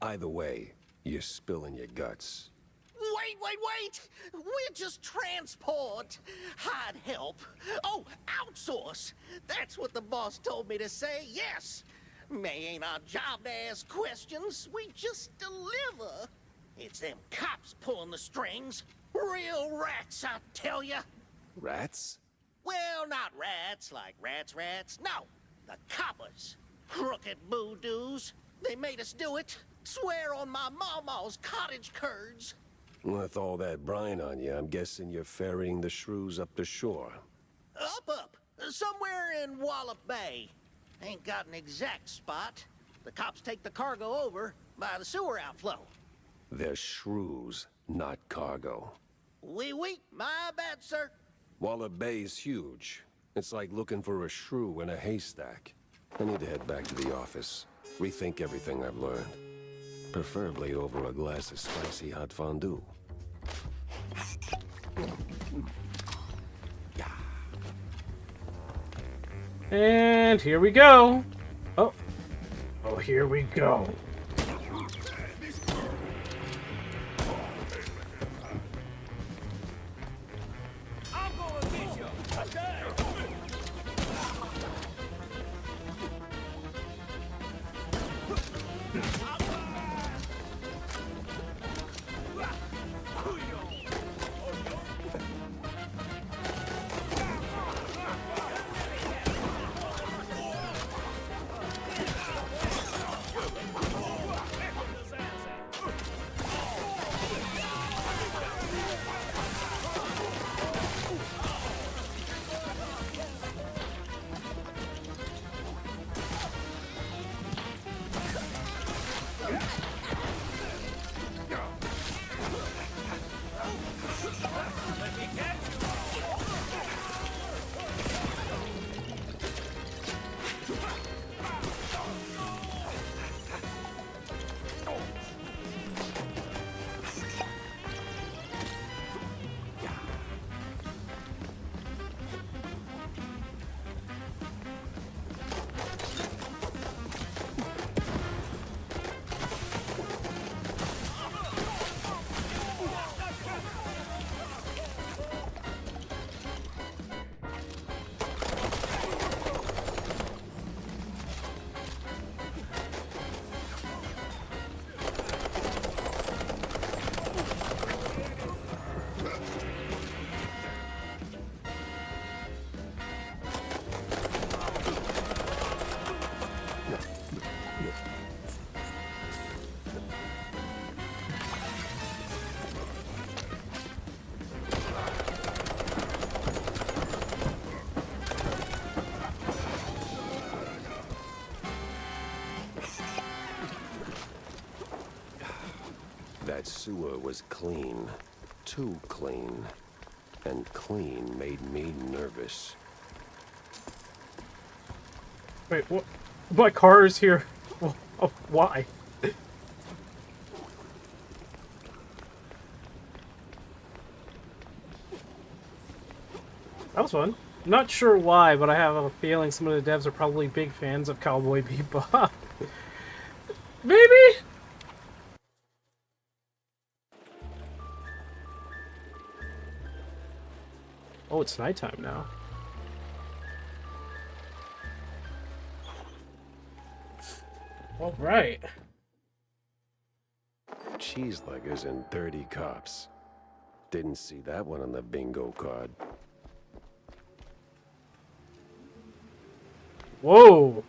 [SPEAKER 11] Either way, you're spilling your guts.
[SPEAKER 10] Wait! We're just transport. Hide help. Oh, outsource. That's what the boss told me to say, yes. May ain't our job to ask questions. We just deliver. It's them cops pulling the strings. Real rats, I tell ya.
[SPEAKER 11] Rats?
[SPEAKER 10] Well, not rats like rats. No, the coppers. Crooked boo-doos. They made us do it. Swear on my mama's cottage curds.
[SPEAKER 11] With all that brine on you, I'm guessing you're ferrying the shrews up the shore.
[SPEAKER 10] Up. Somewhere in Wallop Bay. Ain't got an exact spot. The cops take the cargo over by the sewer outflow.
[SPEAKER 11] They're shrews, not cargo.
[SPEAKER 10] Oui, my bad, sir.
[SPEAKER 11] Wallop Bay's huge. It's like looking for a shrew in a haystack. I need to head back to the office. Rethink everything I've learned. Preferably over a glass of spicy hot fondue.
[SPEAKER 1] And here we go. Oh, here we go.
[SPEAKER 11] that sewer was clean. Too clean. And clean made me nervous.
[SPEAKER 1] Wait, what? My car is here. Oh, why? That was fun. I'm not sure why, but I have a feeling some of the devs are probably big fans of Cowboy Bebop. Maybe? Oh, it's nighttime now. All right.
[SPEAKER 11] Cheeseleggers and dirty cops. Didn't see that one on the bingo card.
[SPEAKER 1] Whoa.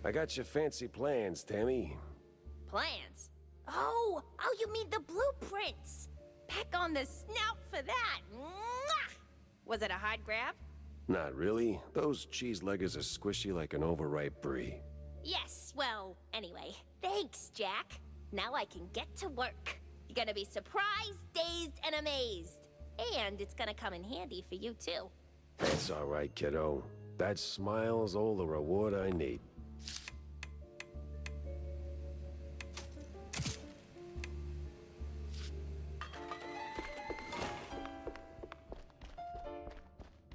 [SPEAKER 11] I got your fancy plans, Tammy.
[SPEAKER 17] Plans? Oh, you mean the blueprints? Peck on the snout for that. Mwah! Was it a hard grab?
[SPEAKER 11] Not really. Those cheeseleggers are squishy like an overripe brie.
[SPEAKER 17] Yes, well, anyway. Thanks, Jack. Now I can get to work. You're gonna be surprised, dazed, and amazed. And it's gonna come in handy for you, too.
[SPEAKER 11] That's all right, kiddo. That smile's all the reward I need.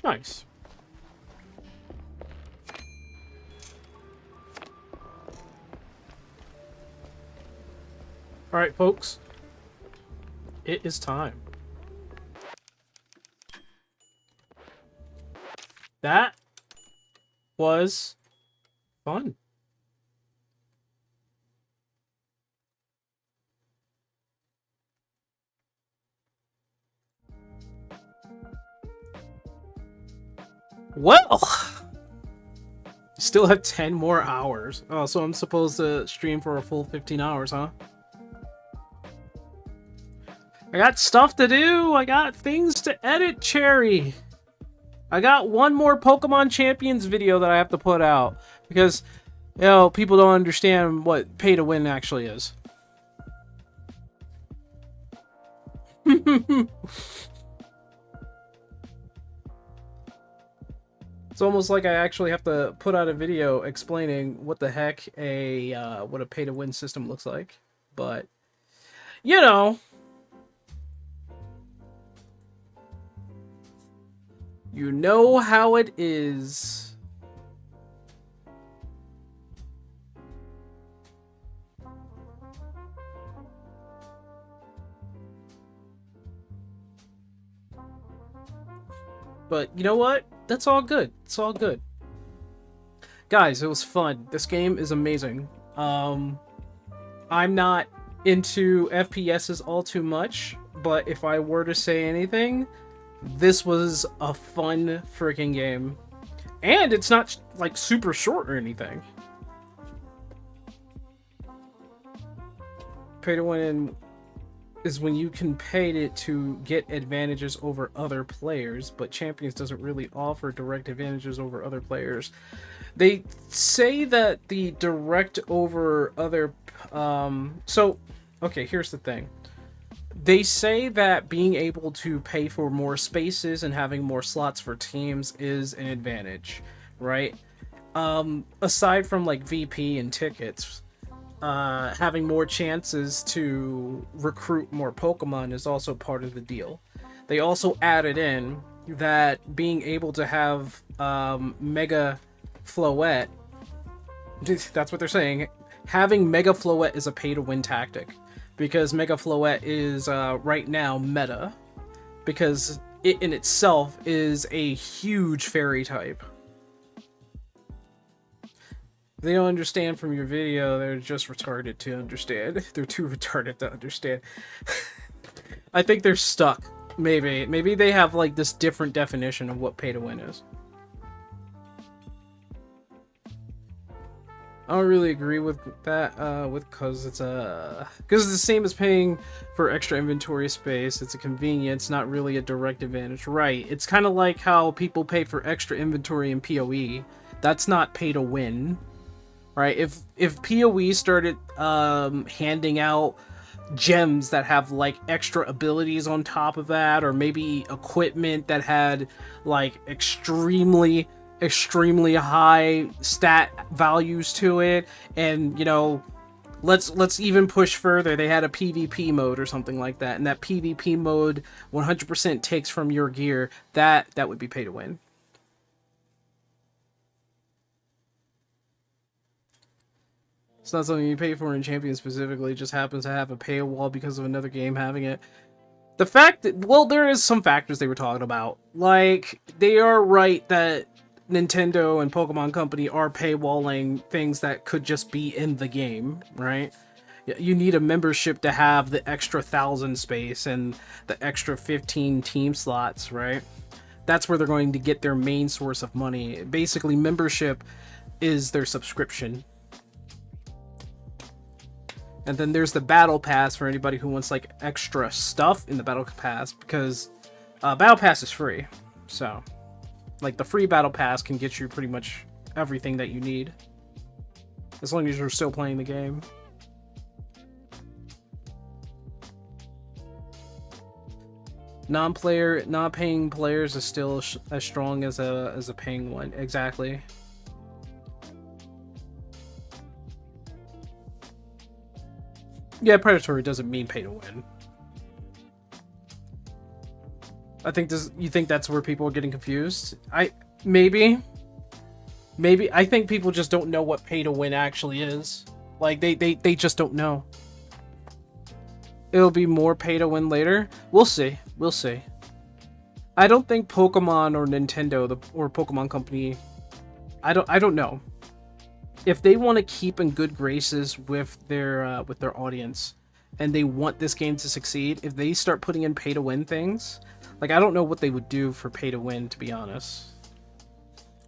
[SPEAKER 1] Nice. All right, folks. It is time. That was fun. Well, still have 10 more hours. Oh, so I'm supposed to stream for a full 15 hours, huh? I got stuff to do. I got things to edit, Cherry. I got one more Pokemon Champions video that I have to put out because, you know, people don't understand what pay to win actually is. It's almost like I actually have to put out a video explaining what the heck what a pay-to-win system looks like. But, you know. You know how it is. But you know what? That's all good. It's all good. Guys, it was fun. This game is amazing. I'm not into FPSs all too much, but if I were to say anything, this was a fun freaking game. And it's not like super short or anything. Pay to win is when you can pay it to get advantages over other players, but Champions doesn't really offer direct advantages over other players. They say that the direct over other okay, here's the thing. They say that being able to pay for more spaces and having more slots for teams is an advantage, right? Aside from like VP and tickets, having more chances to recruit more Pokemon is also part of the deal. They also added in that being able to have Mega Floette, that's what they're saying, having Mega Floette is a pay-to-win tactic. Because Mega Floette is right now meta. Because it in itself is a huge fairy type. they don't understand from your video, they're just retarded to understand. They're too retarded to understand. I think they're stuck. Maybe they have like this different definition of what pay to win is. I don't really agree with that, because it's the same as paying for extra inventory space. It's a convenience, not really a direct advantage. Right. It's kind of like how people pay for extra inventory in PoE. That's not pay to win. Right? If PoE started handing out gems that have like extra abilities on top of that, or maybe equipment that had like extremely high stat values to it, and you know, let's even push further, they had a PvP mode or something like that, and that PvP mode 100% takes from your gear, that would be pay to win. It's not something you pay for in Champions specifically, it just happens to have a paywall because of another game having it. The fact that, well, there is some factors they were talking about. Like, they are right that Nintendo and Pokemon Company are paywalling things that could just be in the game, right? You need a membership to have the extra 1,000 space and the extra 15 team slots, right? That's where they're going to get their main source of money. Basically, membership is their subscription. And then there's the Battle Pass for anybody who wants like extra stuff in the Battle Pass, because Battle Pass is free. So, like, the free Battle Pass can get you pretty much everything that you need, as long as you're still playing the game. Non-paying players is still as strong as a paying one. Exactly. Yeah, predatory doesn't mean pay to win. I think you think that's where people are getting confused? Maybe. I think people just don't know what pay to win actually is. Like, they just don't know. It'll be more pay to win later. We'll see. We'll see. I don't think Pokemon or Nintendo or Pokemon Company, I don't know. If they want to keep in good graces with their audience, and they want this game to succeed, if they start putting in pay to win things, like, I don't know what they would do for pay to win, to be honest.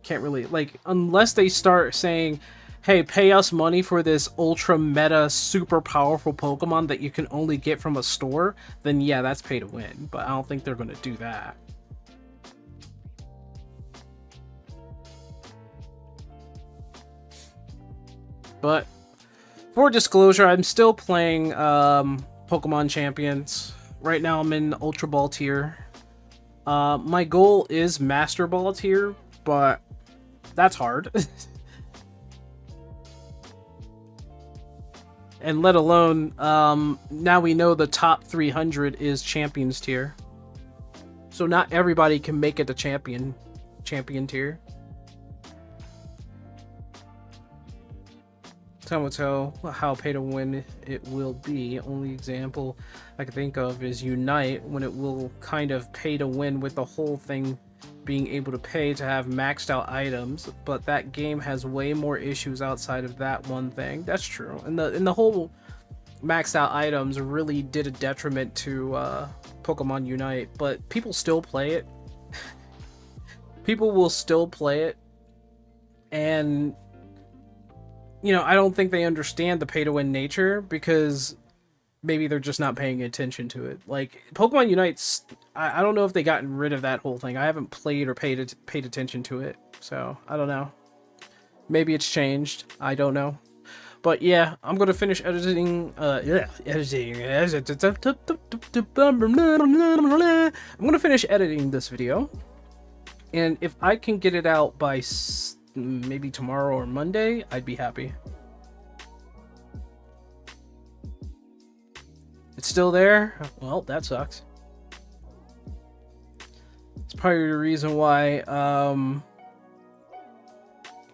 [SPEAKER 1] Can't really, like, unless they start saying, hey, pay us money for this ultra meta super powerful Pokemon that you can only get from a store, then yeah, that's pay to win. But I don't think they're going to do that. But for disclosure, I'm still playing Pokemon Champions. Right now I'm in Ultra Ball tier. My goal is Master Ball tier, but that's hard. And let alone, now we know the top 300 is Champions tier. So not everybody can make it to champion tier. Time will tell how pay to win it will be. Only example I can think of is Unite, when it will kind of pay to win with the whole thing being able to pay to have maxed out items, but that game has way more issues outside of that one thing. That's true. And the whole maxed out items really did a detriment to Pokemon Unite, but people still play it. People will still play it, and you know, I don't think they understand the pay-to-win nature, because maybe they're just not paying attention to it. Like, Pokemon Unite's, I don't know if they gotten rid of that whole thing. I haven't played or paid attention to it, so I don't know. Maybe it's changed. I don't know. But yeah, I'm gonna finish editing. I'm gonna finish editing this video, and if I can get it out by maybe tomorrow or Monday, I'd be happy. It's still there? Well, that sucks. It's probably the reason why,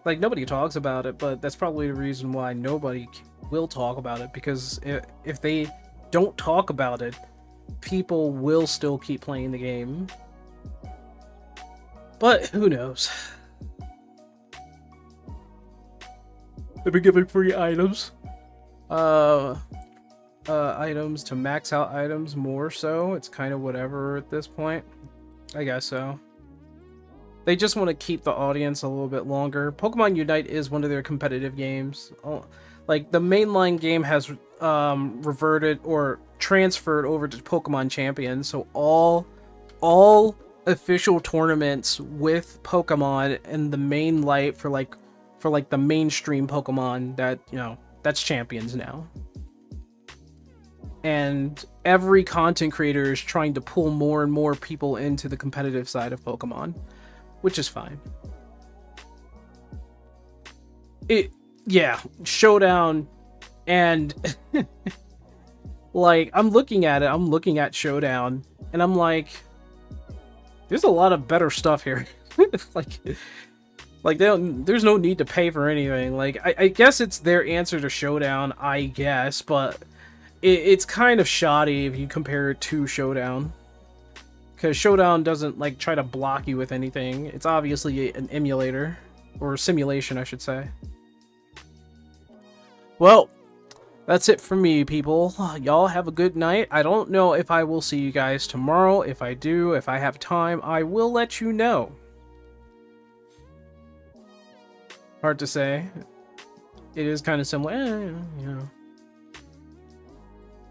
[SPEAKER 1] like, nobody talks about it, but that's probably the reason why nobody will talk about it, because if they don't talk about it, people will still keep playing the game. But who knows? They've been giving free items. Items to max out items more so. It's kind of whatever at this point. I guess so. They just want to keep the audience a little bit longer. Pokemon Unite is one of their competitive games. Like, the mainline game has reverted or transferred over to Pokemon Champions, so all official tournaments with Pokemon in the main light for the mainstream Pokemon, that, you know, that's Champions now. And every content creator is trying to pull more and more people into the competitive side of Pokemon, which is fine. Yeah, Showdown, and like, I'm looking at Showdown, and I'm like, there's a lot of better stuff here. like there's no need to pay for anything. Like, I guess it's their answer to Showdown, I guess, but it's kind of shoddy if you compare it to Showdown. Because Showdown doesn't, like, try to block you with anything. It's obviously an emulator, or simulation, I should say. Well, that's it for me, people. Y'all have a good night. I don't know if I will see you guys tomorrow. If I do, if I have time, I will let you know. Hard to say. It is kind of similar, you know.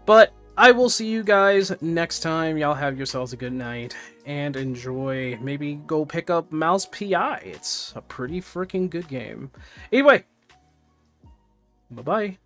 [SPEAKER 1] But I will see you guys next time. Y'all have yourselves a good night and enjoy. Maybe go pick up Mouse PI. It's a pretty freaking good game. Anyway, bye-bye.